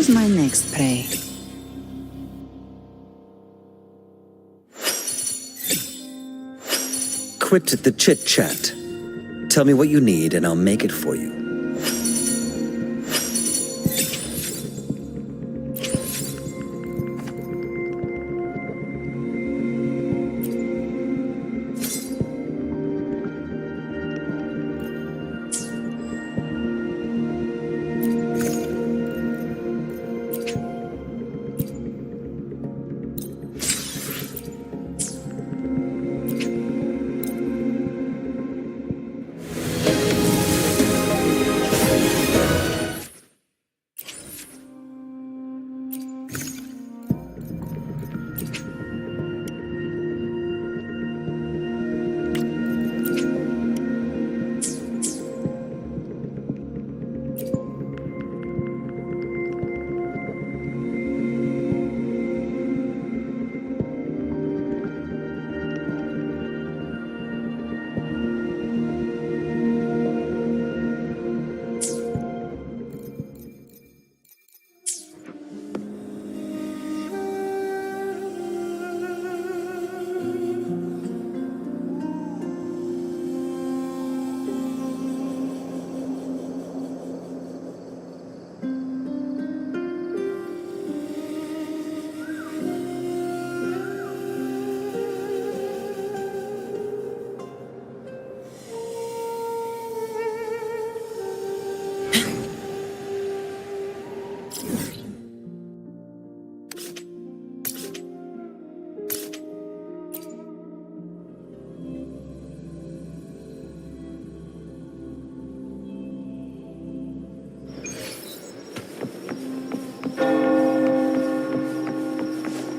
Who's my next prey? Quit the chit-chat. Tell me what you need and I'll make it for you.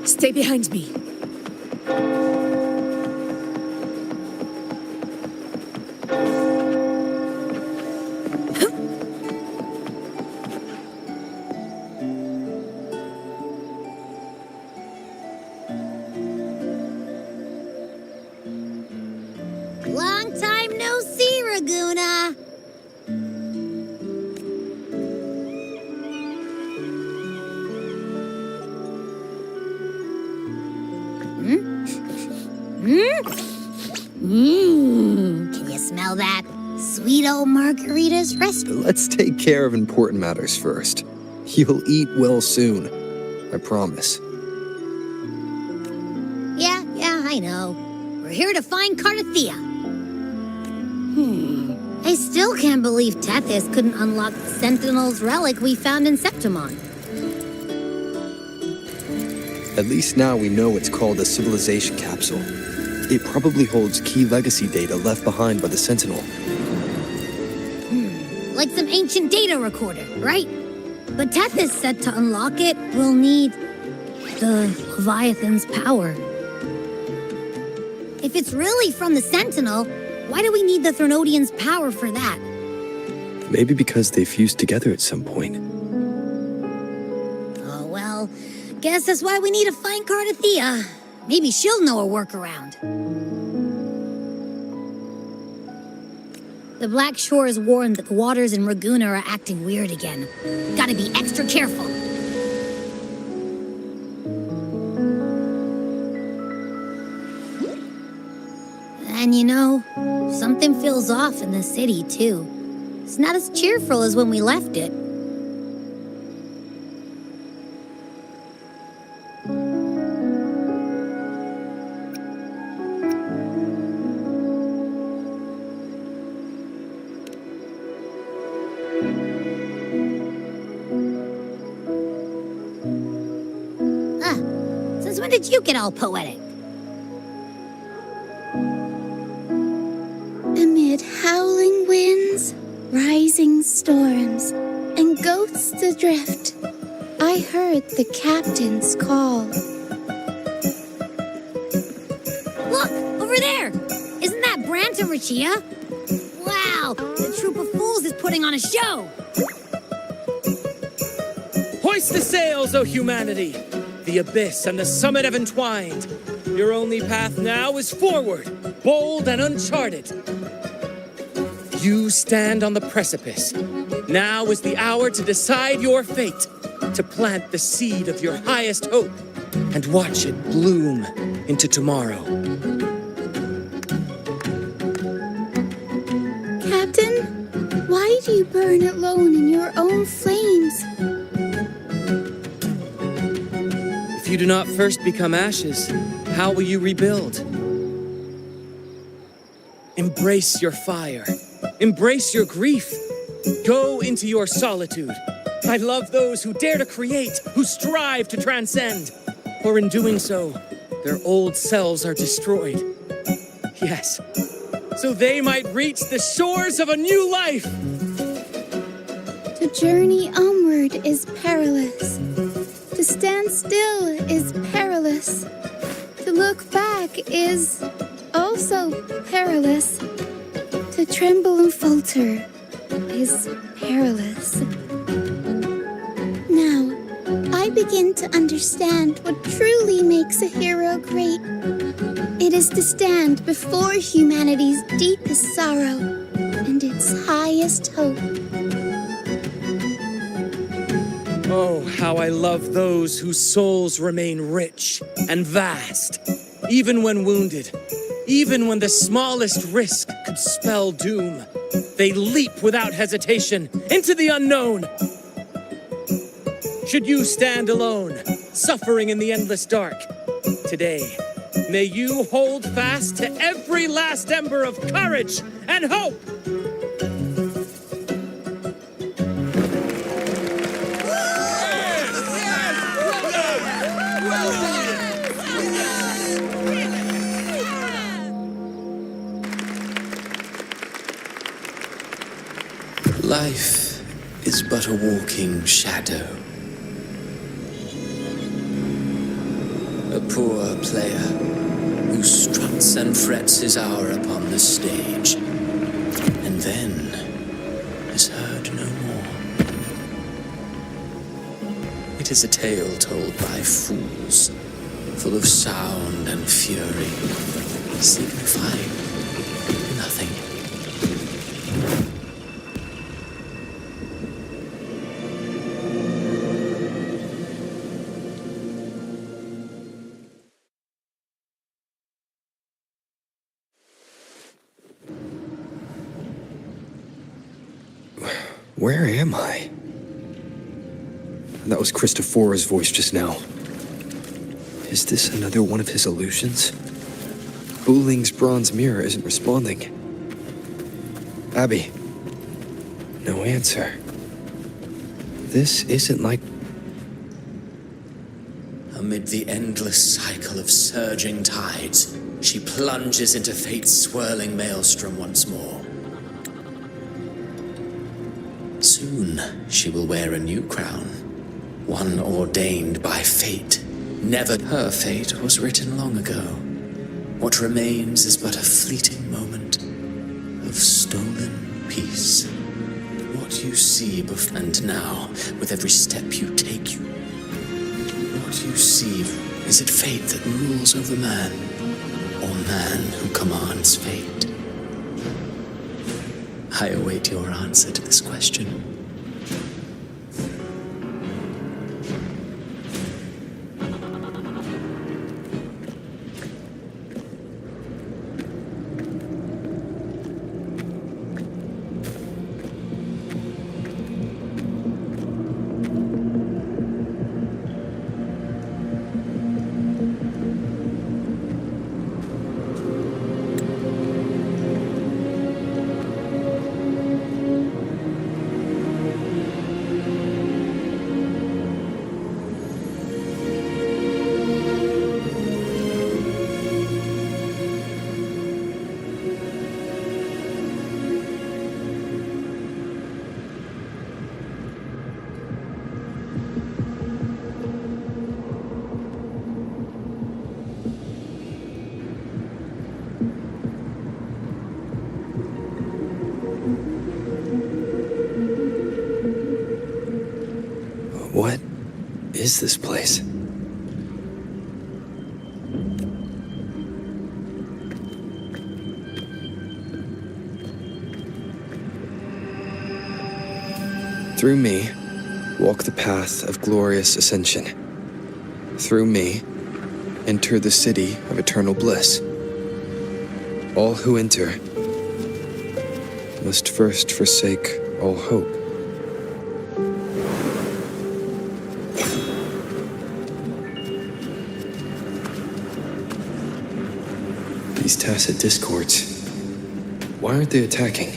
Stay behind me. Long time no see, Raguna. Can you smell that? Sweet old Margarita's restaurant. Let's take care of important matters first. You'll eat well soon. I promise. Yeah, I know. We're here to find Cardathia. I still can't believe Tethys couldn't unlock the Sentinel's relic we found in Septimon. At least now we know it's called a civilization capsule. It probably holds key legacy data left behind by the Sentinel. Like some ancient data recorder, right? But Tethys said to unlock it, we'll need the Leviathan's power. If it's really from the Sentinel, why do we need the Threnodian's power for that? Maybe because they fused together at some point. Oh, well, guess that's why we need to find Cardathia. Maybe she'll know a workaround. The Black Shore has warned that the waters in Raguna are acting weird again. Gotta be extra careful. And you know, something feels off in the city, too. It's not as cheerful as when we left it. Since when did you get all poetic? Amid howling winds, rising storms, and ghosts adrift, I heard the captain's call. Look, over there! Isn't that Brant and Rachia? Wow, the troop of fools is putting on a show! Hoist the sails, O humanity! The abyss and the summit have entwined. Your only path now is forward, bold and uncharted. You stand on the precipice. Now is the hour to decide your fate. to plant the seed of your highest hope and watch it bloom into tomorrow. Captain, why do you burn alone in your own flames? If you do not first become ashes, how will you rebuild? Embrace your fire. Embrace your grief. Go into your solitude. I love those who dare to create, who strive to transcend. For in doing so, their old selves are destroyed. Yes, so they might reach the shores of a new life. To journey onward is perilous. To stand still is perilous. To look back is also perilous. To tremble and falter is perilous. Now, I begin to understand what truly makes a hero great. It is to stand before humanity's deepest sorrow and its highest hope. Oh, how I love those whose souls remain rich and vast, even when wounded, even when the smallest risk could spell doom. They leap without hesitation into the unknown. Should you stand alone, suffering in the endless dark, today, may you hold fast to every last ember of courage and hope. Life is but a walking shadow. A poor player who struts and frets his hour upon the stage, and then is heard no more. It is a tale told by fools, full of sound and fury, signifying nothing. Where am I? That was Christophora's voice just now. Is this another one of his illusions? Buling's bronze mirror isn't responding. Abby. No answer. This isn't like... Amid the endless cycle of surging tides, she plunges into fate's swirling maelstrom once more. Soon she will wear a new crown, one ordained by fate. Never her fate was written long ago. What remains is but a fleeting moment of stolen peace. What you see and now, with every step you take, what you see, is it fate that rules over man, or man who commands fate? I await your answer to this question. What is this place? Through me, Walk the path of glorious ascension. Through me, enter the city of eternal bliss. All who enter must first forsake all hope. These tacit discords, why aren't they attacking?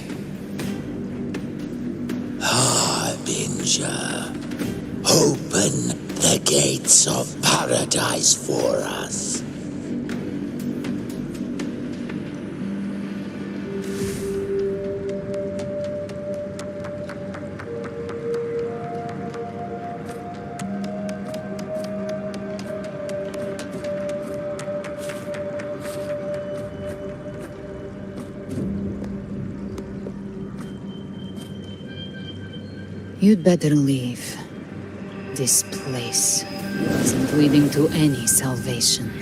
Harbinger, open the gates of paradise for us. You'd better leave. This place isn't leading to any salvation.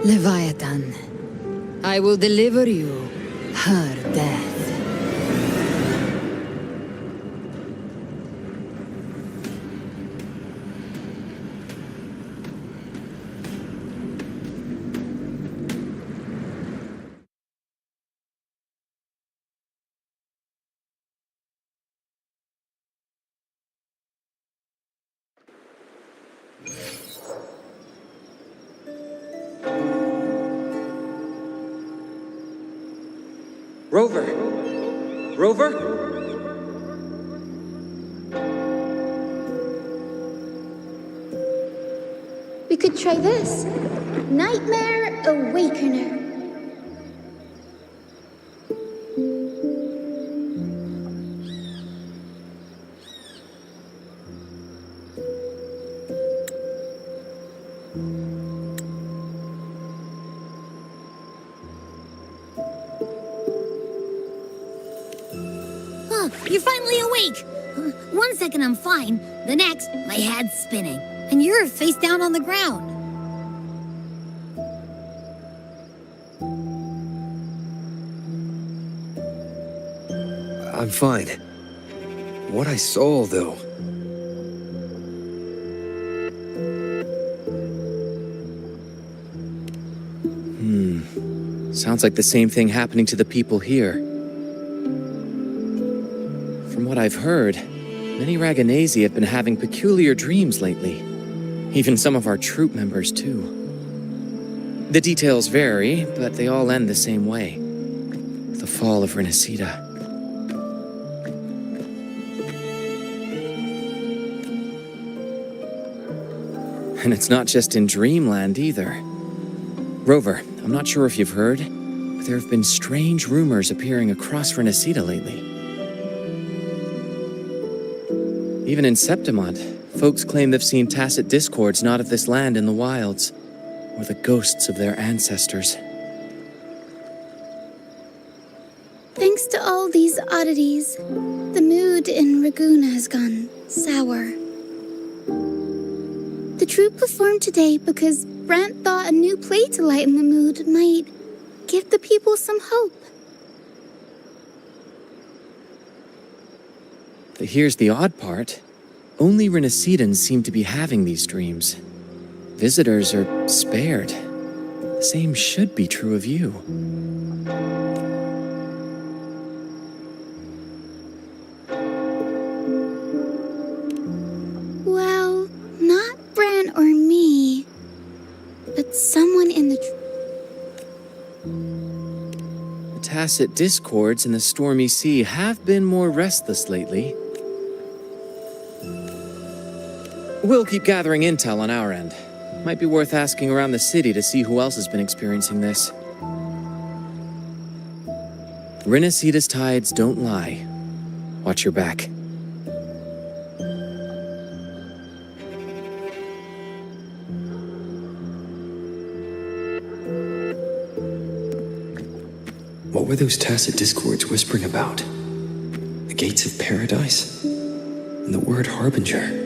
Leviathan, I will deliver you her death. Rover! Rover? We could try this. Nightmare Awakener. You're finally awake! 1 second I'm fine, the next, my head's spinning, and you're face down on the ground. I'm fine. What I saw, though. Sounds like the same thing happening to the people here. From what I've heard, many Raganesi have been having peculiar dreams lately. Even some of our troop members, too. The details vary, but they all end the same way. The fall of Rinascita. And it's not just in Dreamland either. Rover, I'm not sure if you've heard, but there have been strange rumors appearing across Rinascita lately. Even in Septimont, folks claim they've seen tacit discords not of this land in the wilds, or the ghosts of their ancestors. Thanks to all these oddities, the mood in Raguna has gone sour. The troupe performed today because Brant thought a new play to lighten the mood might give the people some hope. But here's the odd part. Only Rinascitans seem to be having these dreams. Visitors are spared. The same should be true of you. Well, not Bran or me, but someone in the The tacit discords in the stormy sea have been more restless lately. We'll keep gathering intel on our end. Might be worth asking around the city to see who else has been experiencing this. Rinascita's tides don't lie. Watch your back. What were those tacit discords whispering about? The gates of paradise? And the word harbinger?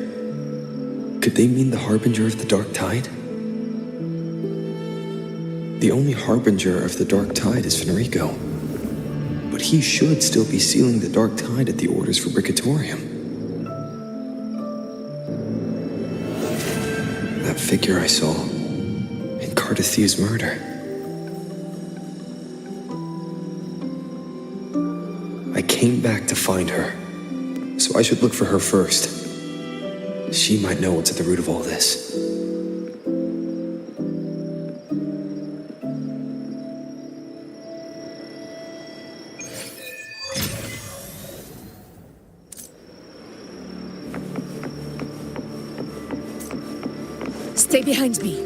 Could they mean the harbinger of the dark tide? The only harbinger of the Dark Tide is Fenrico. But he should still be sealing the Dark Tide at the orders for Bricatorium. That figure I saw in Cardathia's murder. I came back to find her, so I should look for her first. She might know what's at the root of all this. Stay behind me.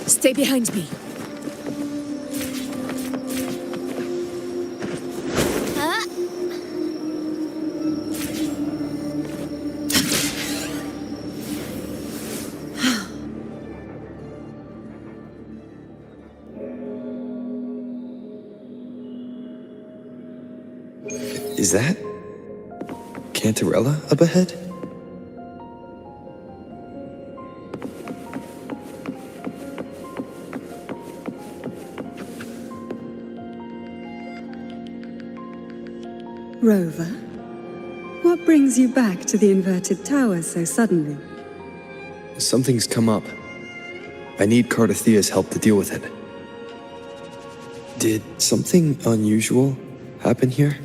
Stay behind me. Is that Cantarella up ahead? Rover, what brings you back to the inverted tower so suddenly? Something's come up. I need Cardathia's help to deal with it. Did something unusual happen here?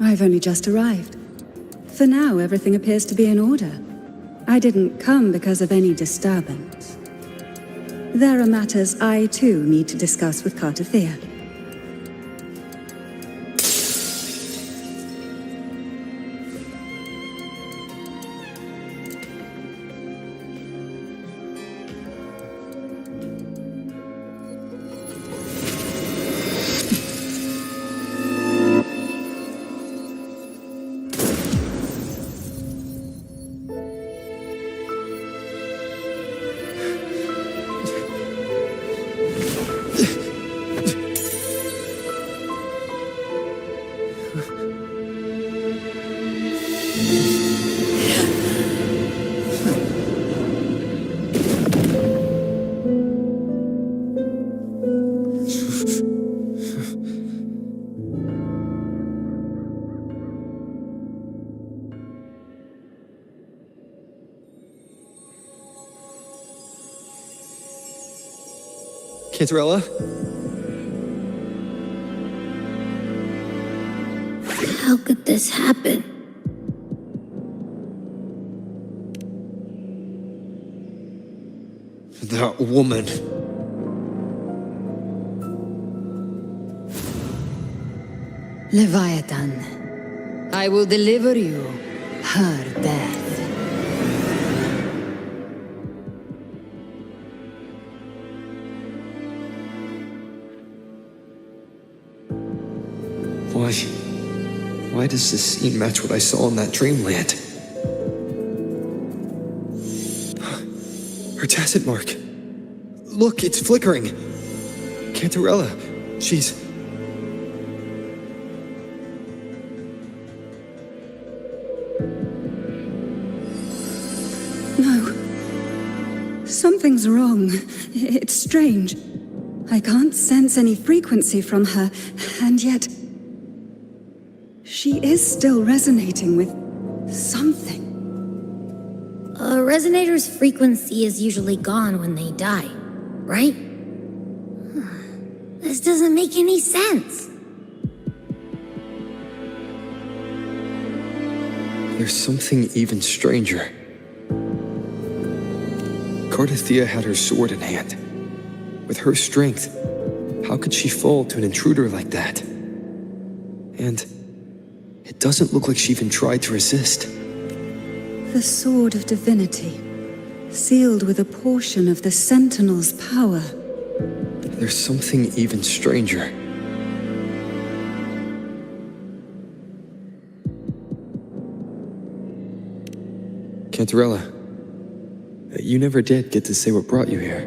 I've only just arrived. For now, everything appears to be in order. I didn't come because of any disturbance. There are matters I, too, need to discuss with Cardathia. Cantarella? How could this happen? That woman. Leviathan, I will deliver you her death. Why does this scene match what I saw in that dreamland? Her tacit mark. Look, it's flickering. Cantarella, she's... No. Something's wrong. It's strange. I can't sense any frequency from her, and yet... she is still resonating with something. A resonator's frequency is usually gone when they die, right? This doesn't make any sense. There's something even stranger. Cardathea had her sword in hand. With her strength, how could she fall to an intruder like that? And it doesn't look like she even tried to resist. The Sword of Divinity, sealed with a portion of the Sentinel's power. There's something even stranger. Cantarella, you never did get to say what brought you here.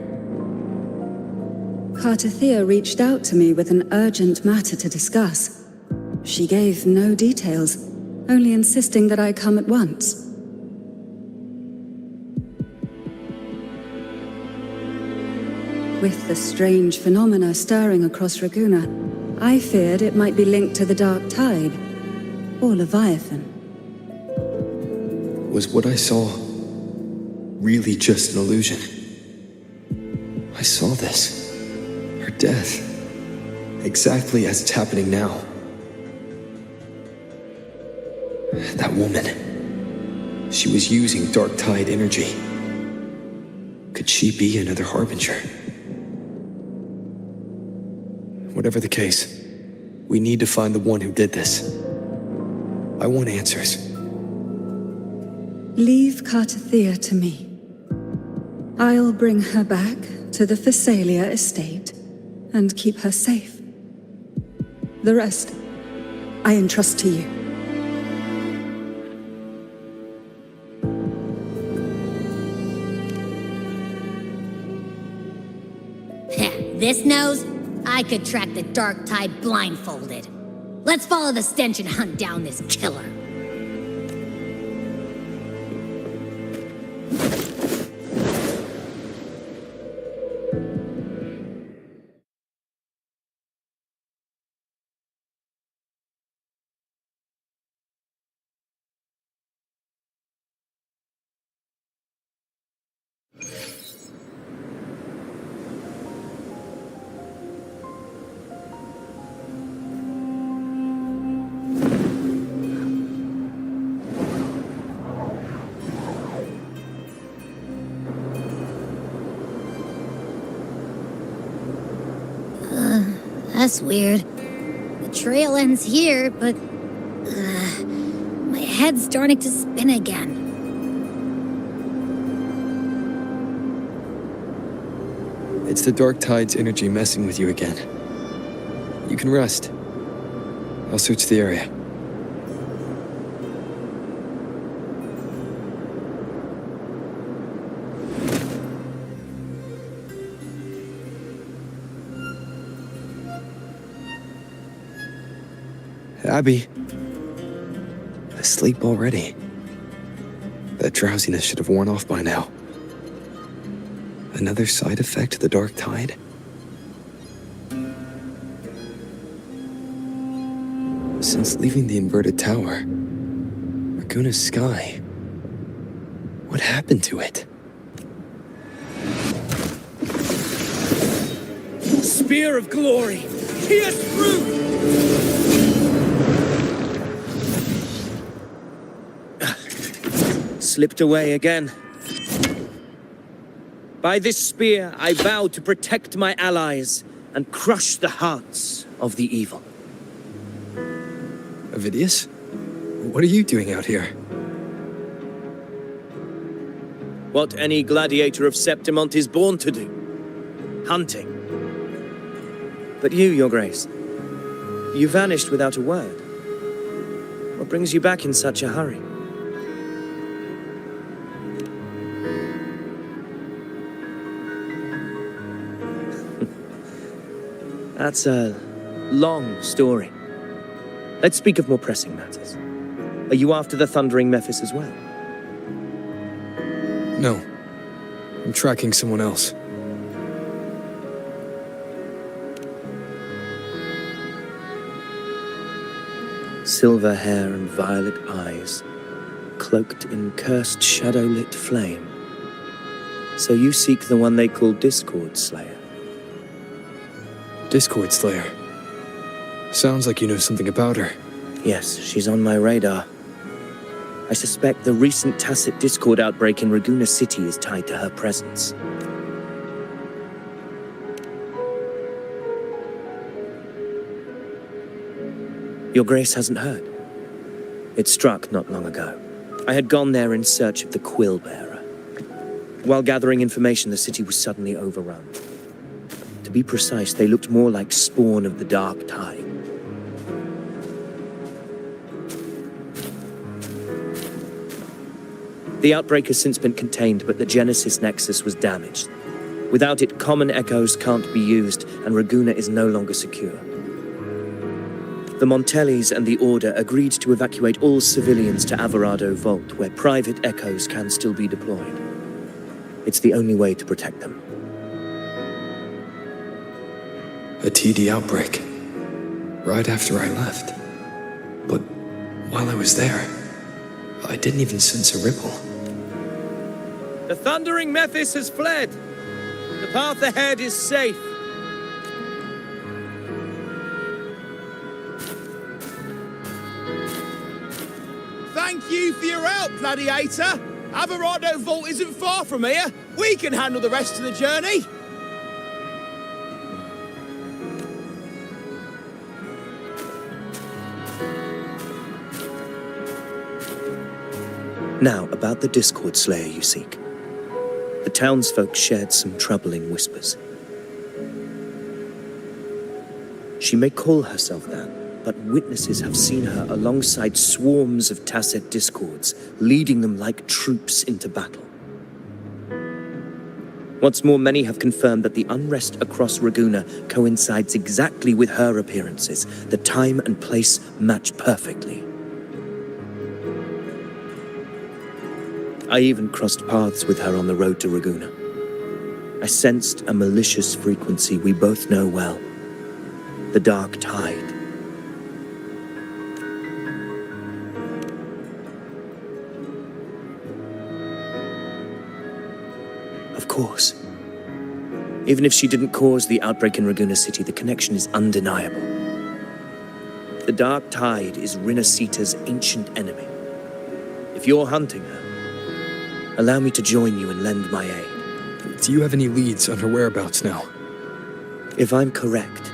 Cardathea reached out to me with an urgent matter to discuss. She gave no details, only insisting that I come at once. With the strange phenomena stirring across Raguna, I feared it might be linked to the Dark Tide, or Leviathan. Was what I saw really just an illusion? I saw this. Her death. Exactly as it's happening now. That woman. She was using Dark Tide energy. Could she be another Harbinger? Whatever the case, we need to find the one who did this. I want answers. Leave Cardathea to me. I'll bring her back to the Phasalia estate and keep her safe. The rest, I entrust to you. This nose? I could track the Dark Tide blindfolded. Let's follow the stench and hunt down this killer. That's weird. The trail ends here, but... my head's starting to spin again. It's the Dark Tide's energy messing with you again. You can rest. I'll search the area. Abby. Asleep already. That drowsiness should have worn off by now. Another side effect of the Dark Tide? Since leaving the inverted tower, Raguna's sky, what happened to it? Spear of glory! Pierce through! Slipped away again. By this spear, I vow to protect my allies and crush the hearts of the evil. Avidius? What are you doing out here? What any gladiator of Septimont is born to do. Hunting. But you, Your Grace, you vanished without a word. What brings you back in such a hurry? That's a long story. Let's speak of more pressing matters. Are you after the Thundering Mephis as well? No. I'm tracking someone else. Silver hair and violet eyes, cloaked in cursed shadow-lit flame. So you seek the one they call Discord Slayer. Discord Slayer. Sounds like you know something about her. Yes, she's on my radar. I suspect the recent tacit Discord outbreak in Raguna City is tied to her presence. Your Grace hasn't heard. It struck not long ago. I had gone there in search of the Quill Bearer. While gathering information, the city was suddenly overrun. To be precise, they looked more like spawn of the Dark Tide. The outbreak has since been contained, but the Genesis Nexus was damaged. Without it, common echoes can't be used, and Raguna is no longer secure. The Montellis and the Order agreed to evacuate all civilians to Alvarado Vault, where private echoes can still be deployed. It's the only way to protect them. A TD outbreak. Right after I left. But while I was there, I didn't even sense a ripple. The Thundering Mephis has fled. The path ahead is safe. Thank you for your help, Gladiator. Alvarado Vault isn't far from here. We can handle the rest of the journey. Now, about the Discord Slayer you seek. The townsfolk shared some troubling whispers. She may call herself that, but witnesses have seen her alongside swarms of tacit discords, leading them like troops into battle. What's more, many have confirmed that the unrest across Raguna coincides exactly with her appearances. The time and place match perfectly. I even crossed paths with her on the road to Raguna. I sensed a malicious frequency we both know well. The Dark Tide. Of course. Even if she didn't cause the outbreak in Raguna City, the connection is undeniable. The Dark Tide is Rinascita's ancient enemy. If you're hunting her, allow me to join you and lend my aid. Do you have any leads on her whereabouts now? If I'm correct,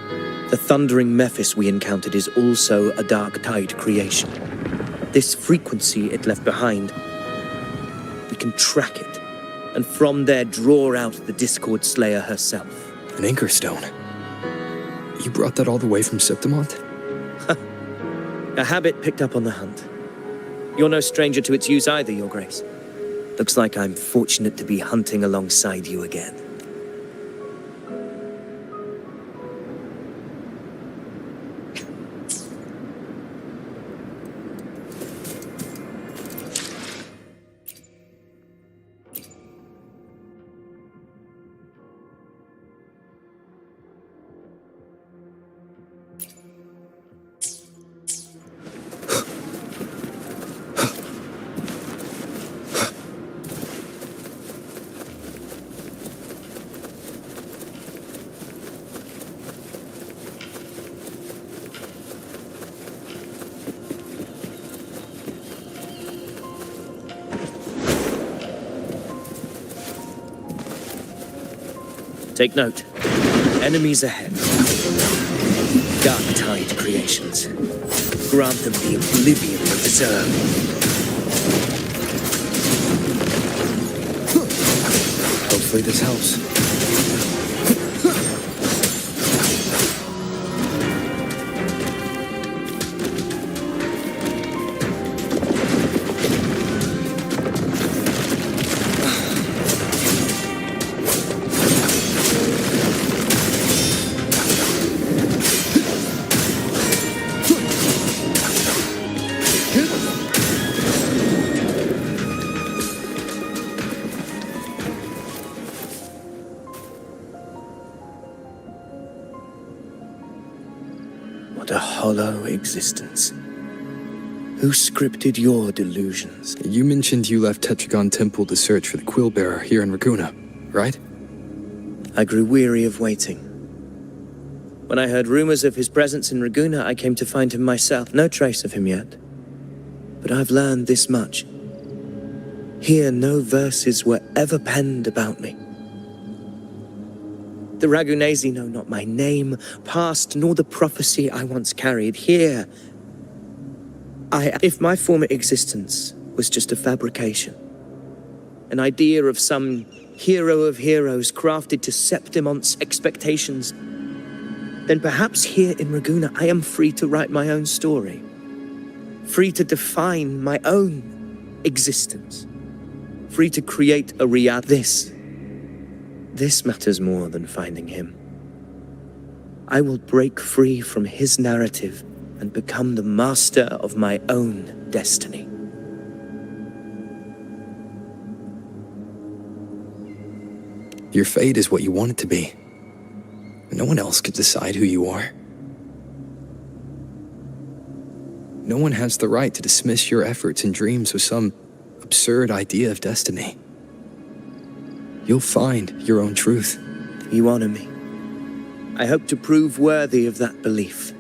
the Thundering Mephis we encountered is also a Dark Tide creation. This frequency it left behind, we can track it, and from there draw out the Discord Slayer herself. An anchor stone? You brought that all the way from Septimont? A habit picked up on the hunt. You're no stranger to its use either, Your Grace. Looks like I'm fortunate to be hunting alongside you again. Take note. Enemies ahead. Dark tide creations. Grant them the oblivion they deserve. Hopefully this helps. What a hollow existence. Who scripted your delusions? You mentioned you left Tetragon Temple to search for the Quill Bearer here in Raguna, right? I grew weary of waiting. When I heard rumors of his presence in Raguna, I came to find him myself. No trace of him yet. But I've learned this much. Here, no verses were ever penned about me. The Ragunesi know not my name, past, nor the prophecy I once carried. Here, if my former existence was just a fabrication, an idea of some hero of heroes crafted to Septimont's expectations, then perhaps here in Raguna I am free to write my own story, free to define my own existence, free to create a reality. This matters more than finding him. I will break free from his narrative and become the master of my own destiny. Your fate is what you want it to be. No one else could decide who you are. No one has the right to dismiss your efforts and dreams with some absurd idea of destiny. You'll find your own truth. You honor me. I hope to prove worthy of that belief.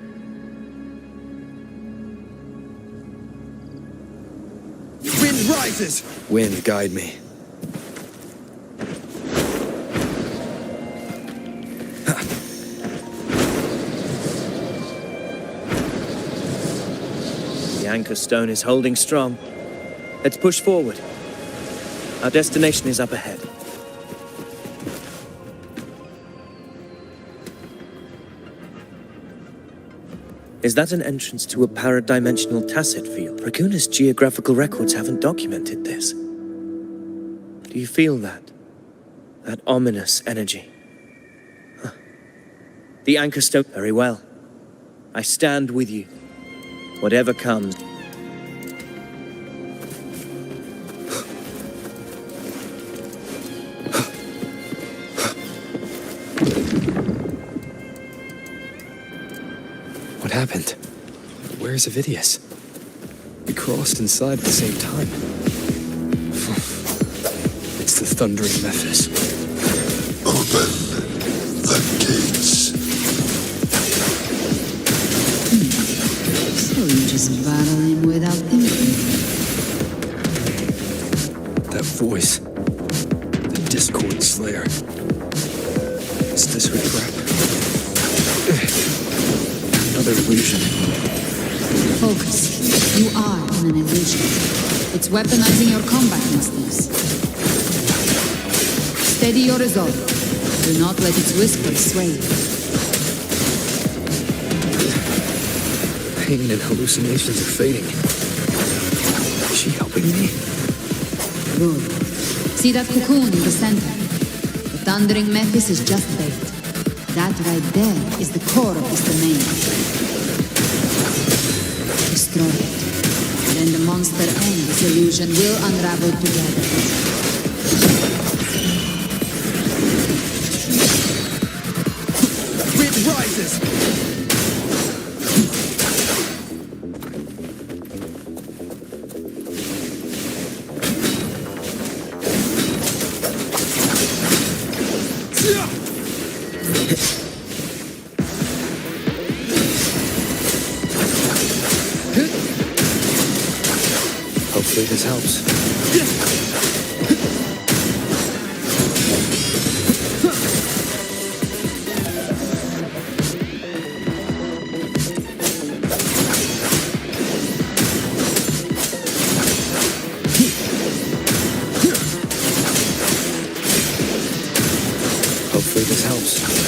Wind rises! Wind, guide me. The anchor stone is holding strong. Let's push forward. Our destination is up ahead. Is that an entrance to a paradimensional tacit field? Raguna's geographical records haven't documented this. Do you feel that? That ominous energy? Huh. The anchor stone. Very well. I stand with you. Whatever comes. What happened? Where's Avidius? We crossed inside at the same time. It's the thundering Mephis. Open the gates. So you just battle him without thinking. That voice. The Discord Slayer. Is this her trap? Another illusion. Focus. You are in an illusion. It's weaponizing your combat instincts. Steady your resolve. Do not let its whispers sway you. Pain and hallucinations are fading. Is she helping me? Good. See that cocoon in the center? The thundering Mephis is just bait. That right there is the core of this domain. Destroy it. Then the monster and this illusion will unravel together. Wind rises! Hopefully this helps. Hopefully this helps.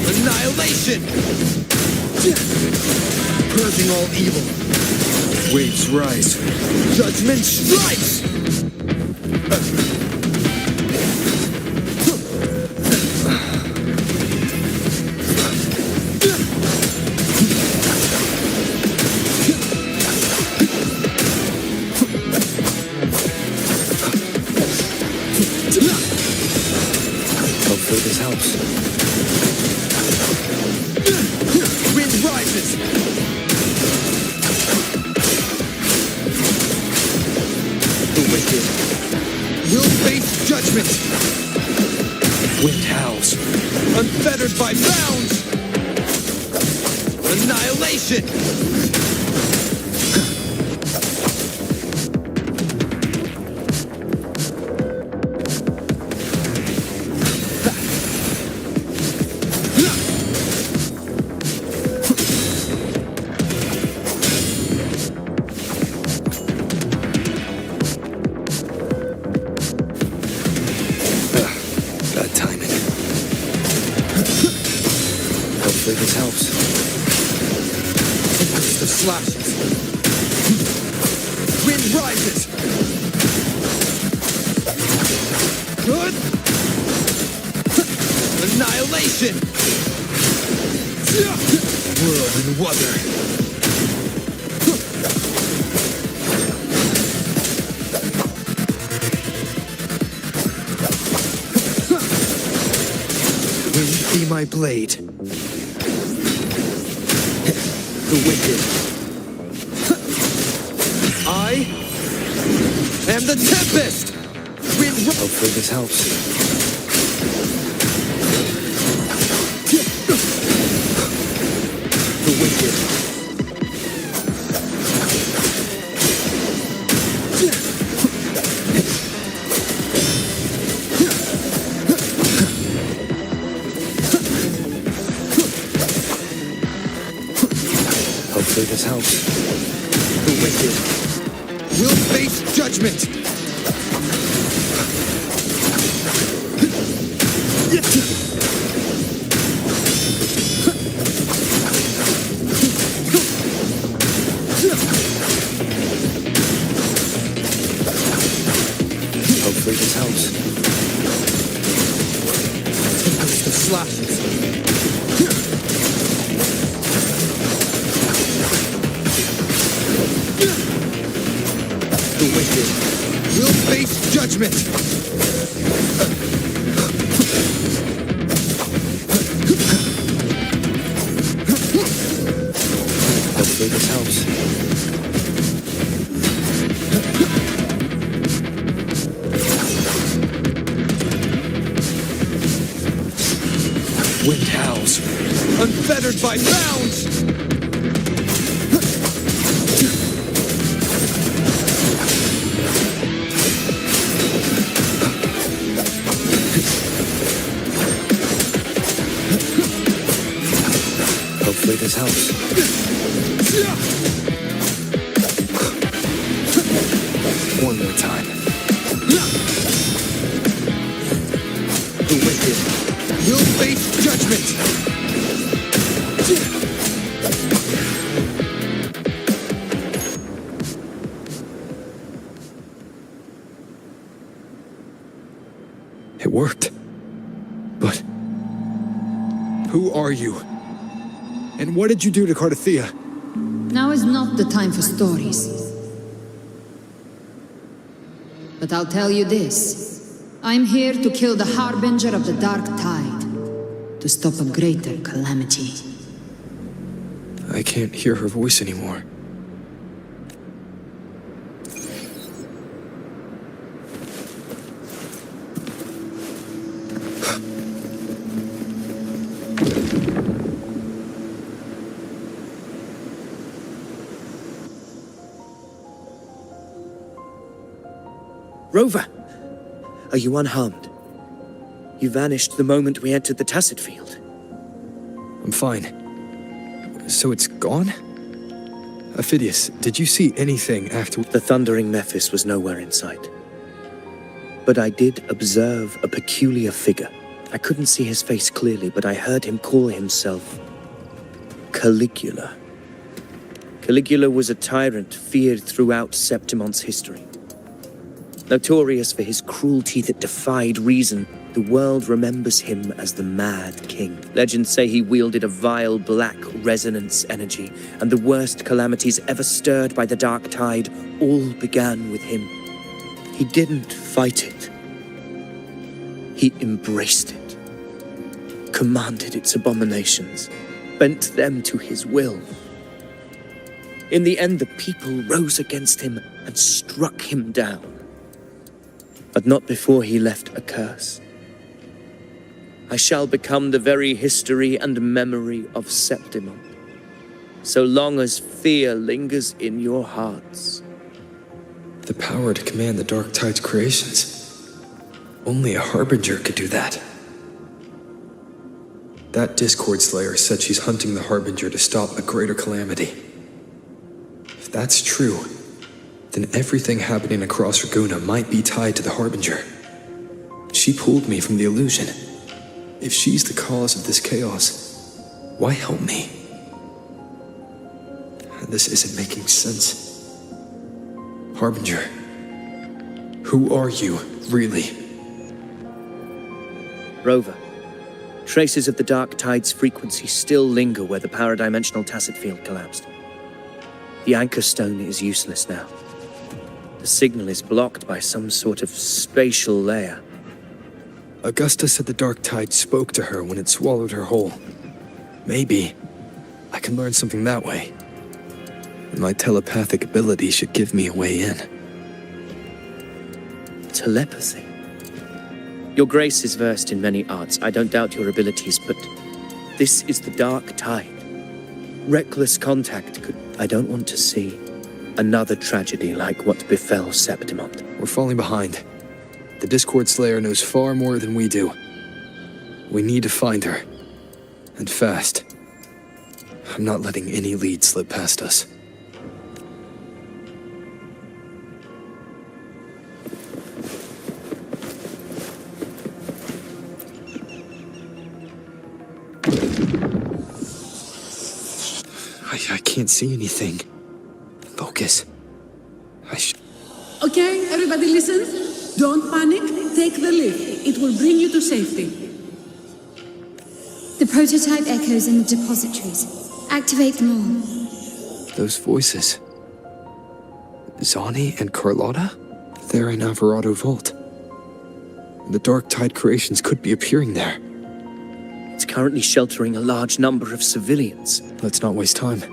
Annihilation! Purging all evil. Waves rise. Judgment strikes! Hopefully this helps. Wind rises! The wicked will face judgment! Wind howls, unfettered by bounds! Annihilation! Bad timing. Hopefully this helps. The slashes. Wind rises. Good. Annihilation. Whirl and Wuthering. Wind be my blade. The wicked. I am the tempest! Wind Hopefully this helps. the wicked. Hopefully this helps. The wicked will face judgment! Hopefully this helps. The slashes. The wicked will face judgment! Hopefully this helps. Wind howls, unfettered by bounds! Hopefully this helps. One more time. The wicked will face judgment! It worked. But Who are you? And what did you do to Cardathea? Now is not the time for stories. But I'll tell you this. I'm here to kill the harbinger of the dark tide. To stop a greater calamity. I can't hear her voice anymore. Rover! Are you unharmed? You vanished the moment we entered the Tacit Field. I'm fine. So it's gone? Ophidius, did you see anything after... The thundering Mephis was nowhere in sight. But I did observe a peculiar figure. I couldn't see his face clearly, but I heard him call himself Caligula. Caligula was a tyrant feared throughout Septimon's history. Notorious for his cruelty that defied reason, the world remembers him as the Mad King. Legends say he wielded a vile black resonance energy, and the worst calamities ever stirred by the Dark Tide all began with him. He didn't fight it. He embraced it, commanded its abominations, bent them to his will. In the end, the people rose against him and struck him down. But not before he left a curse. I shall become the very history and memory of Septimon, so long as fear lingers in your hearts. The power to command the Dark Tide's creations. Only a Harbinger could do that. That Discord Slayer said she's hunting the Harbinger to stop a greater calamity. If that's true, then everything happening across Raguna might be tied to the Harbinger. She pulled me from the illusion. If she's the cause of this chaos, why help me? This isn't making sense. Harbinger, who are you, really? Rover, traces of the Dark Tide's frequency still linger where the paradimensional Tacit Field collapsed. The Anchor Stone is useless now. The signal is blocked by some sort of spatial layer. Augusta said the Dark Tide spoke to her when it swallowed her whole. Maybe I can learn something that way. And my telepathic ability should give me a way in. Telepathy? Your grace is versed in many arts. I don't doubt your abilities, but this is the Dark Tide. Reckless contact could... I don't want to see another tragedy like what befell Septimon. We're falling behind. The Discord Slayer knows far more than we do. We need to find her. And fast. I'm not letting any lead slip past us. I can't see anything. Focus. Okay, everybody listen. Don't panic. Take the lift. It will bring you to safety. The prototype echoes in the depositories. Activate them all. Those voices. Zani and Carlotta? They're in Alvarado Vault. The Dark Tide creations could be appearing there. It's currently sheltering a large number of civilians. Let's not waste time.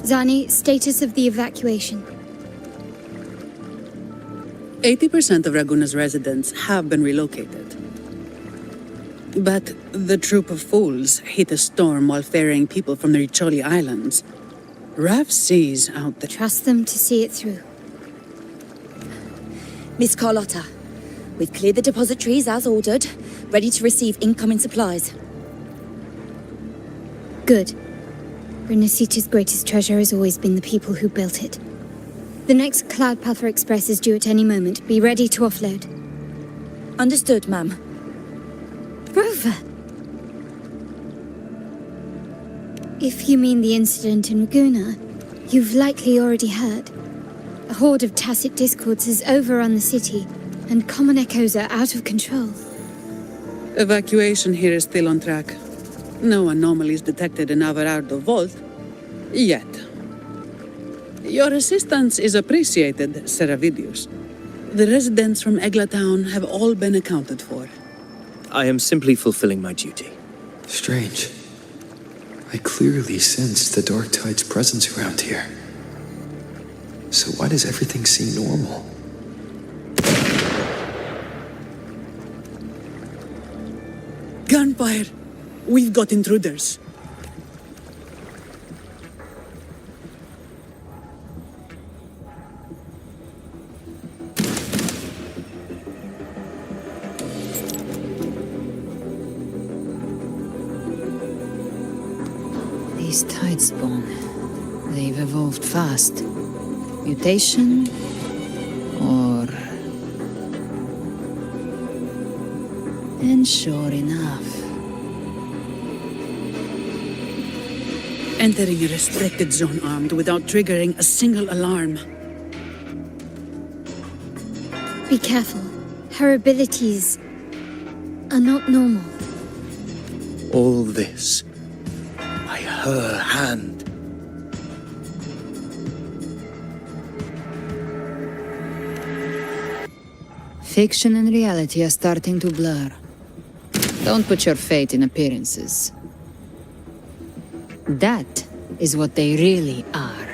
Zani, status of the evacuation. 80% of Raguna's residents have been relocated. But the troop of fools hit a storm while ferrying people from the Riccioli Islands. Rough seas out there. Trust them to see it through. Miss Carlotta, we've cleared the depositories as ordered, ready to receive incoming supplies. Good. Rinascita's greatest treasure has always been the people who built it. The next Cloudpather Express is due at any moment. Be ready to offload. Understood, ma'am. Rover! If you mean the incident in Raguna, you've likely already heard. A horde of tacit discords has overrun the city, and common echoes are out of control. Evacuation here is still on track. No anomalies detected in Averardo Vault. Yet. Your assistance is appreciated, Seravidius. The residents from Eglatown have all been accounted for. I am simply fulfilling my duty. Strange. I clearly sense the Dark Tide's presence around here. So why does everything seem normal? Gunfire! We've got intruders. These Tidespawn, they've evolved fast. Mutation, or... And sure enough. Entering a restricted zone armed without triggering a single alarm. Be careful. Her abilities are not normal. All this by her hand. Fiction and reality are starting to blur. Don't put your faith in appearances. That is what they really are.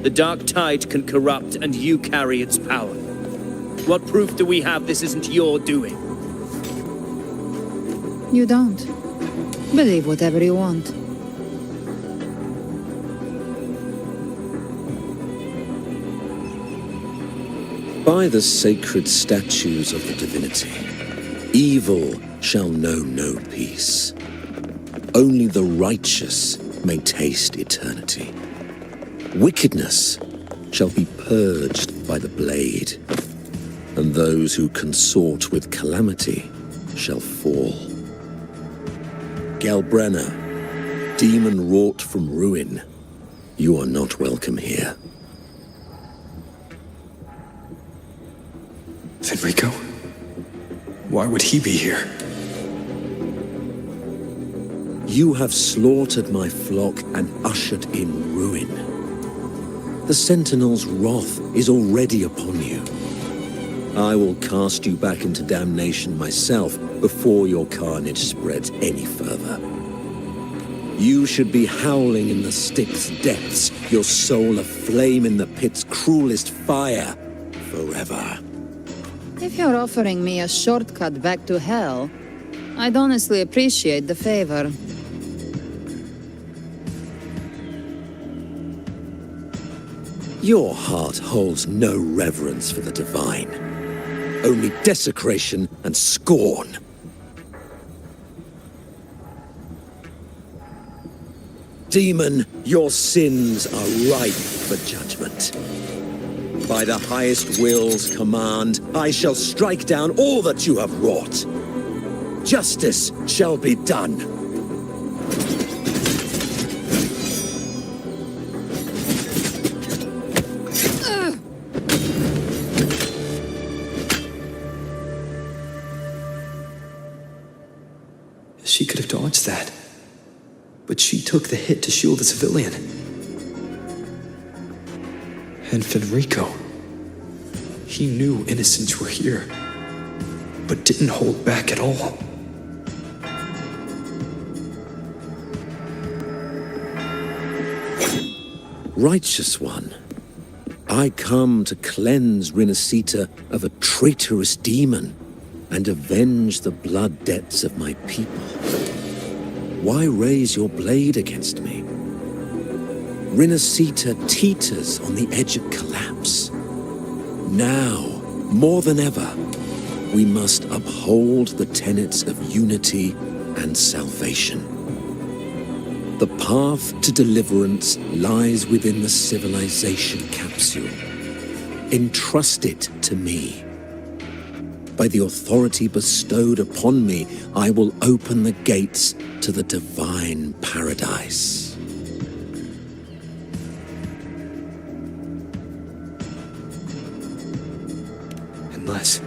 The Dark Tide can corrupt, and you carry its power. What proof do we have this isn't your doing? You don't. Believe whatever you want. By the sacred statues of the divinity, evil shall know no peace. Only the righteous may taste eternity. Wickedness shall be purged by the blade, and those who consort with calamity shall fall. Gelbrenna, demon wrought from ruin, you are not welcome here. Fenrico? Why would he be here? You have slaughtered my flock and ushered in ruin. The Sentinel's wrath is already upon you. I will cast you back into damnation myself before your carnage spreads any further. You should be howling in the Styx's depths, your soul aflame in the pit's cruelest fire, forever. If you're offering me a shortcut back to hell, I'd honestly appreciate the favor. Your heart holds no reverence for the divine, only desecration and scorn. Demon, your sins are ripe for judgment. By the highest will's command, I shall strike down all that you have wrought. Justice shall be done. She could have dodged that. But she took the hit to shield a civilian. And Fenrico. He knew innocents were here, but didn't hold back at all. Righteous one, I come to cleanse Rinascita of a traitorous demon and avenge the blood debts of my people. Why raise your blade against me? Rinascita teeters on the edge of collapse. Now, more than ever, we must uphold the tenets of unity and salvation. The path to deliverance lies within the civilization capsule. Entrust it to me. By the authority bestowed upon me, I will open the gates to the divine paradise. meaningless.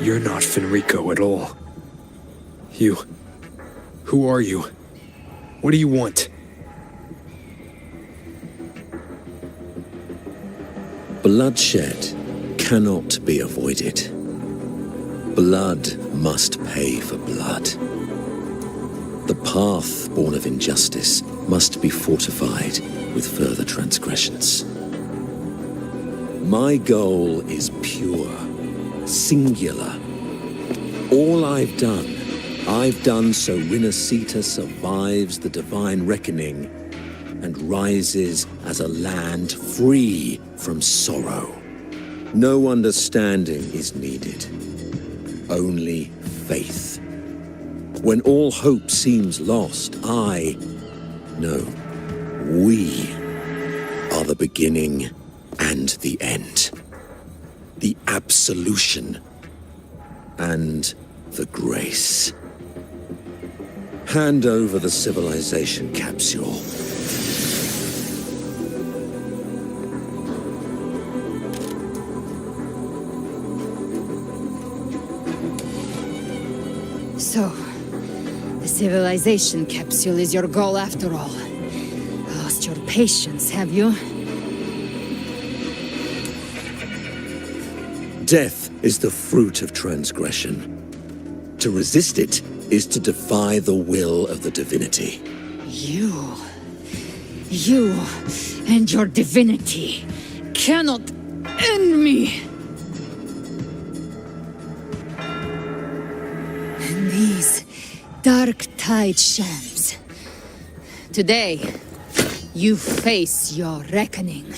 You're not Fenrico at all. Who are you? What do you want? Bloodshed cannot be avoided. Blood must pay for blood. The path born of injustice must be fortified with further transgressions. My goal is pure, singular. All I've done so Rinascita survives the divine reckoning and rises as a land free from sorrow. No understanding is needed, only faith. When all hope seems lost, we are the beginning and the end. The absolution and the grace. Hand over the civilization capsule. So, the civilization capsule is your goal after all. Lost your patience, have you? Death is the fruit of transgression. To resist it is to defy the will of the divinity. You and your divinity cannot end me. And these dark tide shams. Today, you face your reckoning.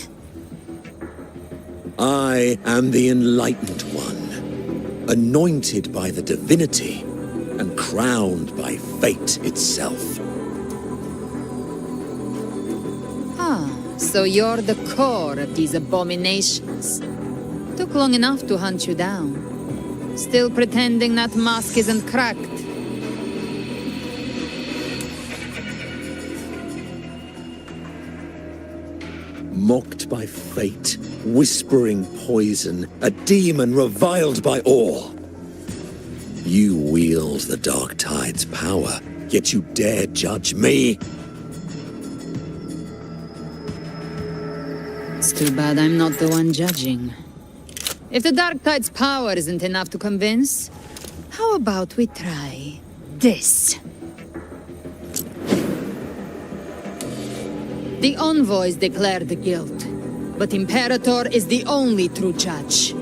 I am the enlightened one, anointed by the divinity and crowned by fate itself. So you're the core of these abominations. Took long enough to hunt you down. Still pretending that mask isn't cracked. Mocked by fate, whispering poison, a demon reviled by all. You wield the dark tide's power, yet you dare judge me? It's too bad I'm not the one judging. If the dark tide's power isn't enough to convince, how about we try this? The envoys declare the guilt, but Imperator is the only true judge.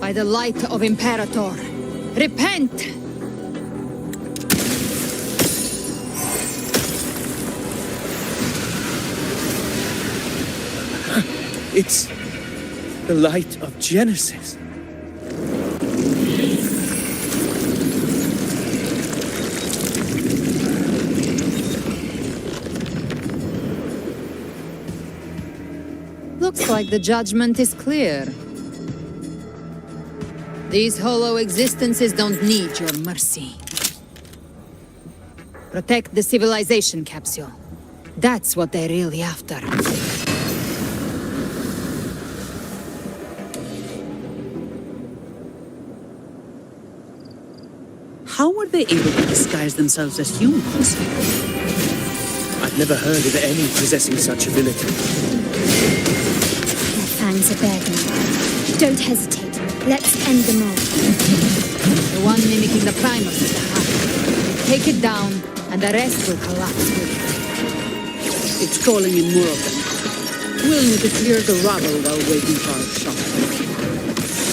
By the light of Imperator, repent! It's the light of Genesis. Looks like the judgment is clear. These hollow existences don't need your mercy. Protect the civilization capsule. That's what they're really after. How were they able to disguise themselves as humans? I've never heard of any possessing such ability. Their fangs are begging. Don't hesitate. Let's end them all. The one mimicking the primers is the heart. Take it down, and the rest will collapse with it. It's calling in more of them. We'll need to clear the rubble while waiting for our shot.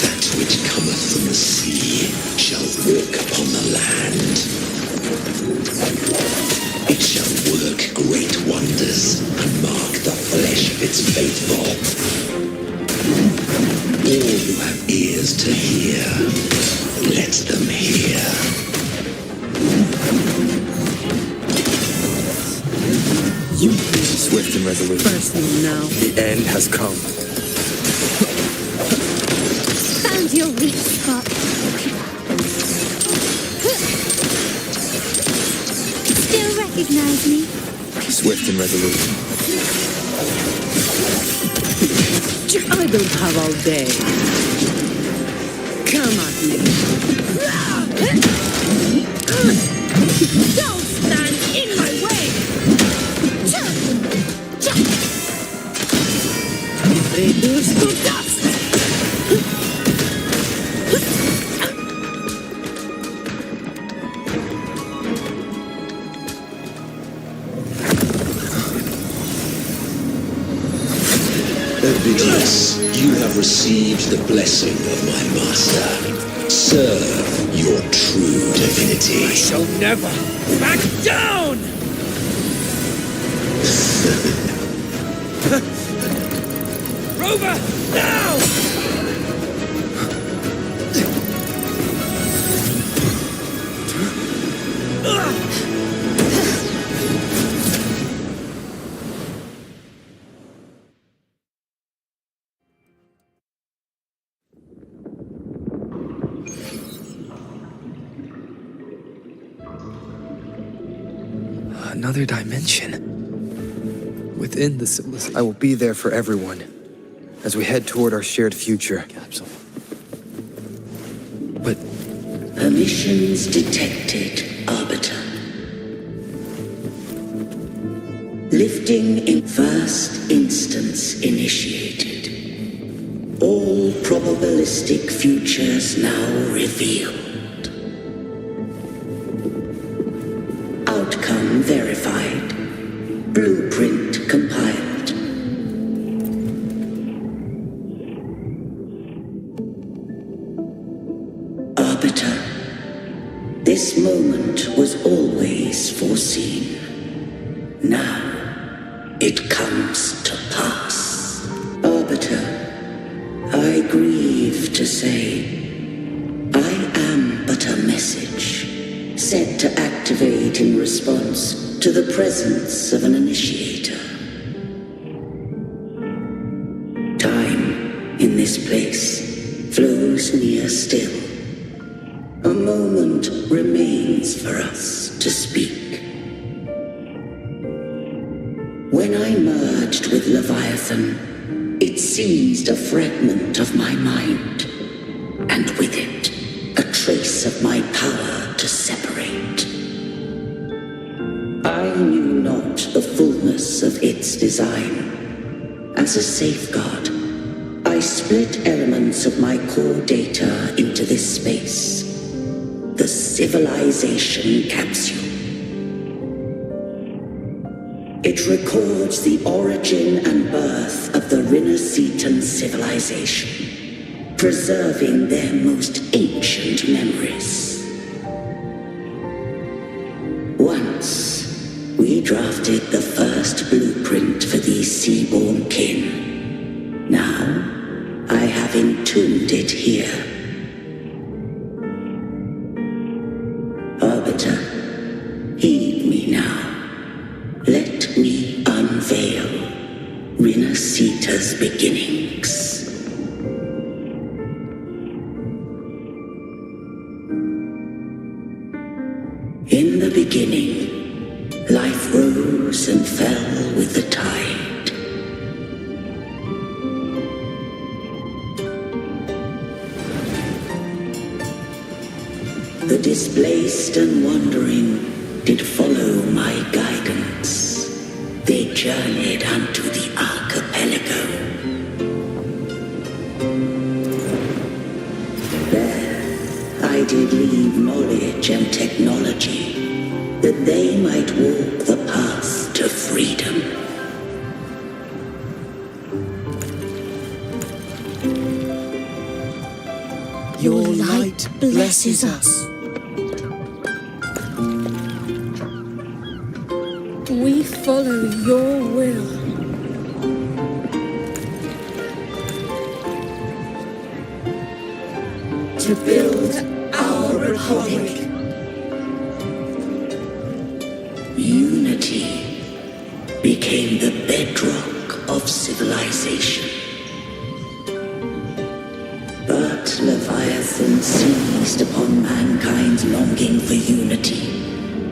That which cometh from the sea shall walk upon the land. It shall work great wonders and mark the flesh of its faithful. All who have ears to hear, let them hear. You be swift and resolute. First thing now. The end has come. Found your weak spot. Still recognize me? Swift and resolute. I don't have all day. Come at me. Don't stand in my way! Reduce to dust! Ovidius, you have received the blessing of my master. Serve your true divinity. I shall never back down! Rover, now! Another dimension. Within the civilization, I will be there for everyone as we head toward our shared future. Capsule. But emissions detected, Arbiter. Lifting in first instance initiated. All probabilistic futures now revealed. Outcome verified. Blueprint compiled. Arbiter, this moment was always foreseen. Now, it comes to pass. Arbiter, I grieve to say, I am but a message, set to activate in response to the presence of an initiator. Time, in this place, flows near still. A moment remains for us to speak. When I merged with Leviathan, it seized a fragment of my mind, and with it, a trace of my power to separate. I knew not the fullness of its design. As a safeguard, I split elements of my core data into this space, the civilization capsule. It records the origin and birth of the rinascitan civilization, preserving their most ancient memories. Once, we drafted the first blueprint for these seaborn kin. Now, I have entombed it here. Arbiter, heed me now. Let me unveil Rinascita's beginnings. In the beginning, life rose and fell with the tide. The displaced and wandering did follow my guidance. They journeyed unto the archipelago. There, I did leave knowledge and technology, that they might walk the path to freedom. Your light blesses us. We follow your will. To build our republic. Unity became the bedrock of civilization. But Leviathan seized upon mankind's longing for unity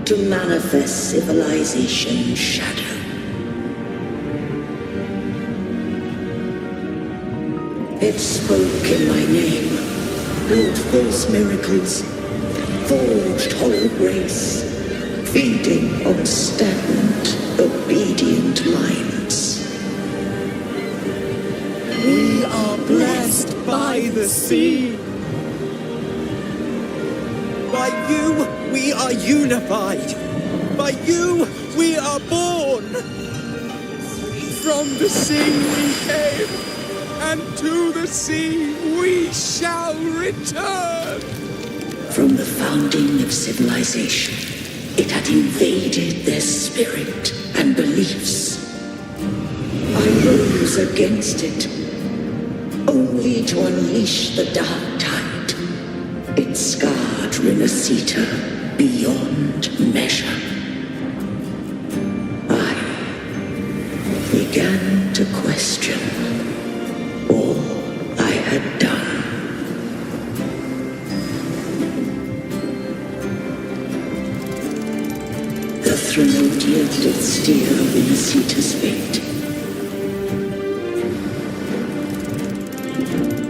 to manifest civilization's shadow. It spoke in my name, wrought false miracles, forged hollow grace, feeding on stagnant, obedient minds. We are blessed by the sea. By you, we are unified. By you, we are born. From the sea we came, and to the sea we shall return. From the founding of civilization, it had invaded their spirit and beliefs. I rose against it, only to unleash the dark tide. It scarred Rinascita beyond measure. I began to question all I had done. The Threnodian did steer Rinascita's fate.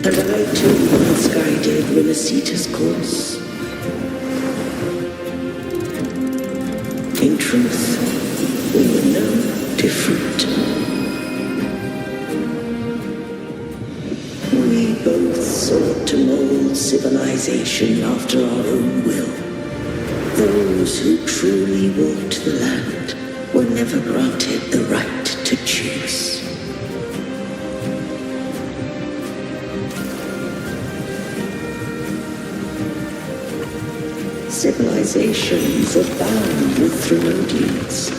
And I too once guided Rinascita's course. In truth, we were no different. We both sought to mold civilization after our own will. Those who truly walked the land were never granted the right to choose. Civilizations abound with Threnodians.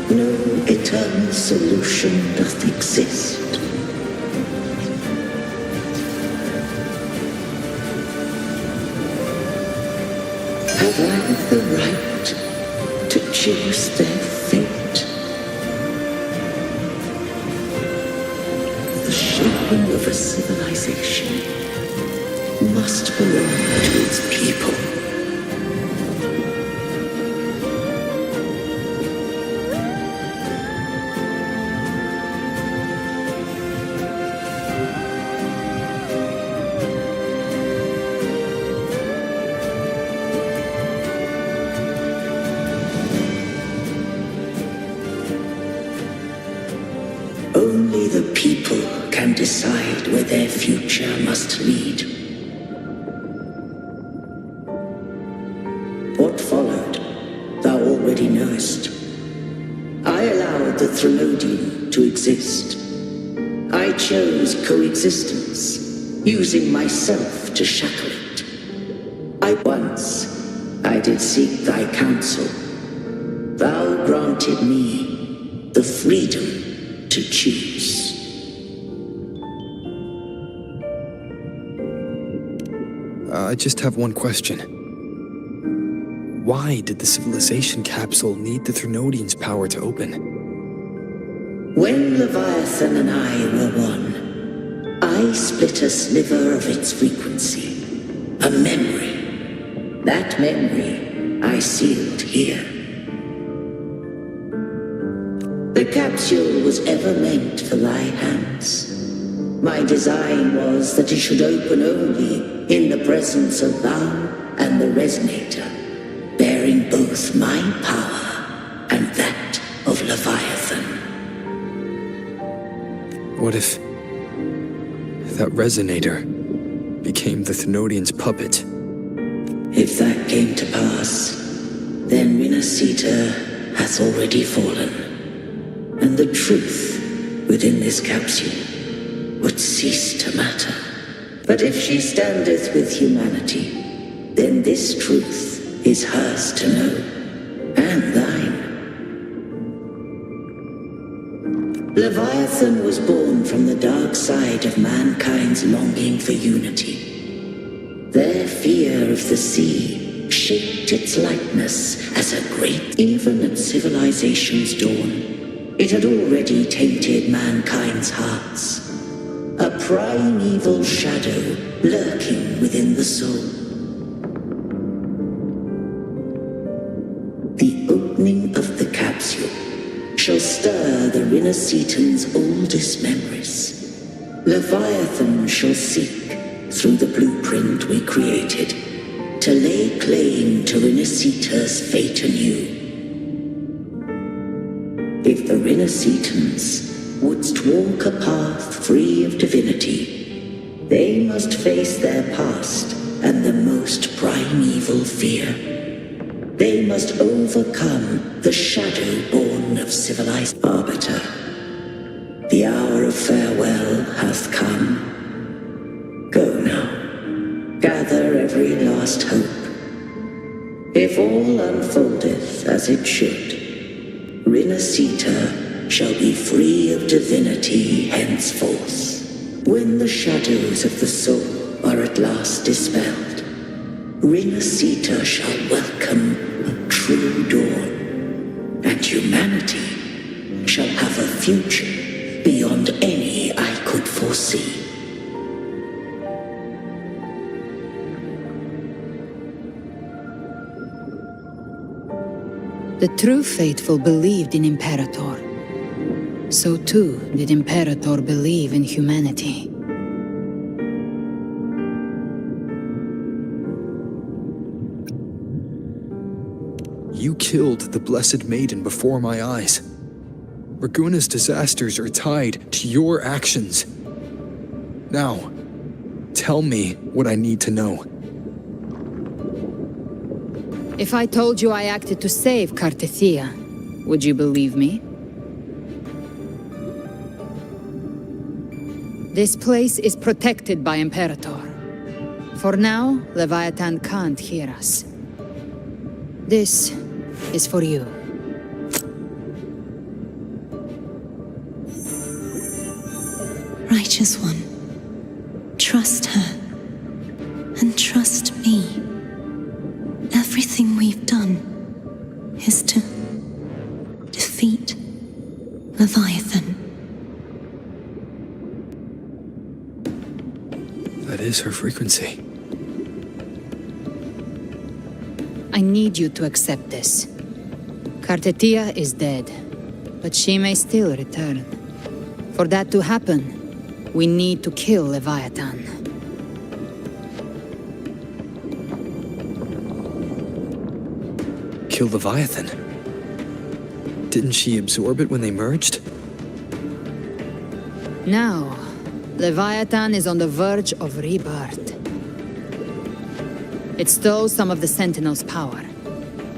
No eternal solution doth exist. Have I the right to choose their fate? The shaping of a civilization must belong to its people. Only the people can decide where their future must lead. What followed, thou already knowest. I allowed the Threnodian to exist. I chose coexistence, using myself to shackle it. I did seek thy counsel. Thou granted me the freedom to choose. I just have one question. Why did the civilization capsule need the Threnodian's power to open? When Leviathan and I were one, I split a sliver of its frequency, a memory. That memory I sealed here. The capsule was ever meant for thy hands. My design was that it should open only in the presence of thou and the Resonator, bearing both my power and that of Leviathan. What if that Resonator became the Threnodian's puppet? If that came to pass, then Rinascita hath already fallen, and the truth within this capsule would cease to matter. But if she standeth with humanity, then this truth is hers to know, and thine. Leviathan was born from the dark side of mankind's longing for unity. Their fear of the sea shaped its likeness as a great, even at civilization's dawn. It had already tainted mankind's hearts. A primeval shadow lurking within the soul. The opening of the capsule shall stir the Rinascitan's oldest memories. Leviathan shall seek, through the blueprint we created, to lay claim to rinascita's fate anew. If the rinascitans wouldst walk a path free of divinity, they must face their past and the most primeval fear. They must overcome the shadow born of civilized arbiter. The hour of farewell hath come. Go now, gather every last hope. If all unfoldeth as it should, Rinascita shall be free of divinity henceforth. When the shadows of the soul are at last dispelled, Rinascita shall welcome a true dawn, and humanity shall have a future beyond any I could foresee. The true faithful believed in Imperator. So too did Imperator believe in humanity. You killed the Blessed Maiden before my eyes. Raguna's disasters are tied to your actions. Now, tell me what I need to know. If I told you I acted to save Cartethia, would you believe me? This place is protected by Imperator. For now, Leviathan can't hear us. This is for you. Righteous One, trust her, and trust me. Everything we've done is to defeat Leviathan. That is her frequency. I need you to accept this. Cartethia is dead, but she may still return. For that to happen, we need to kill Leviathan. Kill Leviathan? Didn't she absorb it when they merged? Now, Leviathan is on the verge of rebirth. It stole some of the Sentinel's power.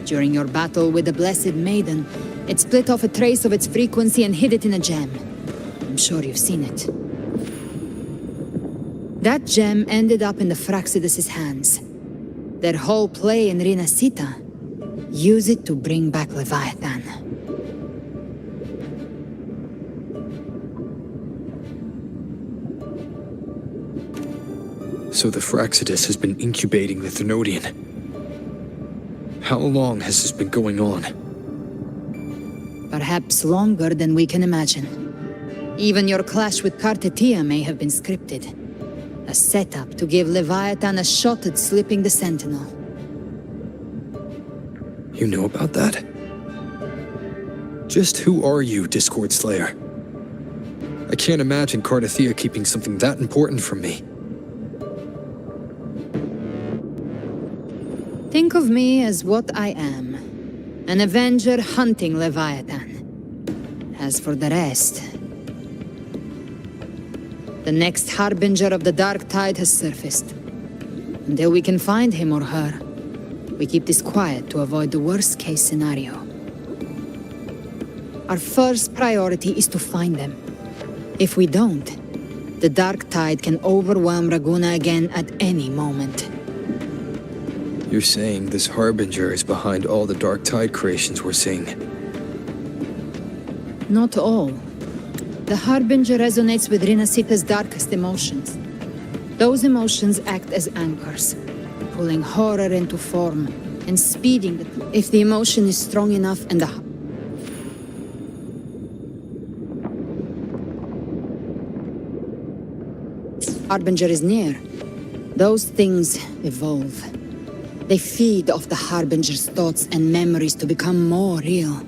During your battle with the Blessed Maiden, it split off a trace of its frequency and hid it in a gem. I'm sure you've seen it. That gem ended up in the Fraxidus' hands. Their whole play in Rinascita, use it to bring back Leviathan. So the Fraxidus has been incubating the Thenodian. How long has this been going on? Perhaps longer than we can imagine. Even your clash with Cartethia may have been scripted. A setup to give Leviathan a shot at slipping the Sentinel. You know about that? Just who are you, Discord Slayer? I can't imagine Cartethia keeping something that important from me. Think of me as what I am. An Avenger hunting Leviathan. As for the rest... The next Harbinger of the Dark Tide has surfaced. Until we can find him or her, we keep this quiet to avoid the worst-case scenario. Our first priority is to find them. If we don't, the Dark Tide can overwhelm Raguna again at any moment. You're saying this Harbinger is behind all the Dark Tide creations we're seeing? Not all. The Harbinger resonates with Rinascita's darkest emotions. Those emotions act as anchors, pulling horror into form and speeding the... If the emotion is strong enough and the Harbinger is near, those things evolve. They feed off the Harbinger's thoughts and memories to become more real.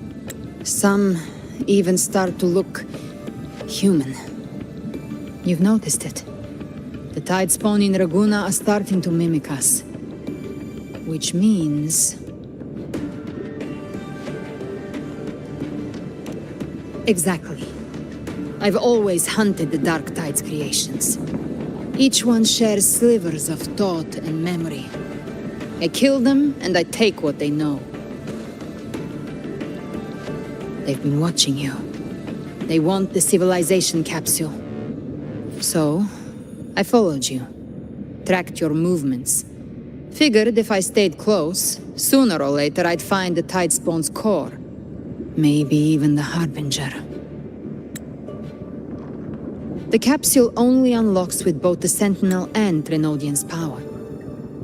Some even start to look human. You've noticed it. The tide spawn in Raguna are starting to mimic us. Which means... Exactly. I've always hunted the Dark Tide's creations. Each one shares slivers of thought and memory. I kill them, and I take what they know. They've been watching you. They want the civilization capsule. So, I followed you. Tracked your movements. Figured if I stayed close, sooner or later I'd find the Tidespawn's core. Maybe even the Harbinger. The capsule only unlocks with both the Sentinel and Trinodian's power.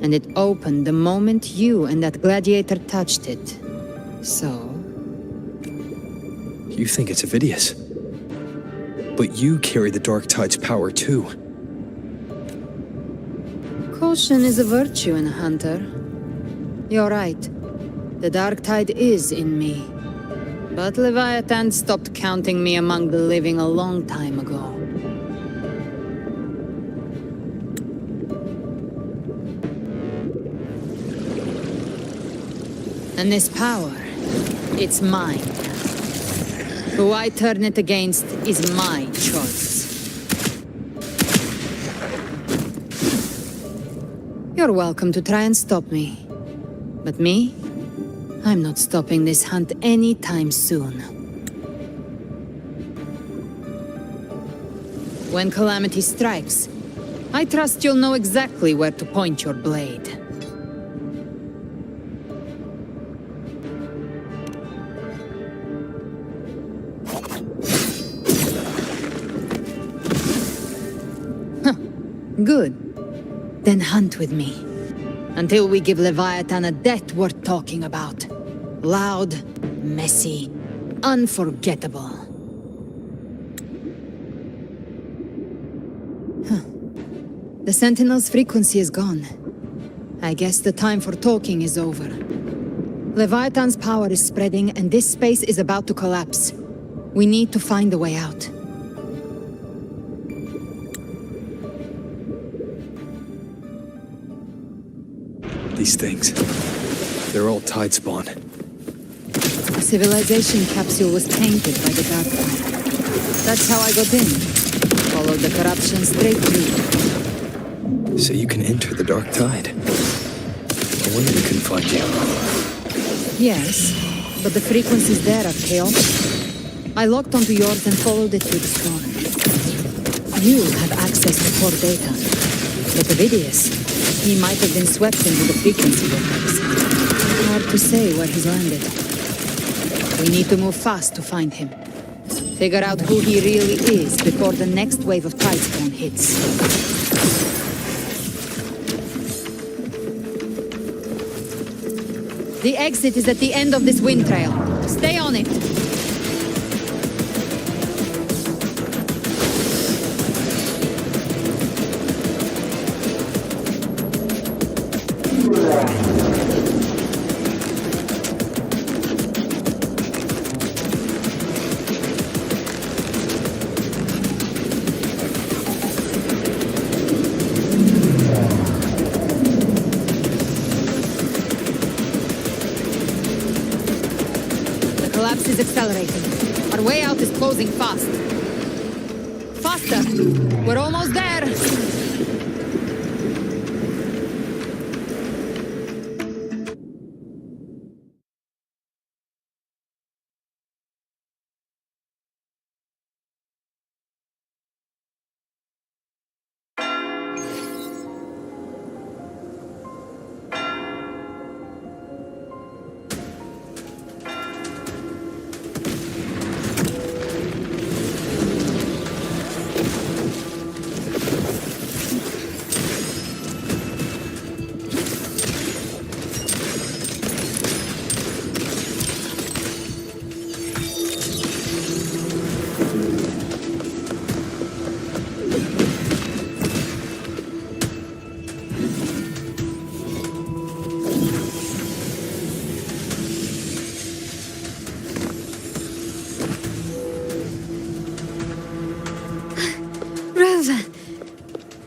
And it opened the moment you and that gladiator touched it. So... You think it's Avidius. But you carry the Dark Tide's power too. Caution is a virtue in a hunter. You're right. The Dark Tide is in me. But Leviathan stopped counting me among the living a long time ago. And this power, it's mine. Who I turn it against is my choice. You're welcome to try and stop me. But me? I'm not stopping this hunt anytime soon. When calamity strikes, I trust you'll know exactly where to point your blade. Good. Then hunt with me. Until we give Leviathan a death worth talking about. Loud, messy, unforgettable. The Sentinel's frequency is gone. I guess the time for talking is over. Leviathan's power is spreading and this space is about to collapse. We need to find a way out. These things, they're all Tidespawn. The civilization capsule was tainted by the Dark Tide. That's how I got in. Followed the corruption straight through. So you can enter the Dark Tide. I wonder we couldn't find you. Yes, but the frequencies there are chaotic. I locked onto yours and followed it through the storm. You have access to core data. But Avidius, he might have been swept into the frequency vortex. Hard to say where he's landed. We need to move fast to find him. Figure out who he really is before the next wave of Tidespawn hits. The exit is at the end of this wind trail. Stay on it. Is accelerating. Our way out is closing fast. Faster! We're almost there!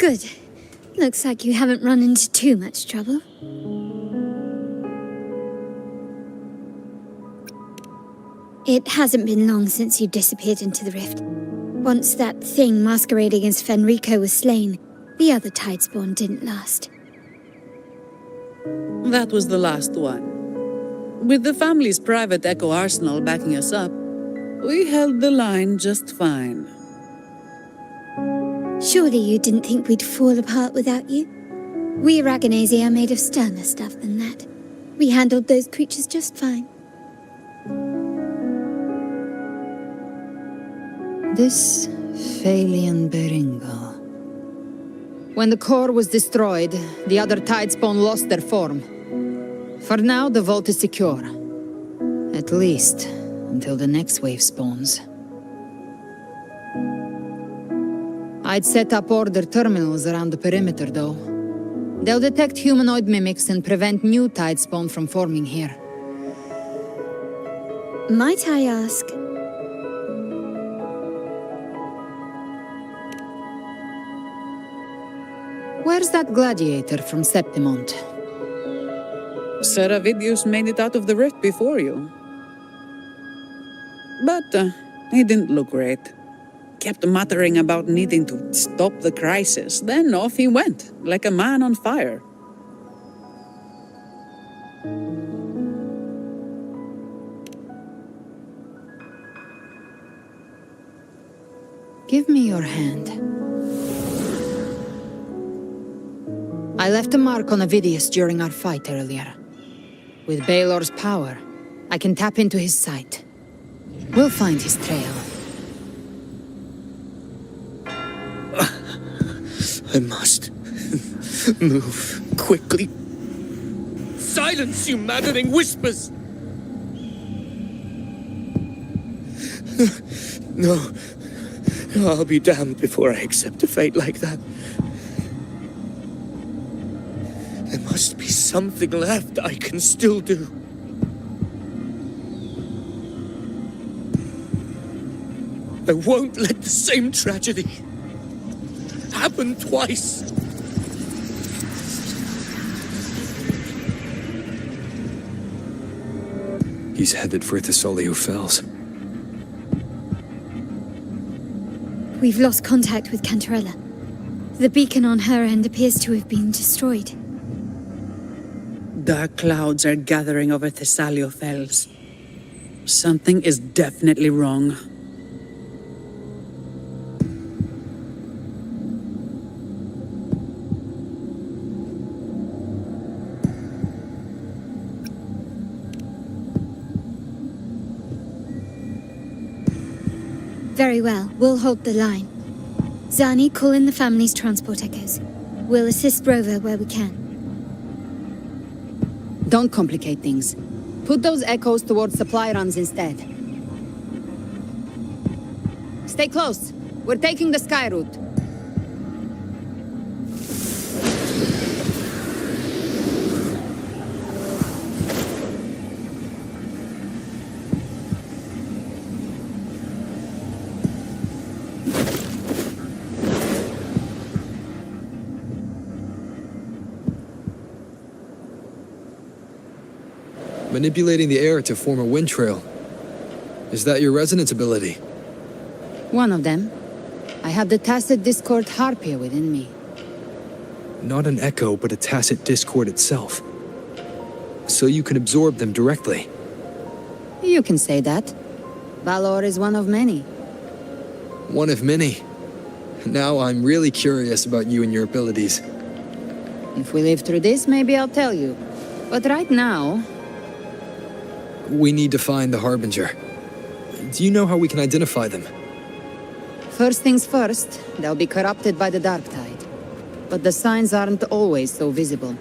Good. Looks like you haven't run into too much trouble. It hasn't been long since you disappeared into the rift. Once that thing masquerading as Fenrico was slain, the other Tidespawn didn't last. That was the last one. With the family's private Echo arsenal backing us up, we held the line just fine. Surely you didn't think we'd fall apart without you? We Raganese are made of sterner stuff than that. We handled those creatures just fine. This Phalian Beringal. When the core was destroyed, the other Tidespawn lost their form. For now, the vault is secure. At least, until the next wave spawns. I'd set up order terminals around the perimeter, though. They'll detect humanoid mimics and prevent new Tidespawn from forming here. Might I ask? Where's that gladiator from Septimont? Seravidius made it out of the rift before you. But he didn't look great. Kept muttering about needing to stop the crisis, then off he went, like a man on fire. Give me your hand. I left a mark on Avidius during our fight earlier. With Baelor's power, I can tap into his sight. We'll find his trail. I must move quickly. Silence, you maddening whispers! No, I'll be damned before I accept a fate like that. There must be something left I can still do. I won't let the same tragedy happen twice. He's headed for Thessalio Fells. We've lost contact with Cantarella. The beacon on her end appears to have been destroyed. Dark clouds are gathering over Thessalio Fells. Something is definitely wrong. Very well, we'll hold the line. Zani, call in the family's transport echoes. We'll assist Rover where we can. Don't complicate things. Put those echoes towards supply runs instead. Stay close. We're taking the sky route. Manipulating the air to form a wind trail. Is that your resonance ability? One of them. I have the tacit discord harpia within me. Not an echo, but a tacit discord itself. So you can absorb them directly. You can say that. Valor is one of many. One of many. Now I'm really curious about you and your abilities. If we live through this, maybe I'll tell you. But right now... We need to find the Harbinger. Do you know how we can identify them? First things first, they'll be corrupted by the dark tide. But the signs aren't always so visible.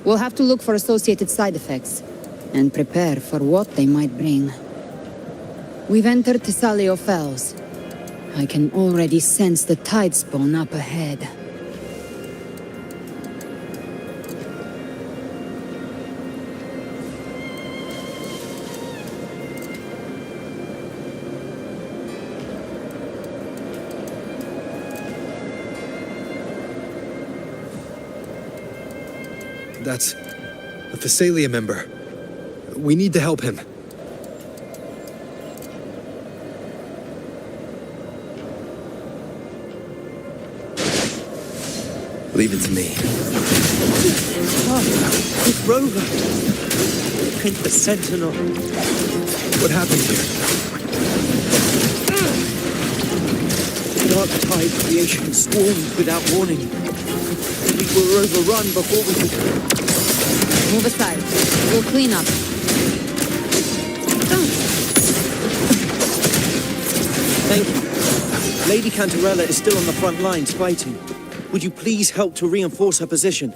We'll have to look for associated side effects, and prepare for what they might bring. We've entered Thessalio Fells. I can already sense the Tidespawn up ahead. That's a Thessalia member. We need to help him. Leave it to me. It's Rover. And the Sentinel. What happened here? Dark tide creation swarmed without warning. We were overrun before we could... Move aside. We'll clean up. Thank you. Lady Cantarella is still on the front lines fighting. Would you please help to reinforce her position?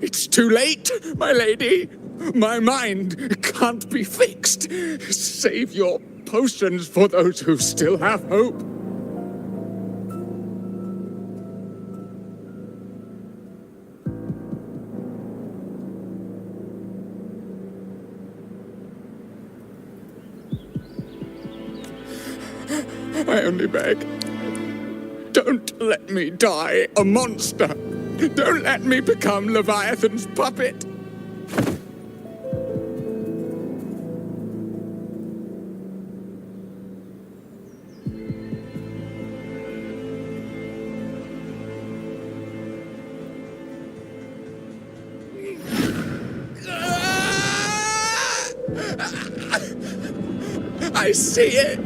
It's too late, my lady. My mind can't be fixed. Save your potions for those who still have hope. I only beg. Don't let me die a monster. Don't let me become Leviathan's puppet. I see it.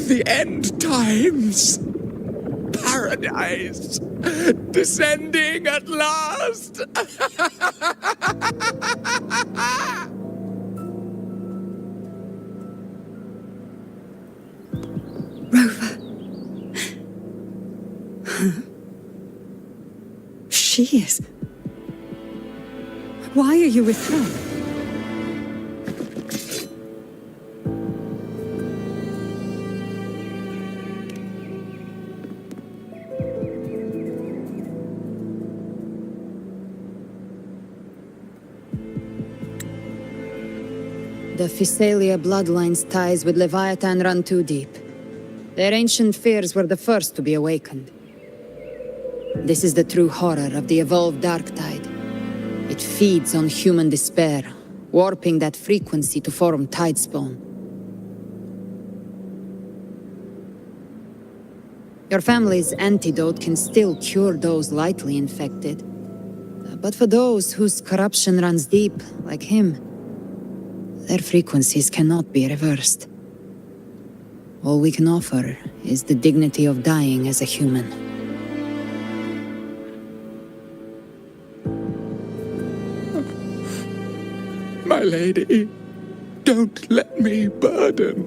The end times. Paradise. Descending at last. Rover. She is. Why are you with her? The Thessalia bloodline's ties with Leviathan run too deep. Their ancient fears were the first to be awakened. This is the true horror of the evolved dark tide. It feeds on human despair, warping that frequency to form tidespawn. Your family's antidote can still cure those lightly infected. But for those whose corruption runs deep, like him, their frequencies cannot be reversed. All we can offer is the dignity of dying as a human. My lady, don't let me burden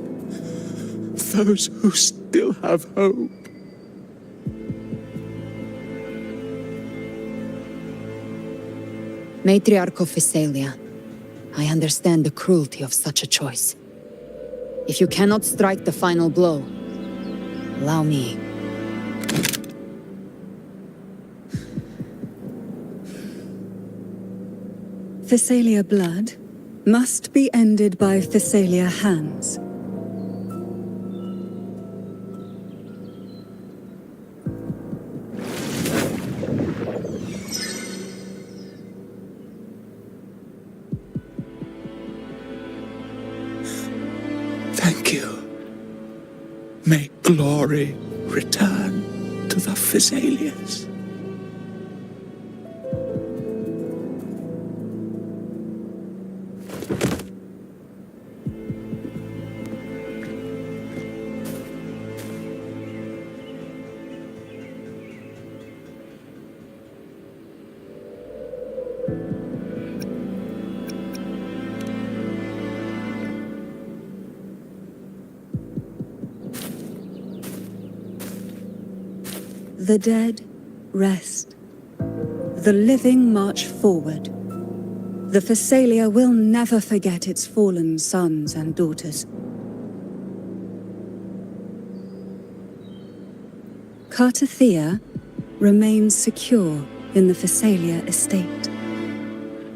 those who still have hope. Matriarch of Thessalia, I understand the cruelty of such a choice. If you cannot strike the final blow, allow me. Thessalia blood must be ended by Thessalia hands. Thank you. May glory return to the Thessalians. The dead rest. The living march forward. The Thessalia will never forget its fallen sons and daughters. Cartathea remains secure in the Thessalia estate.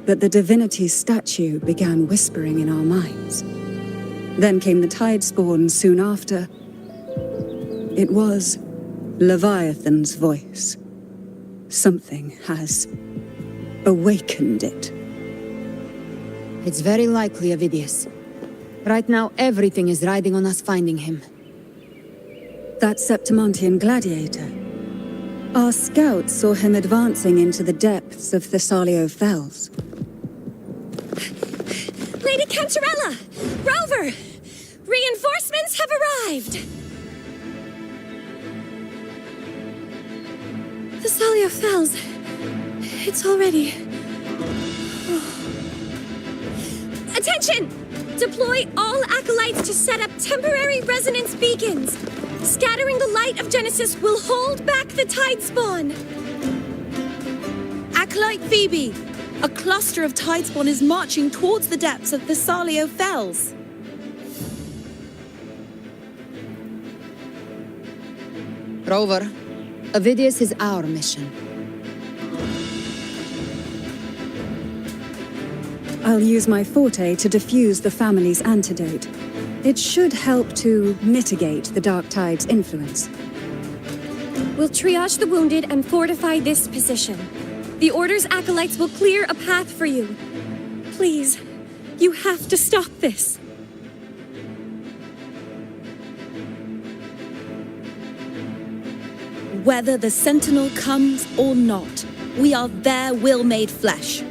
that the divinity's statue began whispering in our minds. Then came the Tidespawn soon after. It was Leviathan's voice. Something has awakened it. It's very likely, Avidius. Right now, everything is riding on us finding him. That Septimontian gladiator. Our scouts saw him advancing into the depths of Thessalio Fells. Lady Cantarella! Rover! Reinforcements have arrived! Thessalio Fells. It's already... Attention! Deploy all acolytes to set up temporary resonance beacons. Scattering the light of Genesis will hold back the Tidespawn. Acolyte Phoebe, a cluster of Tidespawn is marching towards the depths of Thessalio Fells. Rover, Avidius is our mission. I'll use my forte to defuse the family's antidote. It should help to mitigate the Dark Tide's influence. We'll triage the wounded and fortify this position. The Order's acolytes will clear a path for you. Please, you have to stop this. Whether the Sentinel comes or not, we are their will made flesh.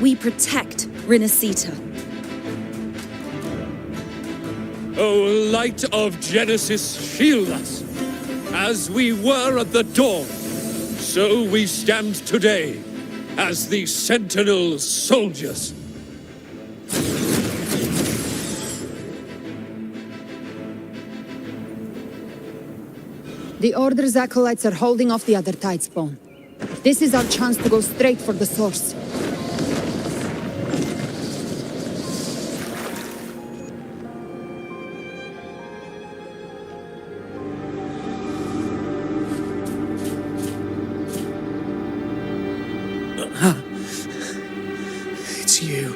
We protect Rinascita. O light of Genesis, shield us. As we were at the dawn, so we stand today as the Sentinel soldiers. The Order's acolytes are holding off the other Tidespawn. This is our chance to go straight for the source. It's you.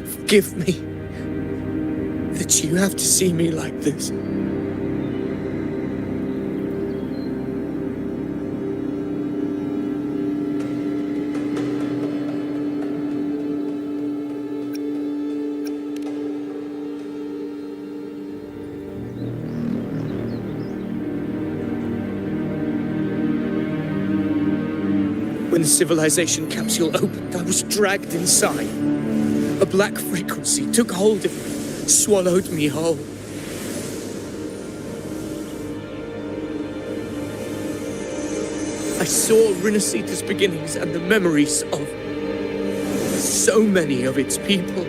Forgive me that you have to see me like this. When the civilization capsule opened, I was dragged inside. A black frequency took hold of me, swallowed me whole. I saw Rinascita's beginnings and the memories of so many of its people.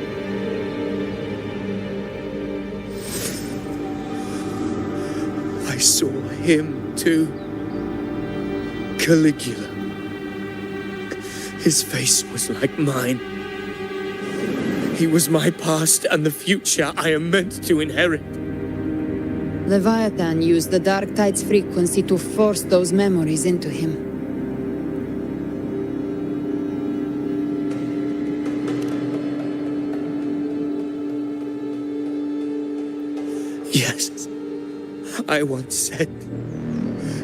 I saw him too. Caligula. His face was like mine. He was my past and the future I am meant to inherit. Leviathan used the Dark Tide's frequency to force those memories into him. Yes, I once said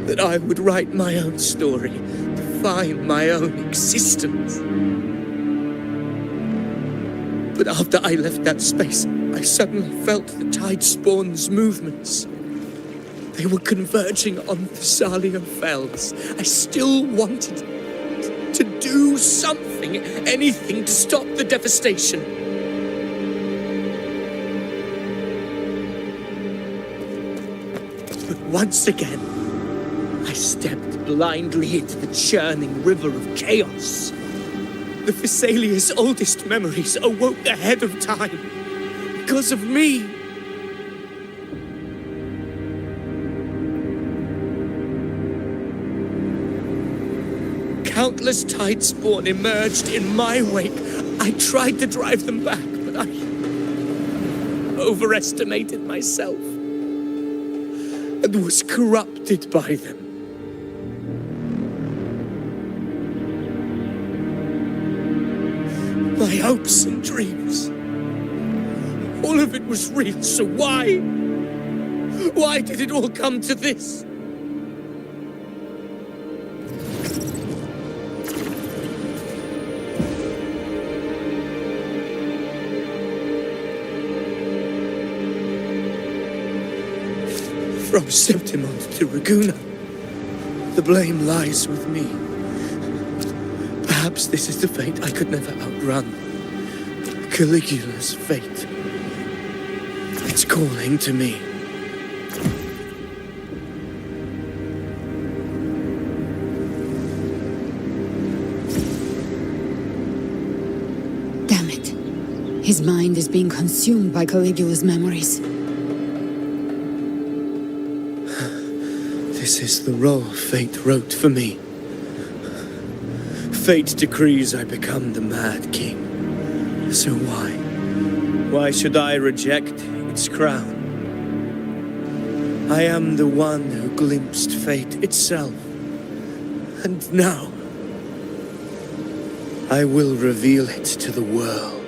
that I would write my own story, define my own existence. But after I left that space, I suddenly felt the Tidespawn's movements. They were converging on Thessalio Fells. I still wanted to do something, anything to stop the devastation. But once again, I stepped blindly into the churning river of chaos. The Thessalia's oldest memories awoke ahead of time because of me. Countless Tidespawn emerged in my wake. I tried to drive them back, but I overestimated myself and was corrupted by them. My hopes and dreams. All of it was real, so why? Why did it all come to this? From Septimont to Raguna, the blame lies with me. Perhaps this is the fate I could never outrun. Caligula's fate. It's calling to me. Damn it. His mind is being consumed by Caligula's memories. This is the role fate wrote for me. Fate decrees I become the Mad King. So why? Why should I reject its crown? I am the one who glimpsed fate itself. And now, I will reveal it to the world.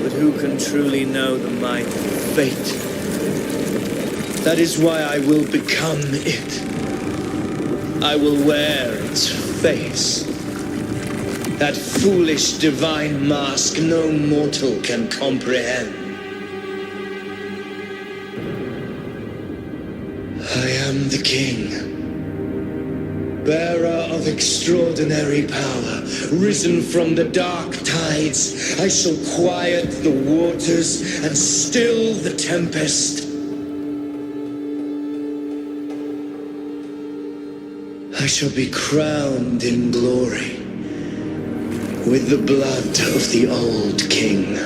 But who can truly know the might of fate? That is why I will become it. I will wear its face. That foolish divine mask no mortal can comprehend. I am the king, bearer of extraordinary power, risen from the dark tides. I shall quiet the waters and still the tempest. I shall be crowned in glory with the blood of the old king.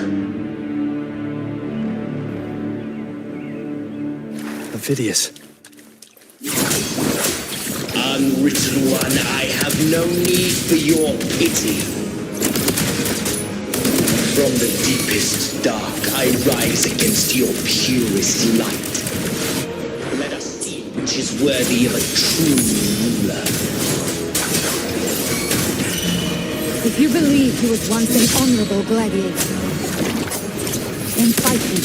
Avidius. Unwritten one, I have no need for your pity. From the deepest dark, I rise against your purest light. Let us see which is worthy of a true ruler. If you believe he was once an honorable gladiator, then fight him.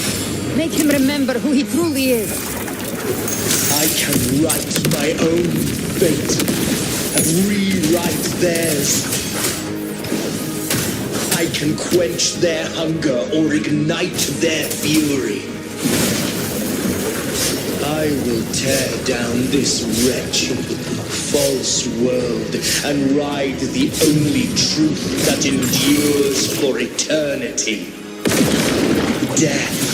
Make him remember who he truly is. I can write my own fate and rewrite theirs. I can quench their hunger or ignite their fury. I will tear down this wretched, false world and ride the only truth that endures for eternity. Death.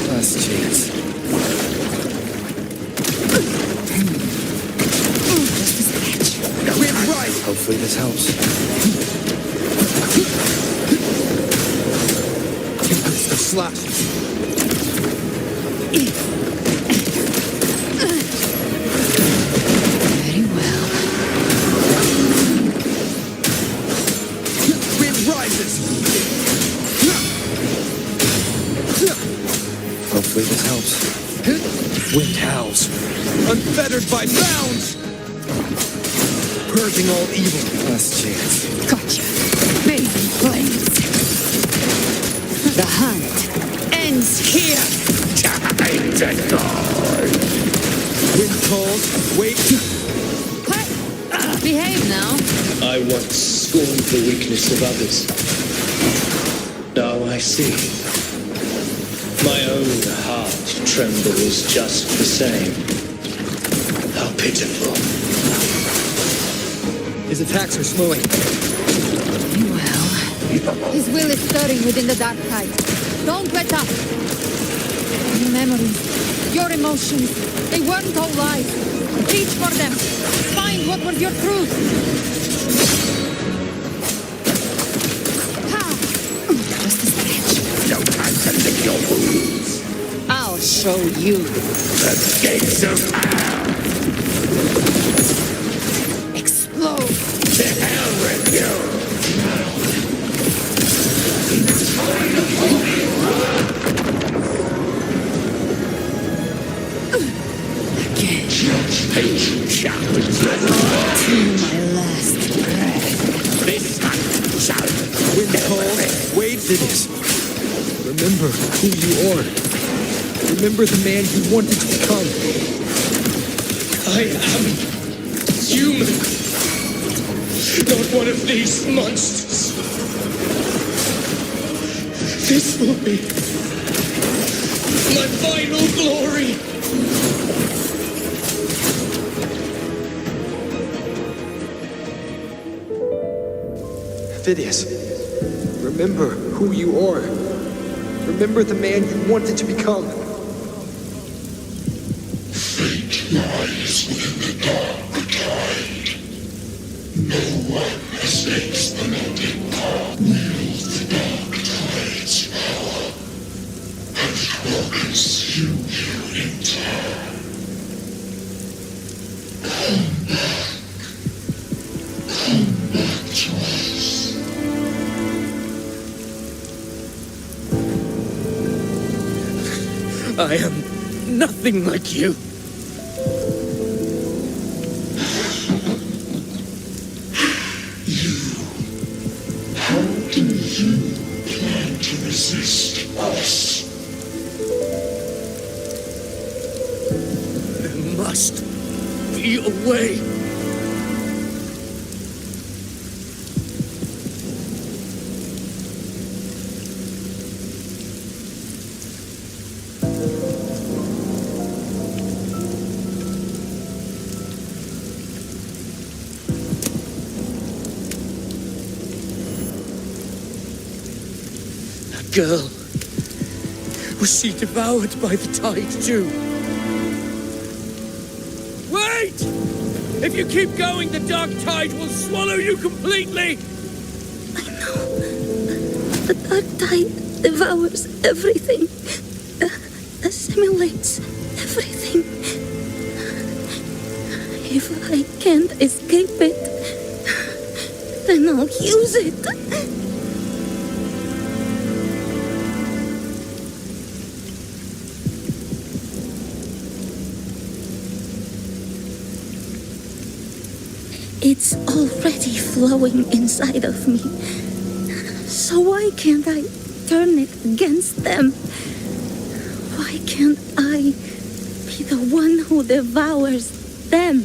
Last chance. Hopefully this helps. The slash. Very well. Wind rises. Hopefully this helps. Wind howls. Unfettered by bounds. Purging all evil. Last chance. Gotcha. Baby flames. The hunt ends here. Time to die. Wind calls. Wait. Behave now. I once scorned the weakness of others. Now I see. My own heart trembles just the same. How pitiful. His attacks are slowing. Well, his will is stirring within the dark tide. Don't let up. Your memories, your emotions, they weren't all lies. Reach for them. Find what was your truth. Ha! Just a stretch. No time to lick your wounds. I'll show you. The gates of hell. Explode. To hell with you. my last breath. This shall Wind calls, waves it is. Remember who you are. Remember the man you wanted to become. I am human. Not one of these monsters. This will be my final glory. Phidias, remember who you are. Remember the man you wanted to become. Fate lies within the dark tide. No one escapes the melting pot. Wield the dark tide's power, and it will consume you in turn. Come back. Come back to us. I am nothing like you. How do you plan to resist us? There must be a way. Girl, was she devoured by the tide too? Wait! If you keep going, the dark tide will swallow you completely! The dark tide devours everything, assimilates everything. If I can't escape it, then I'll use it. It's already flowing inside of me. So why can't I turn it against them? Why can't I be the one who devours them?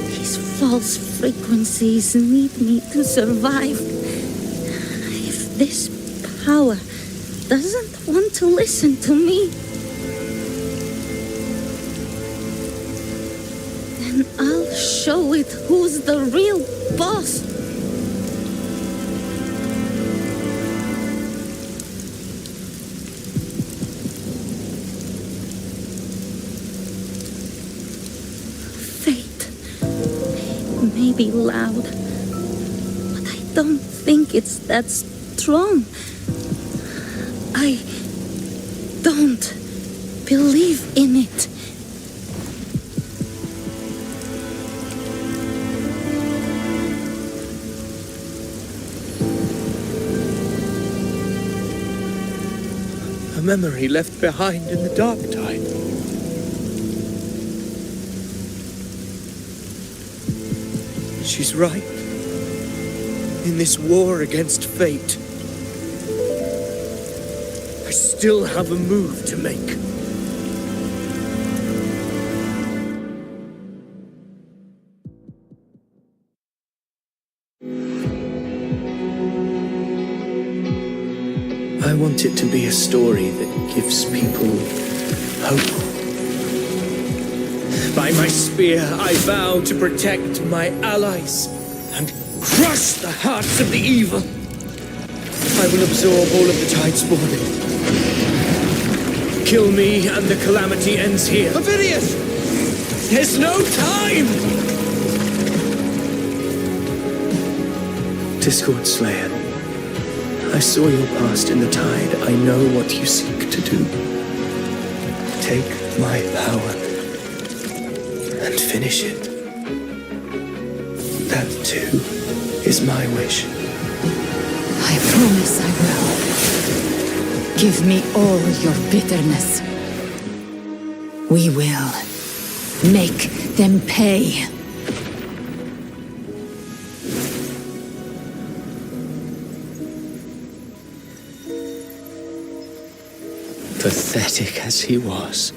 These false frequencies need me to survive. If this power doesn't want to listen to me, then I'll show it who's the real boss. Fate may be loud, but I don't think it's that strong. I don't believe in it. A memory left behind in the dark tide. She's right. In this war against fate, I still have a move to make. I want it to be a story that gives people hope. By my spear, I vow to protect my allies and crush the hearts of the evil. I will absorb all of the tide spawning. Kill me and the calamity ends here. Phidias! There's no time! Discord Slayer, I saw your past in the tide. I know what you seek to do. Take my power and finish it. That too is my wish. I promise I will. Give me all your bitterness. We will make them pay. Pathetic as he was,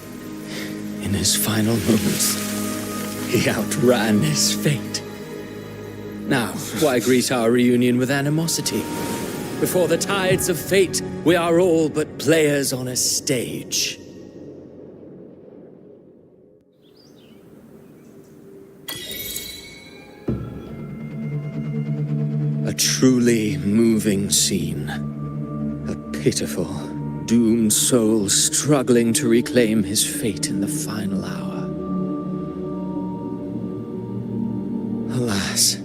in his final moments, he outran his fate. Now, why greet our reunion with animosity? Before the tides of fate, we are all but players on a stage. A truly moving scene. A pitiful, doomed soul struggling to reclaim his fate in the final hour. Alas,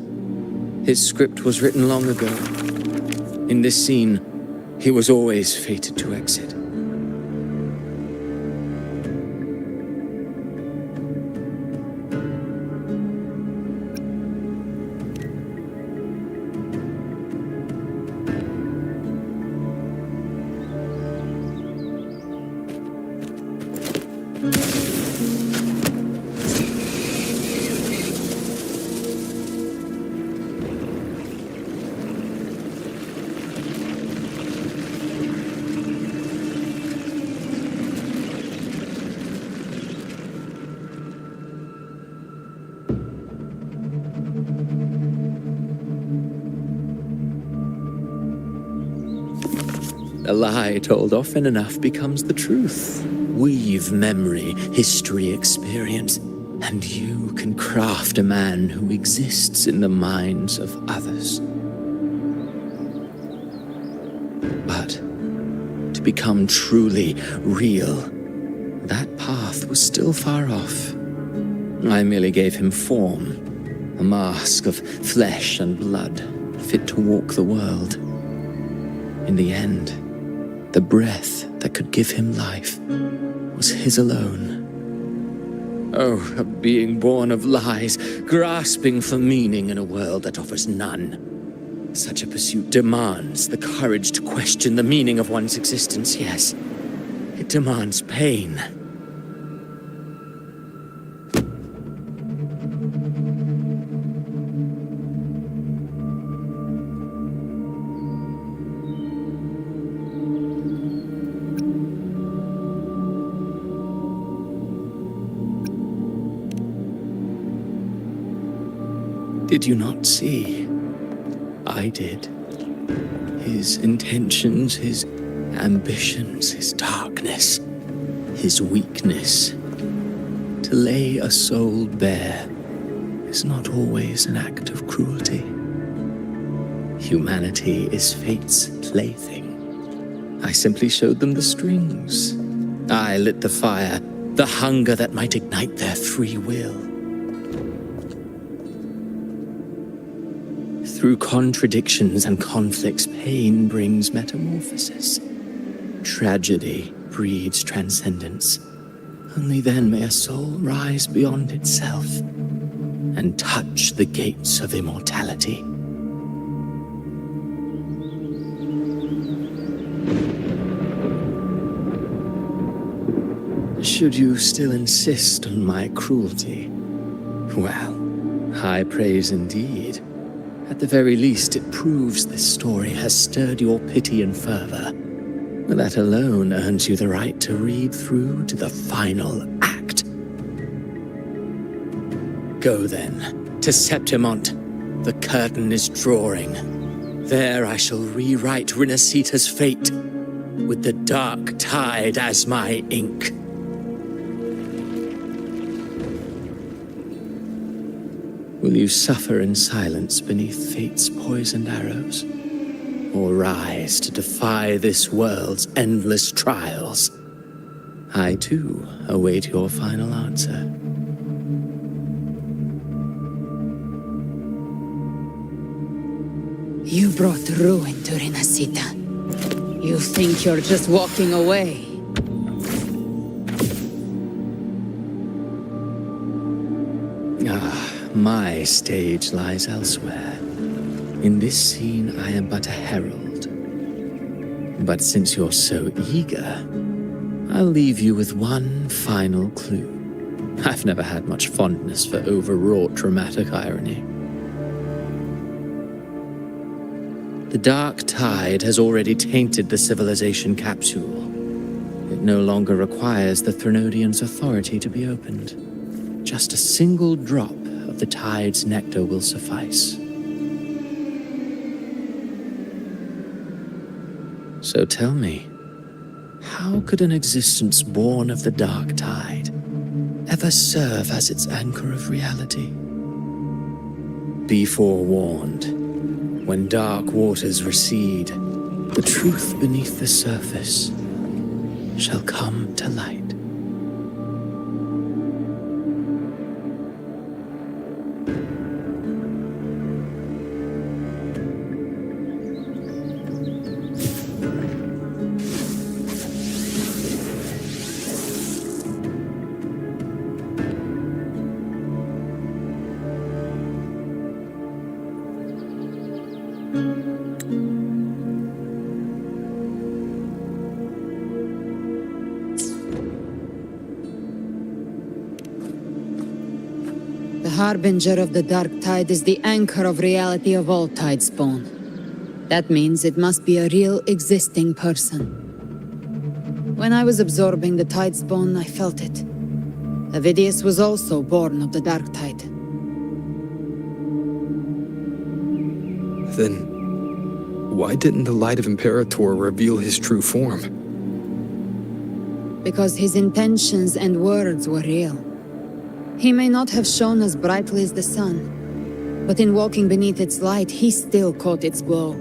his script was written long ago. In this scene, he was always fated to exit. A lie told often enough becomes the truth. Weave memory, history, experience, and you can craft a man who exists in the minds of others. But to become truly real, that path was still far off. I merely gave him form, a mask of flesh and blood, fit to walk the world. In the end, the breath that could give him life was his alone. Oh, a being born of lies, grasping for meaning in a world that offers none. Such a pursuit demands the courage to question the meaning of one's existence, yes. It demands pain. Did you not see? I did. His intentions, his ambitions, his darkness, his weakness. To lay a soul bare is not always an act of cruelty. Humanity is fate's plaything. I simply showed them the strings. I lit the fire, the hunger that might ignite their free will. Through contradictions and conflicts, pain brings metamorphosis. Tragedy breeds transcendence. Only then may a soul rise beyond itself and touch the gates of immortality. Should you still insist on my cruelty? Well, high praise indeed. At the very least, it proves this story has stirred your pity and fervor. That alone earns you the right to read through to the final act. Go then, to Septimont. The curtain is drawing. There I shall rewrite Rinascita's fate, with the dark tide as my ink. Will you suffer in silence beneath fate's poisoned arrows? Or rise to defy this world's endless trials? I, too, await your final answer. You brought ruin to Rinascita. You think you're just walking away? My stage lies elsewhere. In this scene, I am but a herald. But since you're so eager, I'll leave you with one final clue. I've never had much fondness for overwrought dramatic irony. The dark tide has already tainted the civilization capsule. It no longer requires the Threnodians' authority to be opened. Just a single drop of the tide's nectar will suffice. So tell me, how could an existence born of the dark tide ever serve as its anchor of reality? Be forewarned. When dark waters recede, the truth beneath the surface shall come to light. The harbinger of the dark tide is the anchor of reality of all tidespawn. That means it must be a real existing person. When I was absorbing the tidespawn, I felt it. Avidius was also born of the dark tide. Then, why didn't the light of Imperator reveal his true form? Because his intentions and words were real. He may not have shone as brightly as the sun, but in walking beneath its light, he still caught its glow.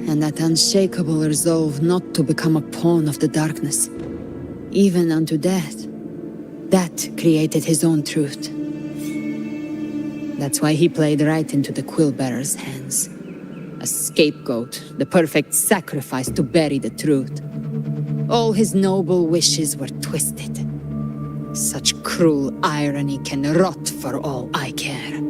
And that unshakable resolve not to become a pawn of the darkness, even unto death, that created his own truth. That's why he played right into the Quill-bearer's hands. A scapegoat, the perfect sacrifice to bury the truth. All his noble wishes were twisted. Such cruel irony can rot for all I care.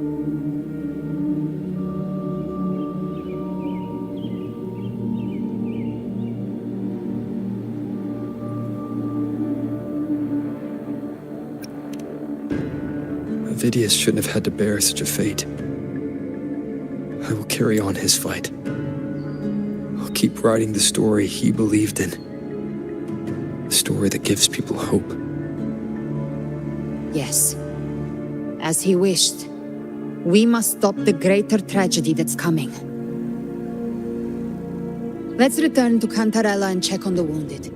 Avidius shouldn't have had to bear such a fate. I will carry on his fight. I'll keep writing the story he believed in. The story that gives people hope. Yes. As he wished. We must stop the greater tragedy that's coming. Let's return to Cantarella and check on the wounded.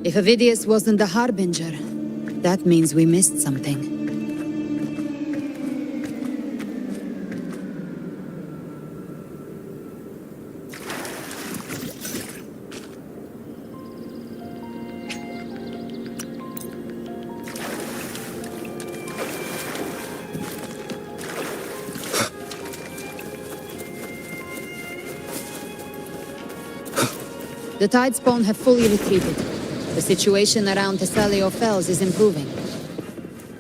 If Avidius wasn't the harbinger, that means we missed something. The tidespawn have fully retreated. The situation around Thessalio Fells is improving.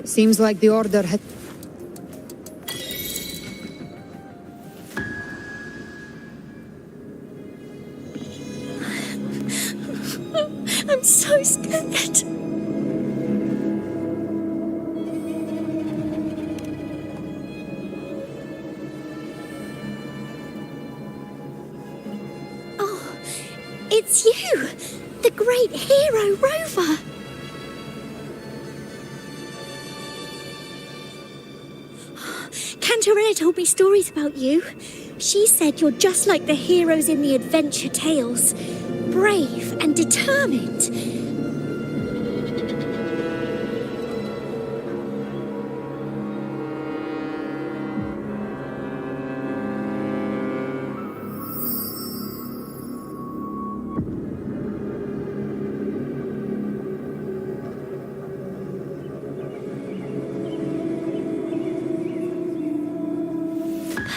Seems like the Order had... I'm so scared. It's you! The great hero, Rover! Cantarella told me stories about you. She said you're just like the heroes in the adventure tales. Brave and determined.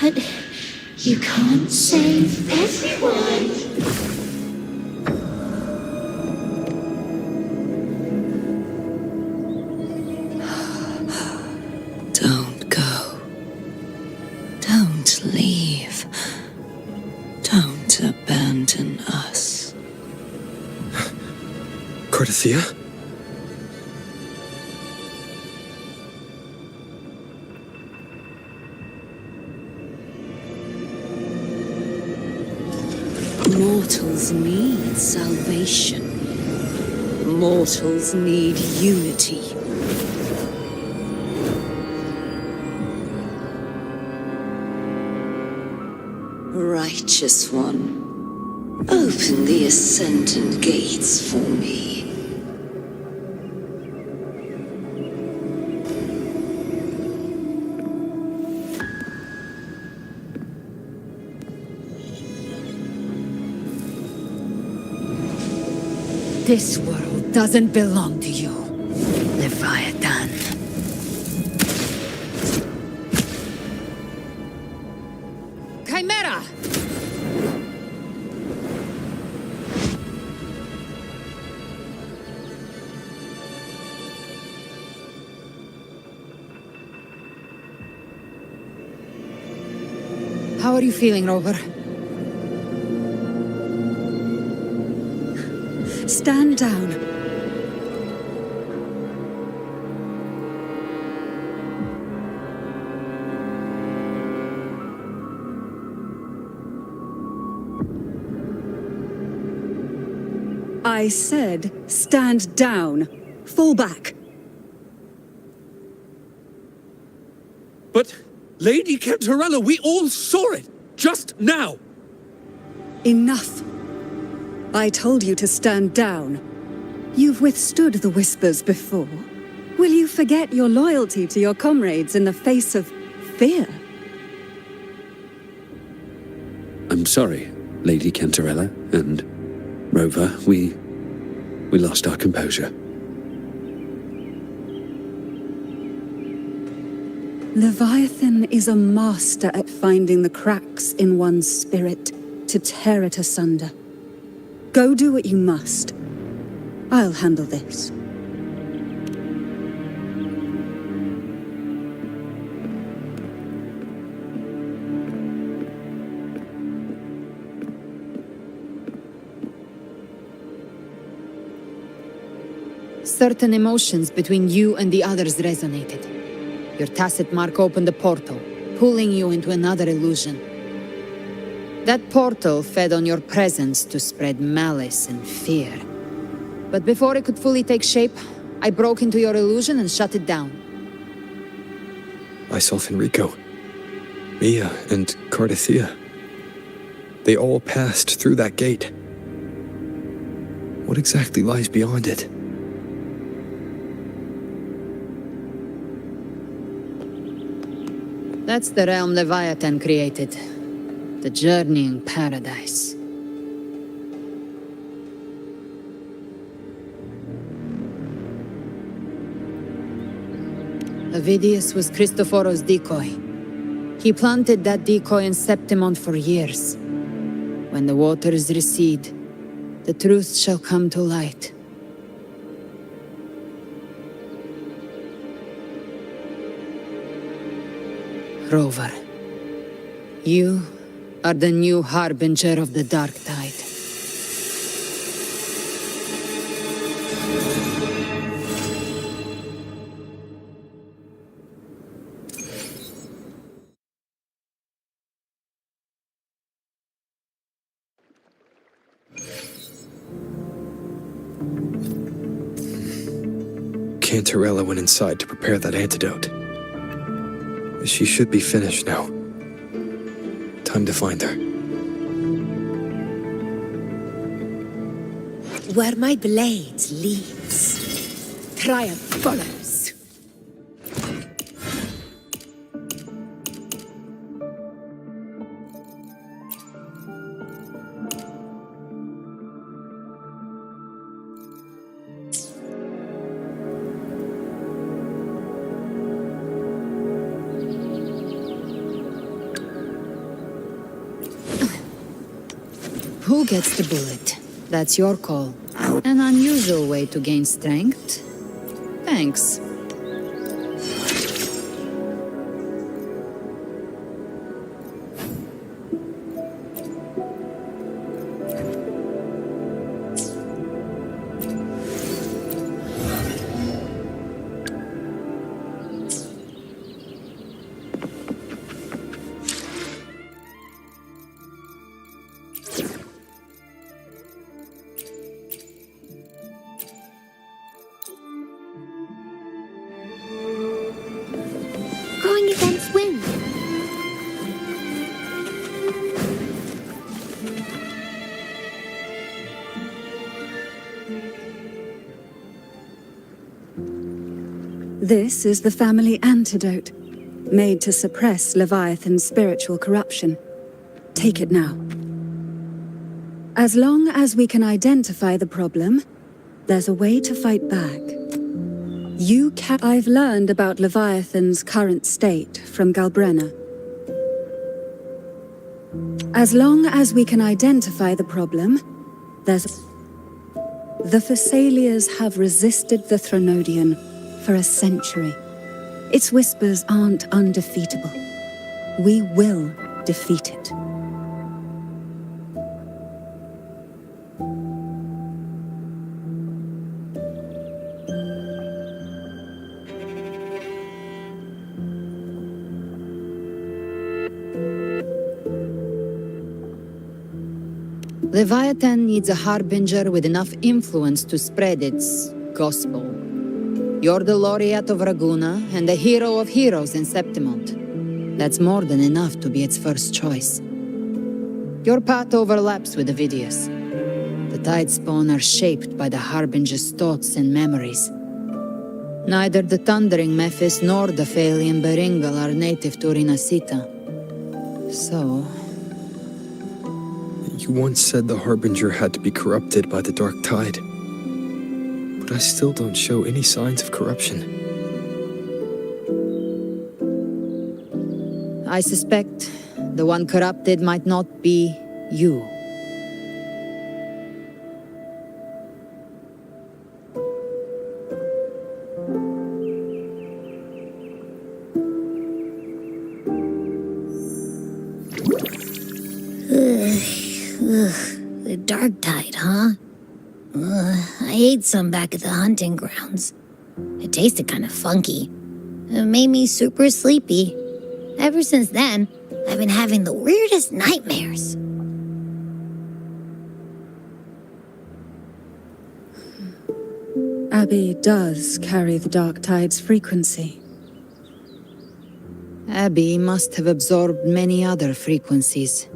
But you can't save everyone. leave. Don't abandon us. Cardathia? Mortals need salvation. Mortals need unity. Righteous One, open the Ascendant Gates for me. This world doesn't belong to you, Leviathan. Chimera! How are you feeling, Rover? Stand down. I said, stand down. Fall back. But, Lady Cantarella, we all saw it! Just now! Enough. I told you to stand down. You've withstood the whispers before. Will you forget your loyalty to your comrades in the face of fear? I'm sorry, Lady Cantarella and Rover. We lost our composure. Leviathan is a master at finding the cracks in one's spirit to tear it asunder. Go do what you must. I'll handle this. Certain emotions between you and the others resonated. Your tacit mark opened a portal, pulling you into another illusion. That portal fed on your presence to spread malice and fear. But before it could fully take shape, I broke into your illusion and shut it down. Myself and Rico, Mia and Cardathia. They all passed through that gate. What exactly lies beyond it? That's the realm Leviathan created. The journeying paradise. Avidius was Cristoforo's decoy. He planted that decoy in Septimon for years. When the waters recede, the truth shall come to light. Rover, you are the new harbinger of the dark tide. Cantarella went inside to prepare that antidote. She should be finished now. Time to find her. Where my blade leads, triumph follows. Who gets the bullet? That's your call. An unusual way to gain strength. Thanks. This is the family antidote, made to suppress Leviathan's spiritual corruption. Take it now. As long as we can identify the problem, there's a way to fight back. I've learned about Leviathan's current state from Galbrenna. As long as we can identify the problem, the Thessalias have resisted the Threnodian for a century. Its whispers aren't undefeatable. We will defeat it. Leviathan needs a harbinger with enough influence to spread its gospel. You're the laureate of Raguna and the hero of heroes in Septimont. That's more than enough to be its first choice. Your path overlaps with Ovidius. The Tidespawn are shaped by the harbinger's thoughts and memories. Neither the Thundering Mephis nor the Phalian Beringal are native to rinascita. So... You once said the Harbinger had to be corrupted by the Dark Tide. But I still don't show any signs of corruption. I suspect the one corrupted might not be you. The Dark Tide, huh? I ate some back at the hunting grounds. It tasted kind of funky. It made me super sleepy. Ever since then, I've been having the weirdest nightmares. Abby does carry the Dark Tide's frequency. Abby must have absorbed many other frequencies.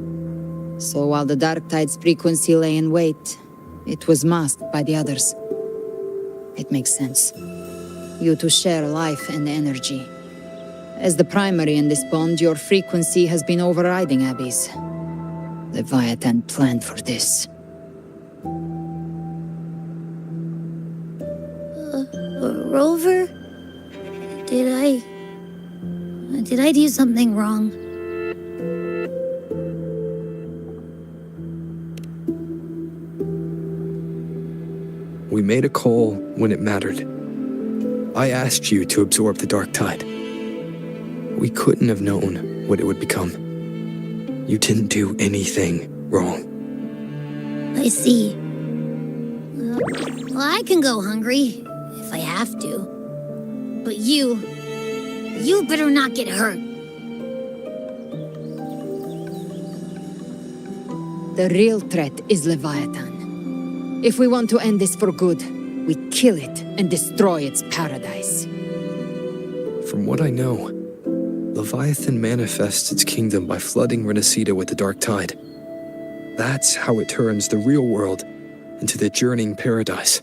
So while the Dark Tide's frequency lay in wait, it was masked by the others. It makes sense. You two share life and energy. As the primary in this bond, your frequency has been overriding Abby's. Leviathan planned for this. Rover? Did I do something wrong? We made a call when it mattered. I asked you to absorb the Dark Tide. We couldn't have known what it would become. You didn't do anything wrong. I see. Well, I can go hungry, if I have to. But you better not get hurt. The real threat is Leviathan. If we want to end this for good, we kill it and destroy its paradise. From what I know, Leviathan manifests its kingdom by flooding Renascita with the Dark Tide. That's how it turns the real world into the journeying paradise.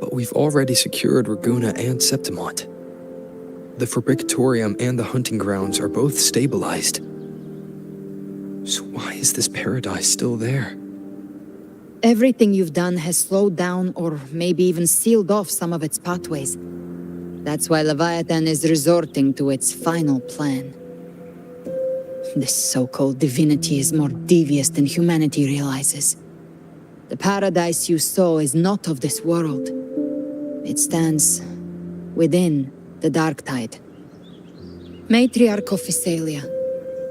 But we've already secured Raguna and Septimont. The Fabricatorium and the hunting grounds are both stabilized. So why is this paradise still there? Everything you've done has slowed down or maybe even sealed off some of its pathways. That's why Leviathan is resorting to its final plan. This so-called divinity is more devious than humanity realizes. The paradise you saw is not of this world. It stands within the Dark Tide. Matriarch of Thessalia,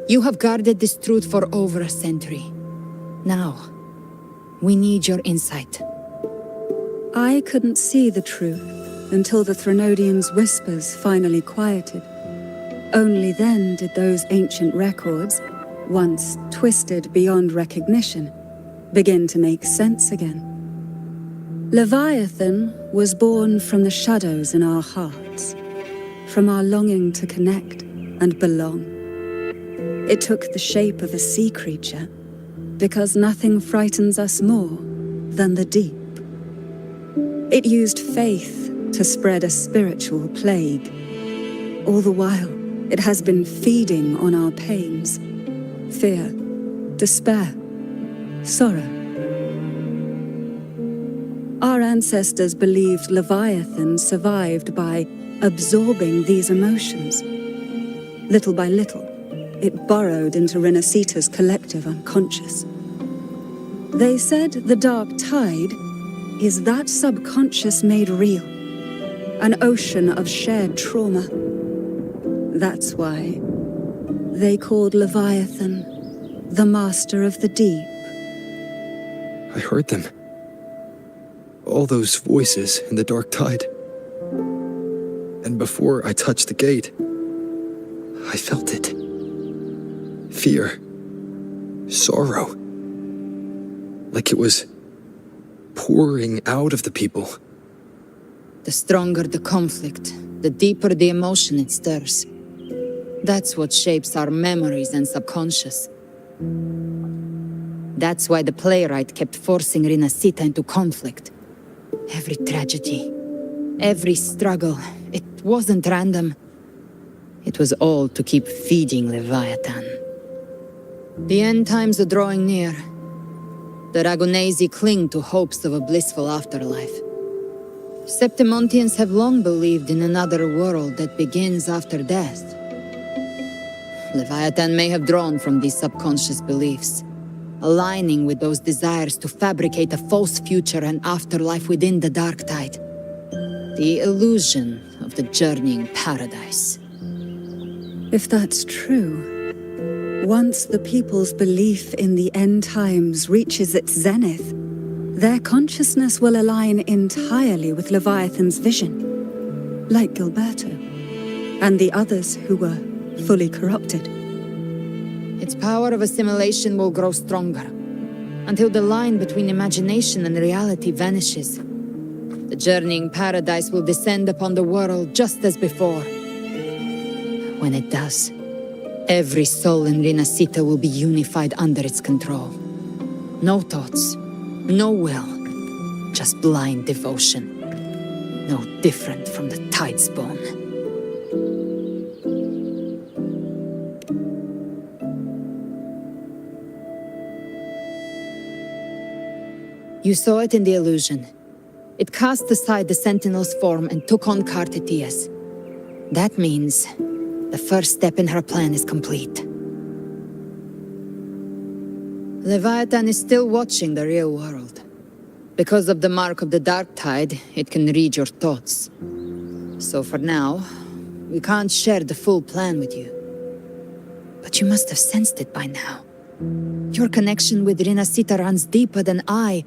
you have guarded this truth for over a century. Now, we need your insight. I couldn't see the truth until the Threnodian's whispers finally quieted. Only then did those ancient records, once twisted beyond recognition, begin to make sense again. Leviathan was born from the shadows in our hearts, from our longing to connect and belong. It took the shape of a sea creature, because nothing frightens us more than the deep. It used faith to spread a spiritual plague. All the while, it has been feeding on our pains. Fear, despair, sorrow. Our ancestors believed Leviathan survived by absorbing these emotions. Little by little, it burrowed into Rinascita's collective unconscious. They said the dark tide is that subconscious made real, an ocean of shared trauma. That's why they called Leviathan the Master of the Deep. I heard them. All those voices in the dark tide. And before I touched the gate, I felt it. Fear. Sorrow. Like it was pouring out of the people. The stronger the conflict, the deeper the emotion it stirs. That's what shapes our memories and subconscious. That's why the playwright kept forcing Rinascita into conflict. Every tragedy, every struggle, it wasn't random. It was all to keep feeding Leviathan. The end times are drawing near. The Ragunesi cling to hopes of a blissful afterlife. Septimontians have long believed in another world that begins after death. Leviathan may have drawn from these subconscious beliefs, aligning with those desires to fabricate a false future and afterlife within the dark tide. The illusion of the journeying paradise. If that's true, once the people's belief in the end times reaches its zenith, their consciousness will align entirely with Leviathan's vision, like Gilberto, and the others who were fully corrupted. Its power of assimilation will grow stronger, until the line between imagination and reality vanishes. The journeying paradise will descend upon the world just as before. When it does, every soul in Rinascita will be unified under its control. No thoughts, no will, just blind devotion. No different from the Tidespawn. You saw it in the illusion. It cast aside the Sentinel's form and took on Cartetias. That means the first step in her plan is complete. Leviathan is still watching the real world. Because of the mark of the Dark Tide, it can read your thoughts. So for now, we can't share the full plan with you. But you must have sensed it by now. Your connection with Rinascita runs deeper than I,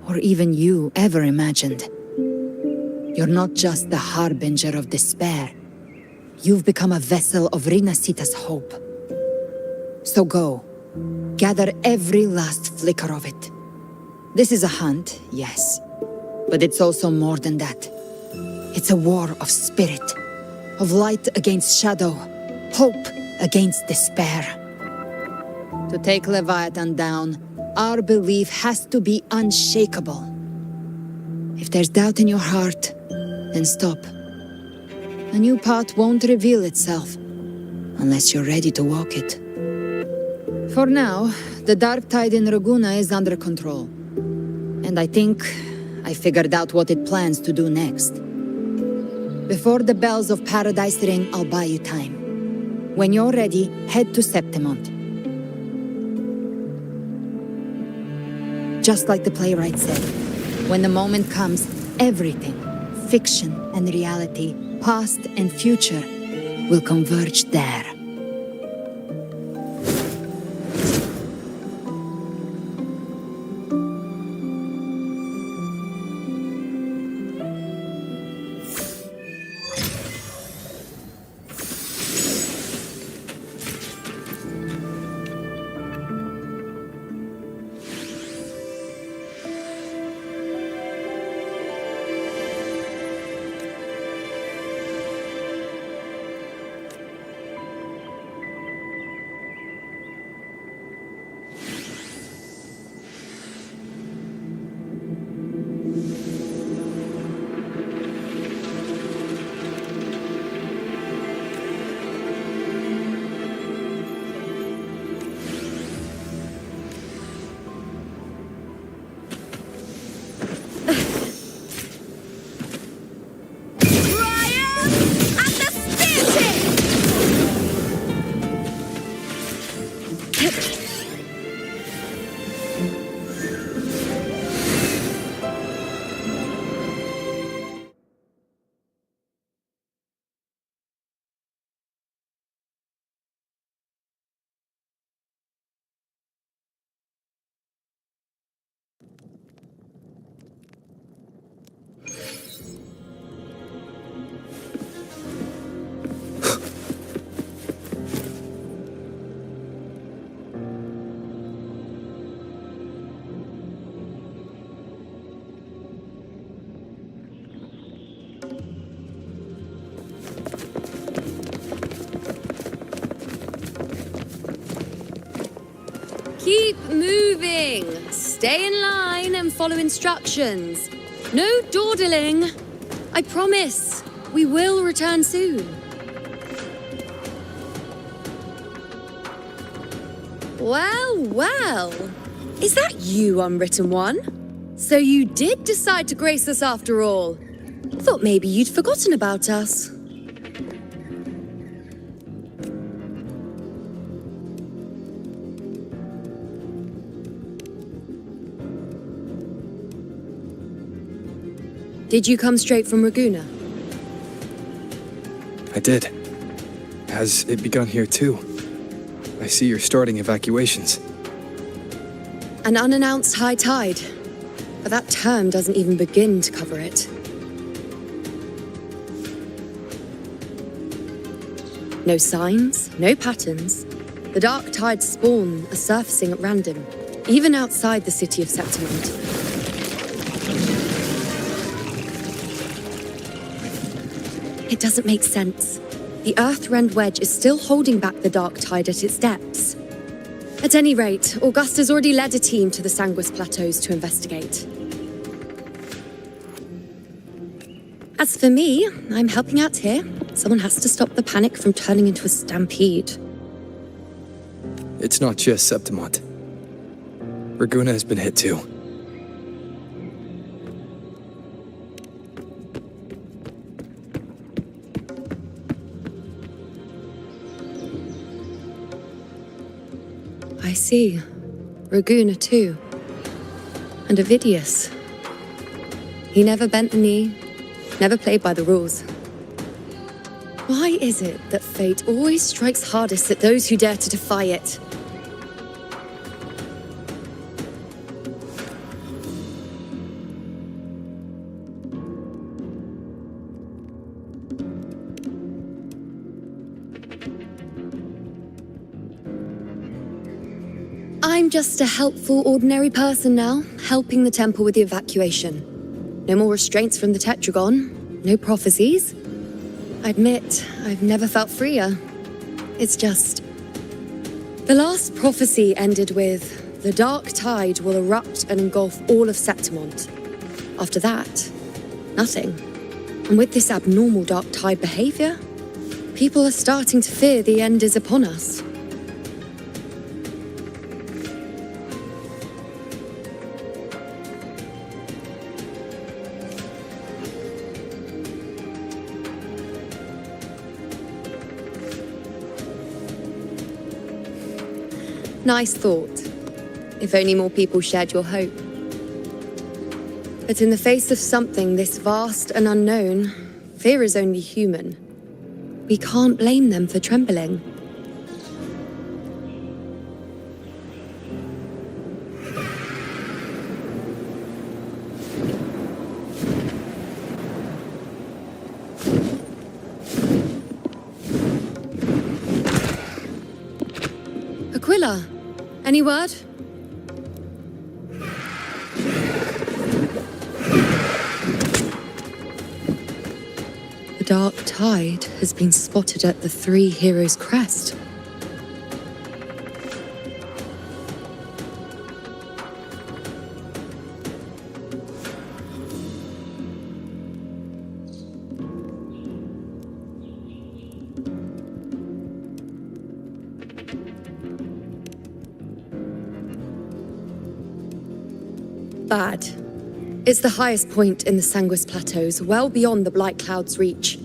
or even you, ever imagined. You're not just the harbinger of despair. You've become a vessel of Rinascita's hope. So go. Gather every last flicker of it. This is a hunt, yes. But it's also more than that. It's a war of spirit. Of light against shadow. Hope against despair. To take Leviathan down, our belief has to be unshakable. If there's doubt in your heart, then stop. A new path won't reveal itself, unless you're ready to walk it. For now, the dark tide in Raguna is under control. And I think I figured out what it plans to do next. Before the bells of Paradise ring, I'll buy you time. When you're ready, head to Septimont. Just like the playwright said, when the moment comes, everything, fiction and reality, past and future, will converge there. Keep moving. Stay in line and follow instructions. No dawdling. I promise, we will return soon. Well, well. Is that you, Unwritten One? So you did decide to grace us after all. Thought maybe you'd forgotten about us. Did you come straight from Raguna? I did. Has it begun here too? I see you're starting evacuations. An unannounced high tide. But that term doesn't even begin to cover it. No signs, no patterns. The dark tide's spawn are surfacing at random, even outside the city of Septimund. It doesn't make sense. The Earth-rend wedge is still holding back the dark tide at its depths. At any rate, Augusta's already led a team to the Sanguis Plateaus to investigate. As for me, I'm helping out here. Someone has to stop the panic from turning into a stampede. It's not just Septimund. Raguna has been hit too. I see. Raguna too. And Ovidius. He never bent the knee, never played by the rules. Why is it that fate always strikes hardest at those who dare to defy it? I'm just a helpful, ordinary person now, helping the temple with the evacuation. No more restraints from the Tetragon, no prophecies. I admit, I've never felt freer. It's just... The last prophecy ended with, the dark tide will erupt and engulf all of Septimund. After that, nothing. And with this abnormal dark tide behavior, people are starting to fear the end is upon us. Nice thought. If only more people shared your hope. But in the face of something this vast and unknown, fear is only human. We can't blame them for trembling. Aquila, any word? The dark tide has been spotted at the Three Heroes' Crest. Bad. It's the highest point in the Sanguis Plateaus, well beyond the Blight Cloud's reach.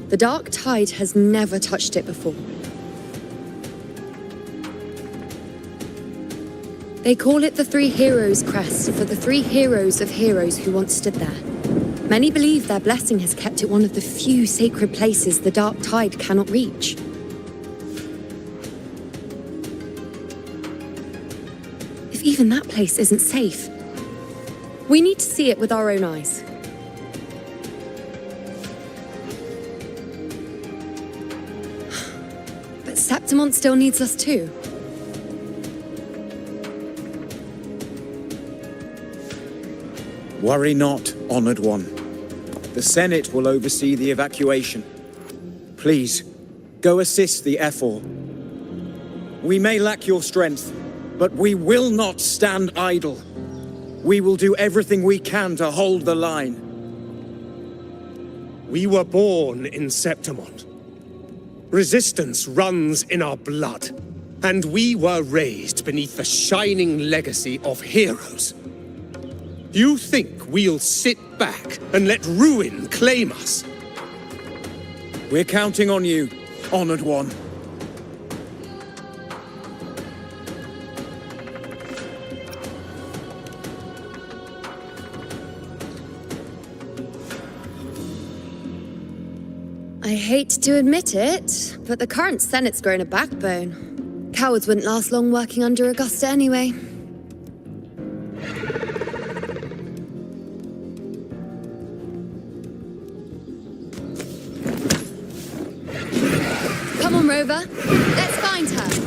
The dark tide has never touched it before. They call it the Three Heroes Crest for the three heroes of heroes who once stood there. Many believe their blessing has kept it one of the few sacred places the dark tide cannot reach. If even that place isn't safe, we need to see it with our own eyes. But Septimont still needs us too. Worry not, Honored One. The Senate will oversee the evacuation. Please, go assist the Ephor. We may lack your strength, but we will not stand idle. We will do everything we can to hold the line. We were born in Septimont. Resistance runs in our blood, and we were raised beneath the shining legacy of heroes. You think we'll sit back and let ruin claim us? We're counting on you, Honored One. I hate to admit it, but the current Senate's grown a backbone. Cowards wouldn't last long working under Augusta anyway. Come on, Rover. Let's find her.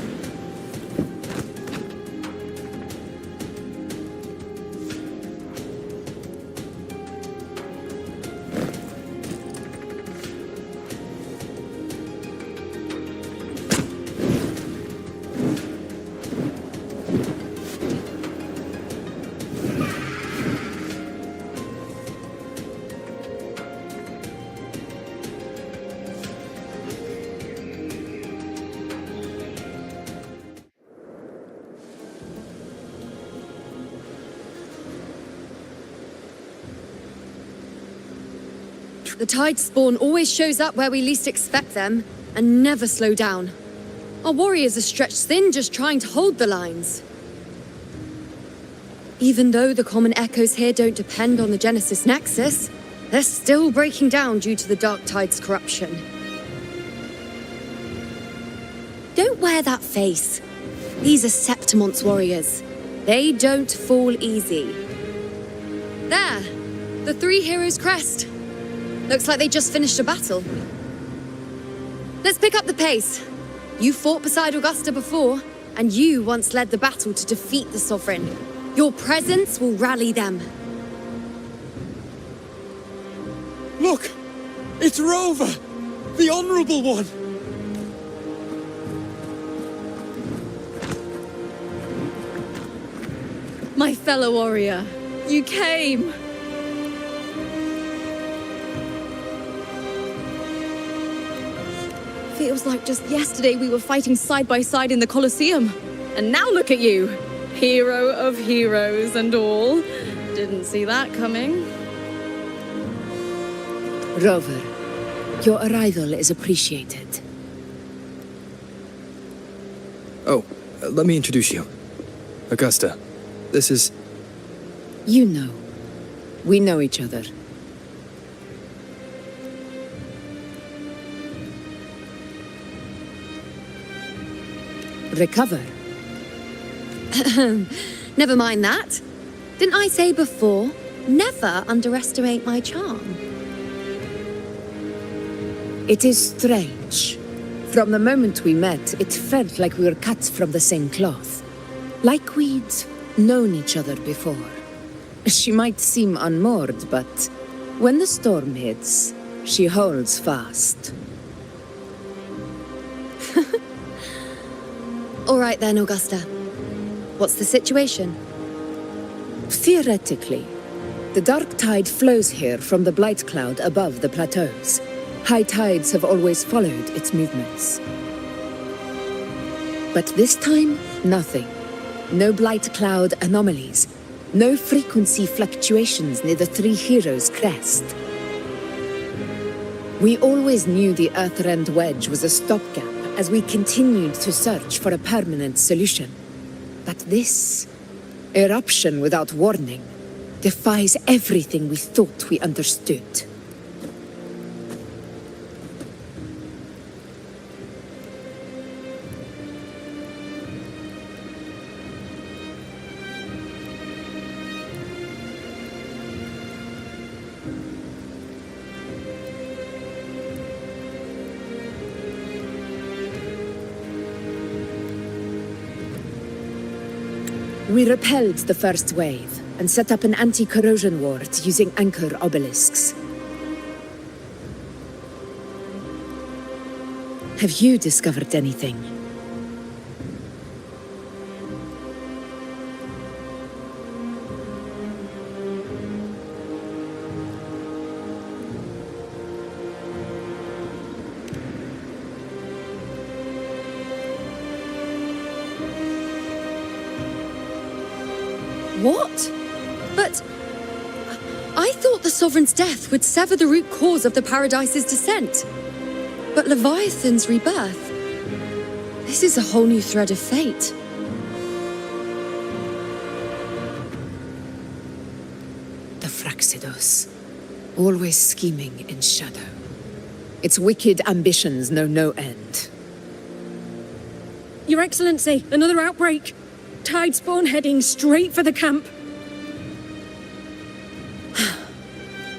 The Tide spawn always shows up where we least expect them, and never slow down. Our warriors are stretched thin just trying to hold the lines. Even though the common echoes here don't depend on the Genesis Nexus, they're still breaking down due to the Dark Tide's corruption. Don't wear that face. These are Septimont's warriors. They don't fall easy. There! The Three Heroes Crest. Looks like they just finished a battle. Let's pick up the pace. You fought beside Augusta before, and you once led the battle to defeat the Sovereign. Your presence will rally them. Look! It's Rover! The Honorable One! My fellow warrior, you came! Feels like just yesterday we were fighting side by side in the Colosseum. And now look at you! Hero of heroes and all. Didn't see that coming. Rover, your arrival is appreciated. Oh, let me introduce you. Augusta, this is... You know. We know each other. Recover. Never mind that. Didn't I say before, never underestimate my charm? It is strange. From the moment we met, it felt like we were cut from the same cloth. Like we'd known each other before. She might seem unmoored, but when the storm hits, she holds fast. All right then, Augusta. What's the situation? Theoretically, the dark tide flows here from the blight cloud above the plateaus. High tides have always followed its movements. But this time, nothing. No blight cloud anomalies. No frequency fluctuations near the Three Heroes Crest. We always knew the Earthrend Wedge was a stopgap as we continued to search for a permanent solution. But this Eruption without warning defies everything we thought we understood. We repelled the first wave and set up an anti-corrosion ward using anchor obelisks. Have you discovered anything? What? But I thought the Sovereign's death would sever the root cause of the Paradise's descent. But Leviathan's rebirth... This is a whole new thread of fate. The Fraxidos, always scheming in shadow. Its wicked ambitions know no end. Your Excellency, another outbreak. Tidespawn heading straight for the camp.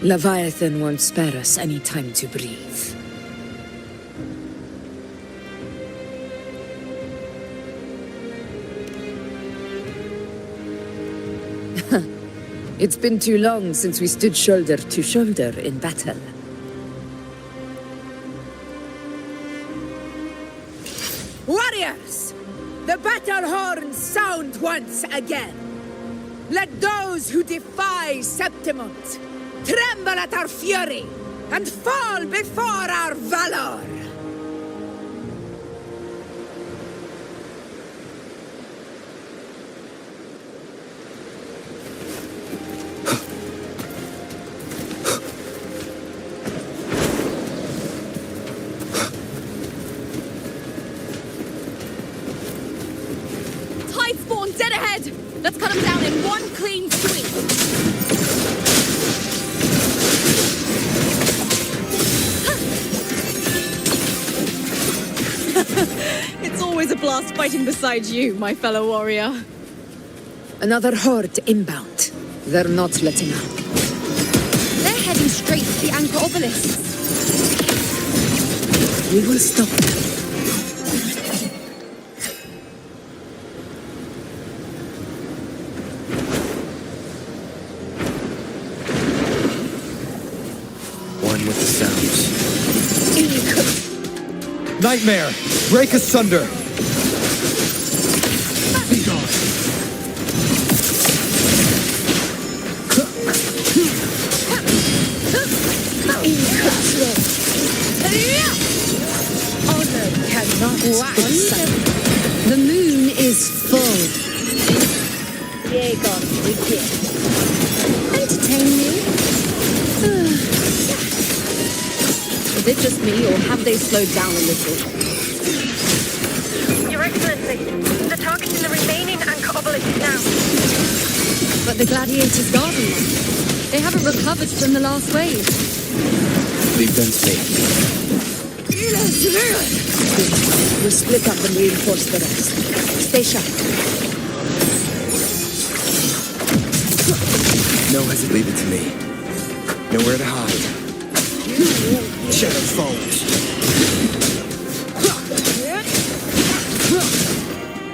Leviathan won't spare us any time to breathe. It's been too long since we stood shoulder to shoulder in battle. Warriors! The battle horns sound once again. Let those who defy Septimont tremble at our fury and fall before our valor. Tidespawn dead ahead! Let's cut them down in one clean sweep! It's always a blast fighting beside you, my fellow warrior. Another horde inbound. They're not letting up. They're heading straight for the anchor obelisks. We will stop them. One with the sounds. Nightmare! Break asunder! Be gone! Honor cannot be silent. The moon is full. Jaegon, begin. Entertain me? Is it just me, or have they slowed down a little? Your Excellency, the target in the remaining anchor obelisk now. But the Gladiator's gardens, they haven't recovered from the last wave. Leave them to me. We'll split up and reinforce the rest. Stay sharp. No hesitation. Leave it to me. Nowhere to hide. Shadow falls.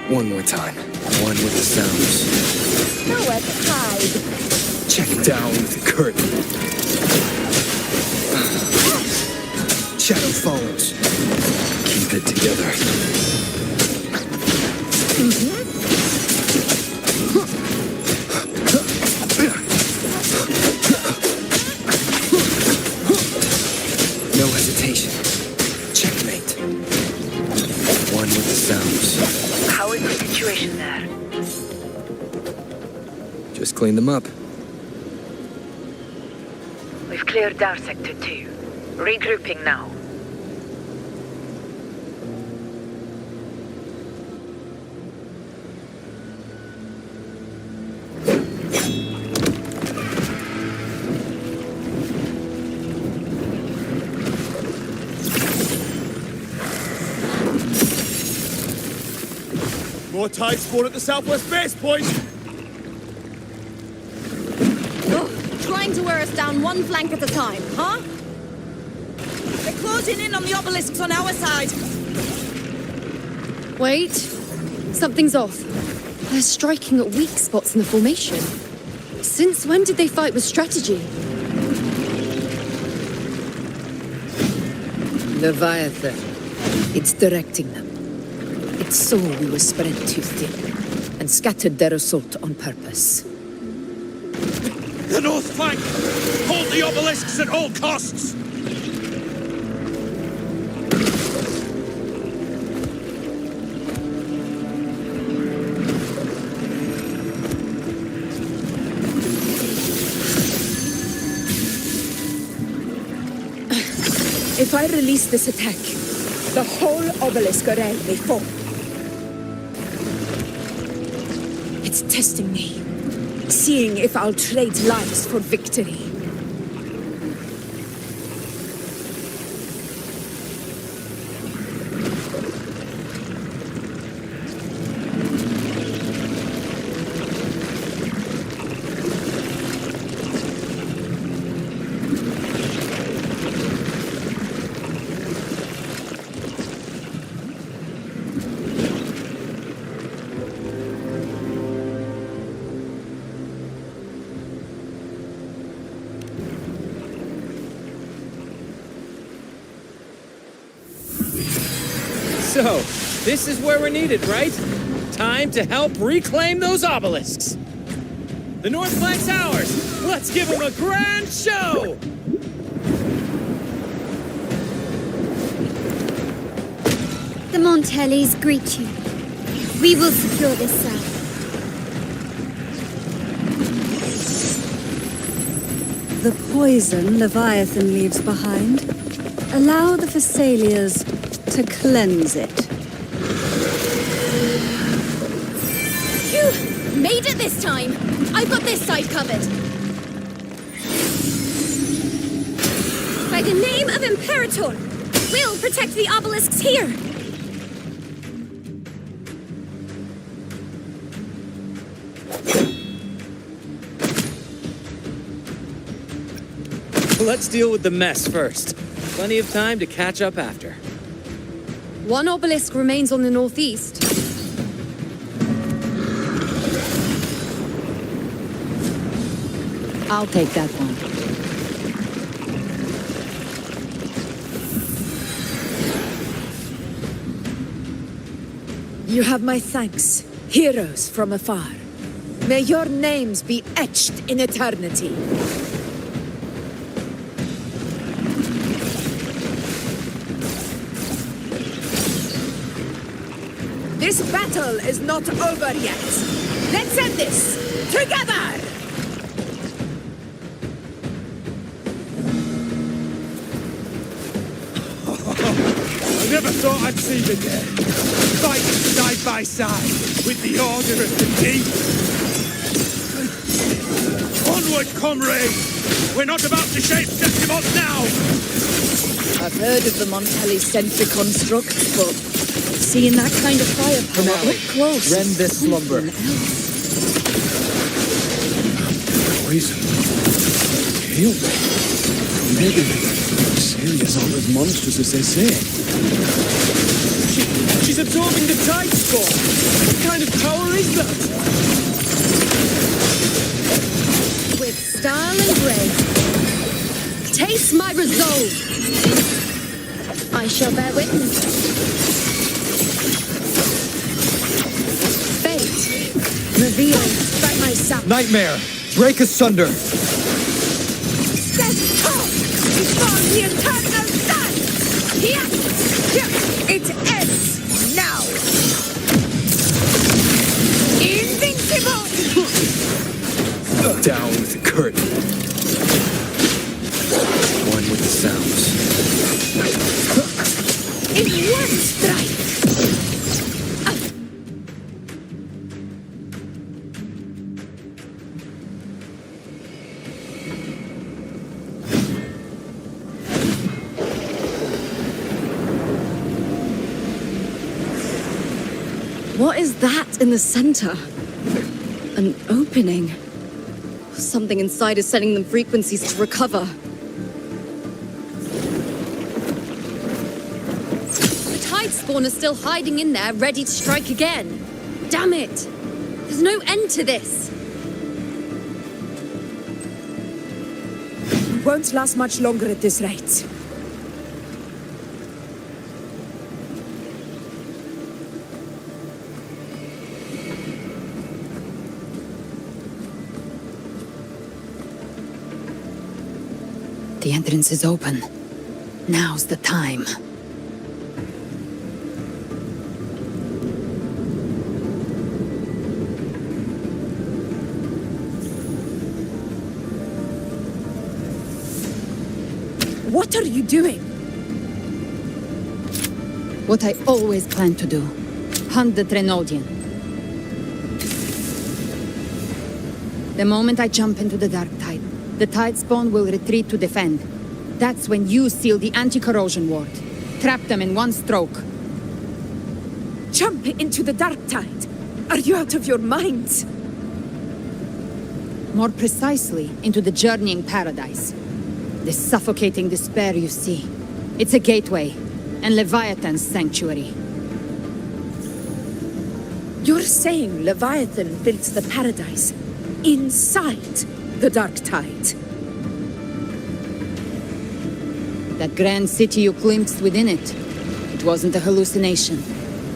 One more time. One with the sounds. Nowhere to hide. Check down with the curtain. Shadow falls. Keep it together. No hesitation. Checkmate. One with the sounds. How is the situation there? Just clean them up. We've cleared our sector 2. Regrouping now. More tide spawn at the southwest base point! Trying to wear us down one flank at a time, huh? They're closing in on the obelisks on our side. Wait. Something's off. They're striking at weak spots in the formation. Since when did they fight with strategy? Leviathan. It's directing them. It saw we were spread too thin, and scattered their assault on purpose. The north flank! Hold the obelisks at all costs! If I release this attack, the whole obelisk array may fall. It's testing me, seeing if I'll trade lives for victory. So, this is where we're needed, right? Time to help reclaim those obelisks. The north flank's ours. Let's give them a grand show! The Montellis greet you. We will secure this south. The poison Leviathan leaves behind, allow the Thessalians to cleanse it. Phew! Made it this time! I've got this side covered. By the name of Imperator, we'll protect the obelisks here! Let's deal with the mess first. Plenty of time to catch up after. One obelisk remains on the northeast. I'll take that one. You have my thanks, heroes from afar. May your names be etched in eternity. This battle is not over yet. Let's end this together! I never thought I'd see the day. Fighting side by side with the Order of the Deep. Onward, comrades! We're not about to shape Septimont now! I've heard of the Montelli sentry constructs, but seeing that kind of firepower up close. Rend this slumber. Poison. Heal me. Maybe Thessalians aren't as monstrous as they say. She's absorbing the tide spawn! What kind of power is that? With style and grace. Taste my resolve! I shall bear witness. Revealed by myself. Nightmare! Break asunder! Step home before the eternal sun! Yes! It ends now! Invincible! Down with the curtain. One with the sounds. In one strike! What is that in the center? An opening. Something inside is sending them frequencies to recover. The tide spawn is still hiding in there, ready to strike again. Damn it! There's no end to this. We won't last much longer at this rate. The entrance is open. Now's the time. What are you doing? What I always planned to do. Hunt the Trenodian. The moment I jump into the dark tide, the tide spawn will retreat to defend. That's when you seal the anti-corrosion ward. Trap them in one stroke. Jump into the dark tide? Are you out of your mind? More precisely, into the journeying paradise. The suffocating despair you see. It's a gateway, and Leviathan's sanctuary. You're saying Leviathan built the paradise inside the dark tide? That grand city you glimpsed within it, it wasn't a hallucination.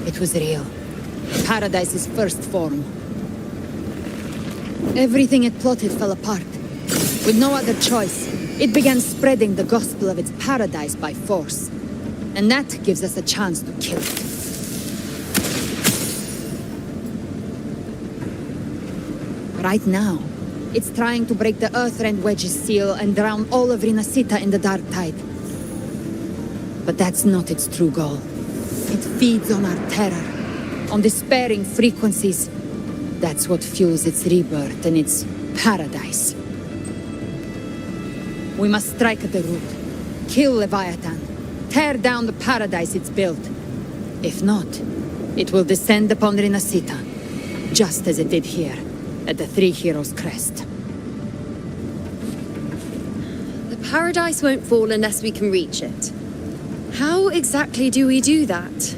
It was real. Paradise's first form. Everything it plotted fell apart. With no other choice, it began spreading the gospel of its paradise by force. And that gives us a chance to kill it. Right now, it's trying to break the Earthrend Wedge's seal and drown all of Rinascita in the dark tide. But that's not its true goal. It feeds on our terror, on despairing frequencies. That's what fuels its rebirth and its paradise. We must strike at the root. Kill Leviathan. Tear down the paradise it's built. If not, it will descend upon Rinascita, just as it did here, at the Three Heroes' Crest. The paradise won't fall unless we can reach it. How exactly do we do that?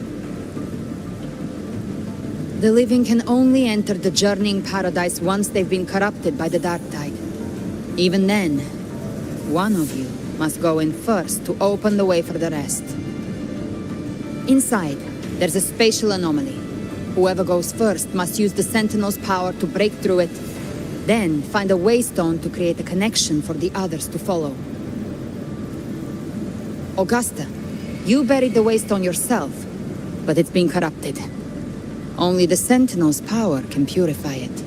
The living can only enter the journeying paradise once they've been corrupted by the dark tide. Even then, one of you must go in first to open the way for the rest. Inside, there's a spatial anomaly. Whoever goes first must use the Sentinel's power to break through it, then find a waystone to create a connection for the others to follow. Augusta, you buried the waystone yourself, but it's been corrupted. Only the Sentinel's power can purify it.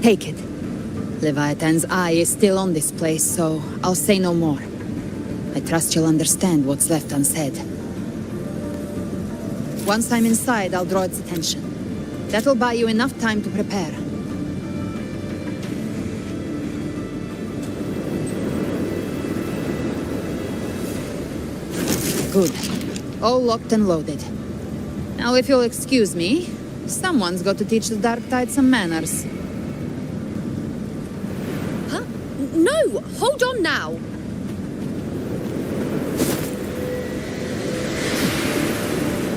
Take it. Leviathan's eye is still on this place, so I'll say no more. I trust you'll understand what's left unsaid. Once I'm inside, I'll draw its attention. That'll buy you enough time to prepare. Good. All locked and loaded. Now, if you'll excuse me, someone's got to teach the Dark Tide some manners. Huh? No! Hold on now!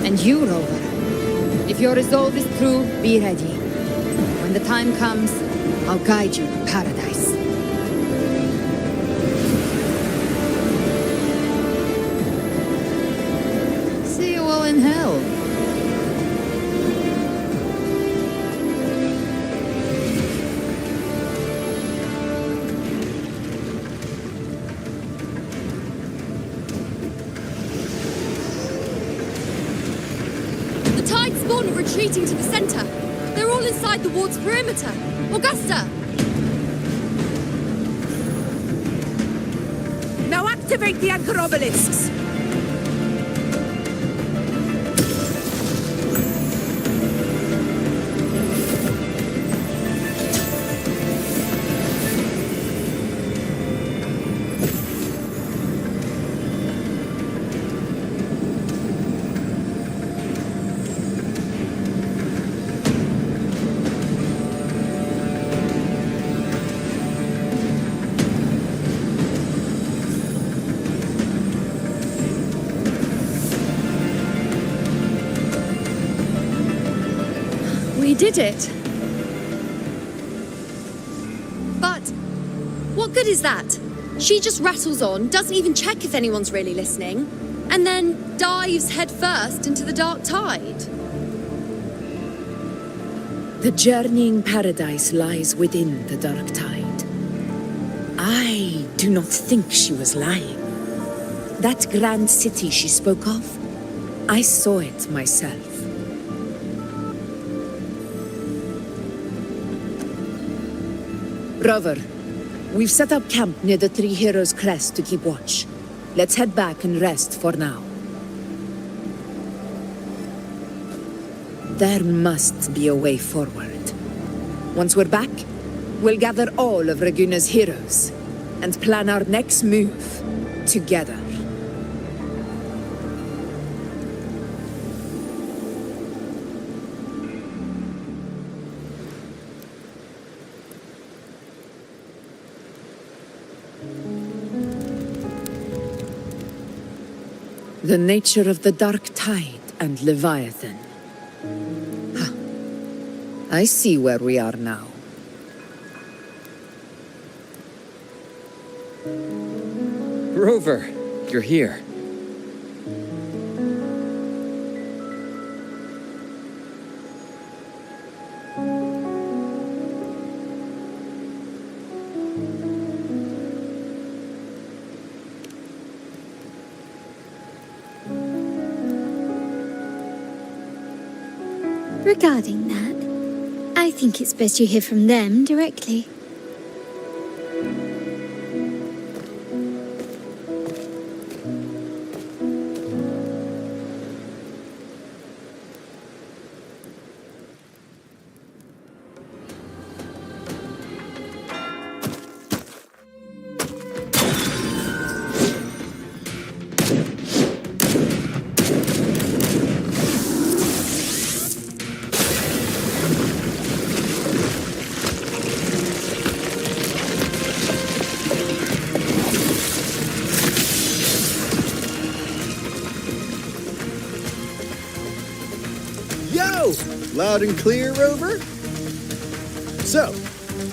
And you, Rover. If your resolve is true, be ready. When the time comes, I'll guide you to paradise. See you all in hell. Spawn are retreating to the center. They're all inside the ward's perimeter. Augusta! Now activate the anchor obelisks! We did it. But what good is that? She just rattles on, doesn't even check if anyone's really listening, and then dives headfirst into the dark tide. The journeying paradise lies within the dark tide. I do not think she was lying. That grand city she spoke of, I saw it myself. Rover, we've set up camp near the Three Heroes Crest to keep watch. Let's head back and rest for now. There must be a way forward. Once we're back, we'll gather all of Raguna's heroes and plan our next move together. The nature of the dark tide and Leviathan. I see where we are now. Rover, you're here. Regarding that, I think it's best you hear from them directly. Loud and clear, Rover? So,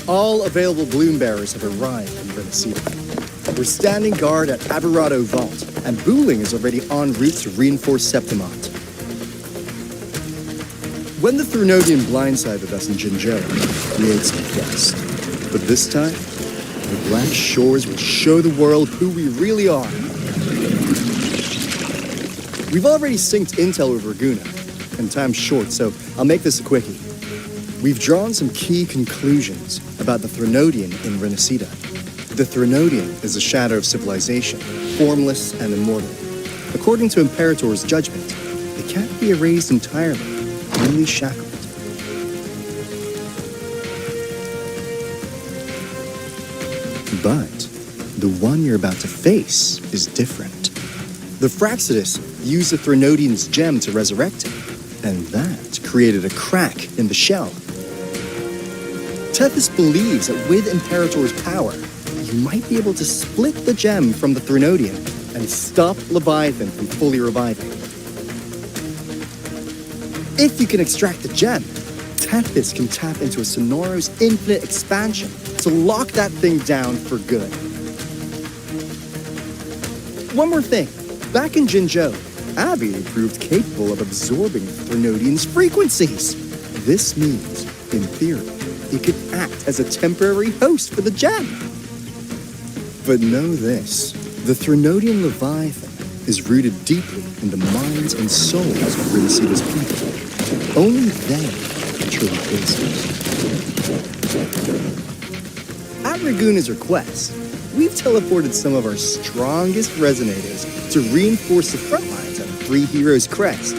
all available bloom bearers have arrived in rinascita. We're standing guard at Aberrado Vault, and Booling is already en route to reinforce Septimont. When the Threnodian blindsided us in Jinzhou, we ate some dust. But this time, the Black Shores will show the world who we really are. We've already synced intel with Raguna, and time's short, so I'll make this a quickie. We've drawn some key conclusions about the Threnodian in Rinascita. The Threnodian is a shadow of civilization, formless and immortal. According to Imperator's judgment, it can't be erased entirely, only shackled. But the one you're about to face is different. The Fraxidus used the Threnodian's gem to resurrect him, and that created a crack in the shell. Tethys believes that with Imperator's power, you might be able to split the gem from the Threnodian and stop Leviathan from fully reviving. If you can extract the gem, Tethys can tap into a Sonoro's infinite expansion to lock that thing down for good. One more thing. Back in Jinzhou, Abby proved capable of absorbing Threnodian's frequencies. This means, in theory, it could act as a temporary host for the gem. But know this, the Threnodian Leviathan is rooted deeply in the minds and souls of Rinascita's people. Only they can truly face it. At Raguna's request, we've teleported some of our strongest Resonators to reinforce the front lines at Three Heroes Crest.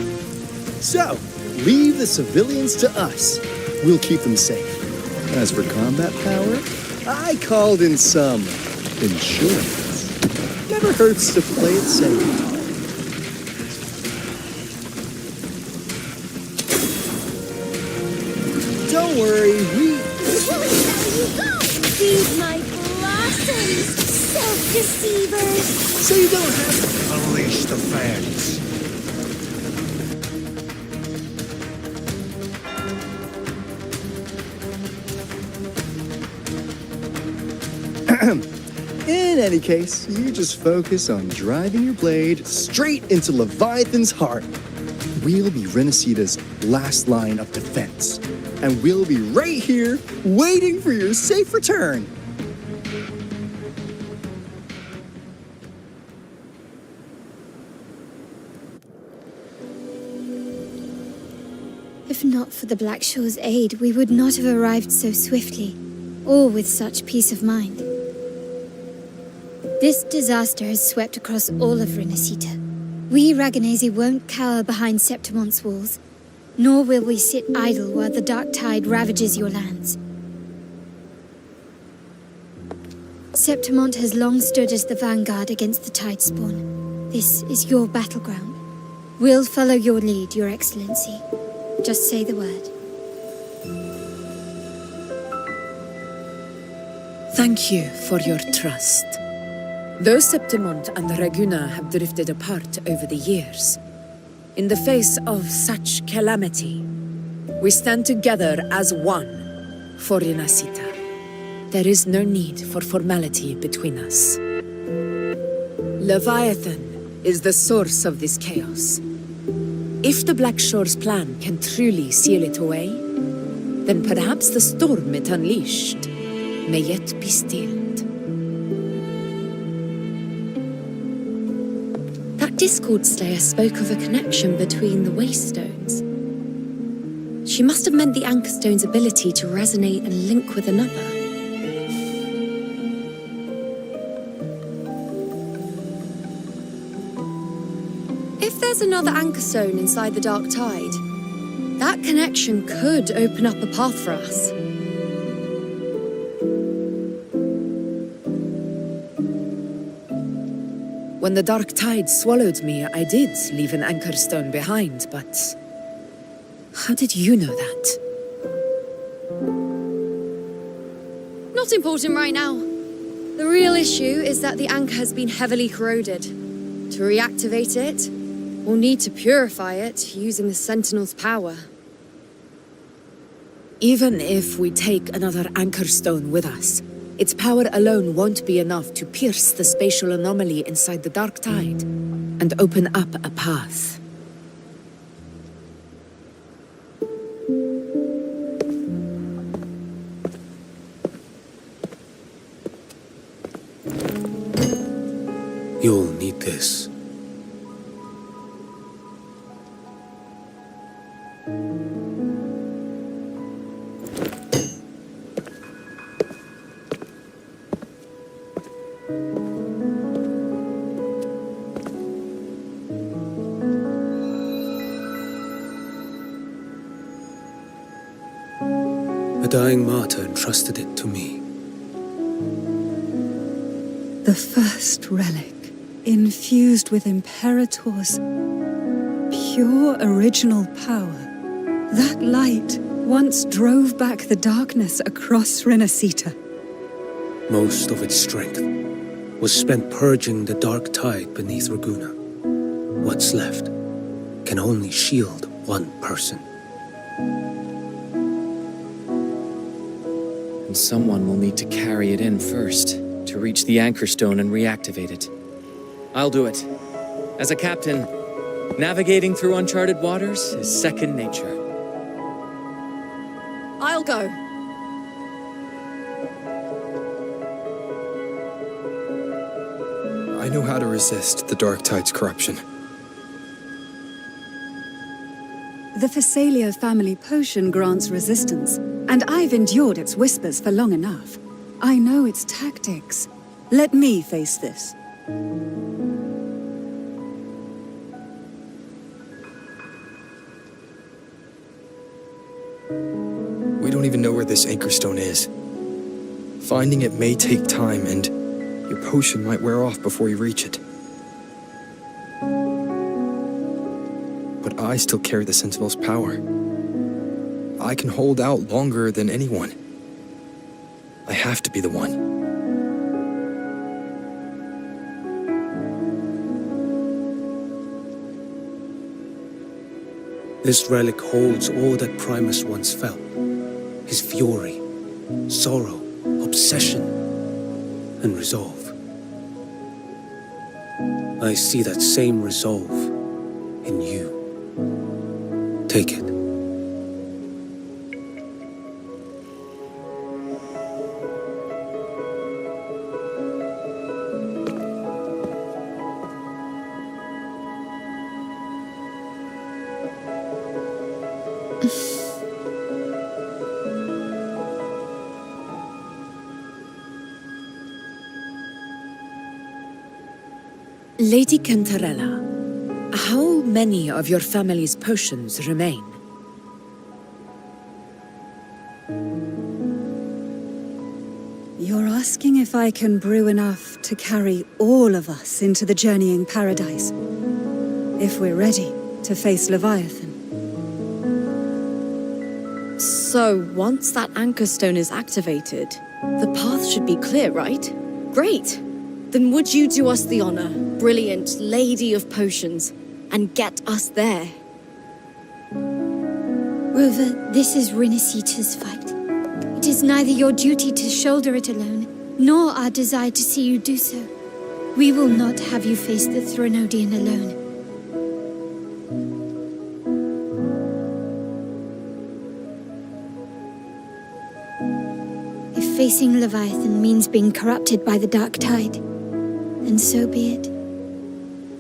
So, leave the civilians to us. We'll keep them safe. As for combat power, I called in some insurance. Never hurts to play it safe. Don't worry, we... Feed my blossoms, self-deceivers! So you don't have to... Unleash the fans. In any case, you just focus on driving your blade straight into Leviathan's heart. We'll be Rinascita's last line of defense, and we'll be right here waiting for your safe return. If not for the Black Shore's aid, we would not have arrived so swiftly, or with such peace of mind. This disaster has swept across all of Rinascita. We Raganazi won't cower behind Septimon's walls, nor will we sit idle while the dark tide ravages your lands. Septimont has long stood as the vanguard against the Tidespawn. This is your battleground. We'll follow your lead, Your Excellency. Just say the word. Thank you for your trust. Though Septimont and Raguna have drifted apart over the years, in the face of such calamity, we stand together as one for Rinascita. There is no need for formality between us. Leviathan is the source of this chaos. If the Black Shore's plan can truly seal it away, then perhaps the storm it unleashed may yet be stilled. That Discord Slayer spoke of a connection between the Waystones. She must have meant the Anchorstone's ability to resonate and link with another. If there's another Anchorstone inside the Dark Tide, that connection could open up a path for us. When the Dark Tide swallowed me, I did leave an Anchorstone behind, but how did you know that? Not important right now. The real issue is that the anchor has been heavily corroded. To reactivate it, we'll need to purify it using the Sentinel's power. Even if we take another Anchorstone with us, its power alone won't be enough to pierce the spatial anomaly inside the Dark Tide and open up a path. You'll need this. A dying martyr entrusted it to me. The first relic, infused with Imperator's pure original power. That light once drove back the darkness across Rinascita. Most of its strength was spent purging the dark tide beneath Raguna. What's left can only shield one person. And someone will need to carry it in first, to reach the Anchorstone and reactivate it. I'll do it. As a captain, navigating through uncharted waters is second nature. I'll go. I know how to resist the Dark Tide's corruption. The Phasalia family potion grants resistance, and I've endured its whispers for long enough. I know its tactics. Let me face this. We don't even know where this Anchorstone is. Finding it may take time, and your potion might wear off before you reach it. But I still carry the Sentinel's power. I can hold out longer than anyone. I have to be the one. This relic holds all that Primus once felt. His fury, sorrow, obsession. and resolve. I see that same resolve in you. Take it. Lady Cantarella, how many of your family's potions remain? You're asking if I can brew enough to carry all of us into the journeying paradise. If we're ready to face Leviathan. So, once that anchor stone is activated, the path should be clear, right? Great! Then would you do us the honor, brilliant Lady of Potions, and get us there? Rover, this is rinascita's fight. It is neither your duty to shoulder it alone, nor our desire to see you do so. We will not have you face the Threnodian alone. If facing Leviathan means being corrupted by the dark tide, then so be it.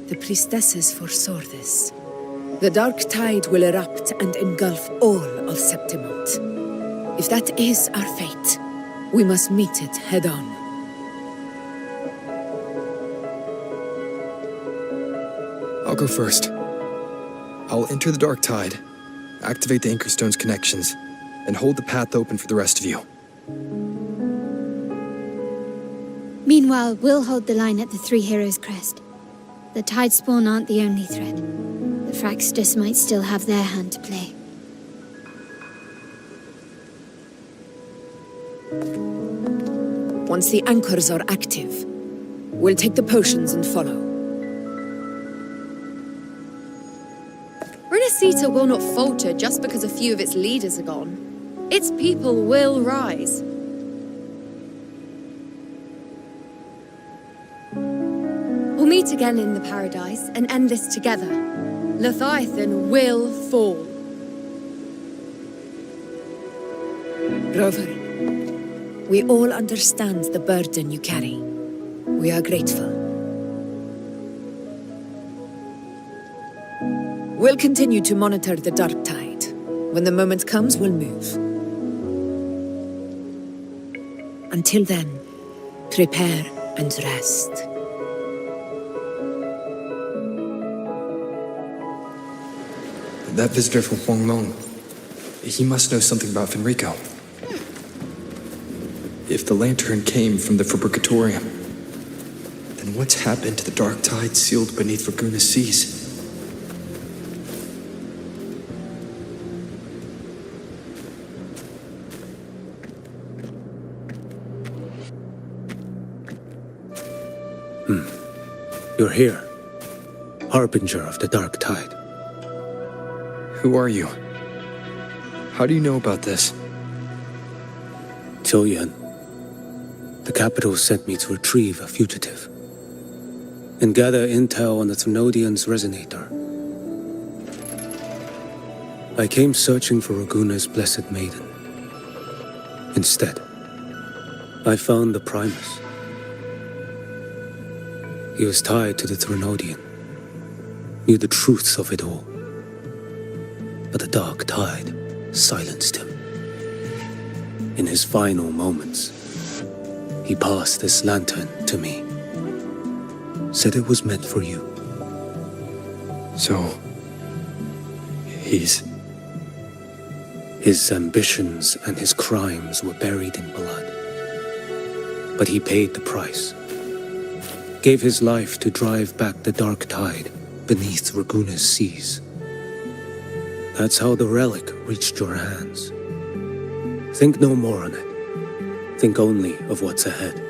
The priestesses foresaw this. The dark tide will erupt and engulf all of Septimont. If that is our fate, we must meet it head-on. I'll go first. I'll enter the dark tide, activate the Anchor Stone's connections, and hold the path open for the rest of you. Meanwhile, we'll hold the line at the Three Heroes Crest. The Tidespawn aren't the only threat. The Fraxters might still have their hand to play. Once the anchors are active, we'll take the potions and follow. Rinascita will not falter just because a few of its leaders are gone. Its people will rise. We'll meet again in the paradise and end this together. Leviathan will fall. Rover, we all understand the burden you carry. We are grateful. We'll continue to monitor the dark tide. When the moment comes, we'll move. Until then, prepare and rest. That visitor from Huangmeng, he must know something about Fenrico. If the lantern came from the Fabricatorium, then what's happened to the dark tide sealed beneath Raguna's seas? You're here, harbinger of the dark tide. Who are you? How do you know about this? Choyan. The capital sent me to retrieve a fugitive and gather intel on the Threnodian's Resonator. I came searching for Raguna's Blessed Maiden. Instead, I found the Primus. He was tied to the Threnodian, knew the truths of it all. But the dark tide silenced him. In his final moments, he passed this lantern to me. Said it was meant for you. So, His ambitions and his crimes were buried in blood. But he paid the price. Gave his life to drive back the dark tide beneath Raguna's seas. That's how the relic reached your hands. Think no more on it. Think only of what's ahead.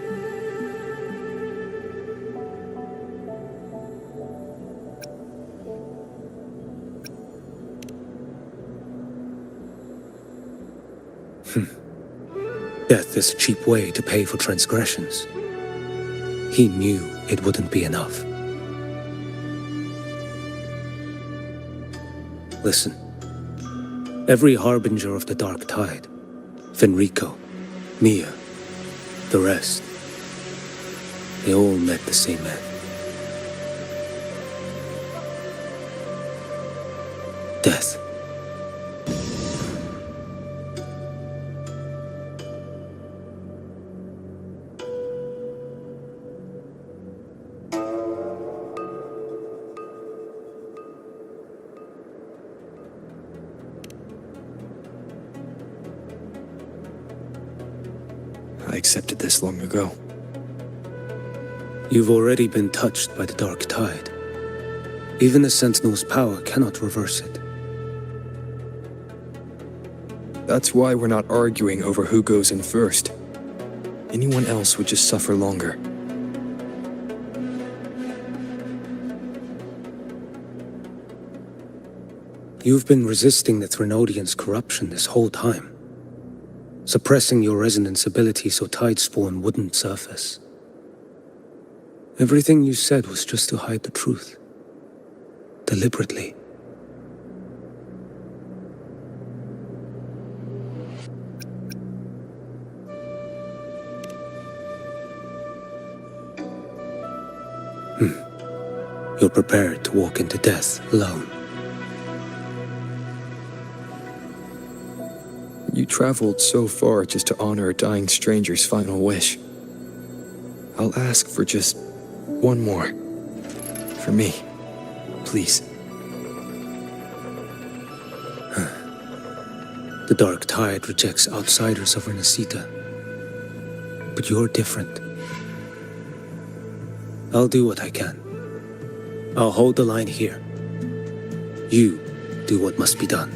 Death is a cheap way to pay for transgressions. He knew it wouldn't be enough. Listen. Every harbinger of the dark tide, Fenrico, Mia, the rest, they all met the same end. Death. I accepted this long ago. You've already been touched by the dark tide. Even the Sentinel's power cannot reverse it. That's why we're not arguing over who goes in first. Anyone else would just suffer longer. You've been resisting the Threnodians' corruption this whole time, suppressing your resonance ability so Tidespawn wouldn't surface. Everything you said was just to hide the truth. Deliberately. You're prepared to walk into death alone. You traveled so far just to honor a dying stranger's final wish. I'll ask for just one more. For me. Please. The dark tide rejects outsiders of rinascita. But you're different. I'll do what I can. I'll hold the line here. You do what must be done.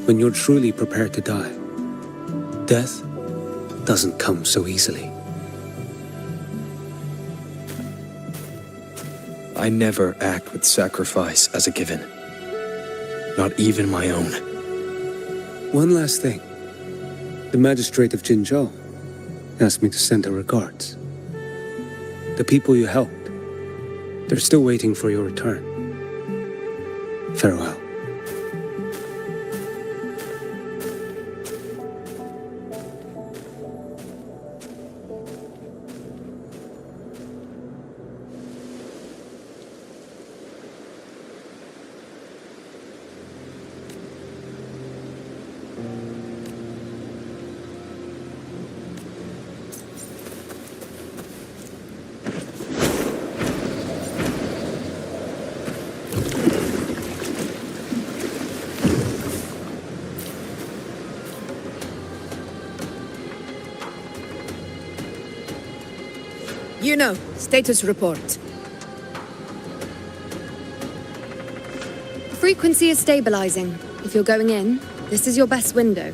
When you're truly prepared to die, death doesn't come so easily. I never act with sacrifice as a given. Not even my own. One last thing. The magistrate of Jinzhou asked me to send her regards. The people you helped, they're still waiting for your return. Farewell. You know, status report. Frequency is stabilizing. If you're going in, this is your best window.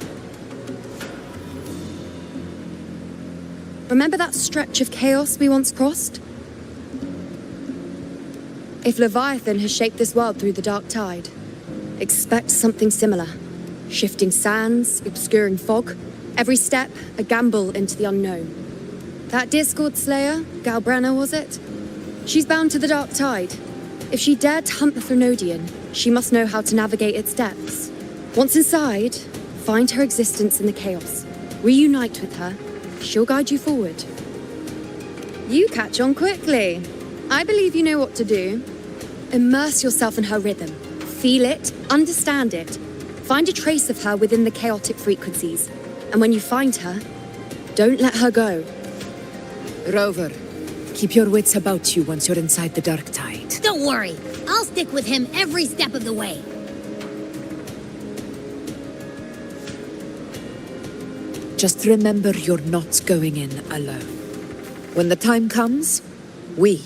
Remember that stretch of chaos we once crossed? If Leviathan has shaped this world through the dark tide, expect something similar. Shifting sands, obscuring fog, every step a gamble into the unknown. That Discord Slayer, Galbrenna was it? She's bound to the dark tide. If she dared to hunt the Threnodian, she must know how to navigate its depths. Once inside, find her existence in the chaos. Reunite with her. She'll guide you forward. You catch on quickly. I believe you know what to do. Immerse yourself in her rhythm. Feel it, understand it. Find a trace of her within the chaotic frequencies. And when you find her, don't let her go. Rover, keep your wits about you once you're inside the dark tide. Don't worry. I'll stick with him every step of the way. Just remember you're not going in alone. When the time comes, we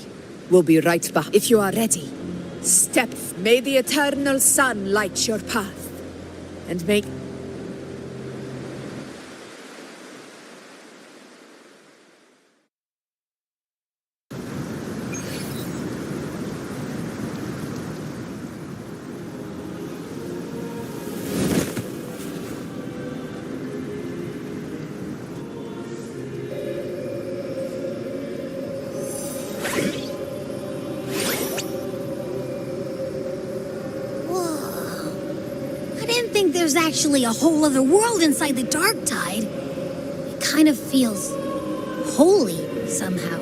will be right back. If you are ready, step. May the eternal sun light your path. And make... think there's actually a whole other world inside the Dark Tide. It kind of feels holy somehow.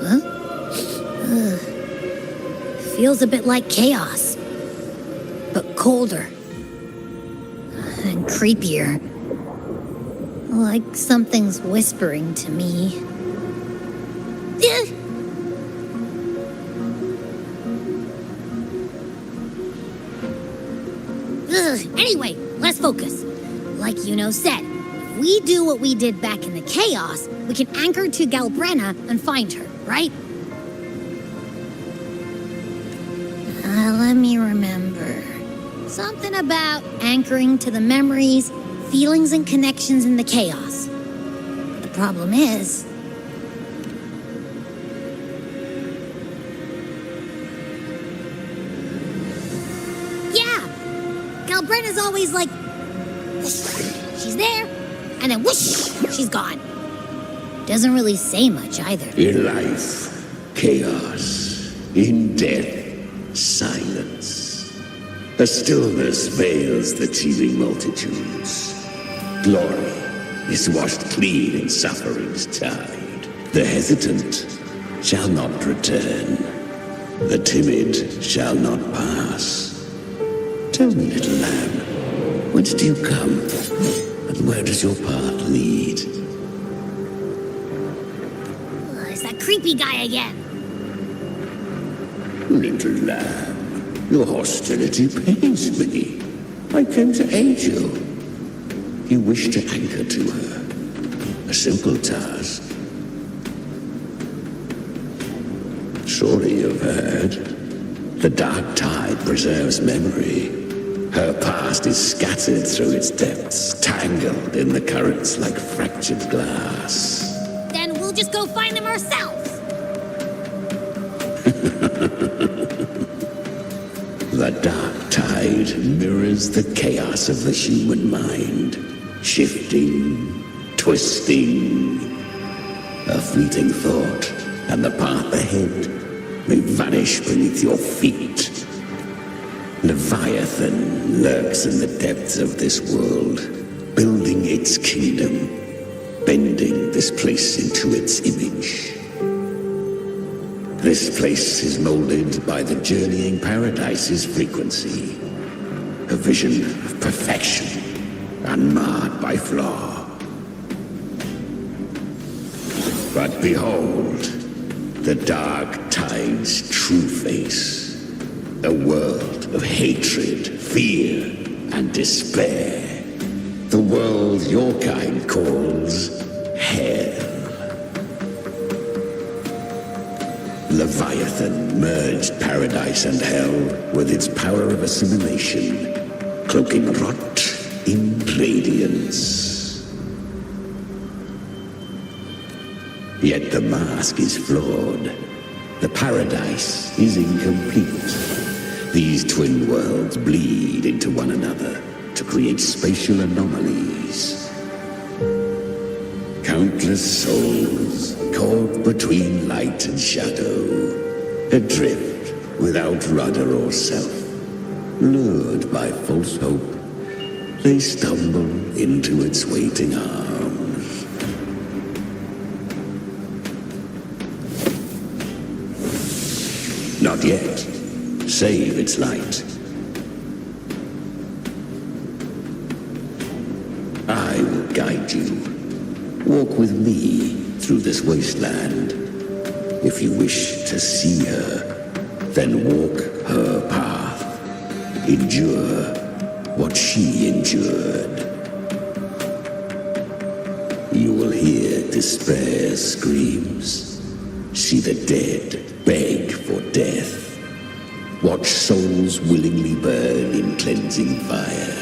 Huh? Ugh. Feels a bit like chaos, but colder and creepier. Like something's whispering to me. Anyway, let's focus. Like Yuno said, if we do what we did back in the chaos, we can anchor to Galbrenna and find her, right? Let me remember. Something about anchoring to the memories, feelings, and connections in the chaos. The problem is... yeah! Galbrenna's always like... whoosh, she's there, and then whoosh, she's gone. Doesn't really say much either. In life, chaos. In death, silence. A stillness veils the teeming multitudes. Glory is washed clean in suffering's tide. The hesitant shall not return. The timid shall not pass. Tell me, little lamb, whence do you come? And where does your path lead? It's that creepy guy again. Little lamb, your hostility pains me. I came to aid you. You wish to anchor to her. A simple task. Surely you've heard. The Dark Tide preserves memory. Her past is scattered through its depths, tangled in the currents like fractured glass. Then we'll just go find them ourselves. The Dark Tide mirrors the chaos of the human mind, shifting, twisting. A fleeting thought, and the path ahead may vanish beneath your feet. Leviathan lurks in the depths of this world, building its kingdom, bending this place into its image. This place is molded by the journeying paradise's frequency, a vision of perfection, unmarred by flaw. But behold, the Dark Tide's true face, a world of hatred, fear, and despair. The world your kind calls hell. Leviathan merged paradise and hell with its power of assimilation, cloaking rot in radiance. Yet the mask is flawed. The paradise is incomplete. These twin worlds bleed into one another to create spatial anomalies. Countless souls caught between light and shadow, adrift without rudder or self, lured by false hope, they stumble into its waiting arms. Not yet, save its light. I will guide you. Walk with me through this wasteland. If you wish to see her, then walk her path. Endure what she endured. You will hear despair's screams. See the dead beg for death. Watch souls willingly burn in cleansing fire.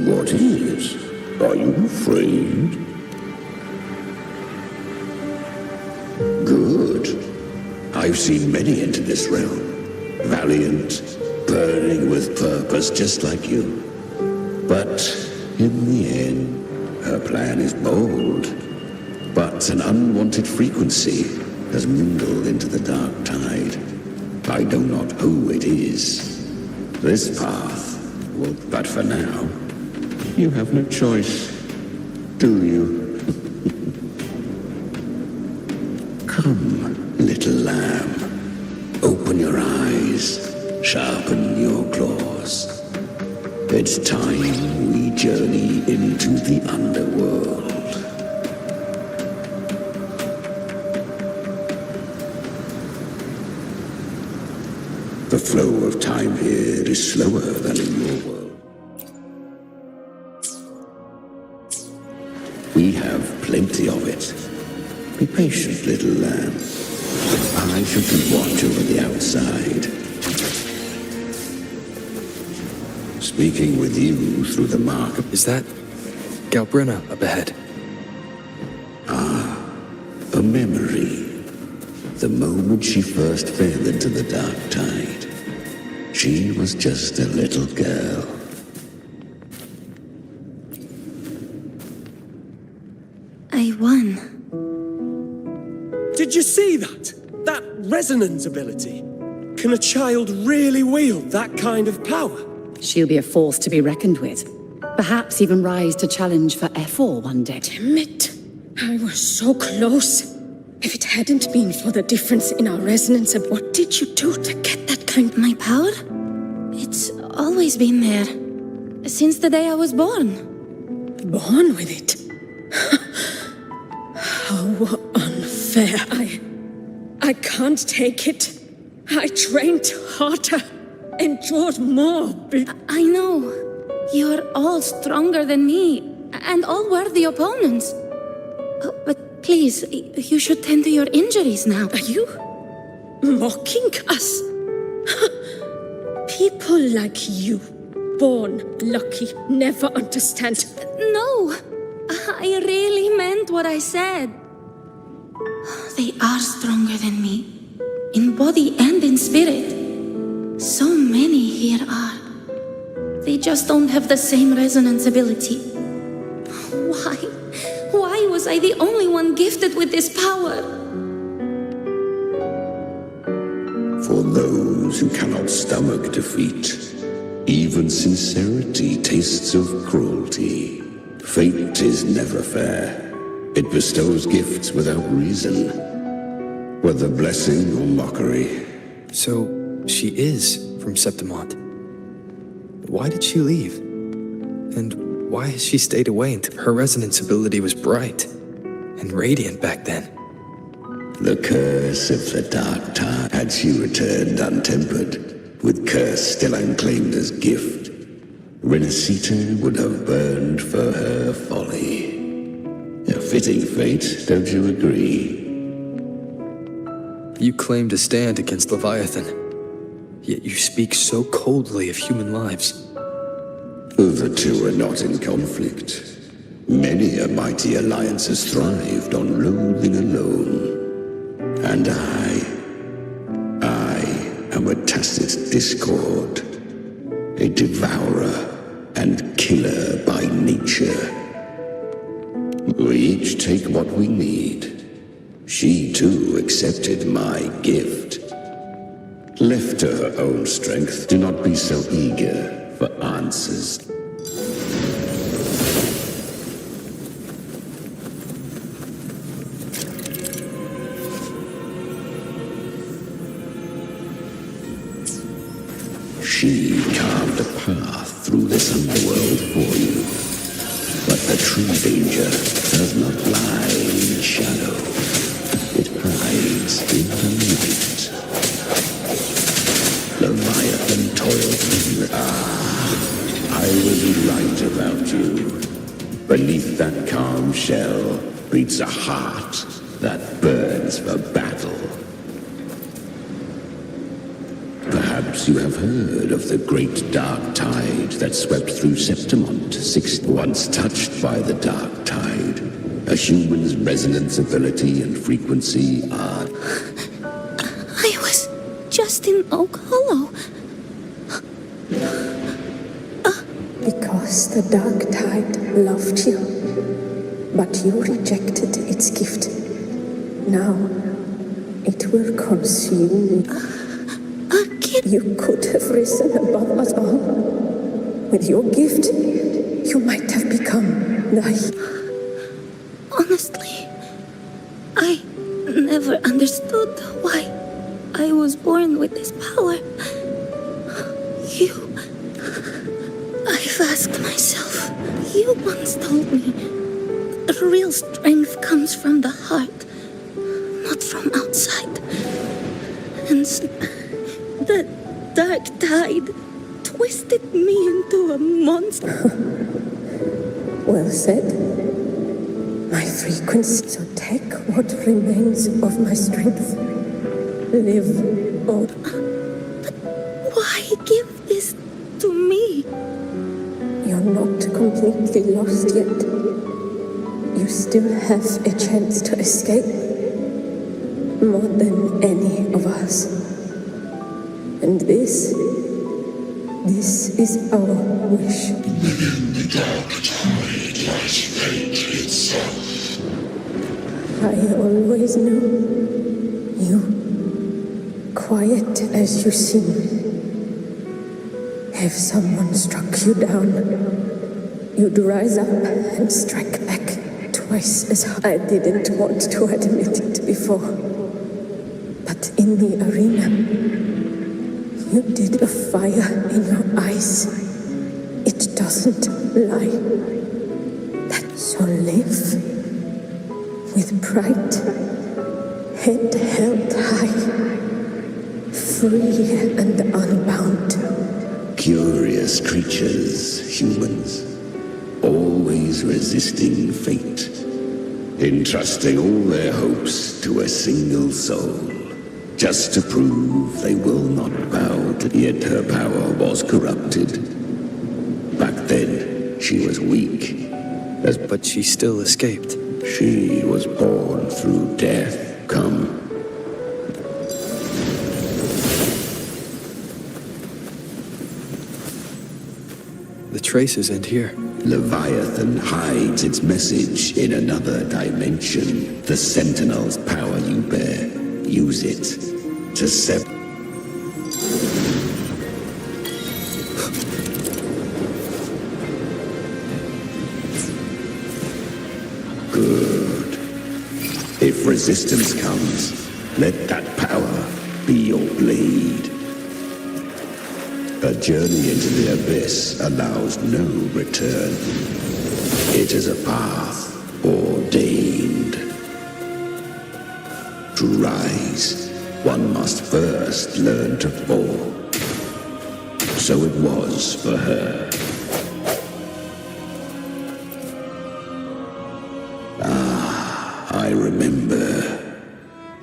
What is? Are you afraid? Good. I've seen many enter this realm. Valiant, burning with purpose just like you. But in the end, her plan is bold. But an unwanted frequency has mingled into the Dark Tide. I know not who it is. This path, but for now, you have no choice, do you? Come, little lamb. Open your eyes, sharpen your claws. It's time we journey into the underworld. The flow of time here is slower than in your world. We have plenty of it. Be patient, little lamb. I shall keep watch over the outside. Speaking with you through the mark. Is that Galbrina up ahead? Ah, a memory. The moment she first fell into the dark tide, she was just a little girl. I won. Did you see that? That resonance ability? Can a child really wield that kind of power? She'll be a force to be reckoned with. Perhaps even rise to challenge for F4 one day. Damn it. I was so close. If it hadn't been for the difference in our resonance, what did you do to get that kind? My power? It's always been there. Since the day I was born. Born with it? How unfair. I can't take it. I trained harder, endured more. I know. You're all stronger than me, and all worthy opponents. But please, you should tend to your injuries now. Are you mocking us? People like you, born lucky, never understand. No, I really meant what I said. They are stronger than me, in body and in spirit. So many here are. They just don't have the same resonance ability. Why was I the only one gifted with this power? For those who cannot stomach defeat, even sincerity tastes of cruelty. Fate is never fair. It bestows gifts without reason, whether blessing or mockery. So, she is from Septimont. Why did she leave? And why has she stayed away until her resonance ability was bright and radiant back then? The curse of the dark tide. Had she returned untempered, with curse still unclaimed as gift, Rinascita would have burned for her folly. A fitting fate, don't you agree? You claim to stand against Leviathan, yet you speak so coldly of human lives. The two are not in conflict. Many a mighty alliance has thrived on loathing alone. And I am a tacit discord, a devourer and killer by nature. We each take what we need. She too accepted my gift. Left to her own strength, do not be so eager for answers. She carved a path through this underworld for you. But the true danger does not lie in shadow. It hides in the night. Leviathan toiled in. I was right about you. Beneath that calm shell beats a heart that burns for battle. Perhaps you have heard of the great dark tide that swept through Septimont. Once touched by the dark tide, a human's resonance ability and frequency are... I was just in Oak Hollow. Because the dark tide loved you, but you rejected its gift. Now, it will consume you. You could have risen above us all. With your gift, you might have become the... Honestly, I never understood why I was born with this power. I've asked myself, you once told me that real strength comes from the heart, not from outside. And the dark tide twisted me into a monster. Well said. My frequency. So take what remains of my strength. Live on. But why give this to me? You're not completely lost yet. You still have a chance to escape. More than any of us. And this is our wish. Within the dark tide lies fate itself. I always knew you, quiet as you seem. If someone struck you down, you'd rise up and strike back twice as hard. I didn't want to admit it before, but in the arena, you did. The fire in your eyes, it doesn't lie. So live with pride, head held high, free and unbound. Curious creatures, humans, always resisting fate, entrusting all their hopes to a single soul, just to prove they will not bow to. Yet her power was corrupted. Back then, she was weak. But she still escaped. She was born through death. Come. The traces end here. Leviathan hides its message in another dimension. The Sentinel's power you bear, use it to sever. Good. If resistance comes, let that power be your blade. A journey into the abyss allows no return. It is a path ordained. To rise, one must first learn to fall. So it was for her. I remember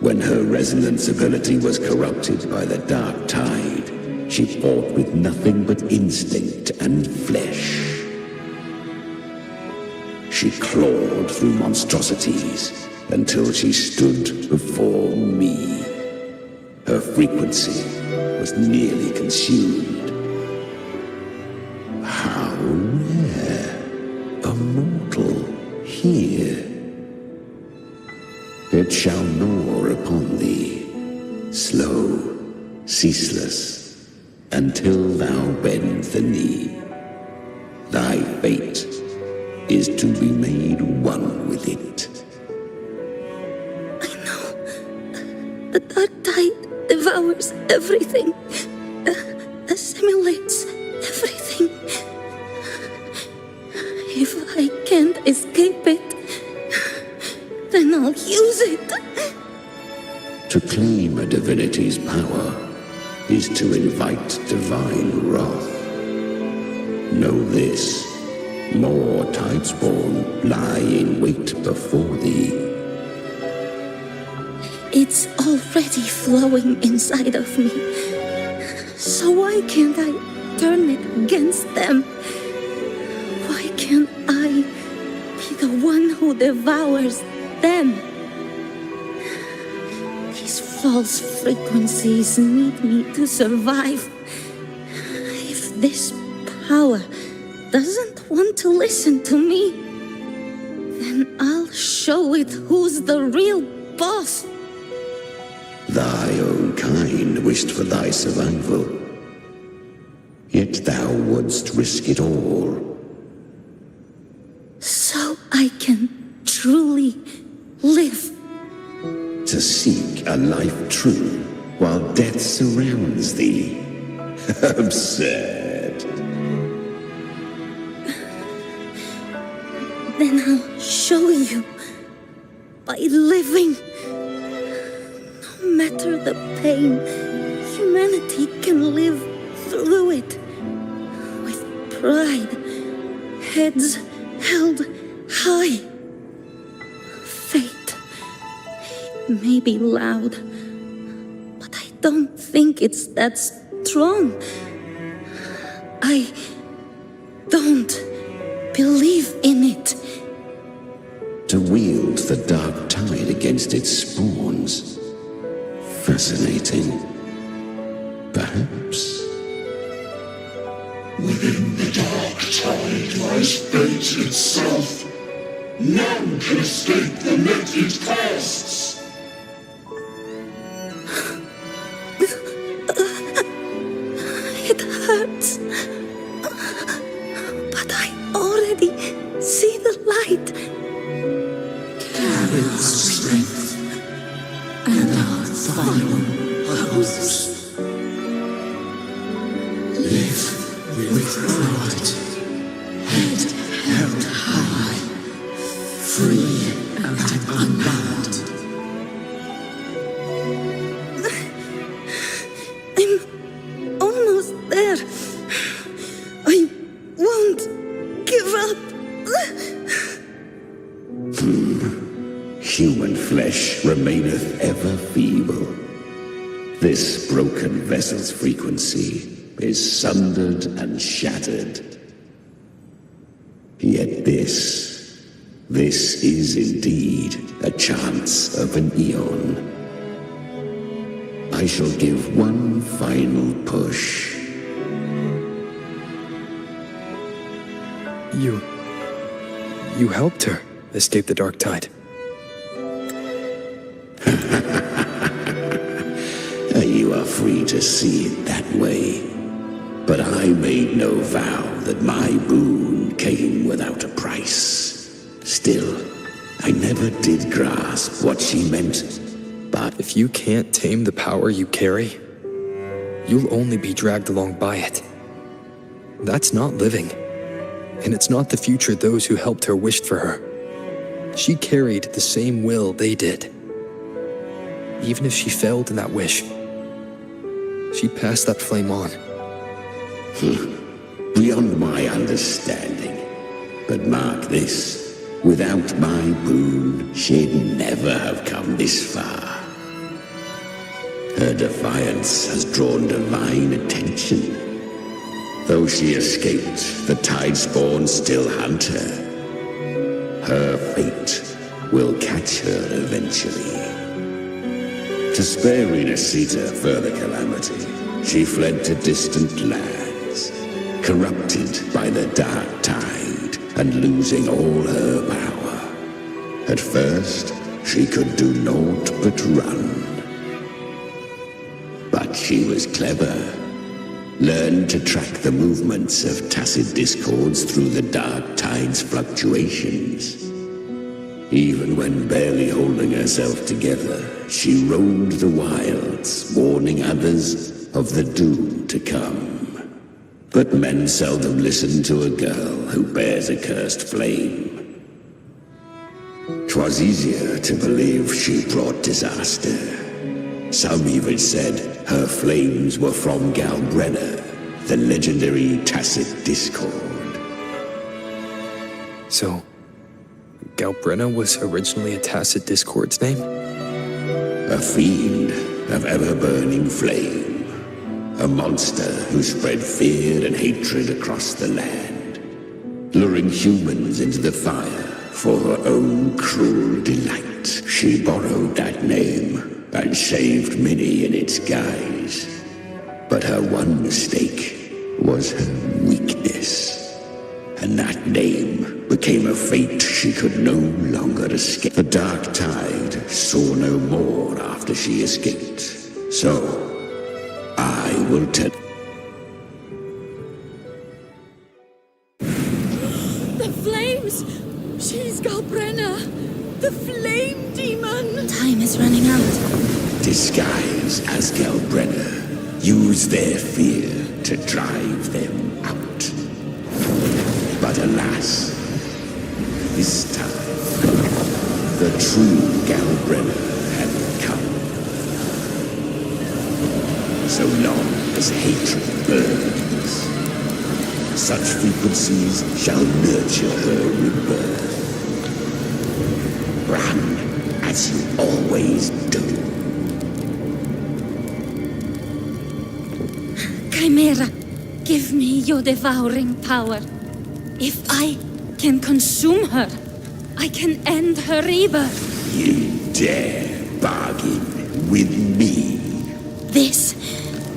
when her resonance ability was corrupted by the dark tide. She fought with nothing but instinct and flesh. She clawed through monstrosities until she stood before me. Her frequency was nearly consumed. How rare a mortal here. It shall gnaw upon thee, slow, ceaseless, until thou bend the knee. Thy fate is to be made one with it. I know. The dark tide devours everything. Assimilates everything. If I can't escape it, then I'll use it. To claim a divinity's power is to invite divine wrath. Know this, more tidespawn lie in wait before thee. It's already flowing inside of me. So why can't I turn it against them? Why can't I be the one who devours them? These false frequencies need me to survive. If this power doesn't want to listen to me, then I'll show it who's the real boss. Thy own kind wished for thy survival. Yet thou wouldst risk it all. So I can truly live. To seek a life true while death surrounds thee. Absurd. Then I'll show you. By living. No matter the pain, humanity can live through it. With pride. Heads held high. Fate. It may be loud, but I don't think it's that strong. I don't believe in it. To wield the dark tide against its spawns. Fascinating. Perhaps. Within the dark tide lies fate itself. None can escape the net it casts. It hurts. But I already see the light. Carry the strength and our final hopes. Live with pride, head held high, free and unbound. I'm almost there. I won't give up. Human flesh remaineth ever feeble. This broken vessel's frequency is sundered and shattered. Yet this is indeed a chance of an eon. I shall give one final push. You helped her escape the dark tide. You are free to see it that way. But I made no vow that my boon came without a price. Still, I never did grasp what she meant. But if you can't tame the power you carry, you'll only be dragged along by it. That's not living. And it's not the future those who helped her wished for her. She carried the same will they did. Even if she failed in that wish, she passed that flame on. Beyond my understanding. But mark this, without my boon, she'd never have come this far. Her defiance has drawn divine attention. Though she escaped, the tide spawn still hunt her. Her fate will catch her eventually. To spare rinascita further calamity, she fled to distant lands, corrupted by the dark tide and losing all her power. At first, she could do naught but run. But she was clever, learned to track the movements of tacit discords through the dark tide's fluctuations. Even when barely holding herself together, she roamed the wilds, warning others of the doom to come. But men seldom listen to a girl who bears a cursed flame. 'Twas easier to believe she brought disaster. Some even said her flames were from Galbrenna, the legendary tacit discord. So, Galbrenna was originally a tacit discord's name? A fiend of ever-burning flame. A monster who spread fear and hatred across the land, luring humans into the fire for her own cruel delight. She borrowed that name and saved many in its guise. But her one mistake was her weakness. And that name became a fate she could no longer escape. The dark tide saw no more after she escaped. So, I will tell... The flames! She's Galbrenna! The flame demon! Time is running out. Disguise as Galbrenna. Use their fear to drive them out. But alas, this time, the true Galbrenna had come. So long as hatred burns, such frequencies shall nurture her rebirth. Run as you always do. Chimera, give me your devouring power. If I can consume her, I can end her rebirth. You dare bargain with me? This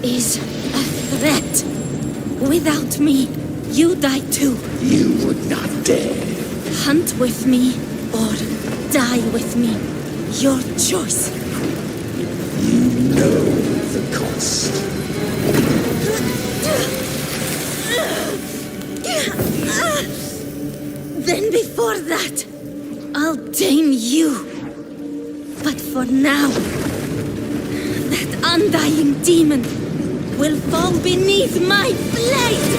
is a threat. Without me, you die too. You would not dare. Hunt with me or die with me. Your choice. You know the cost. Then before that, I'll tame you. But for now, that undying demon will fall beneath my blade!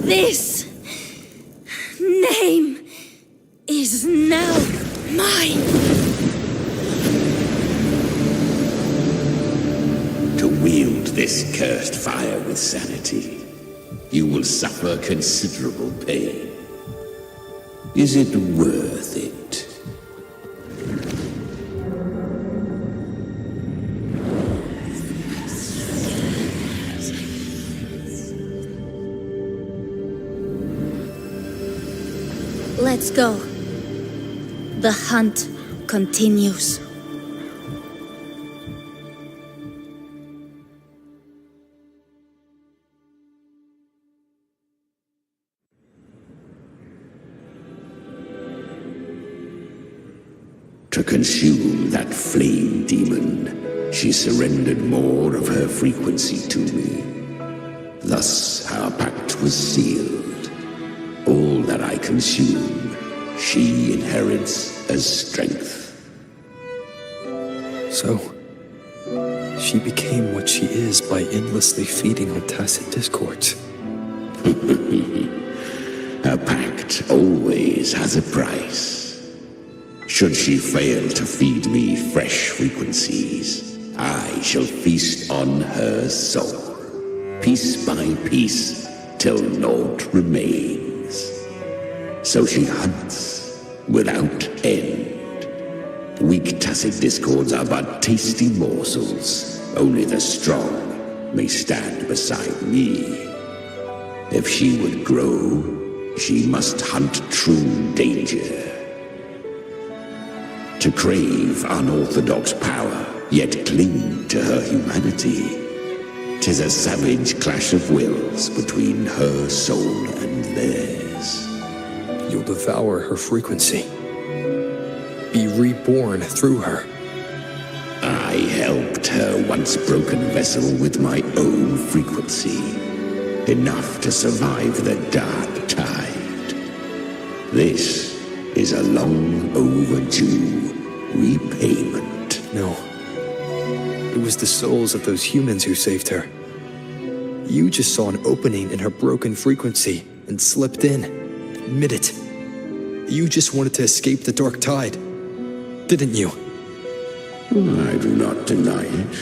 This name is now mine. To wield this cursed fire with sanity, you will suffer considerable pain. Is it worth it? Let's go. The hunt continues. To consume that flame demon, she surrendered more of her frequency to me. Thus our pact was sealed. All that I consume, she inherits as strength. So, she became what she is by endlessly feeding on tacit discords. A pact always has a price. Should she fail to feed me fresh frequencies, I shall feast on her soul, piece by piece, till naught remains. So she hunts without end. Weak tacit discords are but tasty morsels. Only the strong may stand beside me. If she would grow, she must hunt true danger. To crave unorthodox power, yet cling to her humanity, 'tis a savage clash of wills between her soul and theirs. You'll devour her frequency. Be reborn through her. I helped her once broken vessel with my own frequency, enough to survive the dark tide. This is a long overdue repayment. No. It was the souls of those humans who saved her. You just saw an opening in her broken frequency and slipped in. Admit it. You just wanted to escape the dark tide, didn't you? I do not deny it.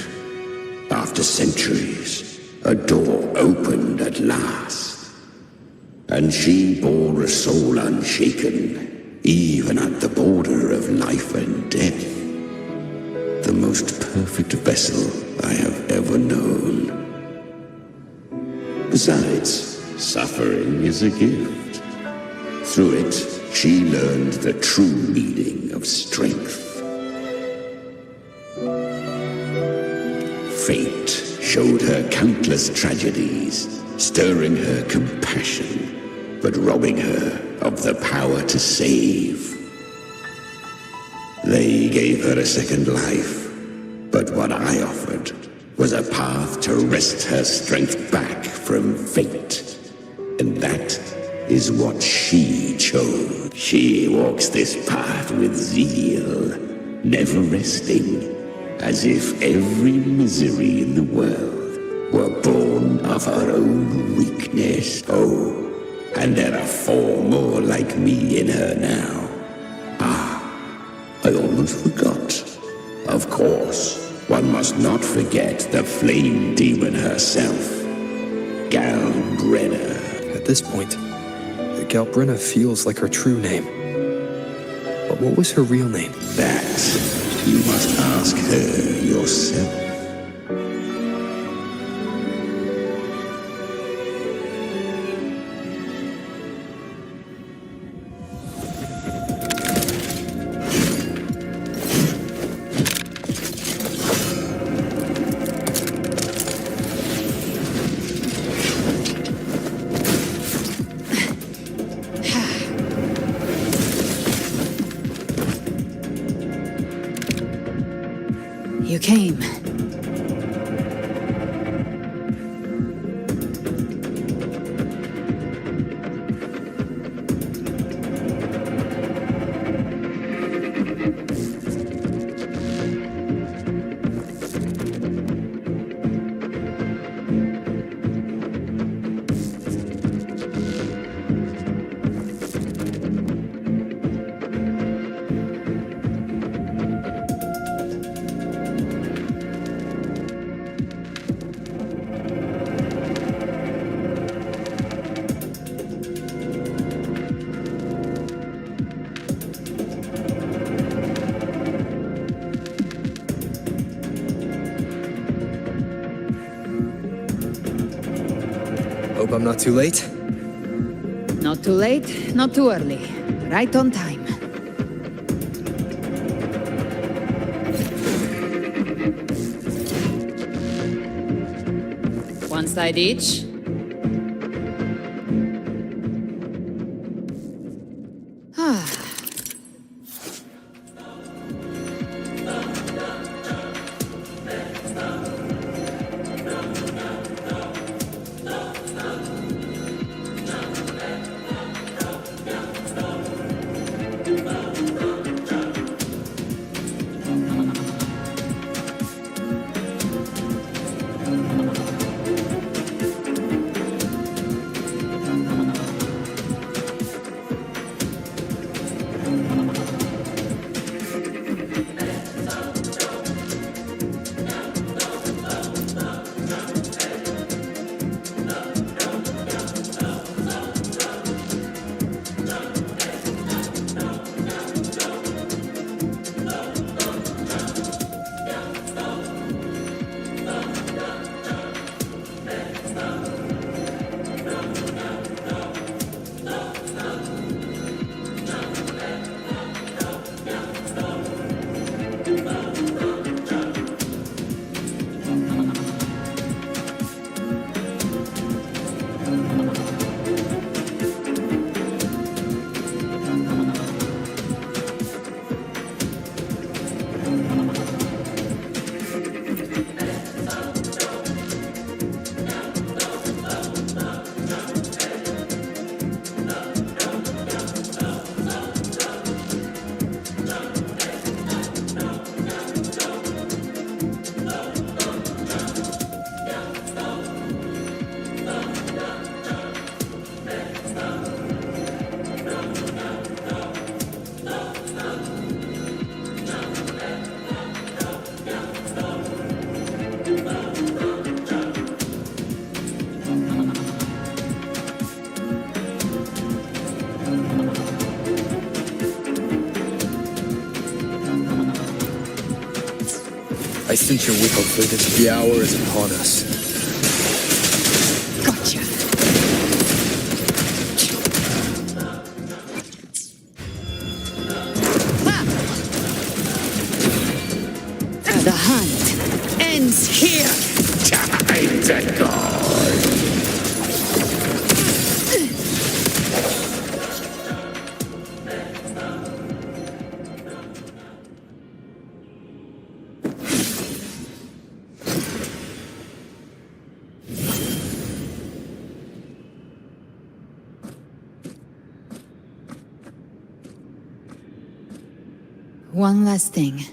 After centuries, a door opened at last. And she bore a soul unshaken, even at the border of life and death. The most perfect vessel I have ever known. Besides, suffering is a gift. Through it, she learned the true meaning of strength. fate showed her countless tragedies, stirring her compassion, but robbing her of the power to save. They gave her a second life, but what I offered was a path to wrest her strength back from fate. And that is what she chose. She walks this path with zeal, never resting, as if every misery in the world were born of her own weakness. Oh, and there are 4 more like me in her now. I almost forgot. Of course, one must not forget the flame demon herself, Galbrenna. At this point, Galbrenna feels like her true name. But what was her real name? That you must ask her yourself. You came. Hope I'm not too late. Not too late, not too early. Right on time. One side each. I sense your wicked fate. The hour is upon us. Gotcha. Ha! The hunt ends here. one last thing.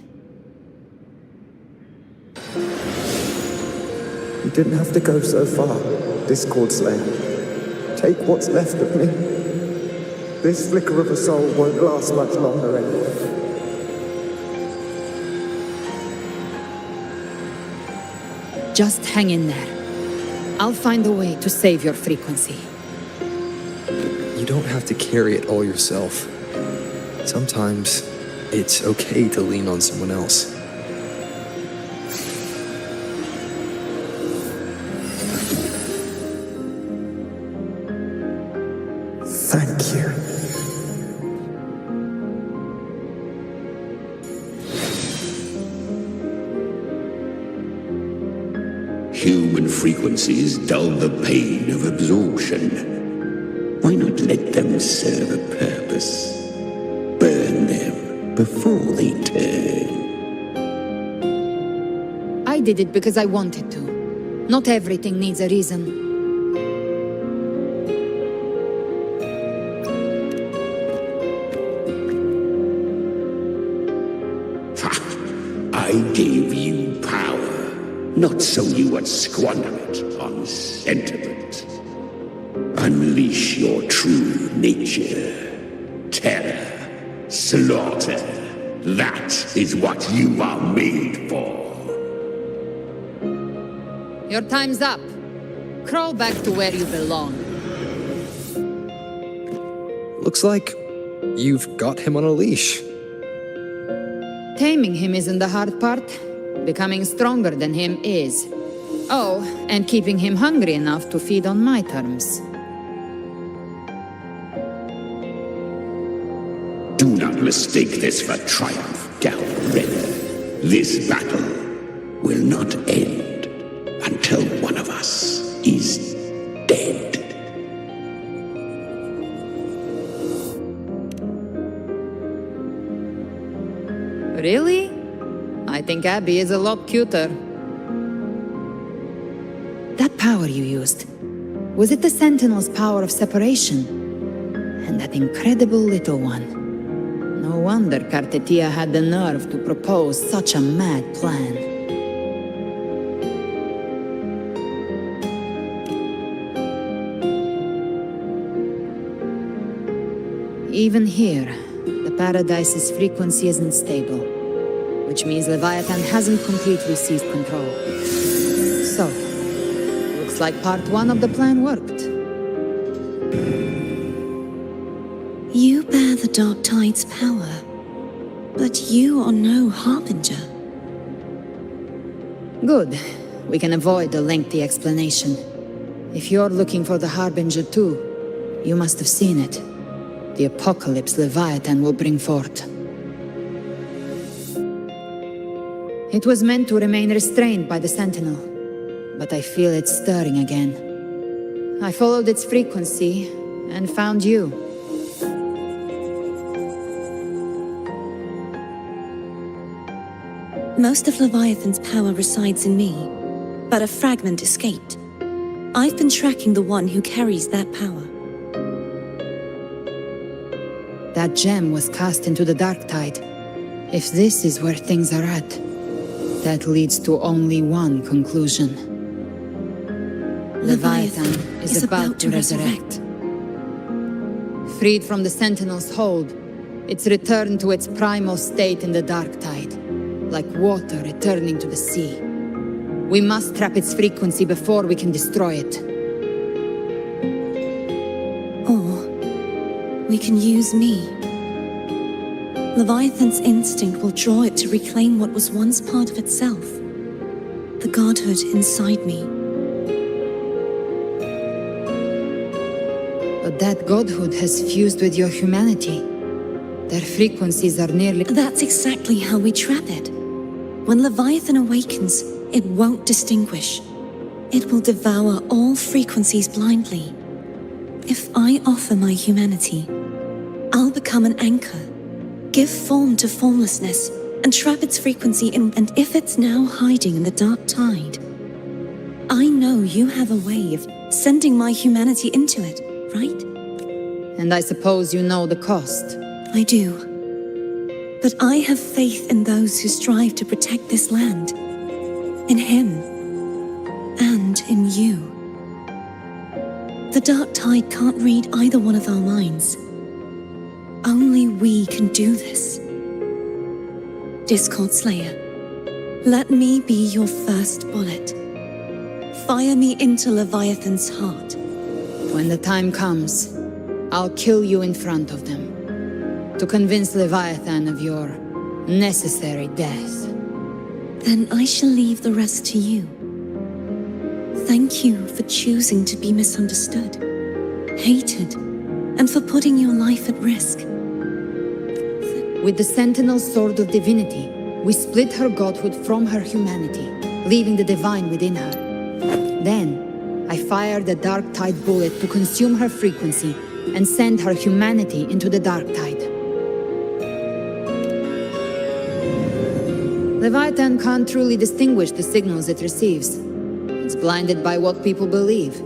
You didn't have to go so far, Discord Slayer. Take what's left of me. This flicker of a soul won't last much longer anyway. Just hang in there. I'll find a way to save your frequency. You don't have to carry it all yourself. Sometimes it's okay to lean on someone else. Thank you. Human frequencies dull the pain of absorption. Why not let them serve a purpose? Burn them before they turn. I did it because I wanted to. Not everything needs a reason. I gave you power, not so you would squander it on sentiment. Unleash your true nature. Terror, slaughter. That is what you are made for. Your time's up. Crawl back to where you belong. Looks like you've got him on a leash. Taming him isn't the hard part. Becoming stronger than him is. Oh, and keeping him hungry enough to feed on my terms. Do not mistake this for triumph, Galred. This battle will not end until one of us is dead. Really? I think Abby is a lot cuter. That power you used, was it the Sentinel's power of separation? And that incredible little one. No wonder Kartetia had the nerve to propose such a mad plan. Even here, the Paradise's frequency isn't stable, which means Leviathan hasn't completely seized control. So, looks like part 1 of the plan worked. You bear the Dark Tide's power, but you are no Harbinger. Good. We can avoid a lengthy explanation. If you're looking for the Harbinger too, you must have seen it. The apocalypse Leviathan will bring forth. It was meant to remain restrained by the Sentinel, but I feel it stirring again. I followed its frequency and found you. Most of Leviathan's power resides in me, but a fragment escaped. I've been tracking the one who carries that power. That gem was cast into the Dark Tide. If this is where things are at, that leads to only one conclusion. Leviathan is about to resurrect. Freed from the Sentinel's hold, it's returned to its primal state in the Dark Tide, like water returning to the sea. We must trap its frequency before we can destroy it. We can use me. Leviathan's instinct will draw it to reclaim what was once part of itself. The godhood inside me. But that godhood has fused with your humanity. Their frequencies are nearly... That's exactly how we trap it. When Leviathan awakens, it won't distinguish. It will devour all frequencies blindly. If I offer my humanity, I'll become an anchor, give form to formlessness, and trap its frequency in. And if it's now hiding in the Dark Tide, I know you have a way of sending my humanity into it, right? And I suppose you know the cost. I do. But I have faith in those who strive to protect this land. In him. And in you. The dark tide can't read either one of our minds. Only we can do this. Discord Slayer, let me be your first bullet. Fire me into Leviathan's heart. When the time comes, I'll kill you in front of them. To convince Leviathan of your necessary death. Then I shall leave the rest to you. Thank you for choosing to be misunderstood, hated, and for putting your life at risk. With the Sentinel Sword of Divinity, we split her godhood from her humanity, leaving the divine within her. Then, I fired a Dark Tide bullet to consume her frequency and send her humanity into the Dark Tide. Leviathan can't truly distinguish the signals it receives. It's blinded by what people believe.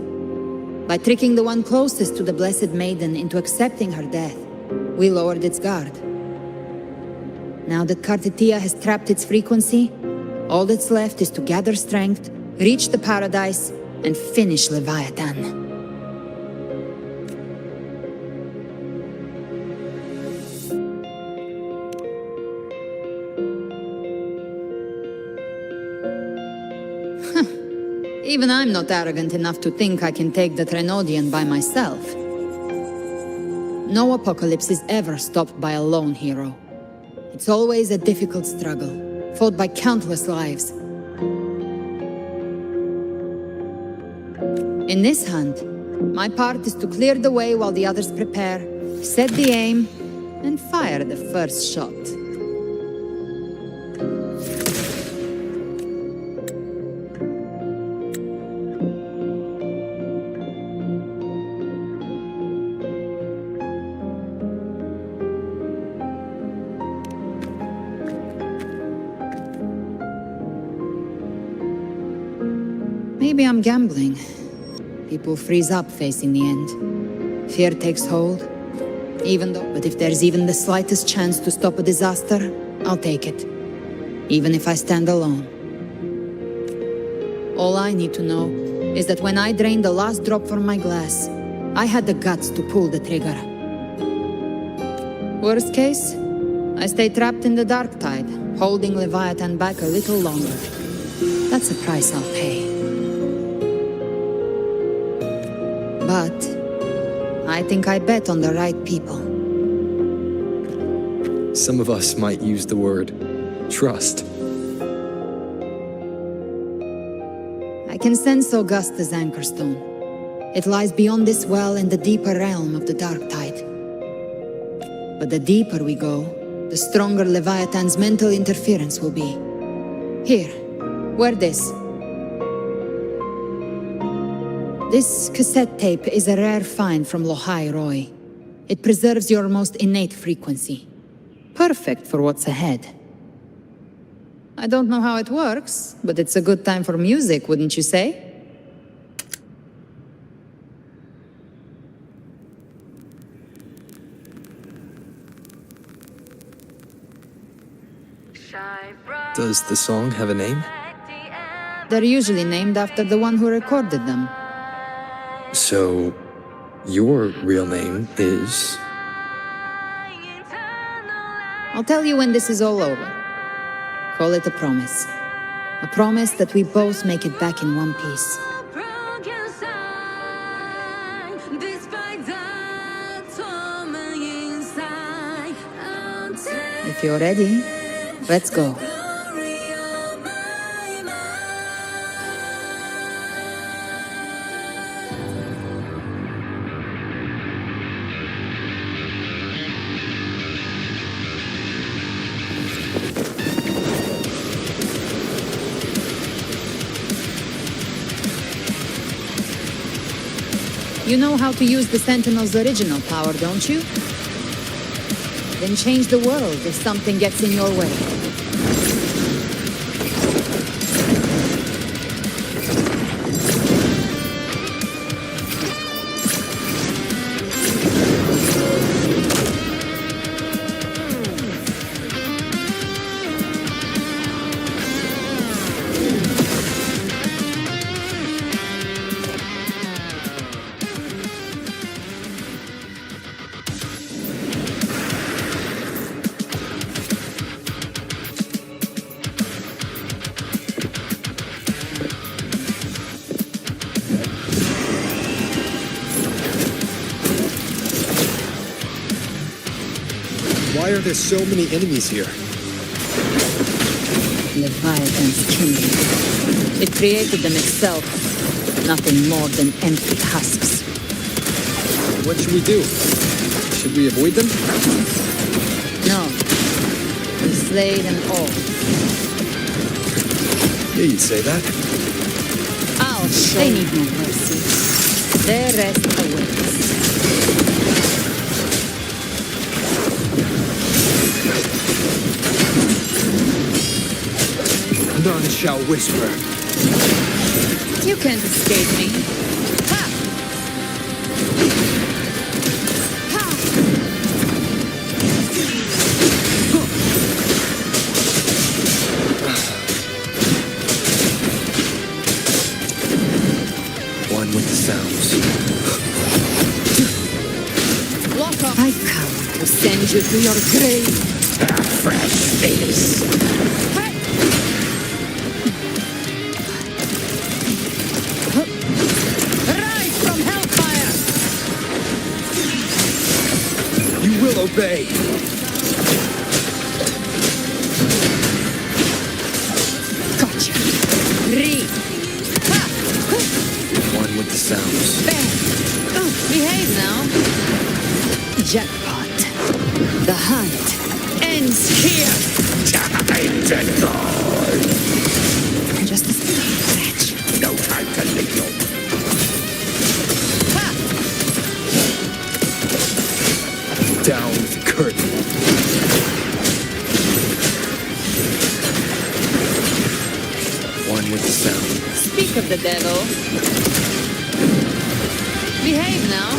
By tricking the one closest to the Blessed Maiden into accepting her death, we lowered its guard. Now that Kartitia has trapped its frequency, all that's left is to gather strength, reach the paradise, and finish Leviathan. Even I'm not arrogant enough to think I can take the Trenodian by myself. No apocalypse is ever stopped by a lone hero. It's always a difficult struggle, fought by countless lives. In this hunt, my part is to clear the way while the others prepare, set the aim, and fire the first shot. Maybe I'm gambling. People freeze up facing the end. Fear takes hold. But if there's even the slightest chance to stop a disaster, I'll take it. Even if I stand alone. All I need to know is that when I drained the last drop from my glass, I had the guts to pull the trigger. Worst case, I stay trapped in the Dark Tide, holding Leviathan back a little longer. That's a price I'll pay. But I think I bet on the right people. Some of us might use the word trust. I can sense Augusta's anchorstone. It lies beyond this well in the deeper realm of the Dark Tide. But the deeper we go, the stronger Leviathan's mental interference will be. Here, wear this. This cassette tape is a rare find from Lohai Roy. It preserves your most innate frequency. Perfect for what's ahead. I don't know how it works, but it's a good time for music, wouldn't you say? Does the song have a name? They're usually named after the one who recorded them. So, your real name is... I'll tell you when this is all over. Call it a promise. A promise that we both make it back in one piece. If you're ready, let's go. You know how to use the Sentinel's original power, don't you? Then change the world if something gets in your way. Why are there so many enemies here? Leviathan's kingdom. It created them itself. Nothing more than empty husks. What should we do? Should we avoid them? No. We slay them all. Yeah, you'd say that. I'll show They need no mercy. Their rest awaits. None shall whisper. You can't escape me. Ha! Ha! One with the sounds. Walk off. I come to send you to your grave. A fresh face. Rise from hellfire! You will obey. Gotcha. Read. One with the sounds. Bang. Behave now. Jackpot. The hunt ends here. Time to go. Just a scratch. No time to live. Down with the curtain. One with the sound. Speak of the devil. Behave now.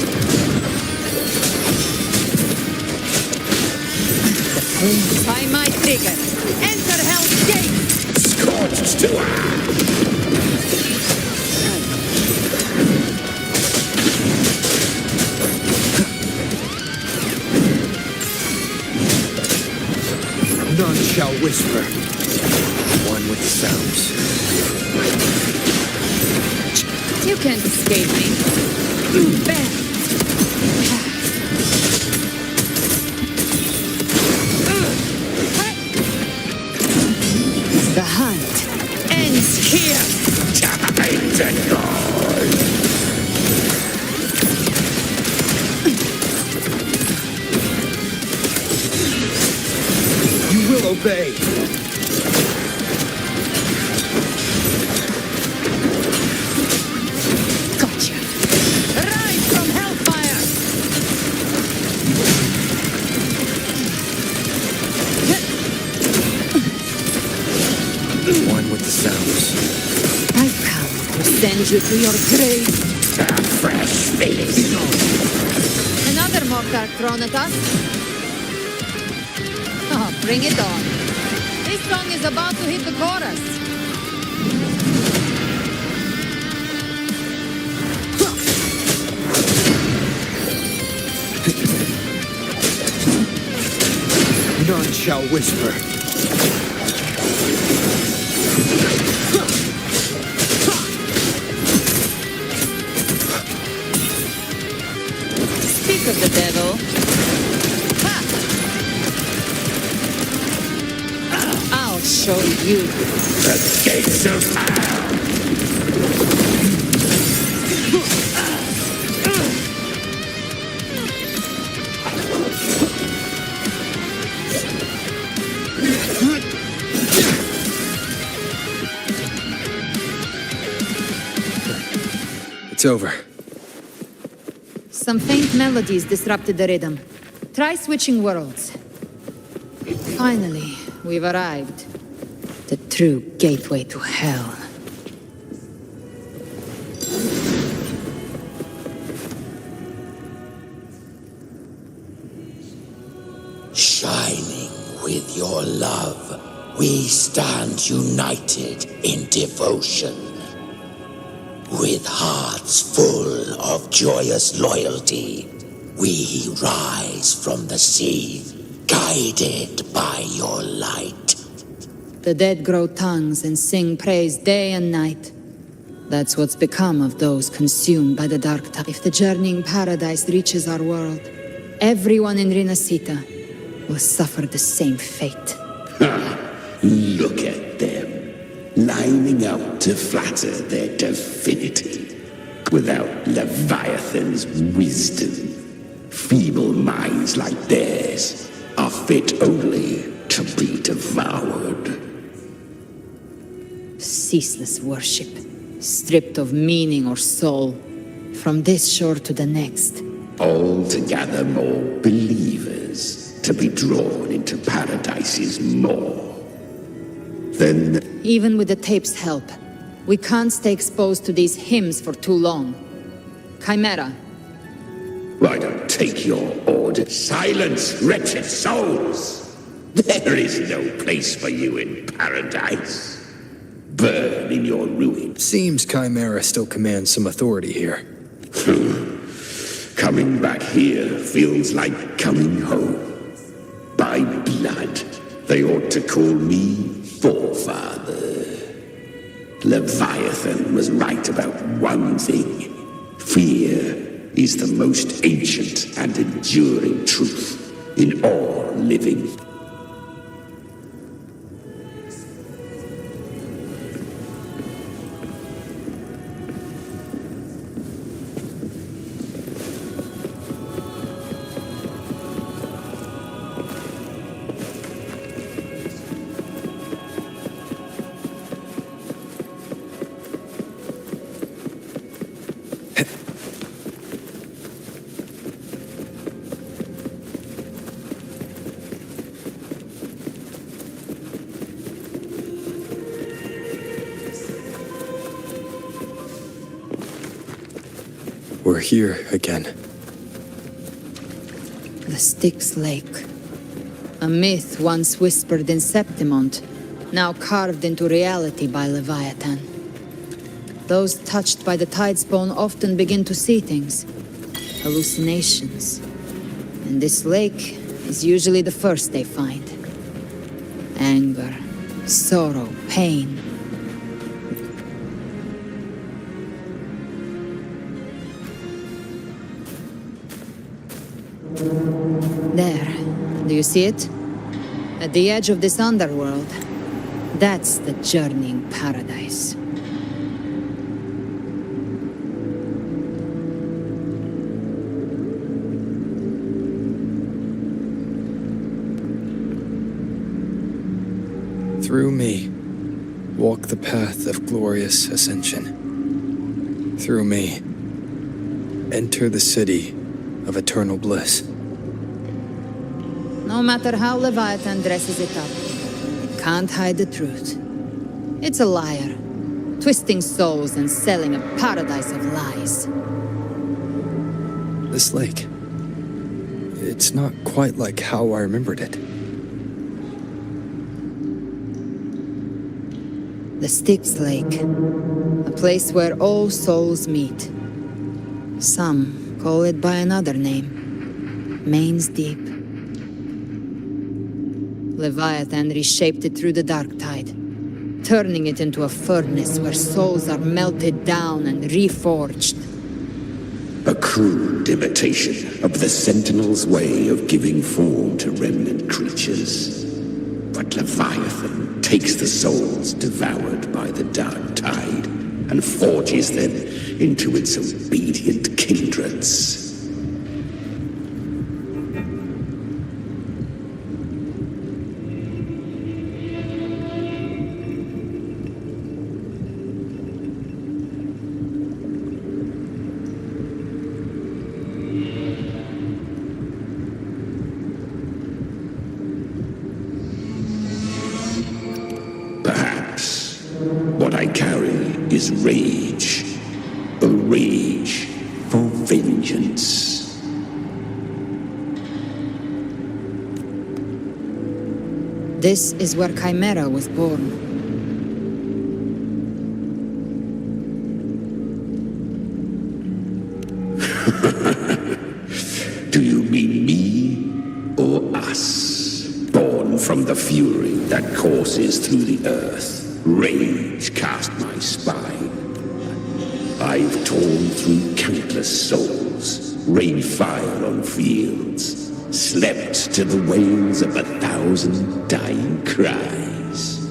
By my trigger. Enter Hell's Gate. Scorched to None shall whisper. One with the sounds. You can't escape me. Bam. The hunt ends here. time to go. You will obey. Gotcha. Rise from hellfire. One with the sounds. I've come to send you to your grave. A fresh face. Another mortar thrown at us. Oh, bring it on. This song is about to hit the chorus. None shall whisper. Speak of the devil. Ha! I'll show you. The gates of hell. It's over. Some faint melodies disrupted the rhythm. Try switching worlds. Finally, we've arrived. The true gateway to hell. Shining with your love, we stand united in devotion. With hearts full of joyous loyalty, we rise from the sea, guided by your light. The dead grow tongues and sing praise day and night. That's what's become of those consumed by the dark tide. If the journeying paradise reaches our world, everyone in Rinascita, will suffer the same fate. Look at them, lining up to flatter their divinity. Without Leviathan's wisdom, feeble minds like theirs are fit only to be devoured. Ceaseless worship, stripped of meaning or soul, from this shore to the next. All to gather more believers, to be drawn into Paradise's maw. Then... Even with the tape's help, we can't stay exposed to these hymns for too long. Chimera. I don't take your order. Silence, wretched souls! There is no place for you in Paradise. Burn in your ruin. Seems Chimera still commands some authority here. Coming back here feels like coming home. By blood, they ought to call me Forefather. Leviathan was right about one thing. Fear is the most ancient and enduring truth in all living. We're here again. The Styx Lake. A myth once whispered in Septimont, now carved into reality by Leviathan. Those touched by the Tidespawn often begin to see things. Hallucinations. And this lake is usually the first they find. Anger, sorrow, pain. There. Do you see it? At the edge of this underworld. That's the journeying paradise. Through me, walk the path of glorious ascension. Through me, enter the city of eternal bliss. No matter how Leviathan dresses it up, it can't hide the truth. It's a liar, twisting souls and selling a paradise of lies. This lake, it's not quite like how I remembered it. The Styx Lake, a place where all souls meet. Some call it by another name, Main's Deep. Leviathan reshaped it through the dark tide, turning it into a furnace where souls are melted down and reforged. A crude imitation of the Sentinel's way of giving form to remnant creatures. But Leviathan takes the souls devoured by the dark tide and forges them into its obedient kindreds. What I carry is rage. A rage for vengeance. This is where Chimera was born. Do you mean me or us? Born from the fury that courses through the earth. Rage cast my spine. I've torn through countless souls, rained fire on fields, slept to the wails of 1,000 dying cries.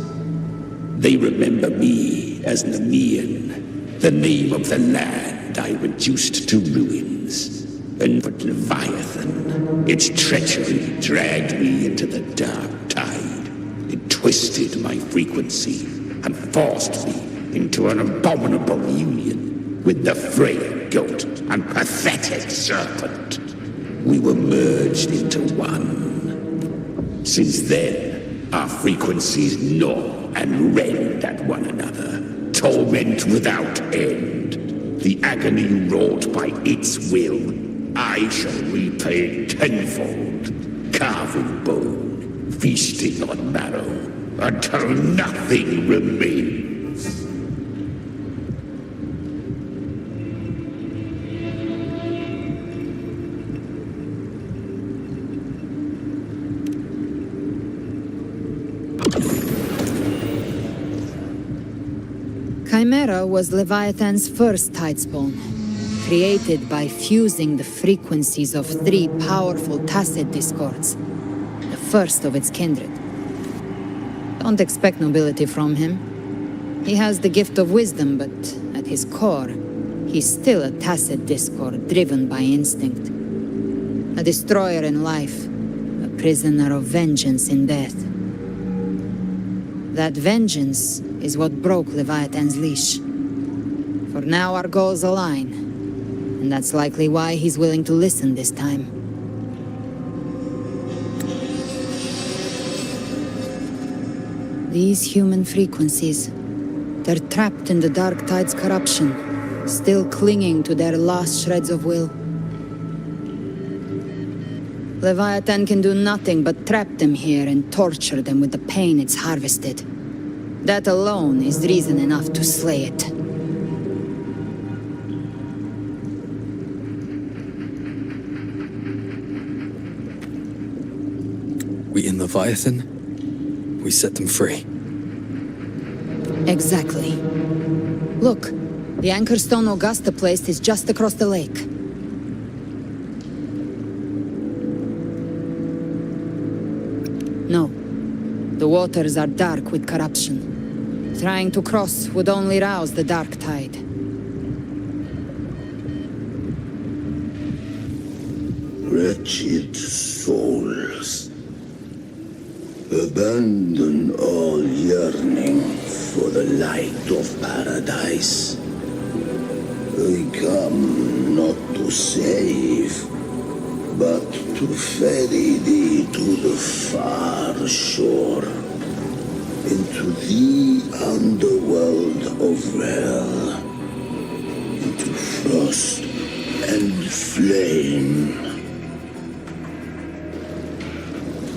They remember me as Nemean, the name of the land I reduced to ruins. And but Leviathan, its treachery dragged me into the dark tide. It twisted my frequency and forced me into an abominable union with the frail goat and pathetic serpent. We were merged into one. Since then, our frequencies gnaw and rend at one another, torment without end. The agony wrought by its will, I shall repay tenfold, carving bone, feasting on marrow, until nothing remains. Chimera was Leviathan's first tidespawn, created by fusing the frequencies of 3 powerful tacit discords, the first of its kindred. Don't expect nobility from him. He has the gift of wisdom, but at his core, he's still a tacit discord driven by instinct. A destroyer in life, a prisoner of vengeance in death. That vengeance is what broke Leviathan's leash. For now our goals align, and that's likely why he's willing to listen this time. These human frequencies, they're trapped in the Dark Tide's corruption, still clinging to their last shreds of will. Leviathan can do nothing but trap them here and torture them with the pain it's harvested. That alone is reason enough to slay it. We in Leviathan? We set them free. Exactly. Look, the anchor stone Augusta placed is just across the lake. No. The waters are dark with corruption. Trying to cross would only rouse the dark tide. Wretched souls, abandon all yearning for the light of paradise. I come not to save, but to ferry thee to the far shore, into the underworld of hell, into frost and flame.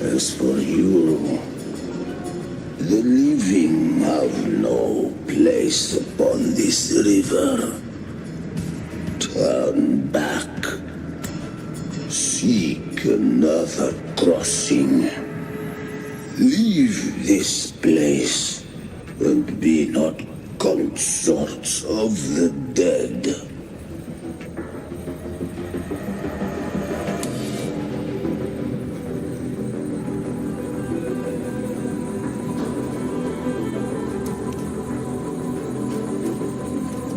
As for you, the living have no place upon this river. Turn back. Seek another crossing. Leave this place, and be not consorts of the dead.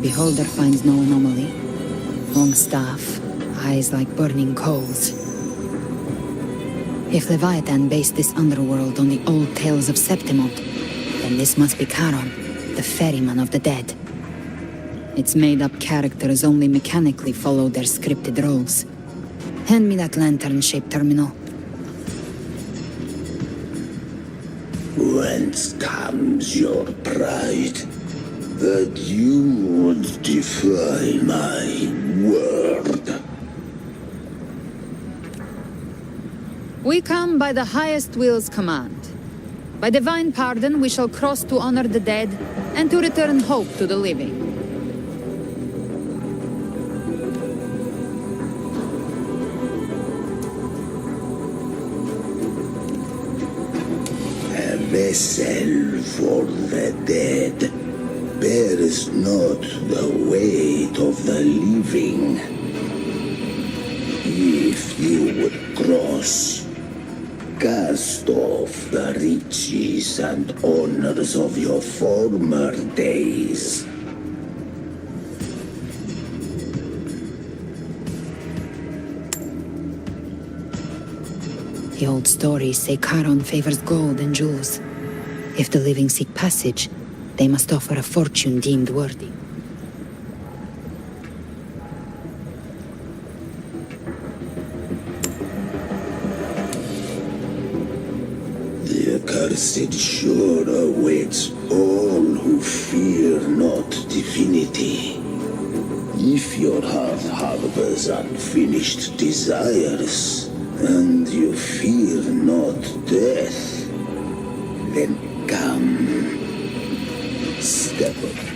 Beholder finds no anomaly. Long staff, eyes like burning coals. If Leviathan based this underworld on the old tales of Septimont, then this must be Charon, the ferryman of the dead. Its made-up characters only mechanically follow their scripted roles. Hand me that lantern-shaped terminal. Whence comes your pride? That you would defy my word. We come by the highest will's command. By divine pardon, we shall cross to honor the dead and to return hope to the living. A vessel for the dead bears not the weight of the living. He If you would cross, cast off the riches and honors of your former days. The old stories say Charon favors gold and jewels. If the living seek passage, they must offer a fortune deemed worthy. The accursed sure awaits all who fear not divinity. If your heart harbors unfinished desires, and you fear not death, then come. Step up.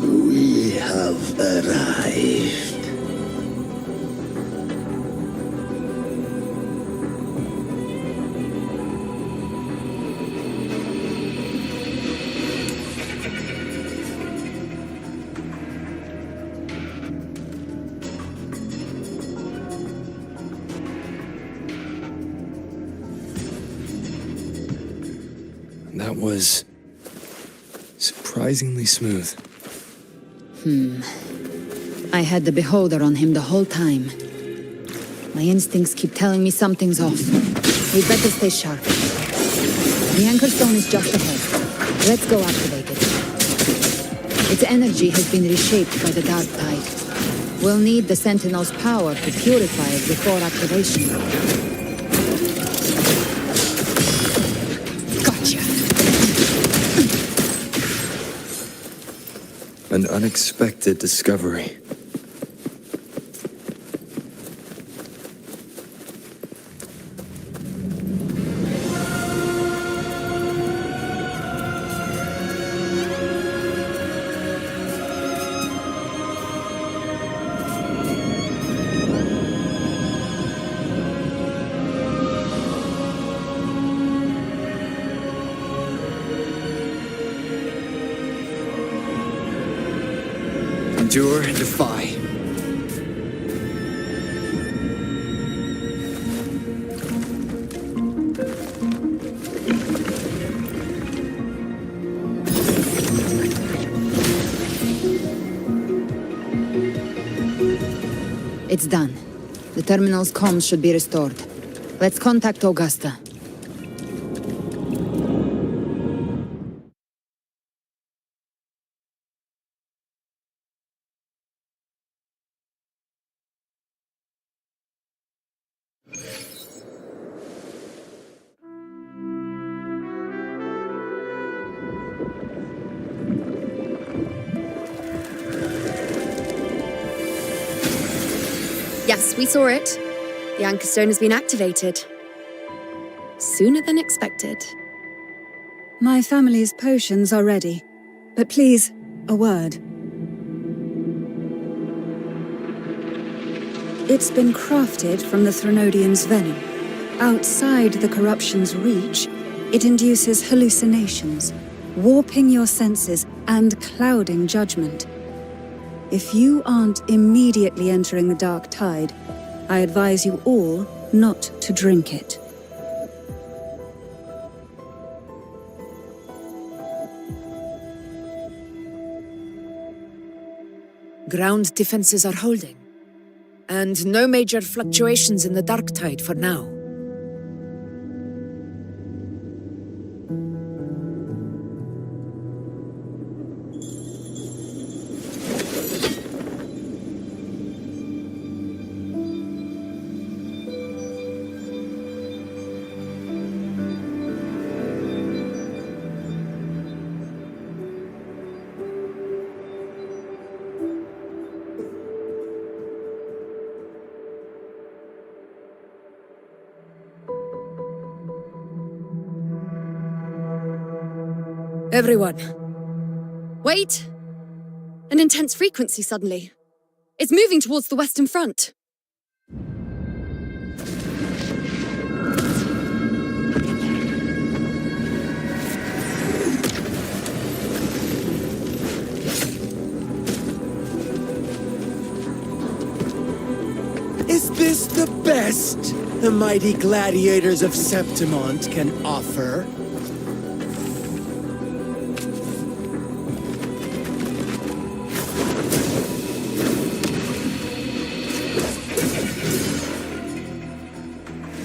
We have arrived. That was surprisingly smooth. I had the beholder on him the whole time. My instincts keep telling me something's off. We'd better stay sharp. The anchor stone is just ahead. Let's go activate it. Its energy has been reshaped by the dark tide. We'll need the Sentinel's power to purify it before activation. An unexpected discovery. Endure and defy. It's done. The terminal's comms should be restored. Let's contact Augusta. Yes, we saw it. The anchor stone has been activated. Sooner than expected. My family's potions are ready. But please, a word. It's been crafted from the Threnodian's venom. Outside the corruption's reach, it induces hallucinations, warping your senses and clouding judgment. If you aren't immediately entering the dark tide, I advise you all not to drink it. Ground defenses are holding. And no major fluctuations in the dark tide for now. Everyone. Wait! An intense frequency suddenly. It's moving towards the Western Front. Is this the best the mighty gladiators of Septimont can offer?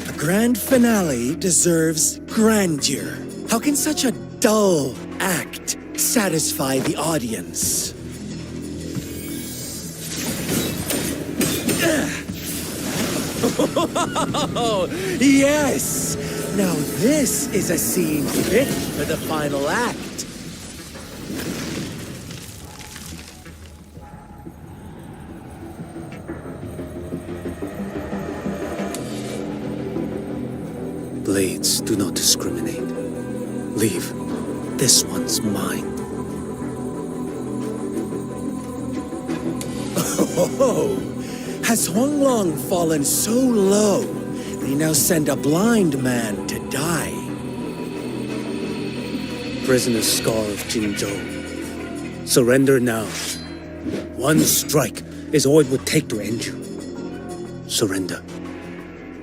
A grand finale deserves grandeur. How can such a dull act satisfy the audience? Yes! Now this is a scene fit for the final act. Blades do not discriminate. Leave. This one's mine. Oh! Has Honglong fallen so low, they now send a blind man to die? Prisoner Scar of Jinzhou. Surrender now. One strike is all it would take to end you. Surrender,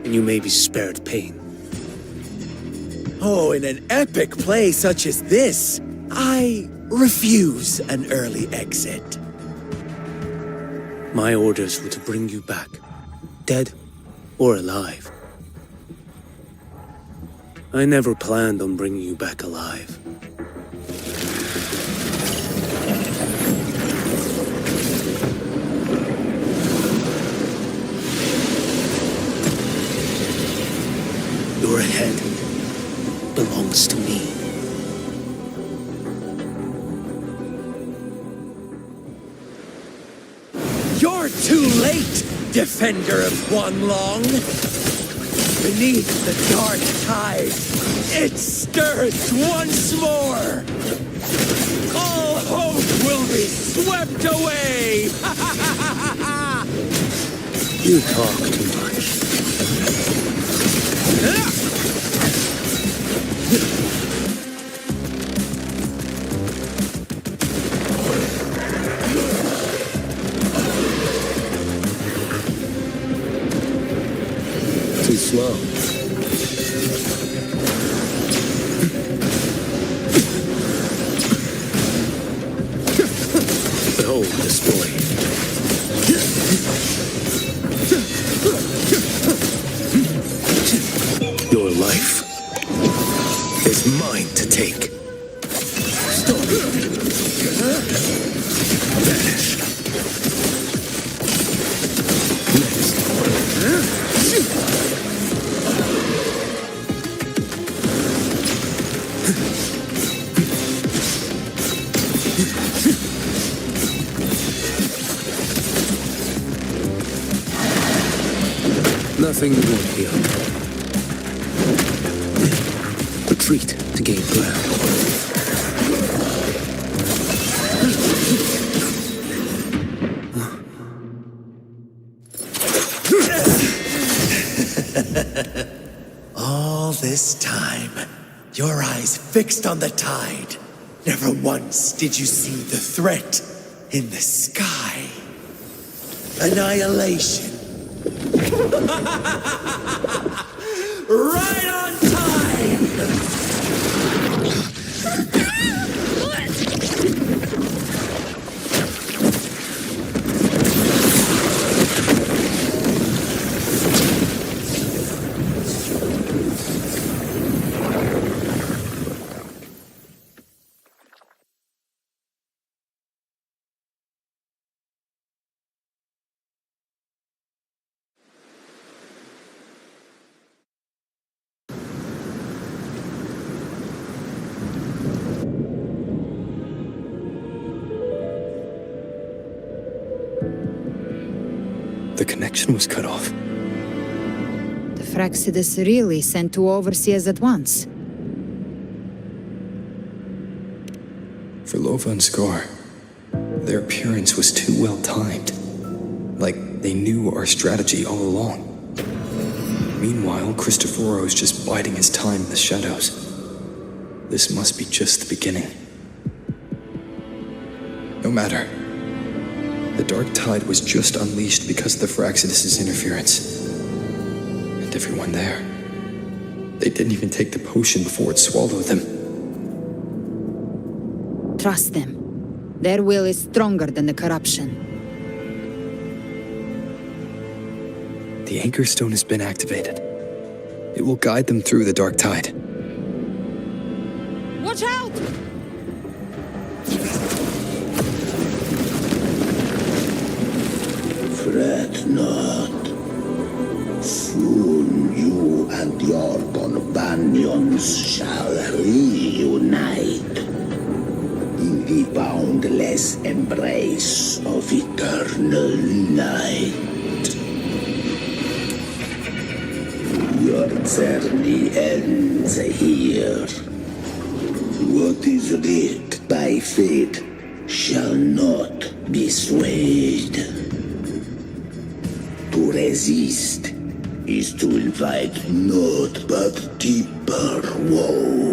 and you may be spared pain. Oh, in an epic play such as this, I refuse an early exit. My orders were to bring you back, dead or alive. I never planned on bringing you back alive. Your head belongs to me. You're too late, defender of Guanlong! Beneath the dark tide, it stirs once more! All hope will be swept away! You talk too much. Too slow. Behold this blade. Your life is mine to take. Vanish. Nothing won't heal. Retreat to gain ground. All this time, your eyes fixed on the tide. Never once did you see the threat in the sky. Annihilation. Right on time! The connection was cut off. The Fraxidus really sent two overseers at once. Nova and Scar, their appearance was too well timed. Like they knew our strategy all along. Meanwhile, Cristoforo's just biding his time in the shadows. This must be just the beginning. No matter. The Dark Tide was just unleashed because of the Fraxidus' interference. And everyone there, they didn't even take the potion before it swallowed them. Trust them. Their will is stronger than the corruption. The Anchor Stone has been activated. It will guide them through the Dark Tide. Watch out! Fret not. Soon you and your companions shall reunite in the boundless embrace of eternal night. Your journey ends here. What is writ by fate shall not be swayed. To resist is to invite naught but deeper woe.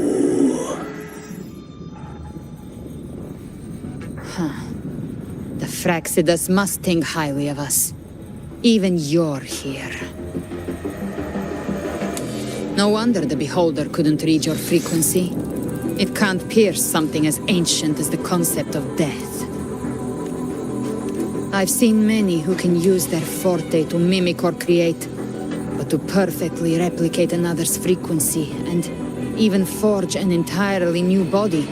The Fraxidus must think highly of us. Even you're here. No wonder the Beholder couldn't read your frequency. It can't pierce something as ancient as the concept of death. I've seen many who can use their forte to mimic or create, but to perfectly replicate another's frequency and even forge an entirely new body.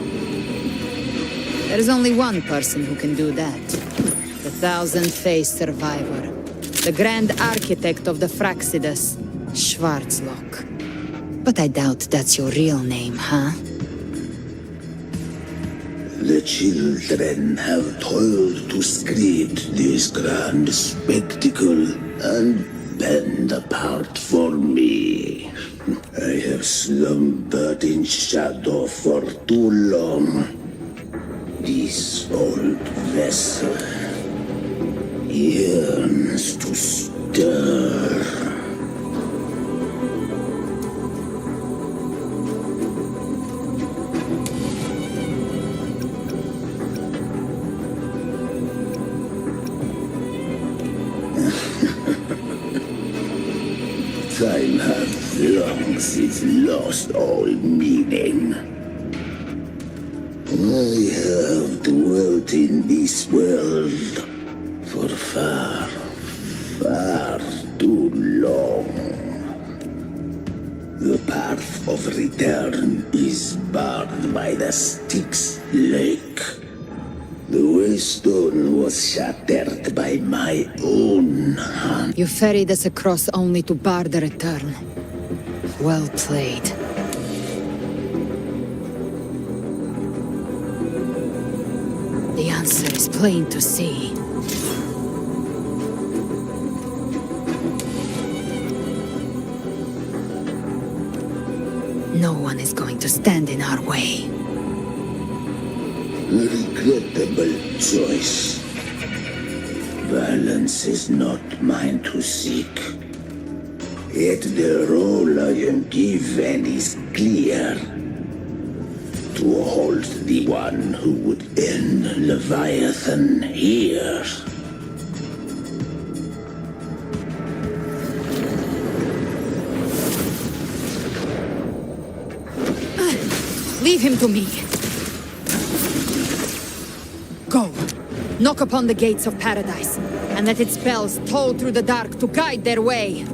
There is only one person who can do that. The thousand-faced survivor. The grand architect of the Fraxidus, Schwarzlock. But I doubt that's your real name, huh? The children have toiled to script this grand spectacle and bend apart for me. I have slumbered in shadow for too long. This old vessel yearns to stir. Time hath long since lost all meaning. I have dwelt in this world for far, far too long. The path of return is barred by the Styx Lake. The Waystone was shattered by my own hand. You ferried us across only to bar the return. Well played. The answer is plain to see. No one is going to stand in our way. A regrettable choice. Balance is not mine to seek. Yet the role I am given is clear. To hold the one who would end Leviathan here. Leave him to me. Go. Knock upon the gates of paradise, and let its bells toll through the dark to guide their way.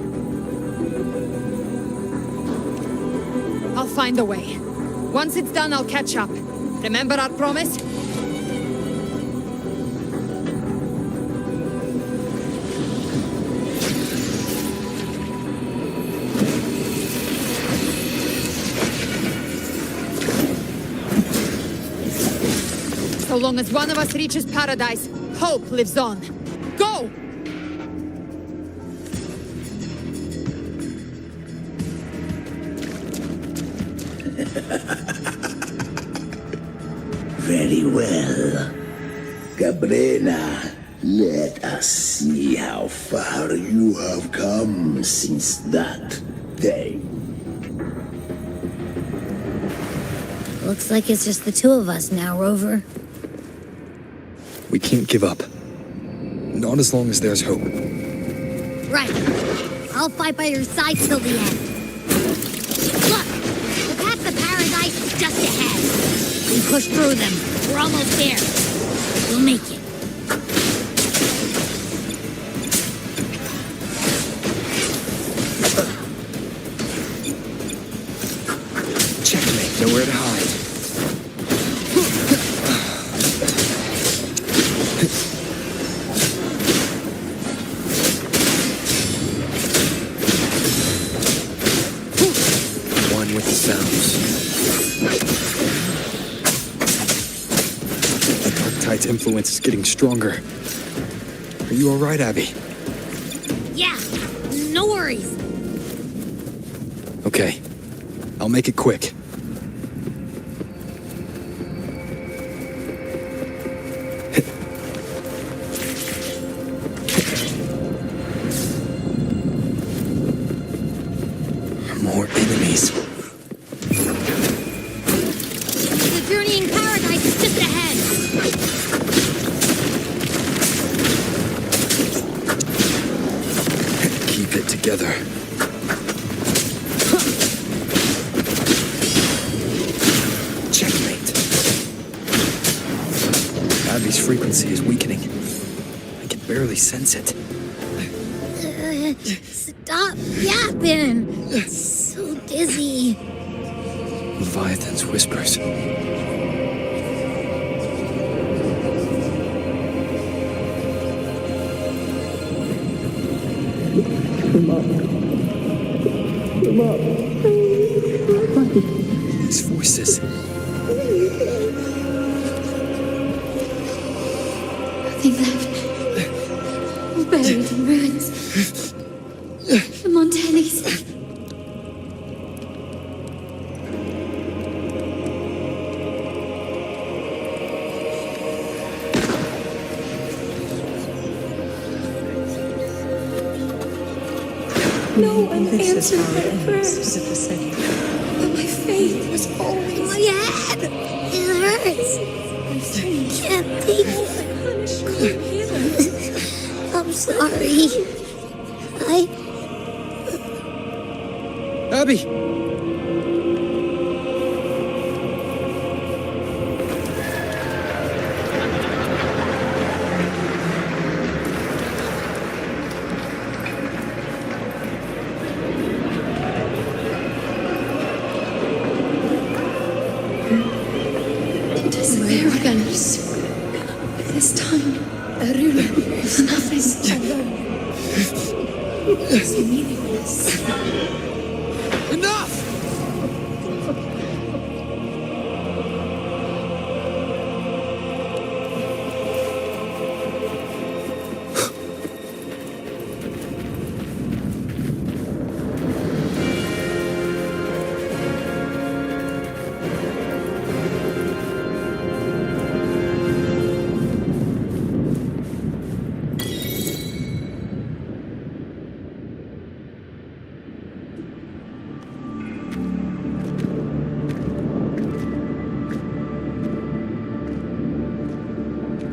I'll find a way. Once it's done, I'll catch up. Remember our promise? So long as one of us reaches paradise, hope lives on. Go! When Very well. Gabrena, let us see how far you have come since that day. Looks like it's just the two of us now, Rover. We can't give up. Not as long as there's hope. Right. I'll fight by your side till the end. Look! The path to paradise is just ahead. We push through them. We're almost there. We'll make it. Checkmate. Nowhere to hide. With the sounds. The Dark Tide's influence is getting stronger. Are you all right, Abby? Yeah, no worries. Okay, I'll make it quick. More enemies. Together. Checkmate. Abby's frequency is weakening. I can barely sense it. Stop yapping. It's so dizzy. Leviathan's whispers. Come up. Come up. These voices. Nothing left. Buried in ruins. The Montanis. No one answered my prayers. But my faith was always... My head! It hurts! I can't take it. I'm sorry. Abby! Disappear again. This time, Aruna is nothing alone. It's meaningless. Enough!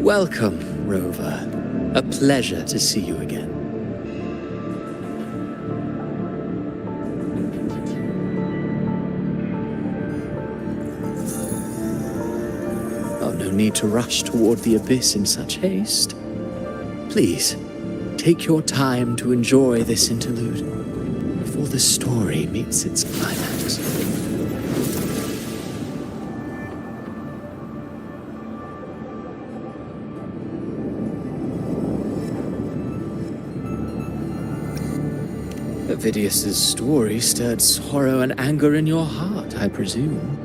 Welcome, Rover. A pleasure to see you again. Oh, no need to rush toward the abyss in such haste. Please, take your time to enjoy this interlude before the story meets its climax. Avidius's story stirred sorrow and anger in your heart, I presume.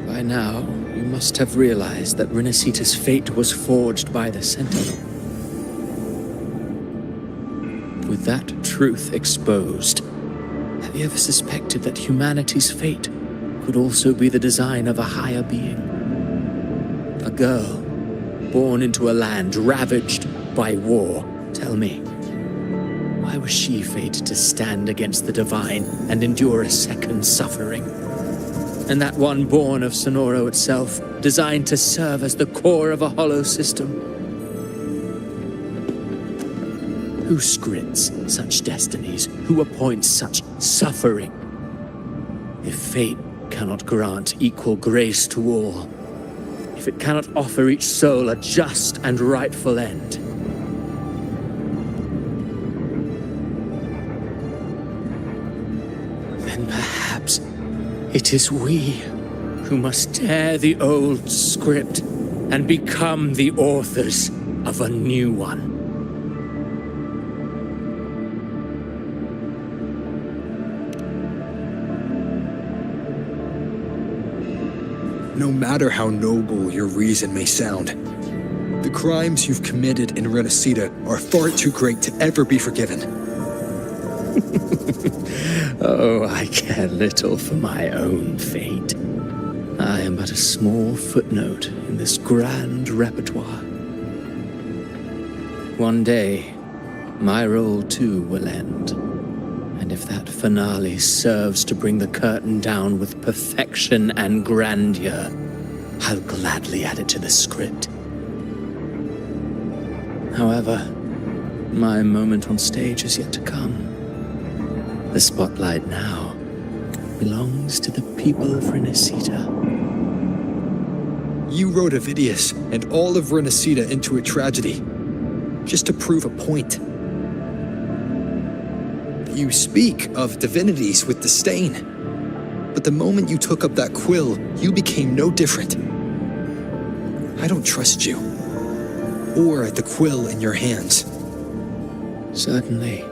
By now, you must have realized that Rinascita's fate was forged by the Sentinel. With that truth exposed, have you ever suspected that humanity's fate could also be the design of a higher being? A girl, born into a land ravaged by war. Tell me, why was she fated to stand against the divine and endure a second suffering? And that one born of Sonoro itself, designed to serve as the core of a hollow system? Who scripts such destinies? Who appoints such suffering? If fate cannot grant equal grace to all, if it cannot offer each soul a just and rightful end, then perhaps it is we who must tear the old script and become the authors of a new one. No matter how noble your reason may sound, the crimes you've committed in rinascita are far too great to ever be forgiven. Oh, I care little for my own fate. I am but a small footnote in this grand repertoire. One day, my role too will end. And if that finale serves to bring the curtain down with perfection and grandeur, I'll gladly add it to the script. However, my moment on stage is yet to come. The spotlight now belongs to the people of Rinascita. You wrote Avidius and all of Rinascita into a tragedy, just to prove a point. You speak of divinities with disdain, but the moment you took up that quill, you became no different. I don't trust you, or the quill in your hands. Certainly.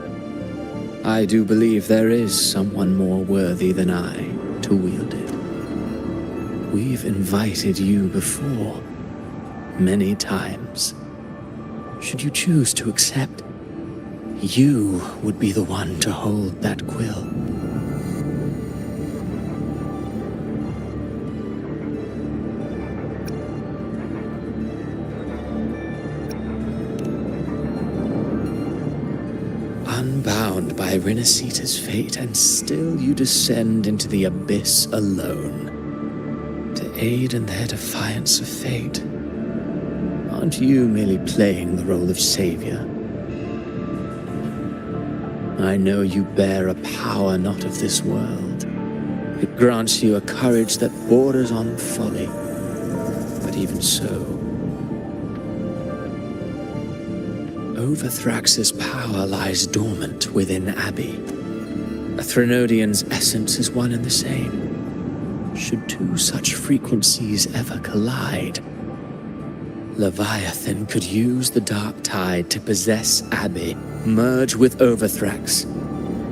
I do believe there is someone more worthy than I to wield it. We've invited you before, many times. Should you choose to accept, you would be the one to hold that quill. Unbound by Rinascita's fate, and still you descend into the abyss alone, to aid in their defiance of fate. Aren't you merely playing the role of savior? I know you bear a power not of this world. It grants you a courage that borders on folly. But even so, Overthrax's power lies dormant within Abbey. A Threnodian's essence is one and the same. Should two such frequencies ever collide, Leviathan could use the dark tide to possess Abbey, merge with Overthrax,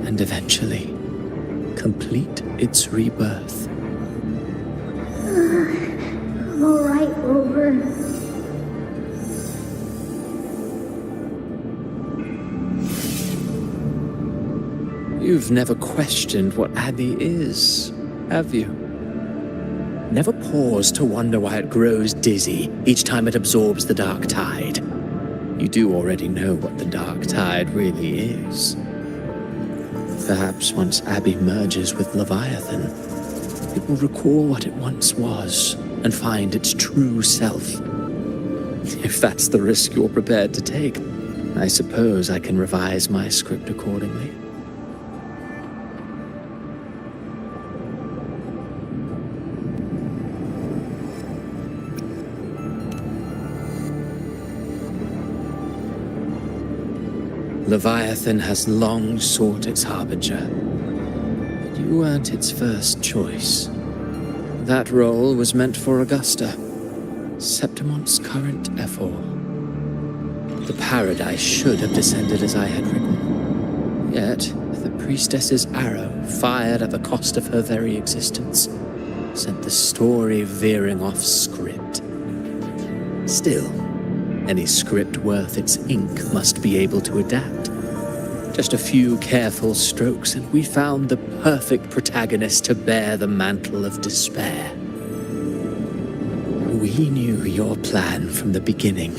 and eventually complete its rebirth. I'm alright, Rover. You've never questioned what Abbey is, have you? Never paused to wonder why it grows dizzy each time it absorbs the dark tide. You do already know what the dark tide really is. Perhaps once Abbey merges with Leviathan, it will recall what it once was and find its true self. If that's the risk you're prepared to take, I suppose I can revise my script accordingly. Leviathan has long sought its harbinger, but you weren't its first choice. That role was meant for Augusta, Septimon's current ephor. The paradise should have descended as I had written. Yet, the priestess's arrow, fired at the cost of her very existence, sent the story veering off script. Still, any script worth its ink must be able to adapt. Just a few careful strokes, and we found the perfect protagonist to bear the mantle of despair. We knew your plan from the beginning.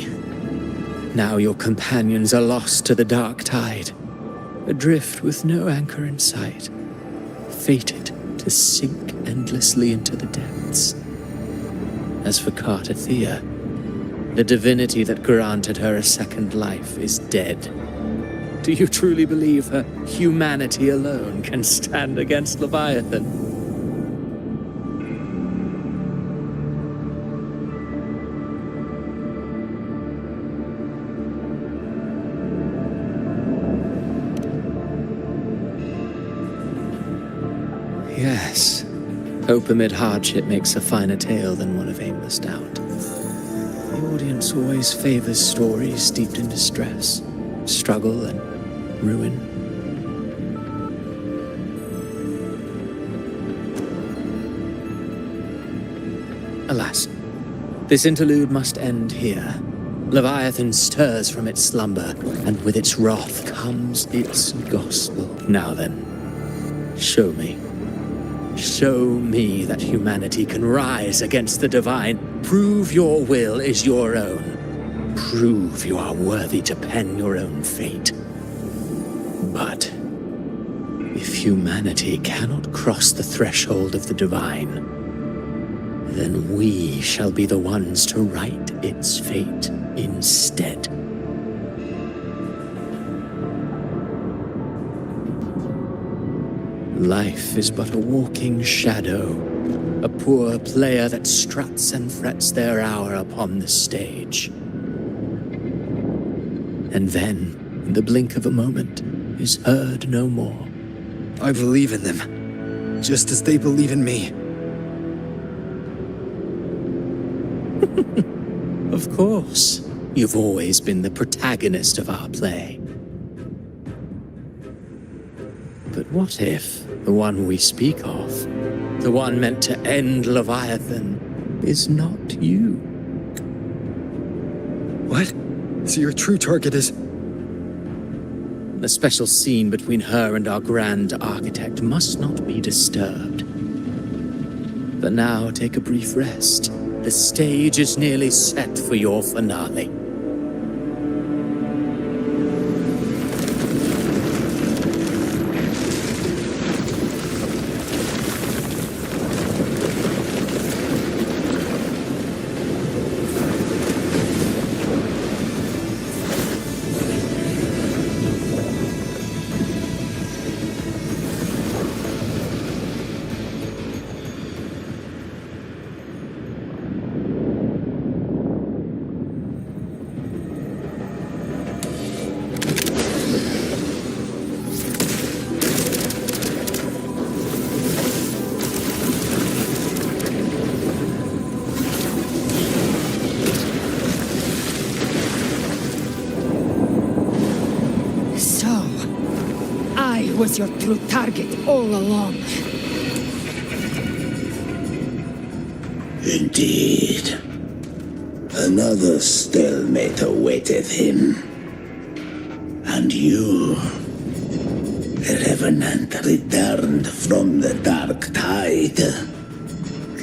Now your companions are lost to the dark tide, adrift with no anchor in sight, fated to sink endlessly into the depths. As for Cartathea, the divinity that granted her a second life is dead. Do you truly believe her humanity alone can stand against Leviathan? Yes. Hope amid hardship makes a finer tale than one of aimless doubt. The audience always favors stories steeped in distress, struggle, and ruin. Alas, this interlude must end here. Leviathan stirs from its slumber, and with its wrath comes its gospel. Now then, show me. Show me that humanity can rise against the divine. Prove your will is your own. Prove you are worthy to pen your own fate. But if humanity cannot cross the threshold of the divine, then we shall be the ones to write its fate instead. Life is but a walking shadow, a poor player that struts and frets their hour upon the stage. And then, in the blink of a moment, is heard no more. I believe in them, just as they believe in me. Of course, you've always been the protagonist of our play. But what if the one we speak of, the one meant to end Leviathan, is not you? What? So your true target is... The special scene between her and our grand architect must not be disturbed. But now take a brief rest. The stage is nearly set for your finale. Was your true target all along. Indeed. Another stalemate awaited him. And you, a revenant returned from the dark tide.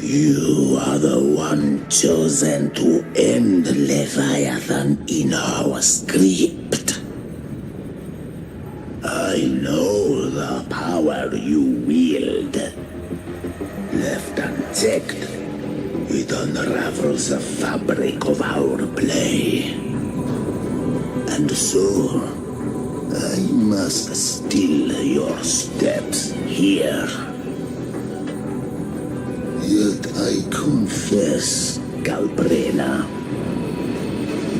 You are the one chosen to end Leviathan in our script. I know the power you wield. Left unchecked, it unravels the fabric of our play. And so, I must still your steps here. Yet I confess, Galbrena,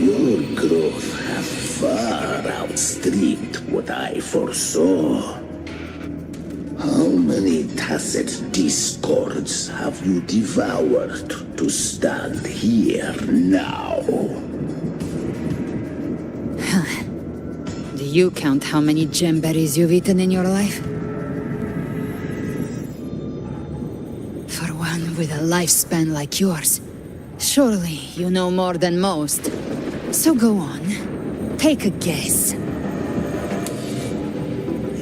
your growth has far outstripped what I foresaw. How many tacit discords have you devoured to stand here now? Do you count how many gemberries you've eaten in your life? For one with a lifespan like yours, surely you know more than most. So go on, take a guess.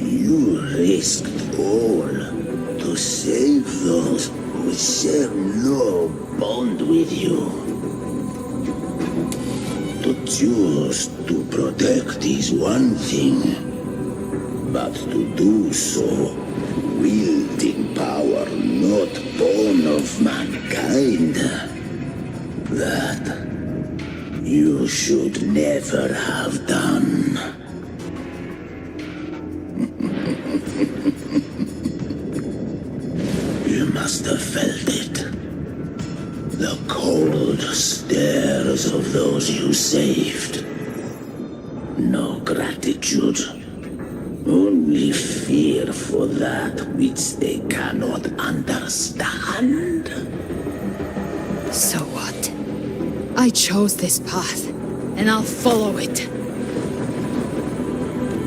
You risked all to save those who share no bond with you. choose to protect is one thing, but to do so, wielding power not born of mankind, that you should never have done. You must have felt it. The cold stares of those you saved. No gratitude. Only fear for that which they cannot understand. So what? I chose this path, and I'll follow it.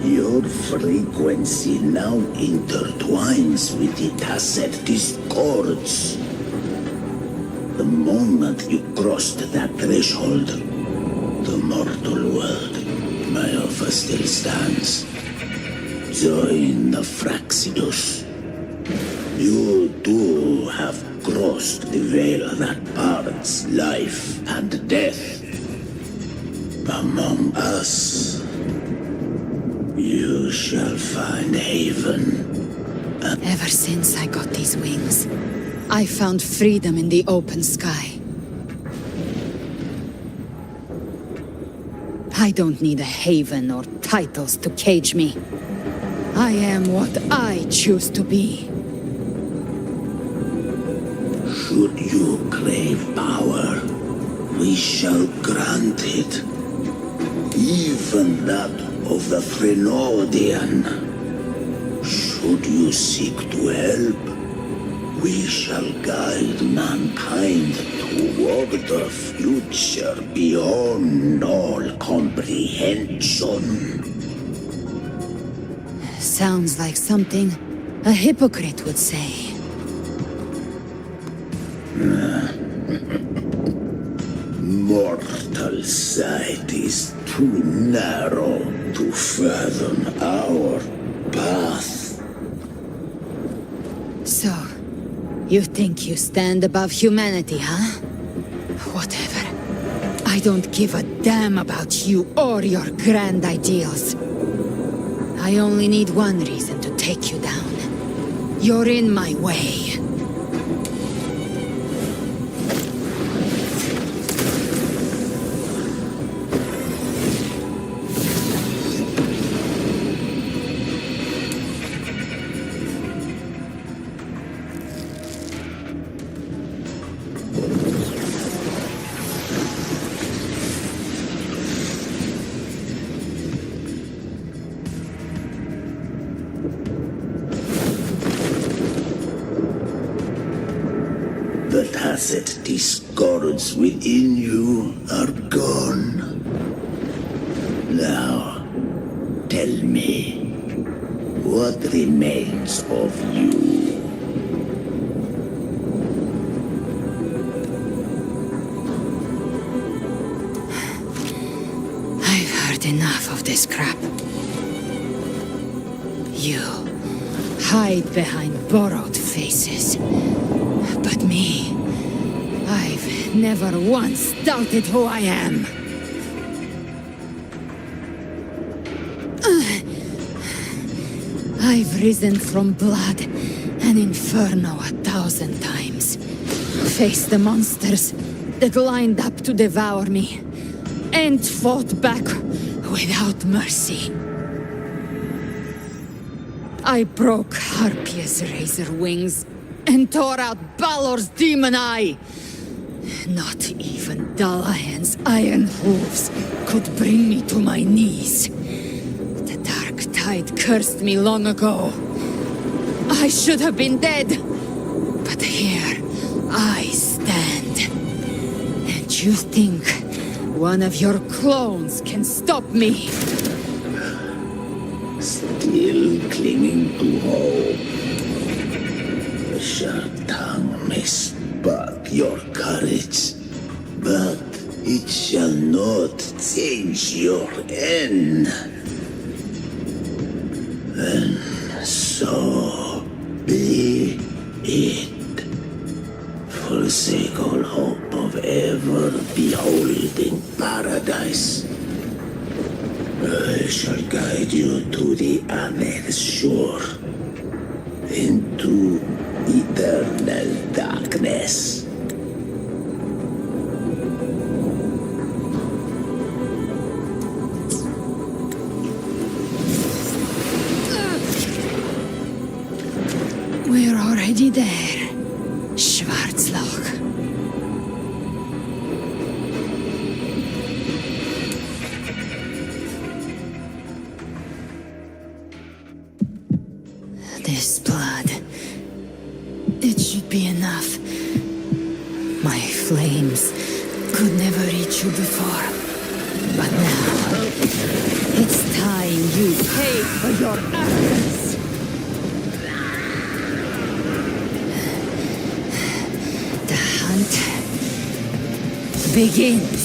Your frequency now intertwines with the tacet discords. The moment you crossed that threshold, the mortal world, my offer still stands. Join the Fraxidus. You too have crossed the veil that parts life and death. Among us, you shall find haven. Ever since I got these wings, I found freedom in the open sky. I don't need a haven or titles to cage me. I am what I choose to be. Should you crave power, we shall grant it. Even that of the Frenodian. Should you seek to help, we shall guide mankind toward the future beyond all comprehension. Sounds like something a hypocrite would say. Mortal sight is too narrow to fathom our path. So, you think you stand above humanity, huh? Whatever. I don't give a damn about you or your grand ideals. I only need one reason to take you down. You're in my way. The tacit discords within you are gone. Now, tell me, what remains of you? I've heard enough of this crap. You hide behind borrowed faces. But me, I've never once doubted who I am. I've risen from blood and inferno 1,000 times. Faced the monsters that lined up to devour me, and fought back without mercy. I broke Harpia's razor wings and tore out Balor's demon eye. Not even Dalahan's iron hooves could bring me to my knees. The dark tide cursed me long ago. I should have been dead, but here I stand. And you think one of your clones can stop me? Still clinging to hope. The sharp tongue may spark your courage, but it shall not change your end. And so be it. Forsake all hope of ever beholding paradise. I shall guide you to the other shore, into eternal darkness. We're already there, Schwarzloch. This blood. It should be enough. My flames could never reach you before. But now, it's time you pay for your actions. The hunt begins.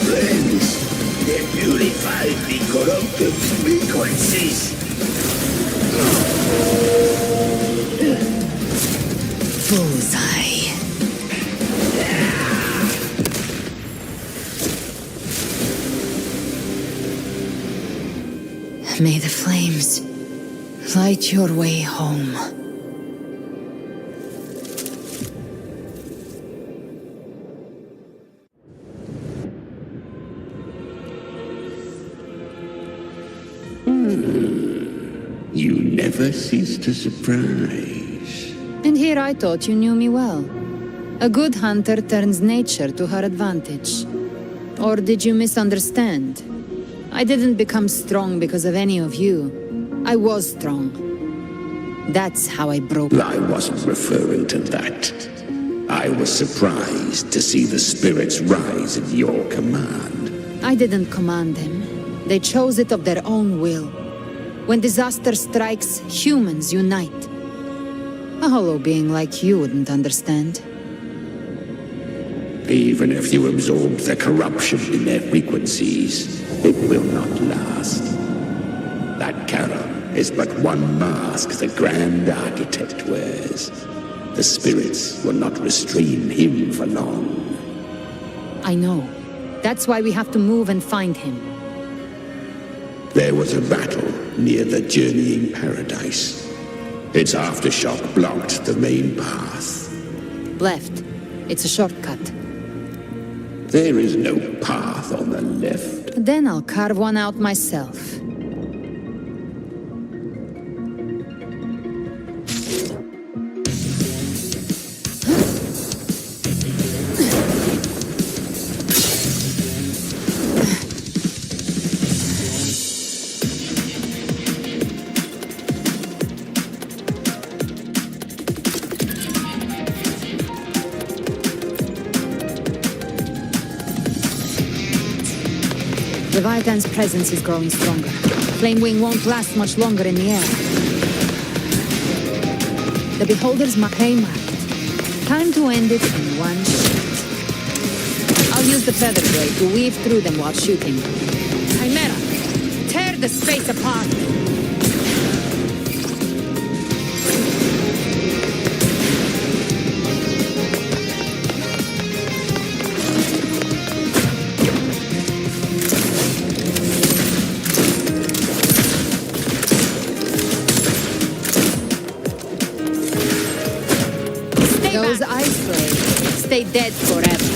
Friends, they purified the corrupted frequencies. Bullseye. May the flames light your way home. You never cease to surprise. And here I thought you knew me well. A good hunter turns nature to her advantage. Or did you misunderstand? I didn't become strong because of any of you. I was strong. That's how I broke. I wasn't referring to that. I was surprised to see the spirits rise at your command. I didn't command them. They chose it of their own will. When disaster strikes, humans unite. A hollow being like you wouldn't understand. Even if you absorb the corruption in their frequencies, it will not last. That Charon is but one mask the Grand Architect wears. The spirits will not restrain him for long. I know. That's why we have to move and find him. There was a battle near the Journeying Paradise. Its aftershock blocked the main path. Left. It's a shortcut. There is no path on the left. Then I'll carve one out myself. Leviathan's presence is growing stronger. Flamewing won't last much longer in the air. The Beholder's Mackay marked. Time to end it in one shot. I'll use the feather blade to weave through them while shooting. Chimera, tear the space apart! Those ice blades stay dead forever.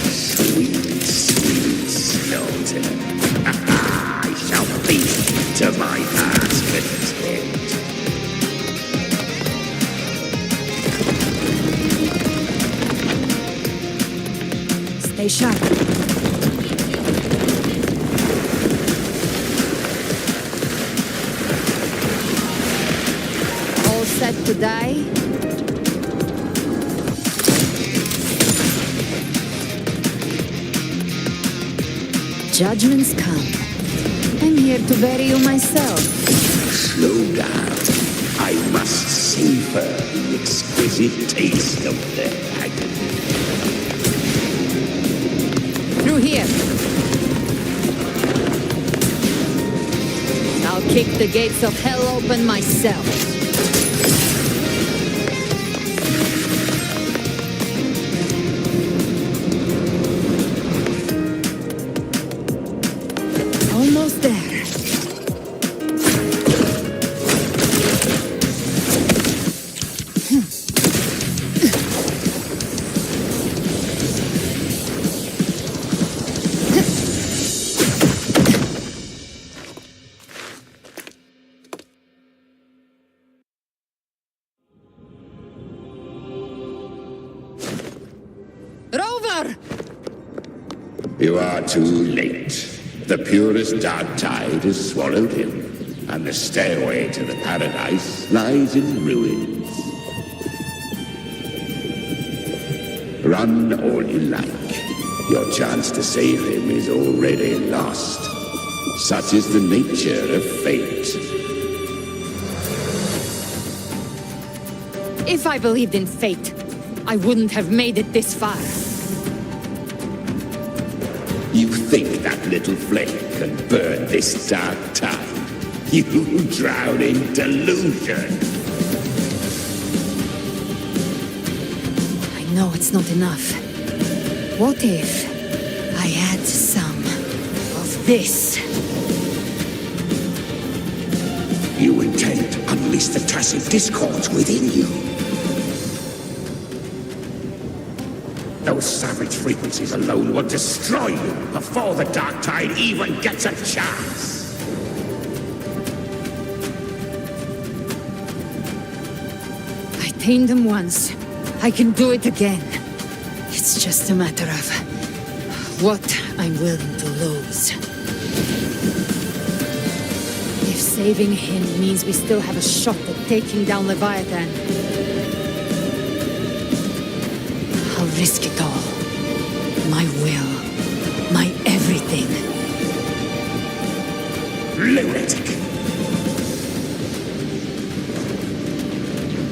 Sweet, sweet skeleton. I shall feast to my heart's content. Stay sharp. Set to die? judgment's come. I'm here to bury you myself. Slow down. I must savor the exquisite taste of the agony. Through here. I'll kick the gates of hell open myself. Almost there. Rover! You are too late. The purest dark tide has swallowed him, and the stairway to the paradise lies in ruins. Run all you like. Your chance to save him is already lost. Such is the nature of fate. If I believed in fate, I wouldn't have made it this far. You think that little flame can burn this dark tide? You drown in delusion. I know it's not enough. What if I add some of this? You intend to unleash the tacit discords within you. Those savage frequencies alone will destroy you before the dark tide even gets a chance. I tamed them once. I can do it again. It's just a matter of what I'm willing to lose. If saving him means we still have a shot at taking down Leviathan, I'll risk it all. My will. My everything. Lunatic!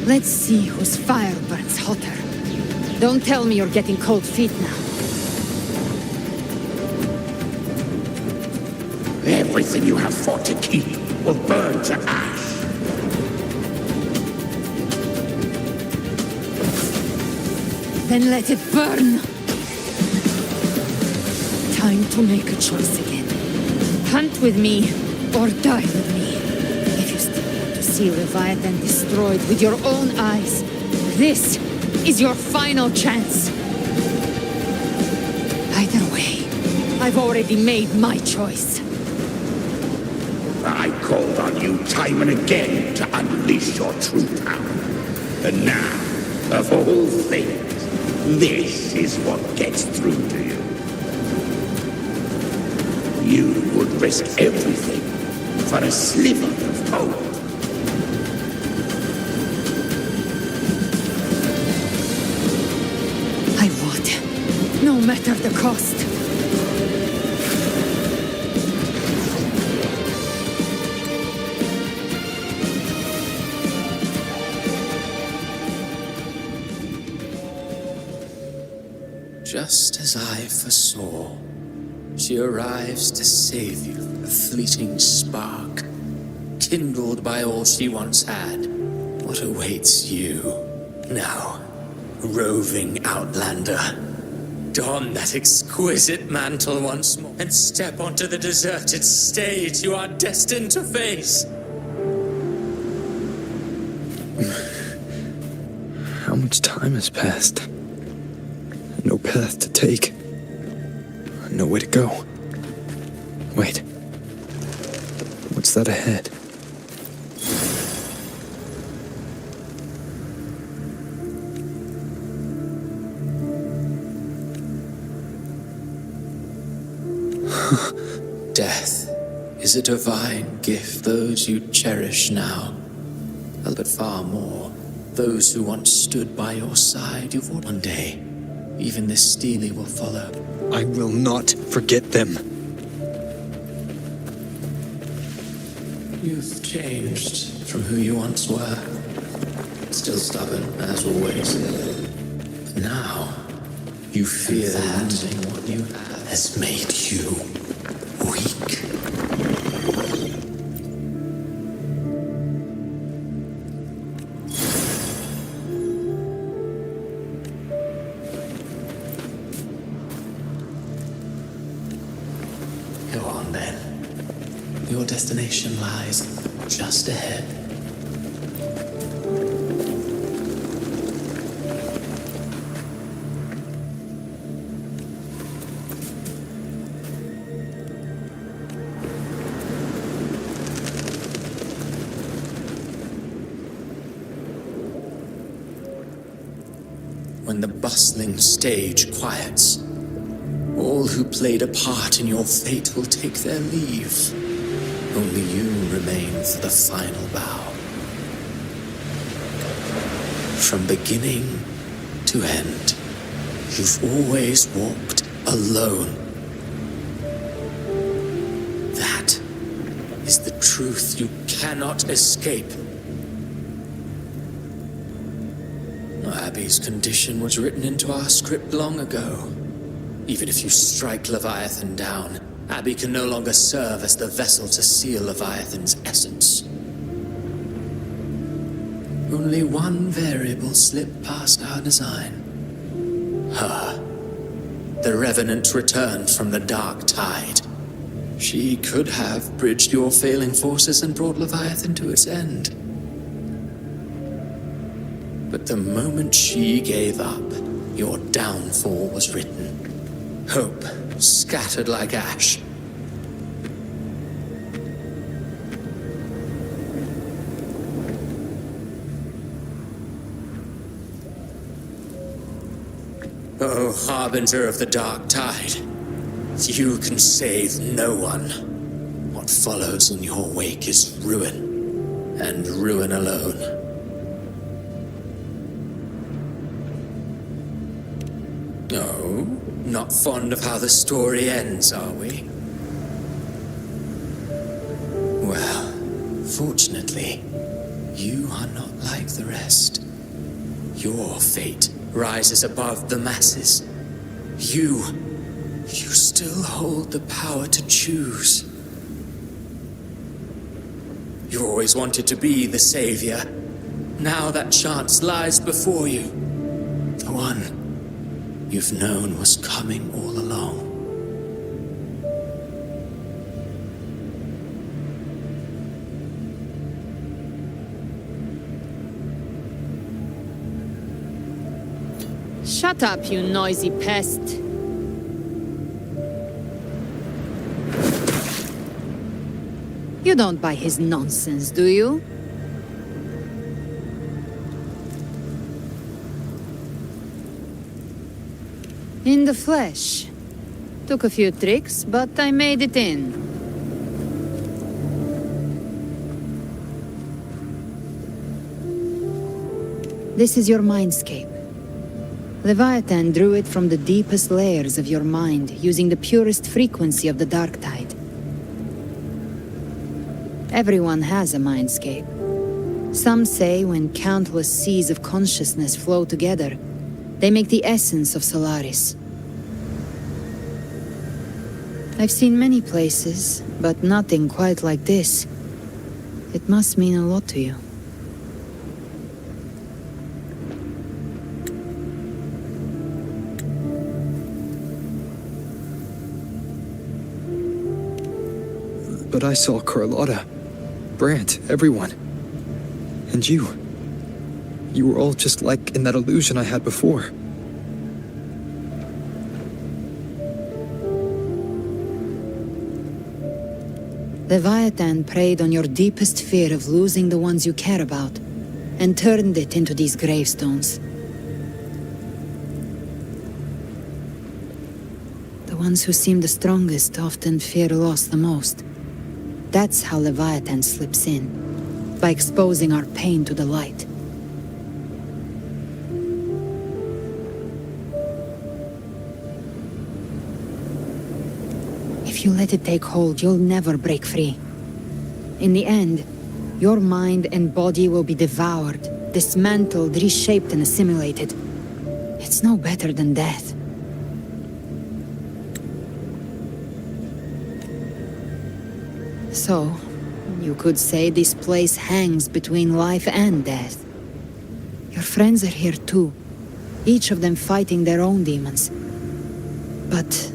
Let's see whose fire burns hotter. Don't tell me you're getting cold feet now. Everything you have fought to keep will burn to ash. Then let it burn! Time to make a choice again. Hunt with me, or die with me. If you still want to see Leviathan destroyed with your own eyes, this is your final chance. Either way, I've already made my choice. I called on you time and again to unleash your true power. And now, of all things, this is what gets through to you. You would risk everything for a sliver of hope. I would, no matter the cost. Just as I foresaw, she arrives to save you from a fleeting spark, kindled by all she once had. What awaits you now, roving outlander? Don that exquisite mantle once more, and step onto the deserted stage you are destined to face. How much time has passed? No path to take. Nowhere to go. Wait. What's that ahead? Death is a divine gift those you cherish now. But far more, those who once stood by your side you fought one day. Even this Steely will follow. I will not forget them. You've changed from who you once were. Still stubborn, as always. But now, you fear losing what you have has made you weak. Go on then. Your destination lies just ahead. When the bustling stage quiets, all who played a part in your fate will take their leave. Only you remain for the final bow. From beginning to end, you've always walked alone. That is the truth you cannot escape. Abby's condition was written into our script long ago. Even if you strike Leviathan down, Abby can no longer serve as the vessel to seal Leviathan's essence. Only one variable slipped past our design. Her. The Revenant returned from the dark tide. She could have bridged your failing forces and brought Leviathan to its end. But the moment she gave up, your downfall was written. Hope scattered like ash. Oh, harbinger of the dark tide, you can save no one. What follows in your wake is ruin, and ruin alone. No, not fond of how the story ends, are we? Well, fortunately, you are not like the rest. Your fate rises above the masses. You still hold the power to choose. You always wanted to be the savior. Now that chance lies before you. The one you've known was coming all along. Shut up, you noisy pest. You don't buy his nonsense, do you? In the flesh. Took a few tricks, but I made it in. This is your mindscape. Leviathan drew it from the deepest layers of your mind, using the purest frequency of the dark tide. Everyone has a mindscape. Some say when countless seas of consciousness flow together, they make the essence of Solaris. I've seen many places, but nothing quite like this. It must mean a lot to you. But I saw Carlotta, Brant, everyone. And you. You were all just like in that illusion I had before. Leviathan preyed on your deepest fear of losing the ones you care about, and turned it into these gravestones. The ones who seem the strongest often fear loss the most. That's how Leviathan slips in, by exposing our pain to the light. If you let it take hold, you'll never break free. In the end, your mind and body will be devoured, dismantled, reshaped, and assimilated. It's no better than death. So, you could say this place hangs between life and death. Your friends are here too, each of them fighting their own demons. But...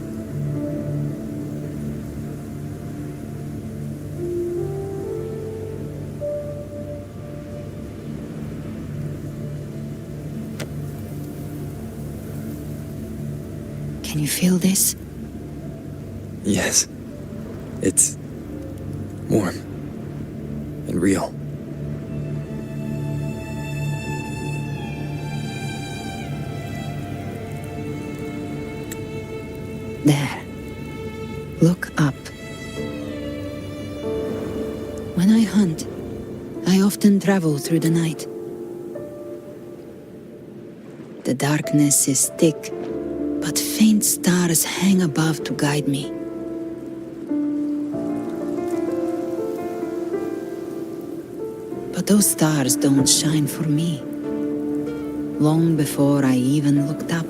can you feel this? Yes. It's warm and real. There. Look up. When I hunt, I often travel through the night. The darkness is thick, but faint stars hang above to guide me. But those stars don't shine for me. Long before I even looked up,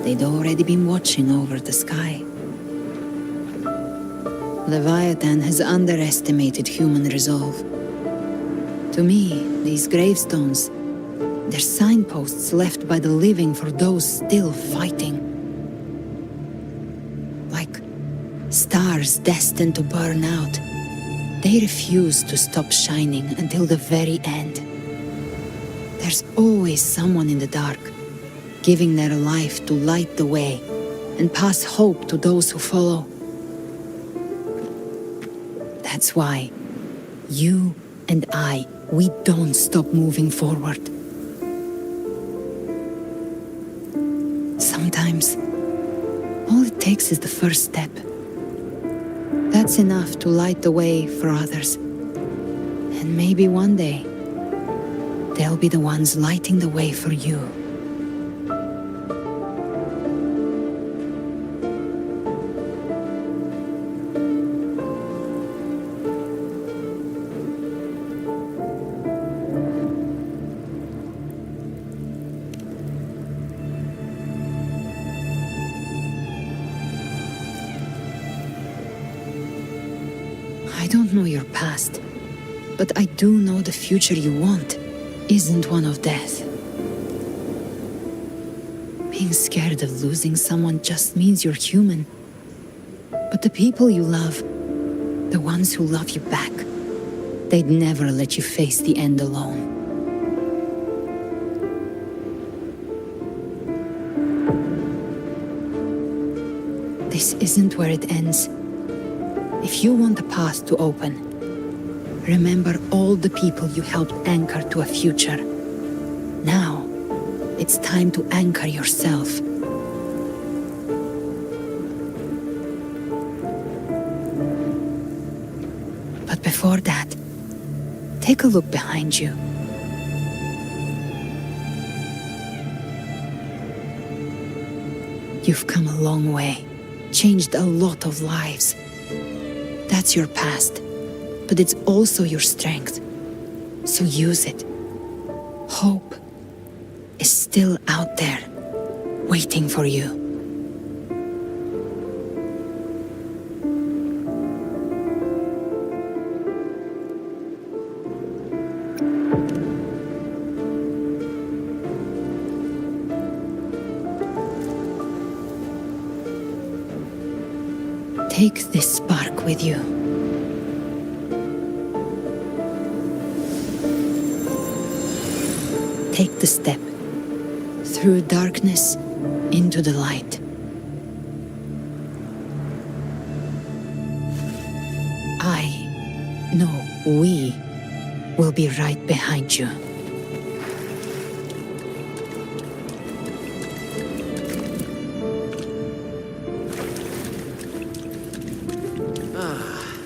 they'd already been watching over the sky. Leviathan has underestimated human resolve. To me, these gravestones, they're signposts left by the living for those still fighting. Like stars destined to burn out, they refuse to stop shining until the very end. There's always someone in the dark, giving their life to light the way and pass hope to those who follow. That's why you and I, we don't stop moving forward. Sometimes, all it takes is the first step. That's enough to light the way for others. And maybe one day, they'll be the ones lighting the way for you. I don't know your past, but I do know the future you want isn't one of death. Being scared of losing someone just means you're human. But the people you love, the ones who love you back, they'd never let you face the end alone. This isn't where it ends. If you want the path to open, remember all the people you helped anchor to a future. Now, it's time to anchor yourself. But before that, take a look behind you. You've come a long way, changed a lot of lives. That's your past, but it's also your strength. So use it. Hope is still out there, waiting for you. Take this spark with you. Take the step through darkness into the light. I know we will be right behind you.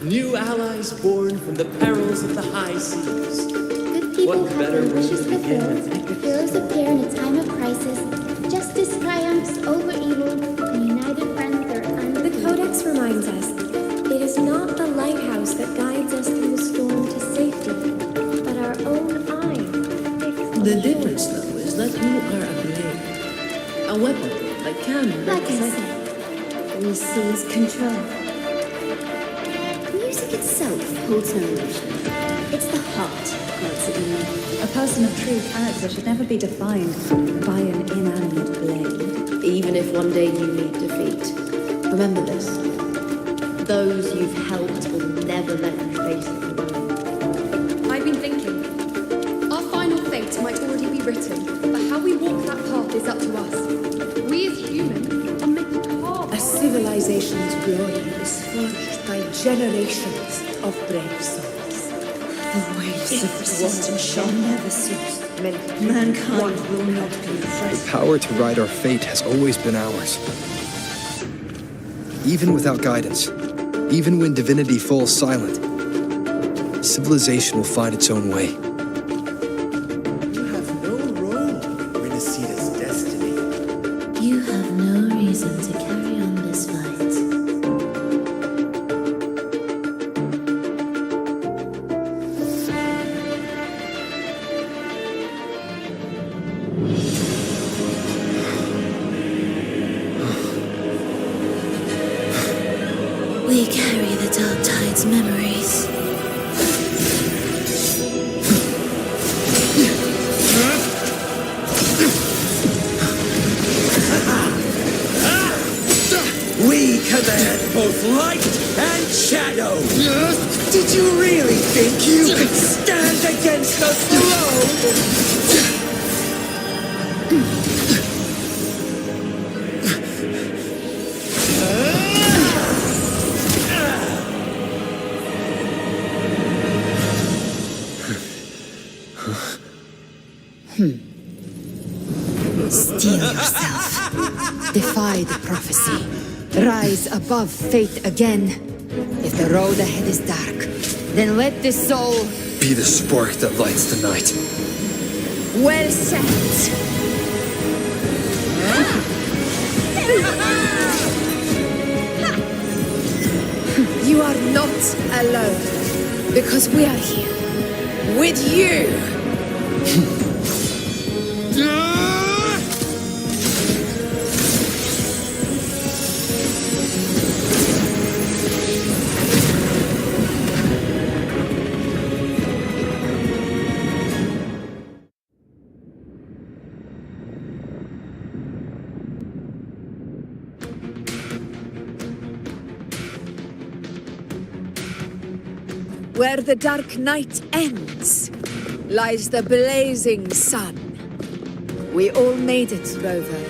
New allies born from the perils of the high seas. Good people What have better their way wishes to begin fulfilled. Heroes appear in a time of crisis. Justice triumphs over evil, and united friends are unseen. The Codex reminds us, it is not the lighthouse that guides us through the storm. weapon, like cannon. Like I said, we seize control. Music itself holds no emotion. It's the heart that makes it unique. A person of true character should never be defined by an inanimate blade. Even if one day you meet defeat, remember this. Those you've helped will never let you face it alone. I've been thinking. Our final fate might already be written, but how we walk that path is up to us. We as humans are meant to carve. A civilization's glory is forged by generations of brave souls. The waves of resistance shall never cease. Mankind will not be The oppressed. power to ride our fate has always been ours. Even without guidance, even when divinity falls silent, civilization will find its own way. You have no role in rinascita's destiny. You have no reason to carry on this fight. We carry the Dark Tide's memories. We command both light and shadow. Did you really think you could stand against us alone? Steel yourself. Defy the prophecy. Rise above fate again. If the road ahead is dark, then let the soul Be the spark that lights the night. Well said. You are not alone, because we are here with you. Where the dark night ends, lies the blazing sun. We all made it, Rover.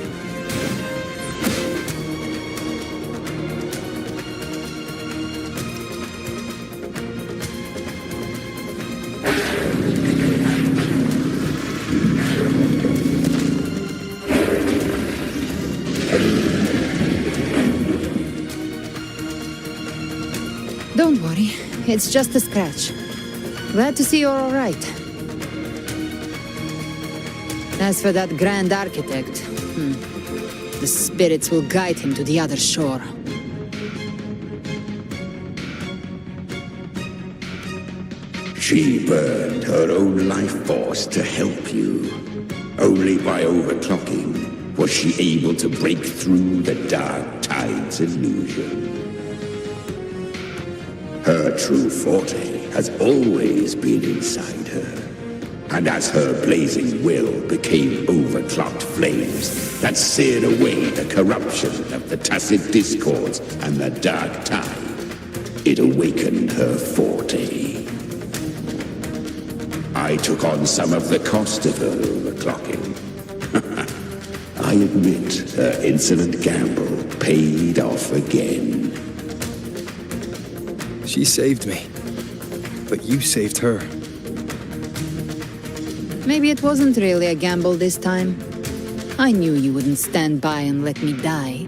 Don't worry, it's just a scratch. Glad to see you're all right. As for that Grand Architect, the spirits will guide him to the other shore. She burned her own life force to help you. Only by overclocking was she able to break through the Dark Tide's illusion. Her true forte has always been inside her. And as her blazing will became overclocked flames that seared away the corruption of the tacit discords and the Dark Tide, it awakened her forte. I took on some of the cost of her overclocking. I admit her insolent gamble paid off again. She saved me, but you saved her. Maybe it wasn't really a gamble this time. I knew you wouldn't stand by and let me die.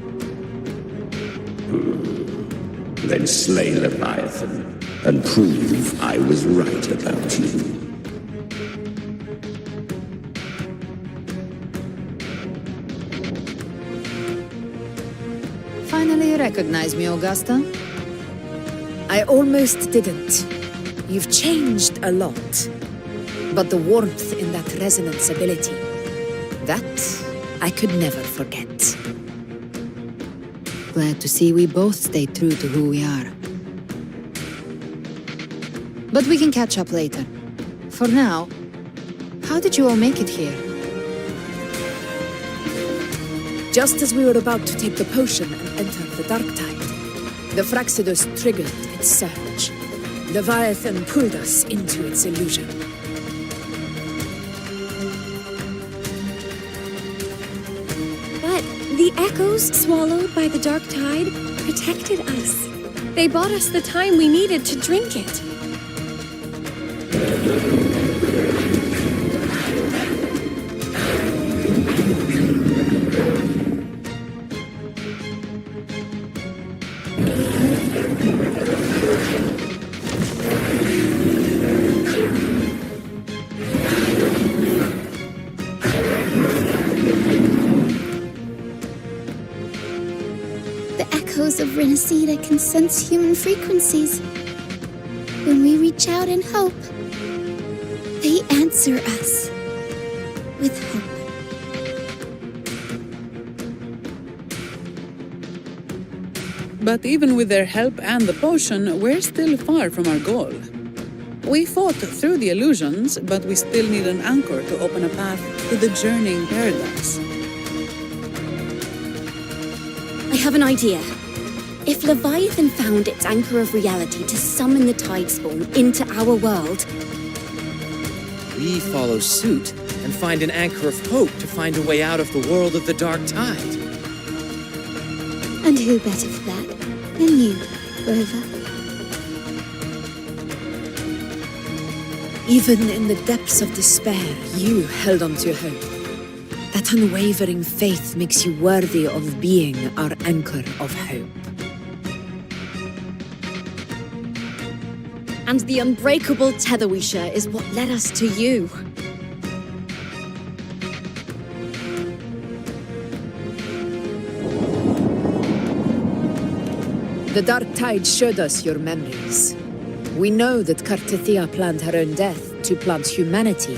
Then slay Leviathan and prove I was right about you. Finally recognize me, Augusta? I almost didn't. You've changed a lot. But the warmth in that resonance ability, that I could never forget. Glad to see we both stayed true to who we are. But we can catch up later. For now, how did you all make it here? Just as we were about to take the potion and enter the dark tide, the Fractsidus triggered its surge. Leviathan pulled us into its illusion. But the echoes swallowed by the dark tide protected us. They bought us the time we needed to drink it. Of rinascita can sense human frequencies. When we reach out in hope, they answer us with hope. But even with their help and the potion, we're still far from our goal. We fought through the illusions, but we still need an anchor to open a path to the journeying paradise. I have an idea. If Leviathan found its anchor of reality to summon the Tidespawn into our world, we follow suit and find an anchor of hope to find a way out of the world of the dark tide. And who better for that than you, Rover? Even in the depths of despair, you held on to hope. That unwavering faith makes you worthy of being our anchor of hope. and the unbreakable tether we share is what led us to you. The dark tide showed us your memories. We know that Kartithia planned her own death to plant humanity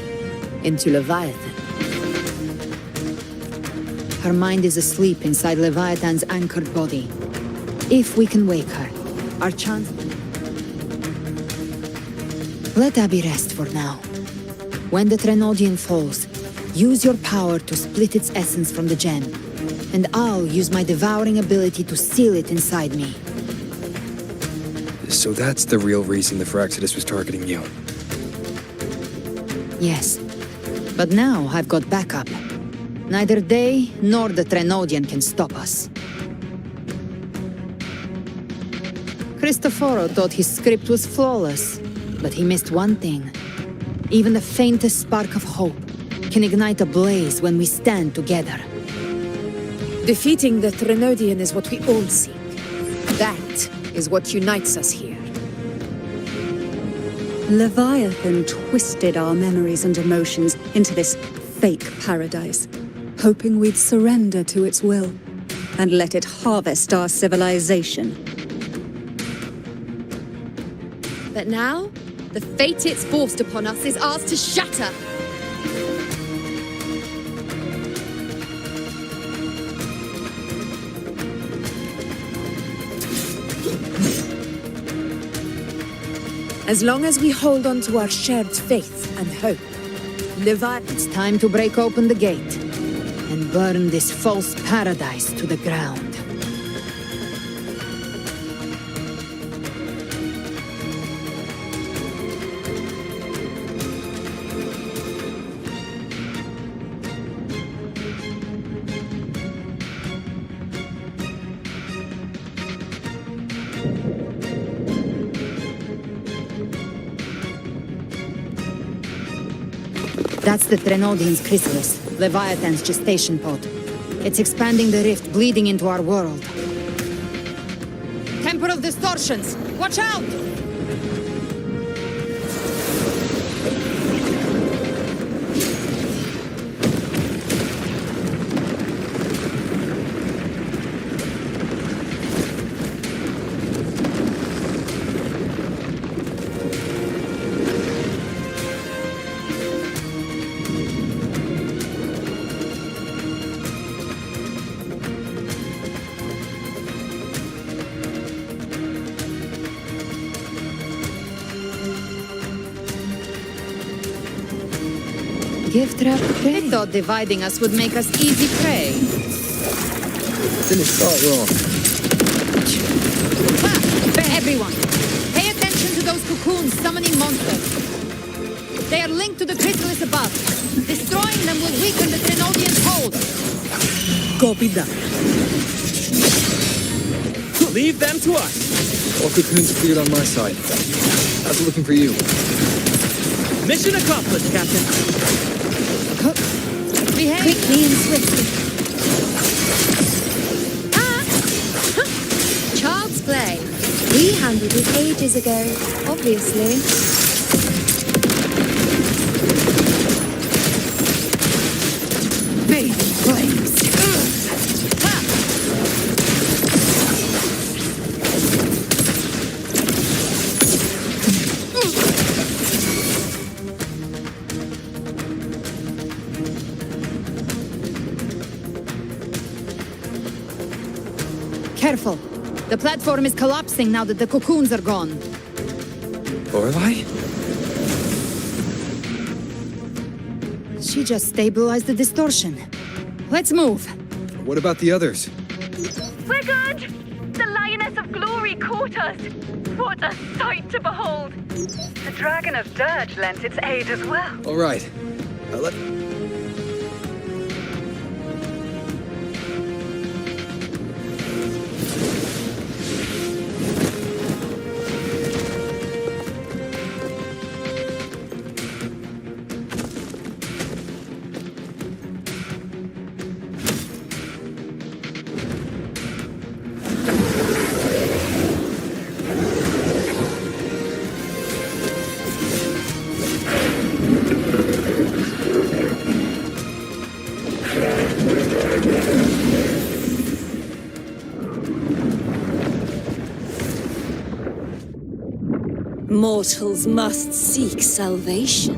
into Leviathan. Her mind is asleep inside Leviathan's anchored body. If we can wake her, our chance... Let Abby rest for now. When the Trenodian falls, use your power to split its essence from the gem, and I'll use my devouring ability to seal it inside me. So that's the real reason the Fractsidus was targeting you. Yes, but now I've got backup. Neither they nor the Trenodian can stop us. Cristoforo thought his script was flawless, but he missed one thing. Even the faintest spark of hope can ignite a blaze when we stand together. Defeating the Trenodian is what we all seek. That is what unites us here. Leviathan twisted our memories and emotions into this fake paradise, hoping we'd surrender to its will and let it harvest our civilization. But now, the fate it's forced upon us is ours to shatter. As long as we hold on to our shared faith and hope, It's time to break open the gate and burn this false paradise to the ground. That's the Trenodian's chrysalis, Leviathan's gestation pod. It's expanding the rift, bleeding into our world. Temporal distortions! Watch out! Gift wrap prey. They thought dividing us would make us easy prey. Didn't start wrong. Everyone, pay attention to those cocoons summoning monsters. They are linked to the chrysalis above. Destroying them will weaken the Trinodian hold. Copy that. Leave them to us. All cocoons are cleared on my side. How's it looking for you? Mission accomplished, Captain. Behave Quickly and swiftly. Child's play. We handled it ages ago, obviously. Fade flames. Careful. The platform is collapsing now that the cocoons are gone. Lorelei? She just stabilized the distortion. Let's move. What about the others? We're good! The Lioness of Glory caught us! What a sight to behold! The Dragon of Dirge lent its aid as well. All right. Let... Mortals must seek salvation.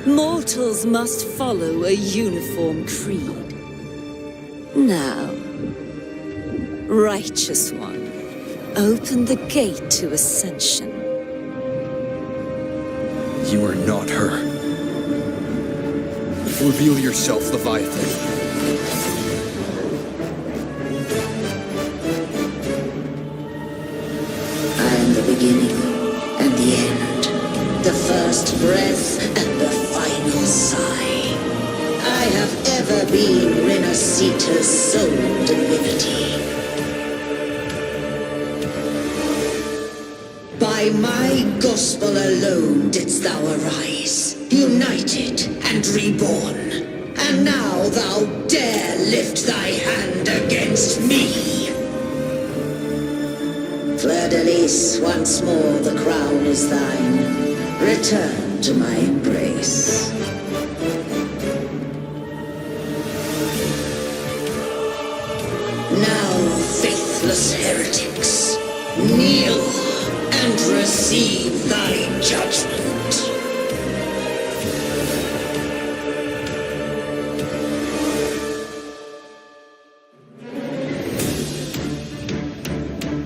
Mortals must follow a uniform creed. Now, Righteous One, open the gate to ascension. You are not her. Reveal yourself, Leviathan. I am the beginning and the end, the first breath and the final sigh. I have ever been rinascita's sole divinity. By my gospel alone didst thou arise, united and reborn. And now thou dare lift thy hand against me. Fleur-de-Lis, once more the crown is thine. Return to my embrace. Now, faithless heretics, kneel and receive thy judgment.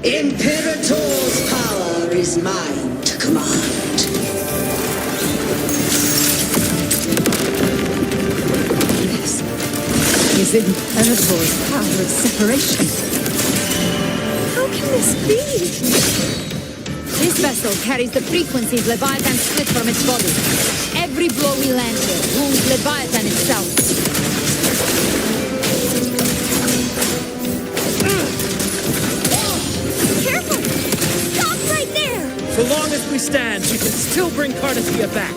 Imperator's power is mine to command. This is Imperator's power of separation. How can this be? This vessel carries the frequencies Leviathan split from its body. Every blow we land here wounds Leviathan itself. So long as we stand, we can still bring Cardathia back.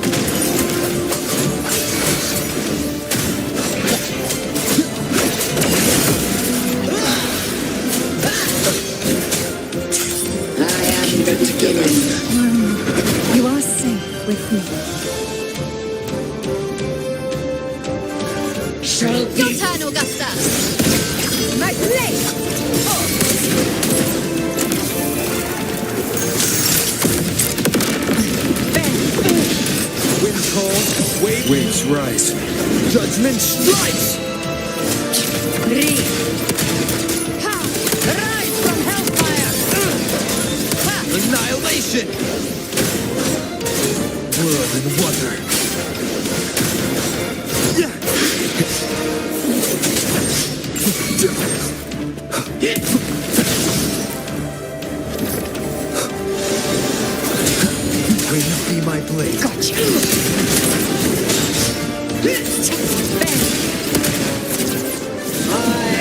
I am the beginning. You are safe with me. Shall be. Your turn, Augusta! My blade! Wind cold, waves rise. Judgment strikes! Breathe! Ha! Rise from hellfire! Ha! Annihilation! Whirl and wonder. Will be my blade. Gotcha! My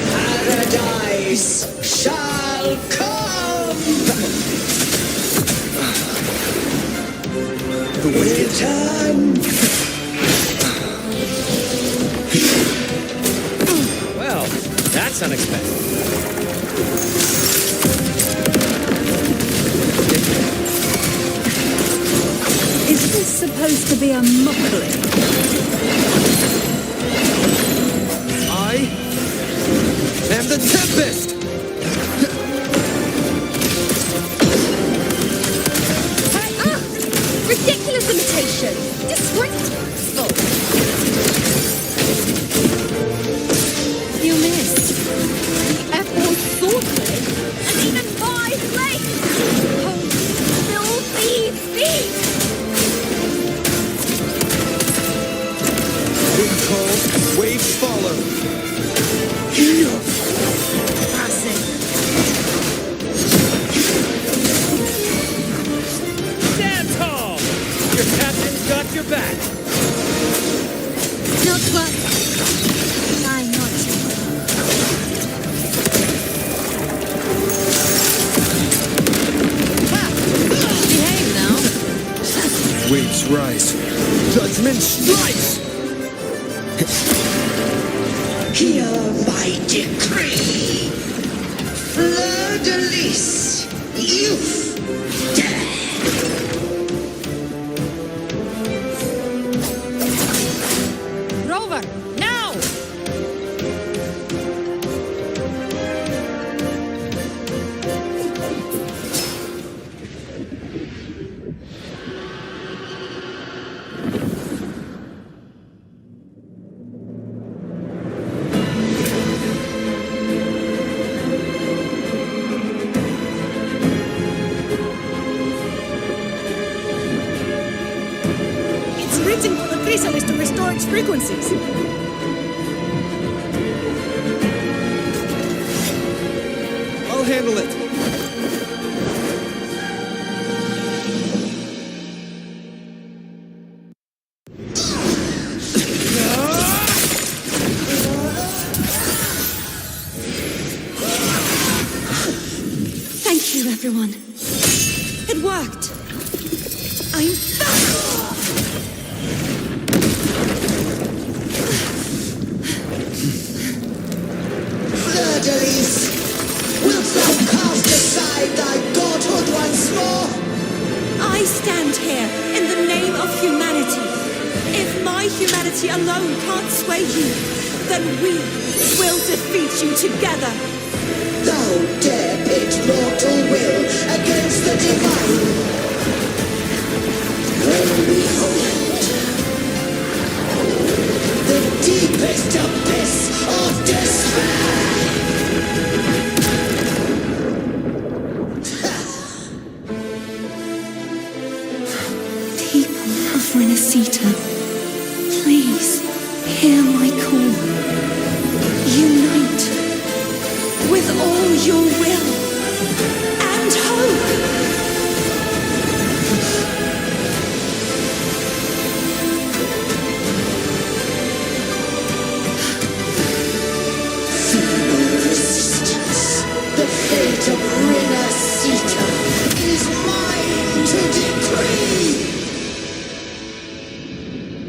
paradise shall come! Return! Well, that's unexpected. Is this supposed to be a mockery? I am the Tempest! Ridiculous imitation! Disgraceful! You missed. The F-Wall swordblade, and even my blade! Oh, filthy thief! Wind calls, waves follow. Passing. Stand tall! Your captain's got your back. Not quite. I'm not. Behave now. Waves rise. Judgment strikes! Hear my decree! Fleur de lis, youth, death! Rover, now! It's written for the chrysalis to restore its frequencies. I'll handle it. Thank you, everyone. It worked. I'm Fleur de lis, wilt thou cast aside thy godhood once more? I stand here in the name of humanity. If my humanity alone can't sway you, then we will defeat you together. Thou dare pit mortal will against the divine. Well, behold, the deepest abyss of despair. People of Rinascita, please hear my call. Unite with all your will and hope. Feeble resistance, the fate of Renascita is mine to decree.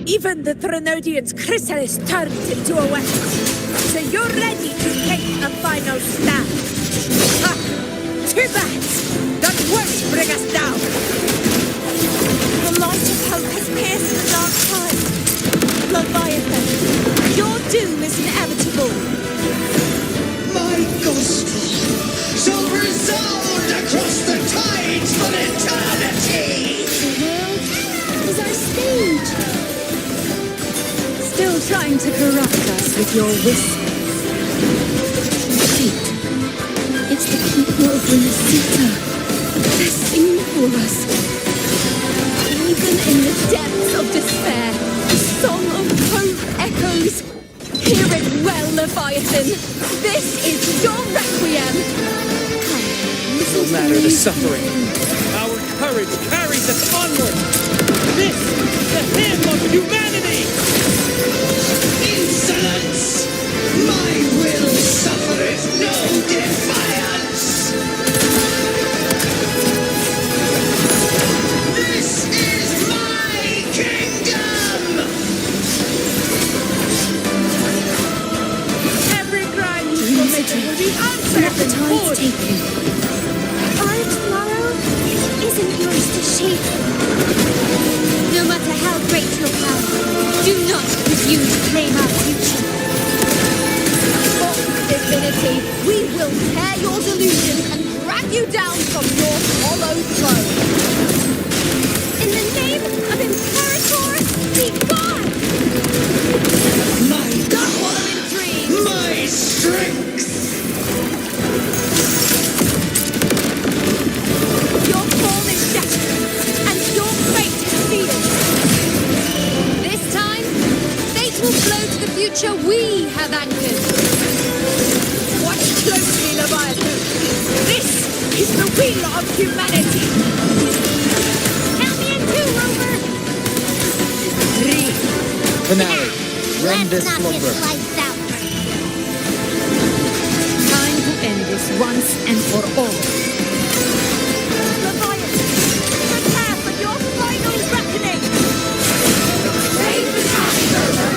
Even the Trinodian's chrysalis turned into a weapon. So you're ready to take a final stand. Ha! Too bad! That won't bring us down! The light of hope has pierced the dark tide. Leviathan, your doom is inevitable. My gospel shall resound across the tides for eternity! The world is our stage. Still trying to corrupt us with your whispers. Wait. It's the people of Rinascita. They're singing for us. Even in the depths of despair, the song of hope echoes. Hear it well, Leviathan. This is your requiem. No matter the suffering, our courage carries us onward. This is the hymn of humanity. Insolence! My will suffereth no defiance! This is my kingdom! Every crime you committed will be answered in court. Our tomorrow isn't yours to shape. No matter how great your power, do not presume to claim our future. For divinity, we will tear your delusion and drag you down from your hollow throne. In the name of Imperator, be gone! My power! My strength! Your form is shattered, and your fate is sealed. This time, fate will flow to the future we have anchored. Watch closely, Leviathan. This is the will of humanity. Count me in too, Rover! 3. Finale. Rend this slumber. Time to end this once and for all. Leviathan, prepare for your final reckoning. Save the time, Rover.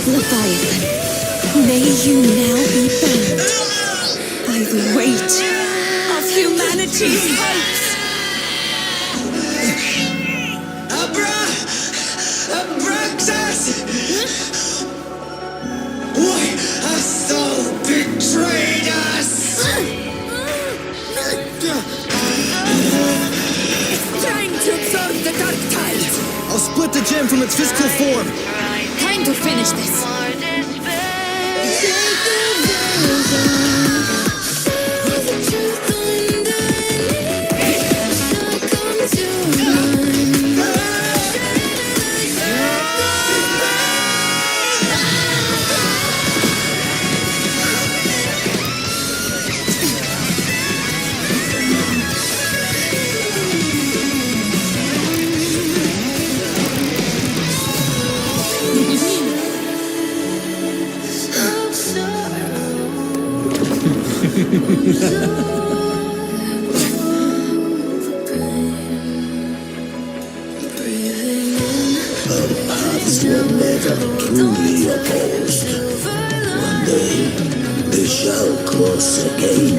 Leviathan, may you now be bound by the weight of humanity's hopes. Abraxas! Why hast thou betrayed us? It's time to absorb the dark tide. I'll split the gem from its physical form. Time to finish this. Our paths were never truly opposed. One day, they shall cross again.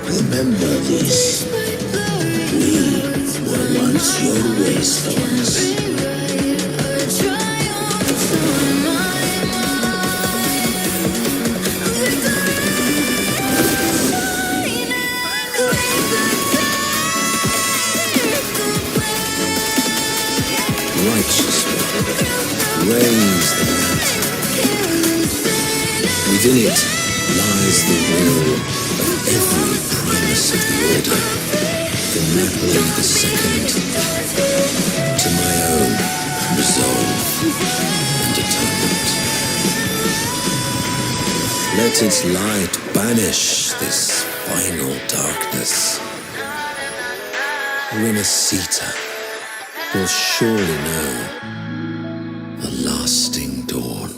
Remember this. We were once your wastelands. Righteously reigns the mountain. Within it lies the will of every primus of the order, from Napoli II to my own resolve and atonement. Let its light banish this final darkness. Rinascita. will surely know a lasting dawn.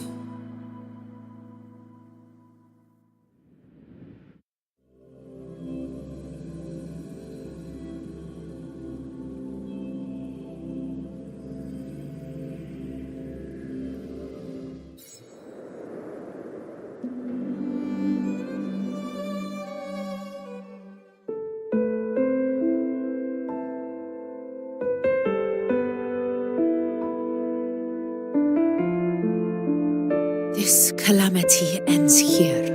This calamity ends here.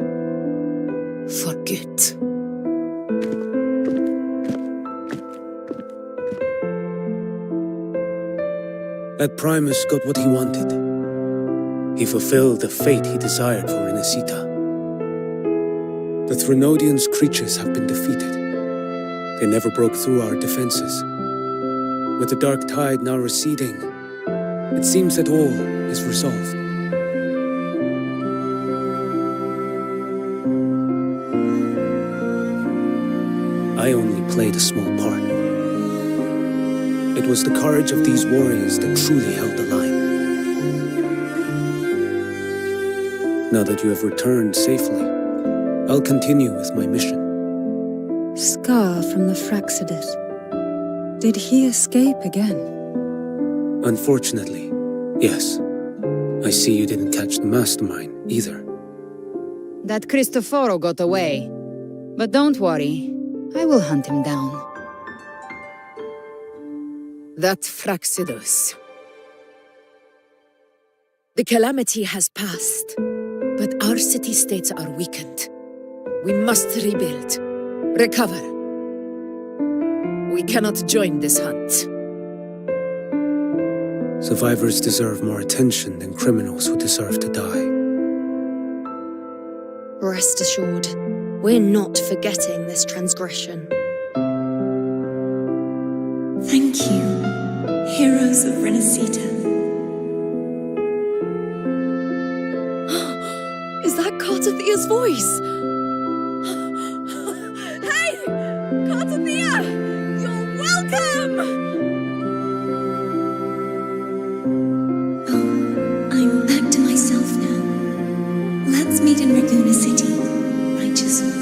For good. That Primus got what he wanted. He fulfilled the fate he desired for Rinascita. The Threnodians' creatures have been defeated. They never broke through our defenses. With the dark tide now receding, it seems that all is resolved. I only played a small part. It was the courage of these warriors that truly held the line. Now that you have returned safely, I'll continue with my mission. Scar from the Fraxidus. Did he escape again? Unfortunately, yes. I see you didn't catch the mastermind either. That Cristoforo got away. But don't worry, I will hunt him down. That Fraxidus. The calamity has passed, but our city-states are weakened. We must rebuild, recover. We cannot join this hunt. Survivors deserve more attention than criminals who deserve to die. Rest assured, we're not forgetting this transgression. Thank you, heroes of Renascita. Is that Cartathia's voice? Hey! Cartathia! You're welcome! I'm back to myself now. Let's meet in Raguna City, righteous one.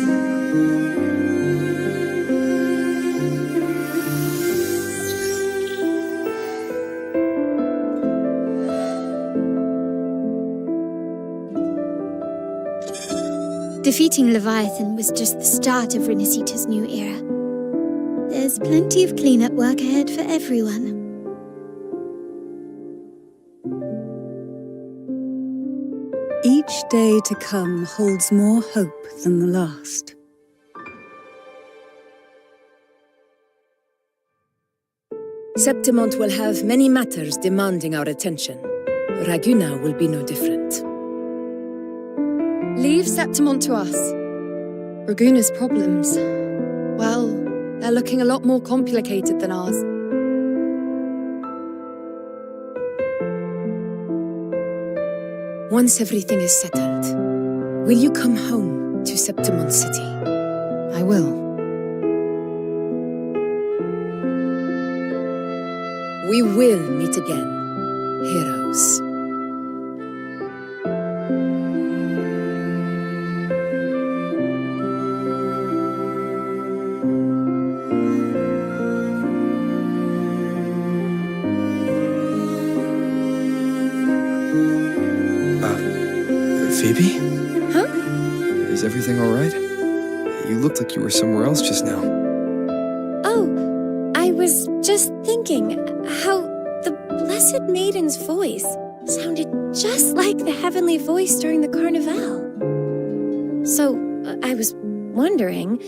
Defeating Leviathan was just the start of Rinascita's new era. There's plenty of cleanup work ahead for everyone. Each day to come holds more hope than the last. Septimont will have many matters demanding our attention. Raguna will be no different. Leave Septimont to us. Raguna's problems, well, they're looking a lot more complicated than ours. Once everything is settled, will you come home to Septimont City? I will. We will meet again, heroes. Phoebe? Huh? Is everything all right? You looked like you were somewhere else just now. Oh, I was just thinking how the Blessed Maiden's voice sounded just like the heavenly voice during the Carnival. So, I was wondering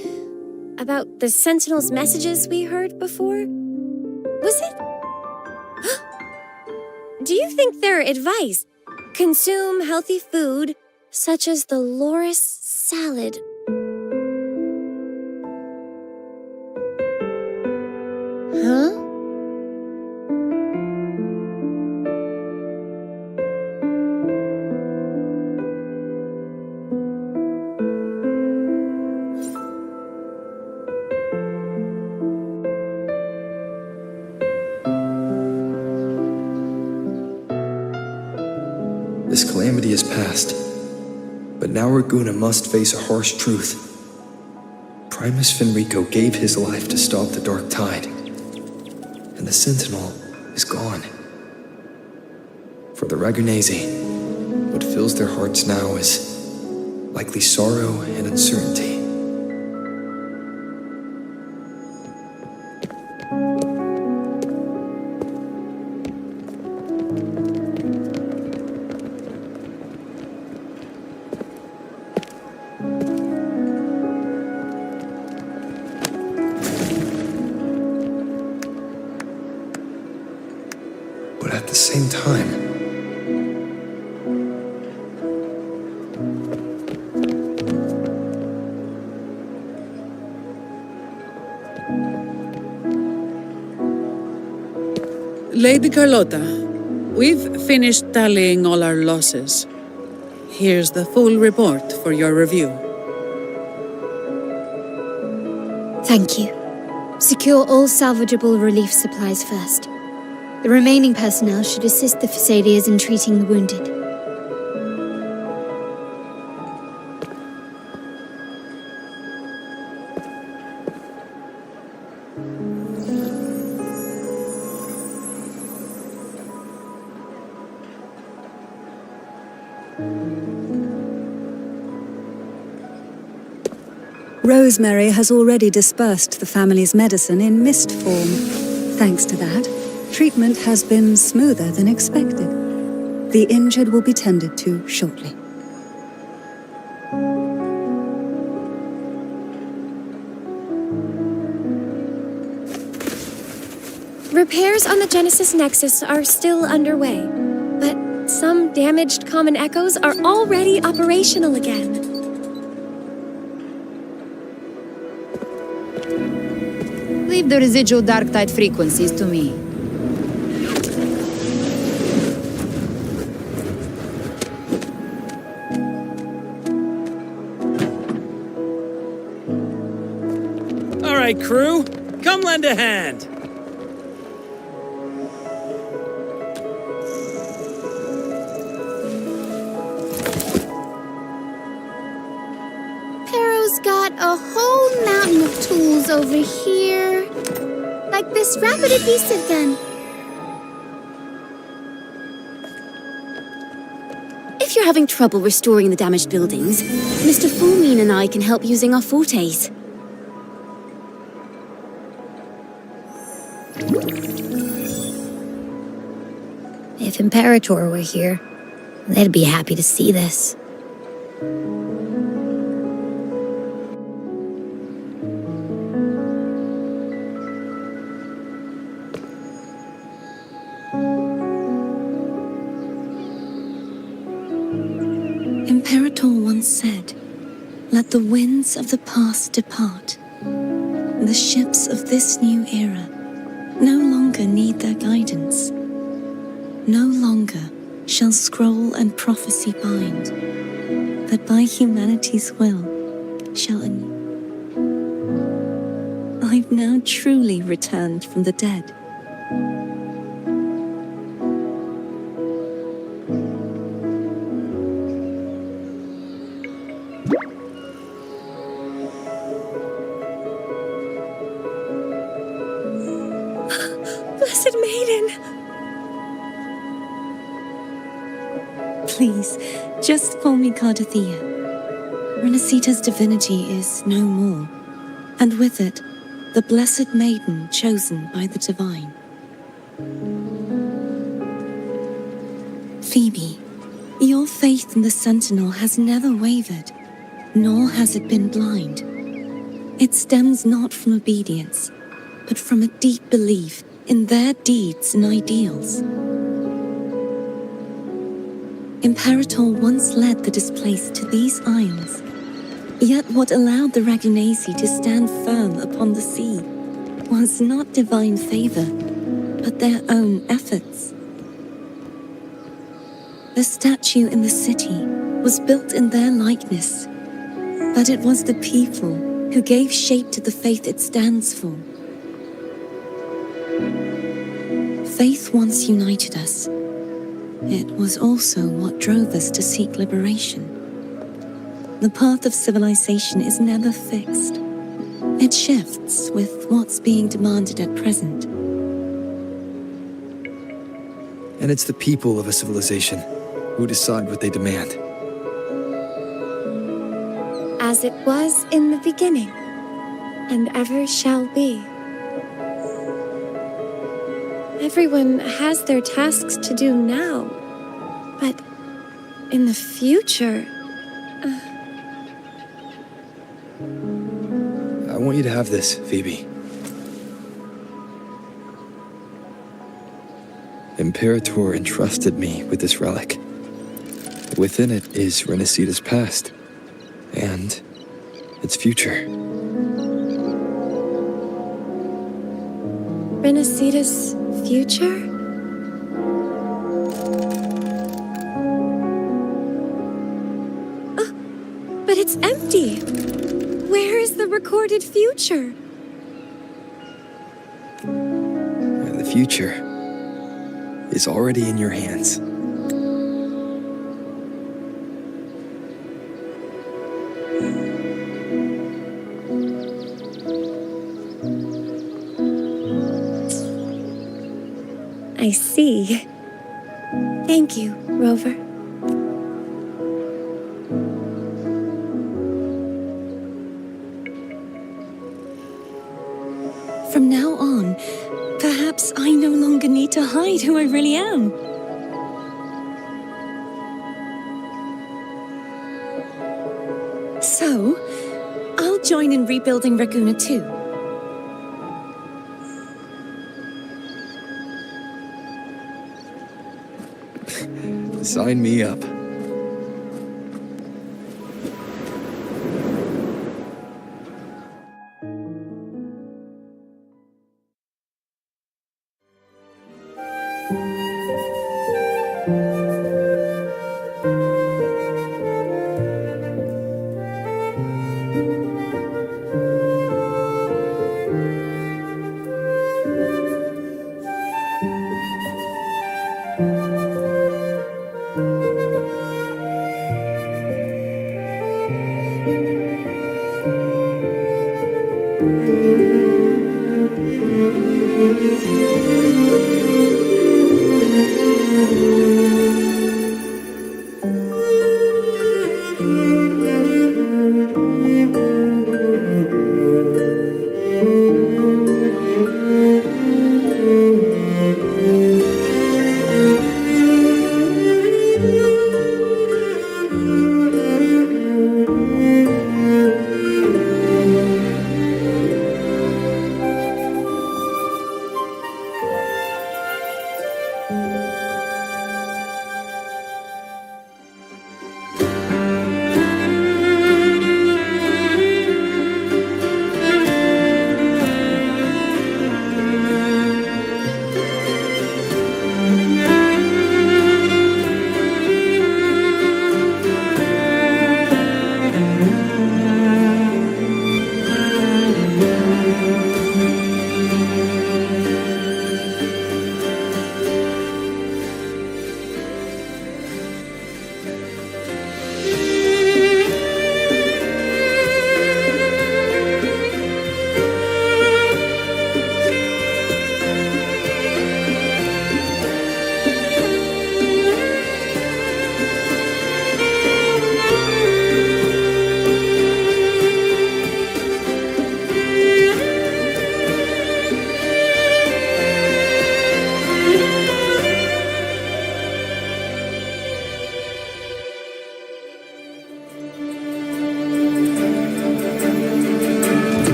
about the Sentinel's messages we heard before. Was it? Do you think their advice? Consume healthy food, such as the loris salad. Huh? This calamity is past, but now Raguna must face a harsh truth. Primus Fenrico gave his life to stop the Dark Tide, and the Sentinel is gone. For the Ragunesi, what fills their hearts now is likely sorrow and uncertainty. But at the same time, Lady Carlotta, we've finished tallying all our losses. Here's the full report for your review. Thank you. Secure all salvageable relief supplies first. The remaining personnel should assist the Phasadeas in treating the wounded. Rosemary has already dispersed the family's medicine in mist form. Thanks to that, treatment has been smoother than expected. The injured will be tended to shortly. Repairs on the Genesis Nexus are still underway, but some damaged common echoes are already operational again. Leave the residual dark tide frequencies to me. All right, crew, come lend a hand. Pero's got a whole mountain of tools over here. Like this rapid adhesive gun. If you're having trouble restoring the damaged buildings, Mr. Fulmine and I can help using our fortes. If Imperator were here, they'd be happy to see this. Imperator once said, "Let the winds of the past depart. The ships of this new era no longer need their guidance. No longer shall scroll and prophecy bind, that by humanity's will shall I've now truly returned from the dead. Blessed Maiden! Please, just call me Cardathea. Rinascita's divinity is no more, and with it, the Blessed Maiden chosen by the Divine. Phoebe, your faith in the Sentinel has never wavered, nor has it been blind. It stems not from obedience, but from a deep belief in their deeds and ideals. Imperator once led the displaced to these isles, yet what allowed the Ragunesi to stand firm upon the sea was not divine favor, but their own efforts. The statue in the city was built in their likeness, but it was the people who gave shape to the faith it stands for. Faith once united us, it was also what drove us to seek liberation. The path of civilization is never fixed. It shifts with what's being demanded at present. And it's the people of a civilization who decide what they demand. As it was in the beginning, and ever shall be. Everyone has their tasks to do now, but in the future... I want you to have this, Phoebe. Imperator entrusted me with this relic. Within it is Rinascita's past, and its future. Rinascita's future? Oh, but it's empty! Where is the recorded future? And the future is already in your hands. I see. Thank you, Rover. From now on, perhaps I no longer need to hide who I really am. So, I'll join in rebuilding Raguna too. Sign me up.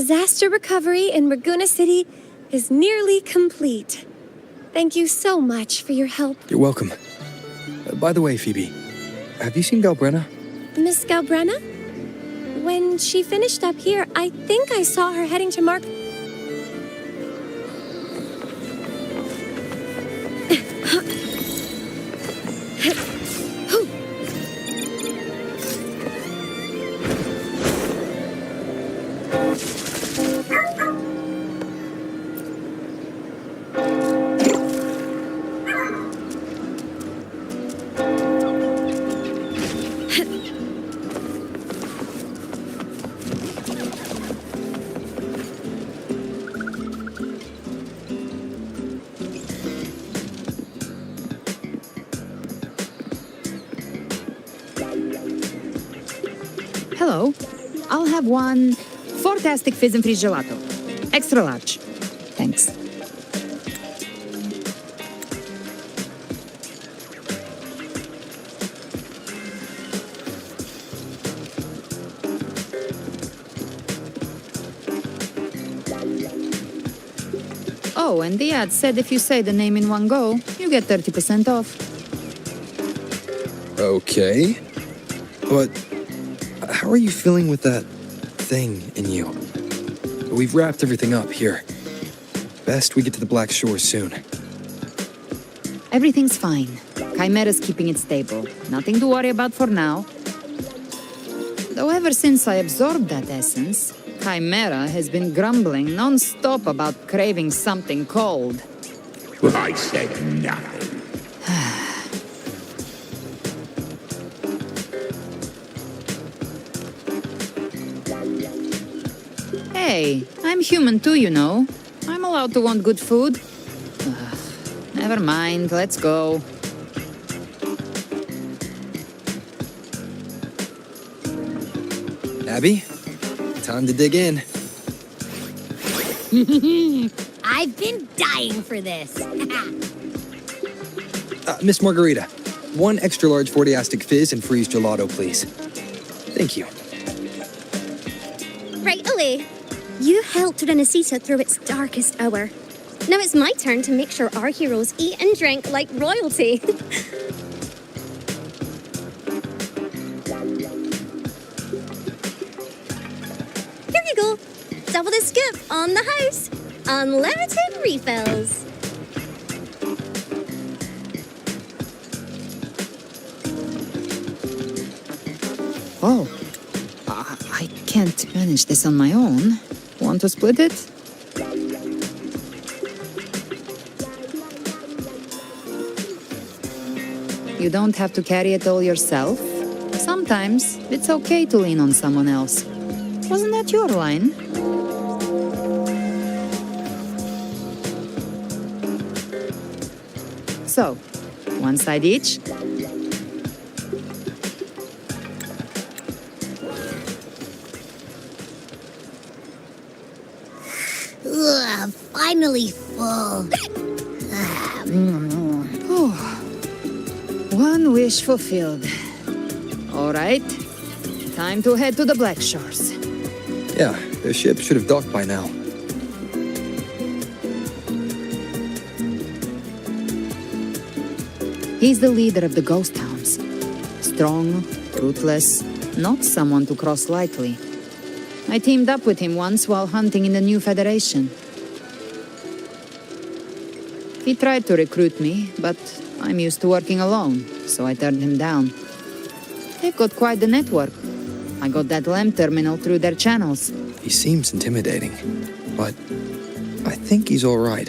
Disaster recovery in Raguna City is nearly complete. Thank you so much for your help. You're welcome. By the way, Phoebe, have you seen Galbrenna? Miss Galbrenna? When she finished up here, I think I saw her heading to Mark... Hello. I'll have one fantastic fizz and freeze gelato. Extra large. Thanks. Oh, and the ad said if you say the name in one go, you get 30% off. Okay. But how are you feeling with that thing in you? We've wrapped everything up here. Best we get to the Black Shore soon. Everything's fine. Chimera's keeping it stable. Nothing to worry about for now. Though ever since I absorbed that essence, Chimera has been grumbling non-stop about craving something cold. Well, I said nothing. Hey, I'm human too, you know. I'm allowed to want good food. Never mind, let's go. Abby, time to dig in. I've been dying for this. Miss Margarita, one extra large 40-astic fizz and freeze gelato, please. Thank you. Right away. You helped Rinascita through its darkest hour. Now it's my turn to make sure our heroes eat and drink like royalty. Here you go. Double the scoop on the house. Unlimited refills. Oh, I can't manage this on my own. Want to split it? You don't have to carry it all yourself. Sometimes it's okay to lean on someone else. Wasn't that your line? So, one side each. Ugh, finally full. One wish fulfilled. All right, time to head to the Black Shores. Yeah, the ship should have docked by now. He's the leader of the ghost hounds. Strong, ruthless, not someone to cross lightly. I teamed up with him once while hunting in the New Federation. He tried to recruit me, but I'm used to working alone, so I turned him down. They've got quite the network. I got that LAMP terminal through their channels. He seems intimidating, but I think he's all right.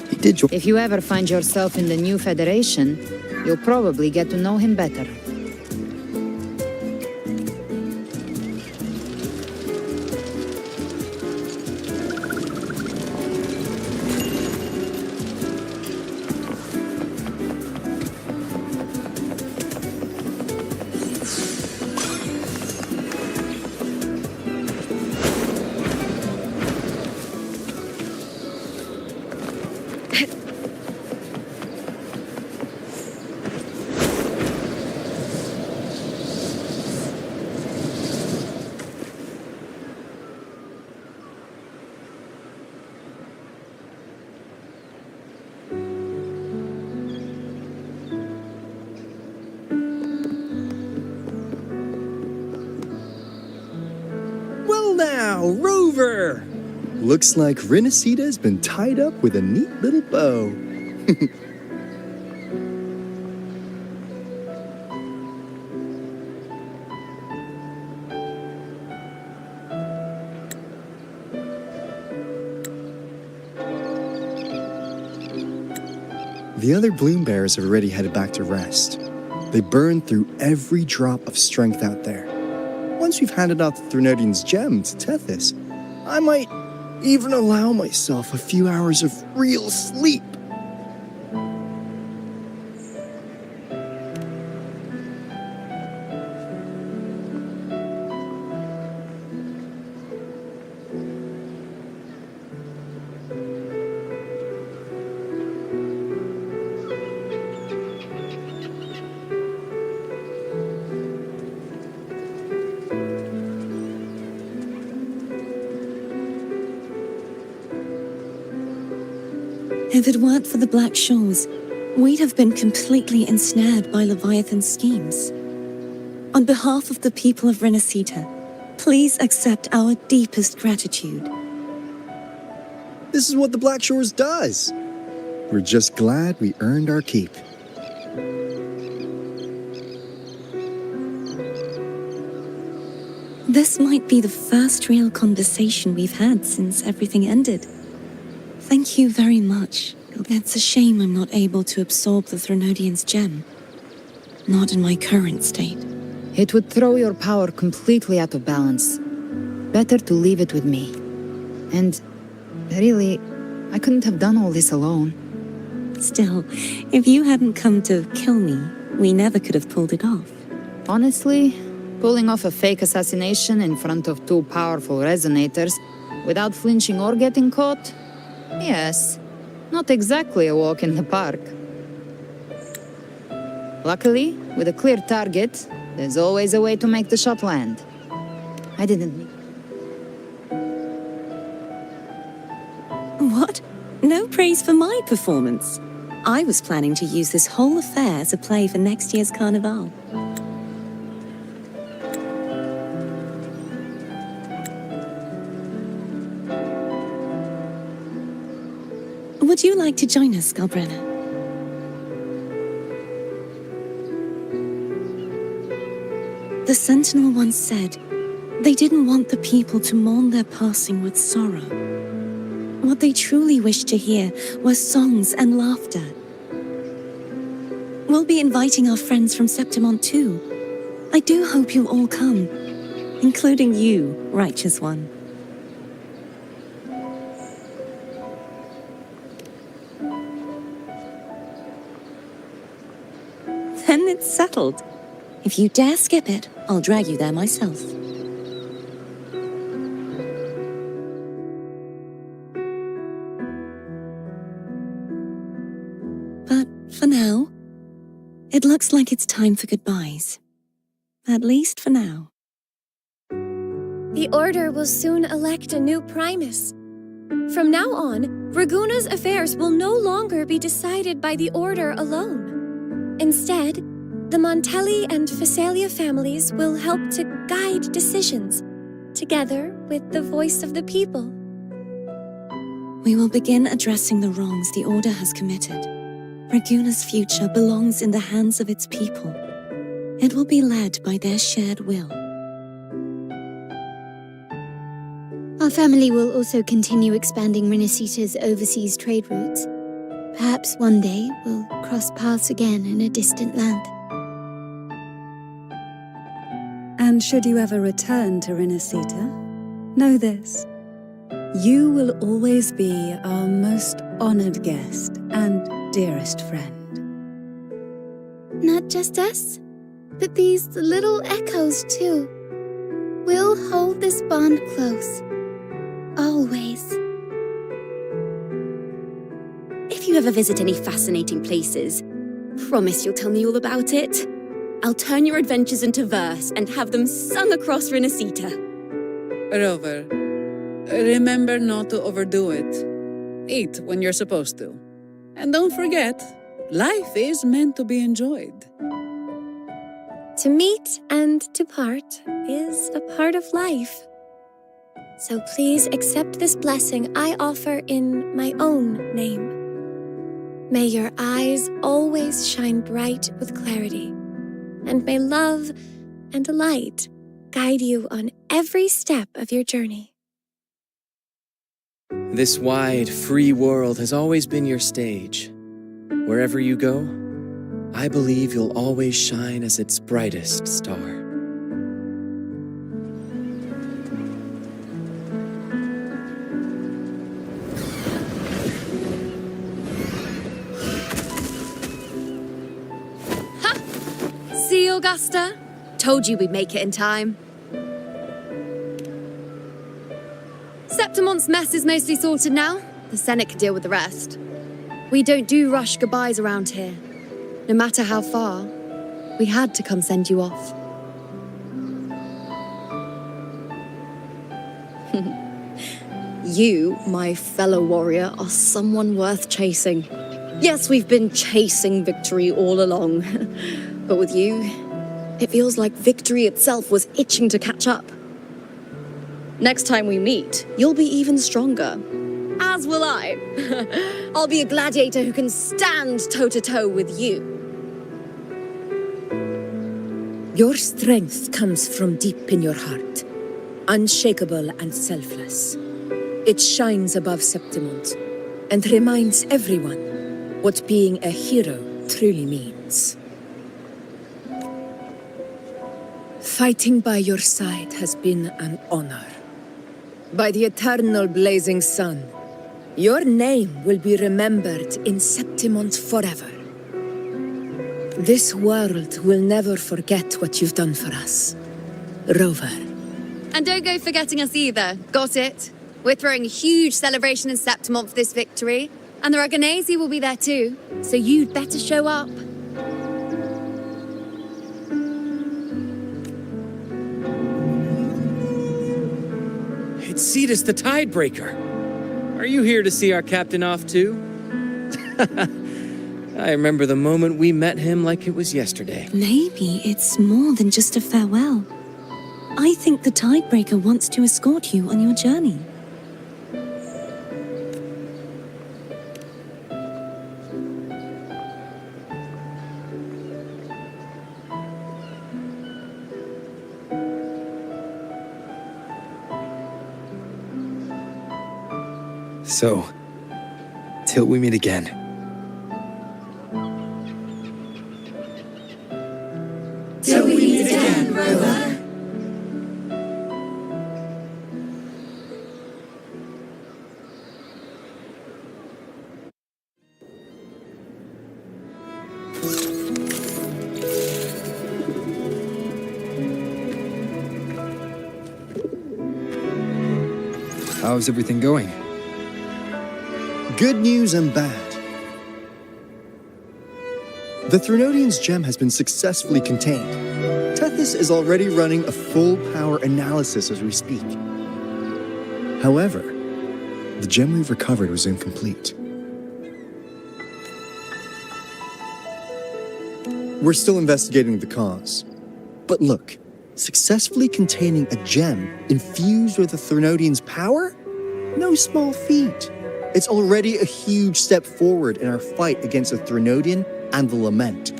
He did join. If you ever find yourself in the New Federation, you'll probably get to know him better. Wow, Rover! Looks like Rinascita's been tied up with a neat little bow. The other bloom bearers have already headed back to rest. They burned through every drop of strength out there. Once we've handed out the Threnodian's gem to Tethys, I might even allow myself a few hours of real sleep. If it weren't for the Black Shores, we'd have been completely ensnared by Leviathan's schemes. On behalf of the people of Renascita, please accept our deepest gratitude. This is what the Black Shores does. We're just glad we earned our keep. This might be the first real conversation we've had since everything ended. Thank you very much. It's a shame I'm not able to absorb the Threnodian's gem. Not in my current state. It would throw your power completely out of balance. Better to leave it with me. And really, I couldn't have done all this alone. Still, if you hadn't come to kill me, we never could have pulled it off. Honestly, pulling off a fake assassination in front of two powerful Resonators without flinching or getting caught? Yes, not exactly a walk in the park. Luckily, with a clear target, there's always a way to make the shot land. I didn't need... What? No praise for my performance. I was planning to use this whole affair as a play for next year's Carnival. Would you like to join us, Galbrenna? The Sentinel once said they didn't want the people to mourn their passing with sorrow. What they truly wished to hear were songs and laughter. We'll be inviting our friends from Septimont too. I do hope you'll all come, including you, Righteous One. Then it's settled. If you dare skip it, I'll drag you there myself. But for now, it looks like it's time for goodbyes. At least for now. The Order will soon elect a new Primus. From now on, Raguna's affairs will no longer be decided by the Order alone. Instead, the Montelli and Phasalia families will help to guide decisions, together with the voice of the people. We will begin addressing the wrongs the Order has committed. Raguna's future belongs in the hands of its people. It will be led by their shared will. Our family will also continue expanding Rinascita's overseas trade routes. Perhaps one day we'll cross paths again in a distant land. And should you ever return to Rinascita, know this. You will always be our most honored guest and dearest friend. Not just us, but these little echoes too. We'll hold this bond close. Always. If you ever visit any fascinating places, promise you'll tell me all about it. I'll turn your adventures into verse and have them sung across Renascita. Rover, remember not to overdo it. Eat when you're supposed to. And don't forget, life is meant to be enjoyed. To meet and to part is a part of life. So please accept this blessing I offer in my own name. May your eyes always shine bright with clarity, and may love and light guide you on every step of your journey. This wide, free world has always been your stage. Wherever you go, I believe you'll always shine as its brightest star. See, Augusta? Told you we'd make it in time. Septimont's mess is mostly sorted now. The Senate can deal with the rest. We don't do rush goodbyes around here. No matter how far, we had to come send you off. You, my fellow warrior, are someone worth chasing. Yes, we've been chasing victory all along. But with you, it feels like victory itself was itching to catch up. Next time we meet, you'll be even stronger. As will I. I'll be a gladiator who can stand toe-to-toe with you. Your strength comes from deep in your heart, unshakable and selfless. It shines above Septimont and reminds everyone what being a hero truly means. Fighting by your side has been an honor. By the eternal blazing sun, your name will be remembered in Septimont forever. This world will never forget what you've done for us, Rover. And don't go forgetting us either. Got it? We're throwing a huge celebration in Septimont for this victory, and the Aragonese will be there too, so you'd better show up. It's Cetus the Tidebreaker. Are you here to see our captain off too? I remember the moment we met him like it was yesterday. Maybe it's more than just a farewell. I think the Tidebreaker wants to escort you on your journey. So, till we meet again. Till we meet again, Rover. How's everything going? Good news and bad. The Threnodian's gem has been successfully contained. Tethys is already running a full power analysis as we speak. However, the gem we've recovered was incomplete. We're still investigating the cause. But look, successfully containing a gem infused with the Threnodian's power? No small feat. It's already a huge step forward in our fight against the Threnodian and the Lament.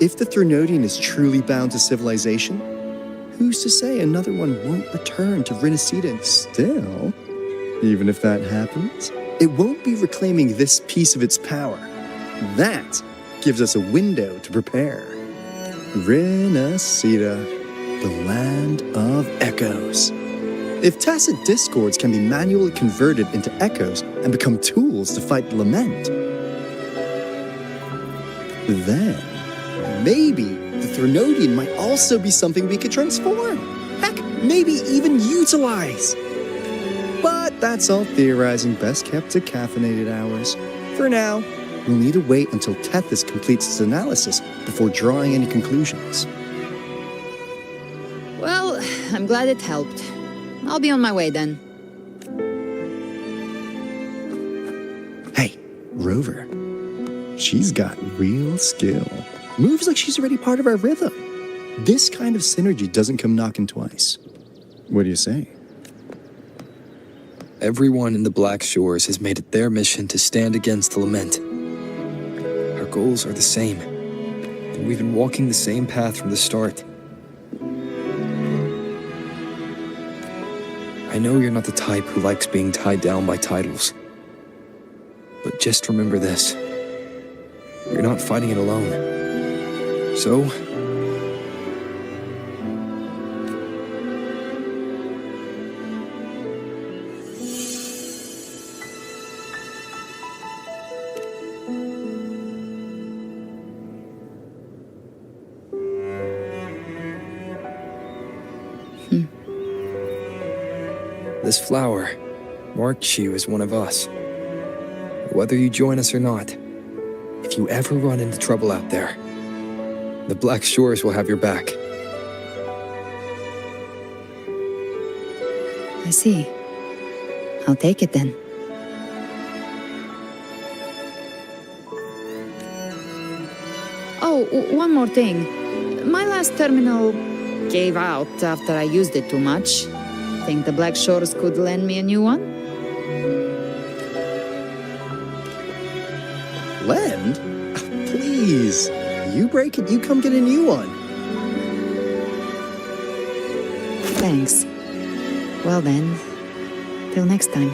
If the Threnodian is truly bound to civilization, who's to say another one won't return to rinascita? Still, even if that happens, it won't be reclaiming this piece of its power. That gives us a window to prepare. Rinascita, the land of echoes. If tacit discords can be manually converted into echoes and become tools to fight the Lament, then maybe the Threnodian might also be something we could transform. Heck, maybe even utilize. But that's all theorizing best kept to caffeinated hours. For now, we'll need to wait until Tethys completes its analysis before drawing any conclusions. Well, I'm glad it helped. I'll be on my way then. Hey, Rover. She's got real skill. Moves like she's already part of our rhythm. This kind of synergy doesn't come knocking twice. What do you say? Everyone in the Black Shores has made it their mission to stand against the Lament. Our goals are the same, and we've been walking the same path from the start. I know you're not the type who likes being tied down by titles. But just remember this. You're not fighting it alone. So, this flower marks you as one of us. Whether you join us or not, if you ever run into trouble out there, the Black Shores will have your back. I see. I'll take it then. Oh, one more thing. My last terminal gave out after I used it too much. Think the Black Shores could lend me a new one? Lend? Please. You break it, you come get a new one. Thanks. Well then, till next time.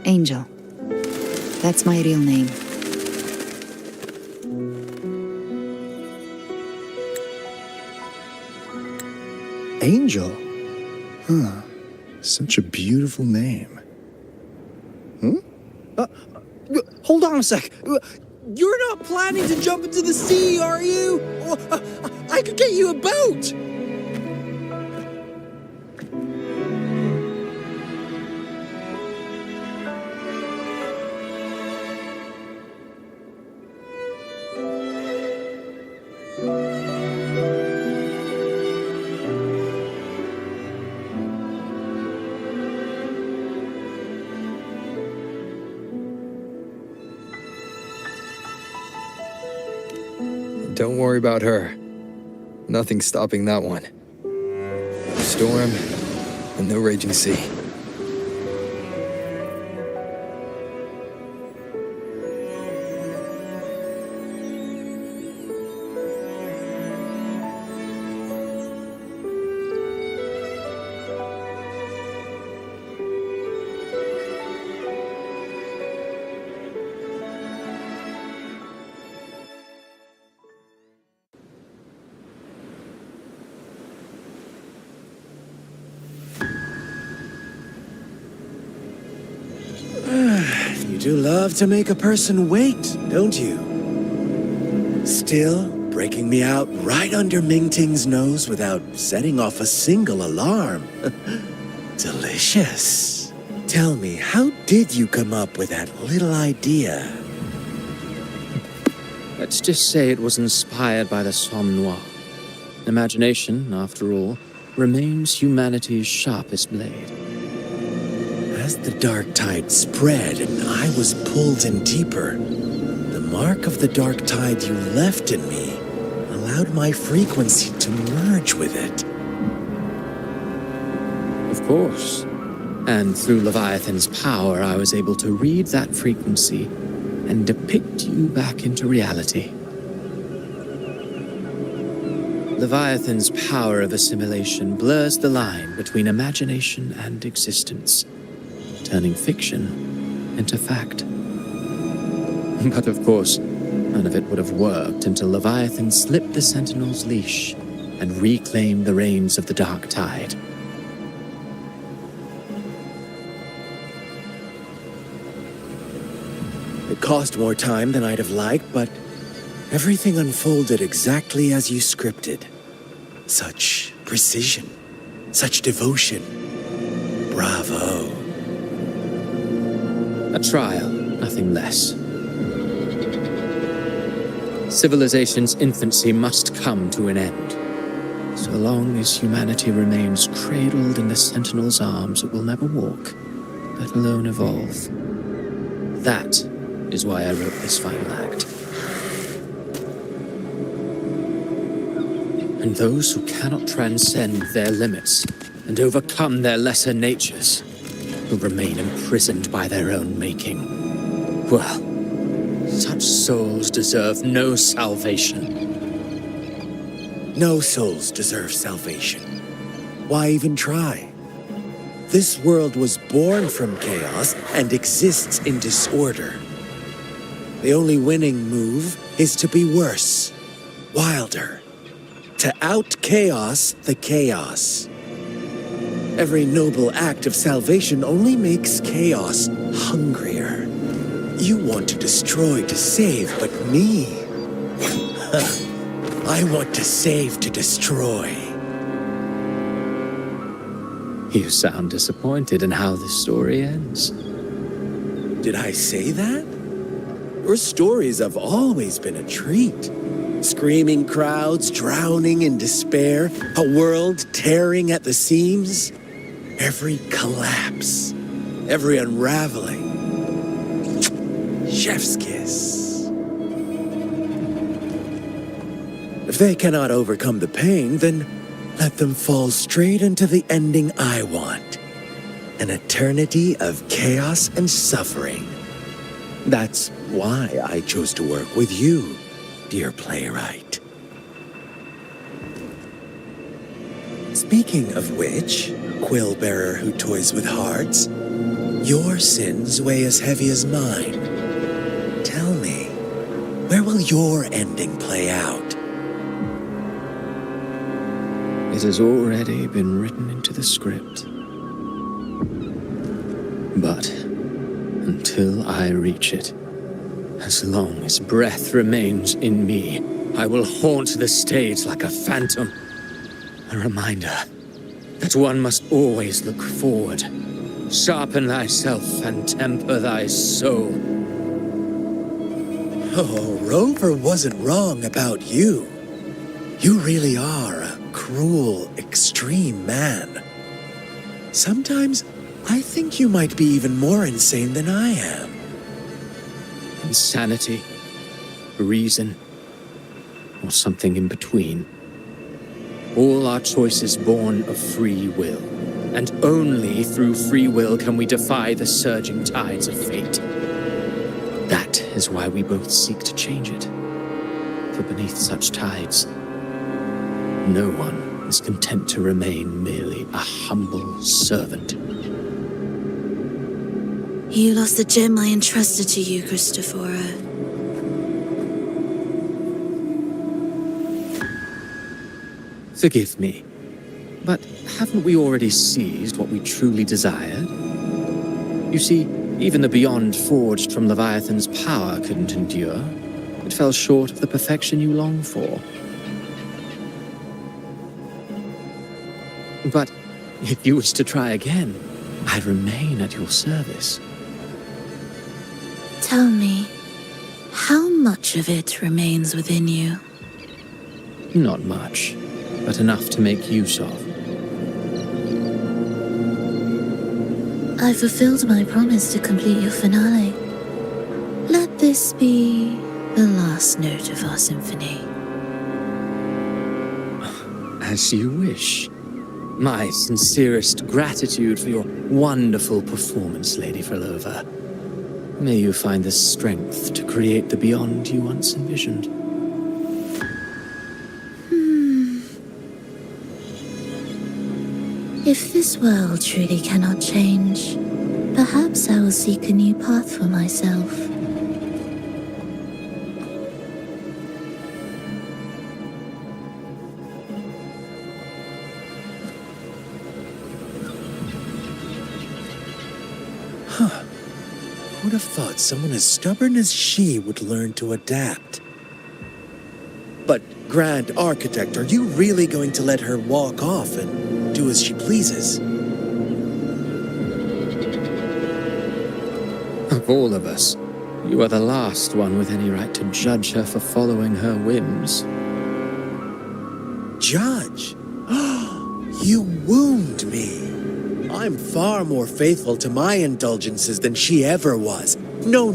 Angel. That's my real name. Angel? Huh. Such a beautiful name. Hold on a sec. You're not planning to jump into the sea, are you? I could get you a boat. Don't worry about her. Nothing's stopping that one. No storm and no raging sea. You do love to make a person wait, don't you? Still breaking me out right under Mingting's nose without setting off a single alarm. Delicious. Tell me, how did you come up with that little idea? Let's just say it was inspired by the Somme Noir. Imagination, after all, remains humanity's sharpest blade. As the dark tide spread and I was pulled in deeper, the mark of the dark tide you left in me allowed my frequency to merge with it. Of course. And through Leviathan's power, I was able to read that frequency and depict you back into reality. Leviathan's power of assimilation blurs the line between imagination and existence, turning fiction into fact. But of course, none of it would have worked until Leviathan slipped the Sentinel's leash and reclaimed the reins of the Dark Tide. It cost more time than I'd have liked, but everything unfolded exactly as you scripted. Such precision, such devotion. Bravo. A trial, nothing less. Civilization's infancy must come to an end. So long as humanity remains cradled in the Sentinel's arms, it will never walk, let alone evolve. That is why I wrote this final act. And those who cannot transcend their limits and overcome their lesser natures will remain imprisoned by their own making. Well, such souls deserve no salvation. No souls deserve salvation. Why even try? This world was born from chaos and exists in disorder. The only winning move is to be worse, wilder, to out-chaos the chaos. Every noble act of salvation only makes chaos hungrier. You want to destroy to save, but me? I want to save to destroy. You sound disappointed in how this story ends. Did I say that? Your stories have always been a treat. Screaming crowds drowning in despair, a world tearing at the seams. Every collapse, every unraveling. Chef's kiss. If they cannot overcome the pain, then let them fall straight into the ending I want. An eternity of chaos and suffering. That's why I chose to work with you, dear playwright. Speaking of which, quill bearer who toys with hearts, your sins weigh as heavy as mine. Tell me, where will your ending play out? It has already been written into the script. But until I reach it, as long as breath remains in me, I will haunt the stage like a phantom. A reminder that one must always look forward. Sharpen thyself and temper thy soul. Oh, Rover wasn't wrong about you. You really are a cruel, extreme man. Sometimes I think you might be even more insane than I am. Insanity, reason, or something in between. All our choices born of free will, and only through free will can we defy the surging tides of fate. That is why we both seek to change it. For beneath such tides, no one is content to remain merely a humble servant. You lost the gem I entrusted to you, Christophora. Forgive me, but haven't we already seized what we truly desired? You see, even the beyond forged from Leviathan's power couldn't endure. It fell short of the perfection you long for. But if you wish to try again, I remain at your service. Tell me, how much of it remains within you? Not much, but enough to make use of. I fulfilled my promise to complete your finale. Let this be the last note of our symphony. As you wish. My sincerest gratitude for your wonderful performance, Lady Frolova. May you find the strength to create the beyond you once envisioned. If this world truly cannot change, perhaps I will seek a new path for myself. Who'd have thought someone as stubborn as she would learn to adapt? But, Grand Architect, are you really going to let her walk off and do as she pleases? Of all of us, you are the last one with any right to judge her for following her whims. Judge? You wound me. I'm far more faithful to my indulgences than she ever was. No.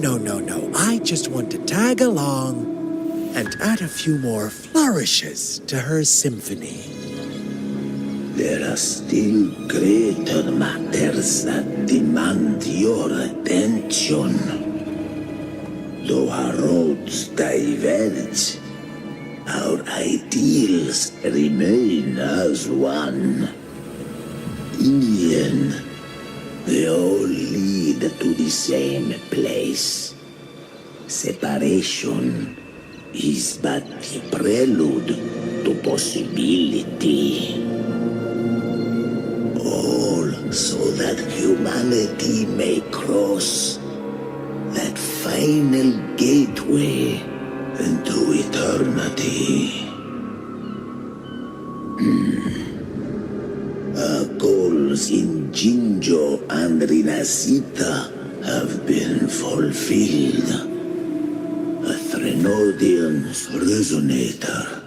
I just want to tag along. and add a few more flourishes to her symphony. There are still greater matters that demand your attention. Though our roads diverge, our ideals remain as one. In the end, they all lead to the same place. Separation is but the prelude to possibility. All so that humanity may cross that final gateway into eternity. Our goals in Jinjo and Rinascita have been fulfilled. A Threnodian's Resonator,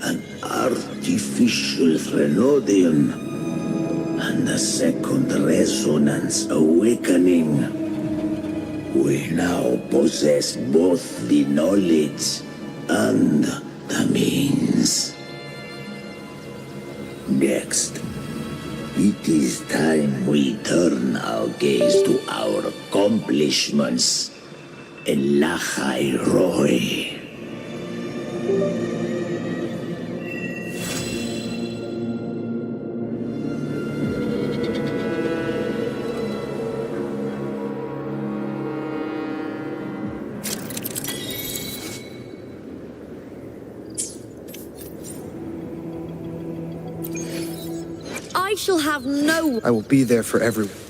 an artificial Threnodian, and a second resonance awakening. We now possess both the knowledge and the means. Next, it is time we turn our gaze to our accomplishments in Lahai Roy. I shall have no... I will be there for everyone.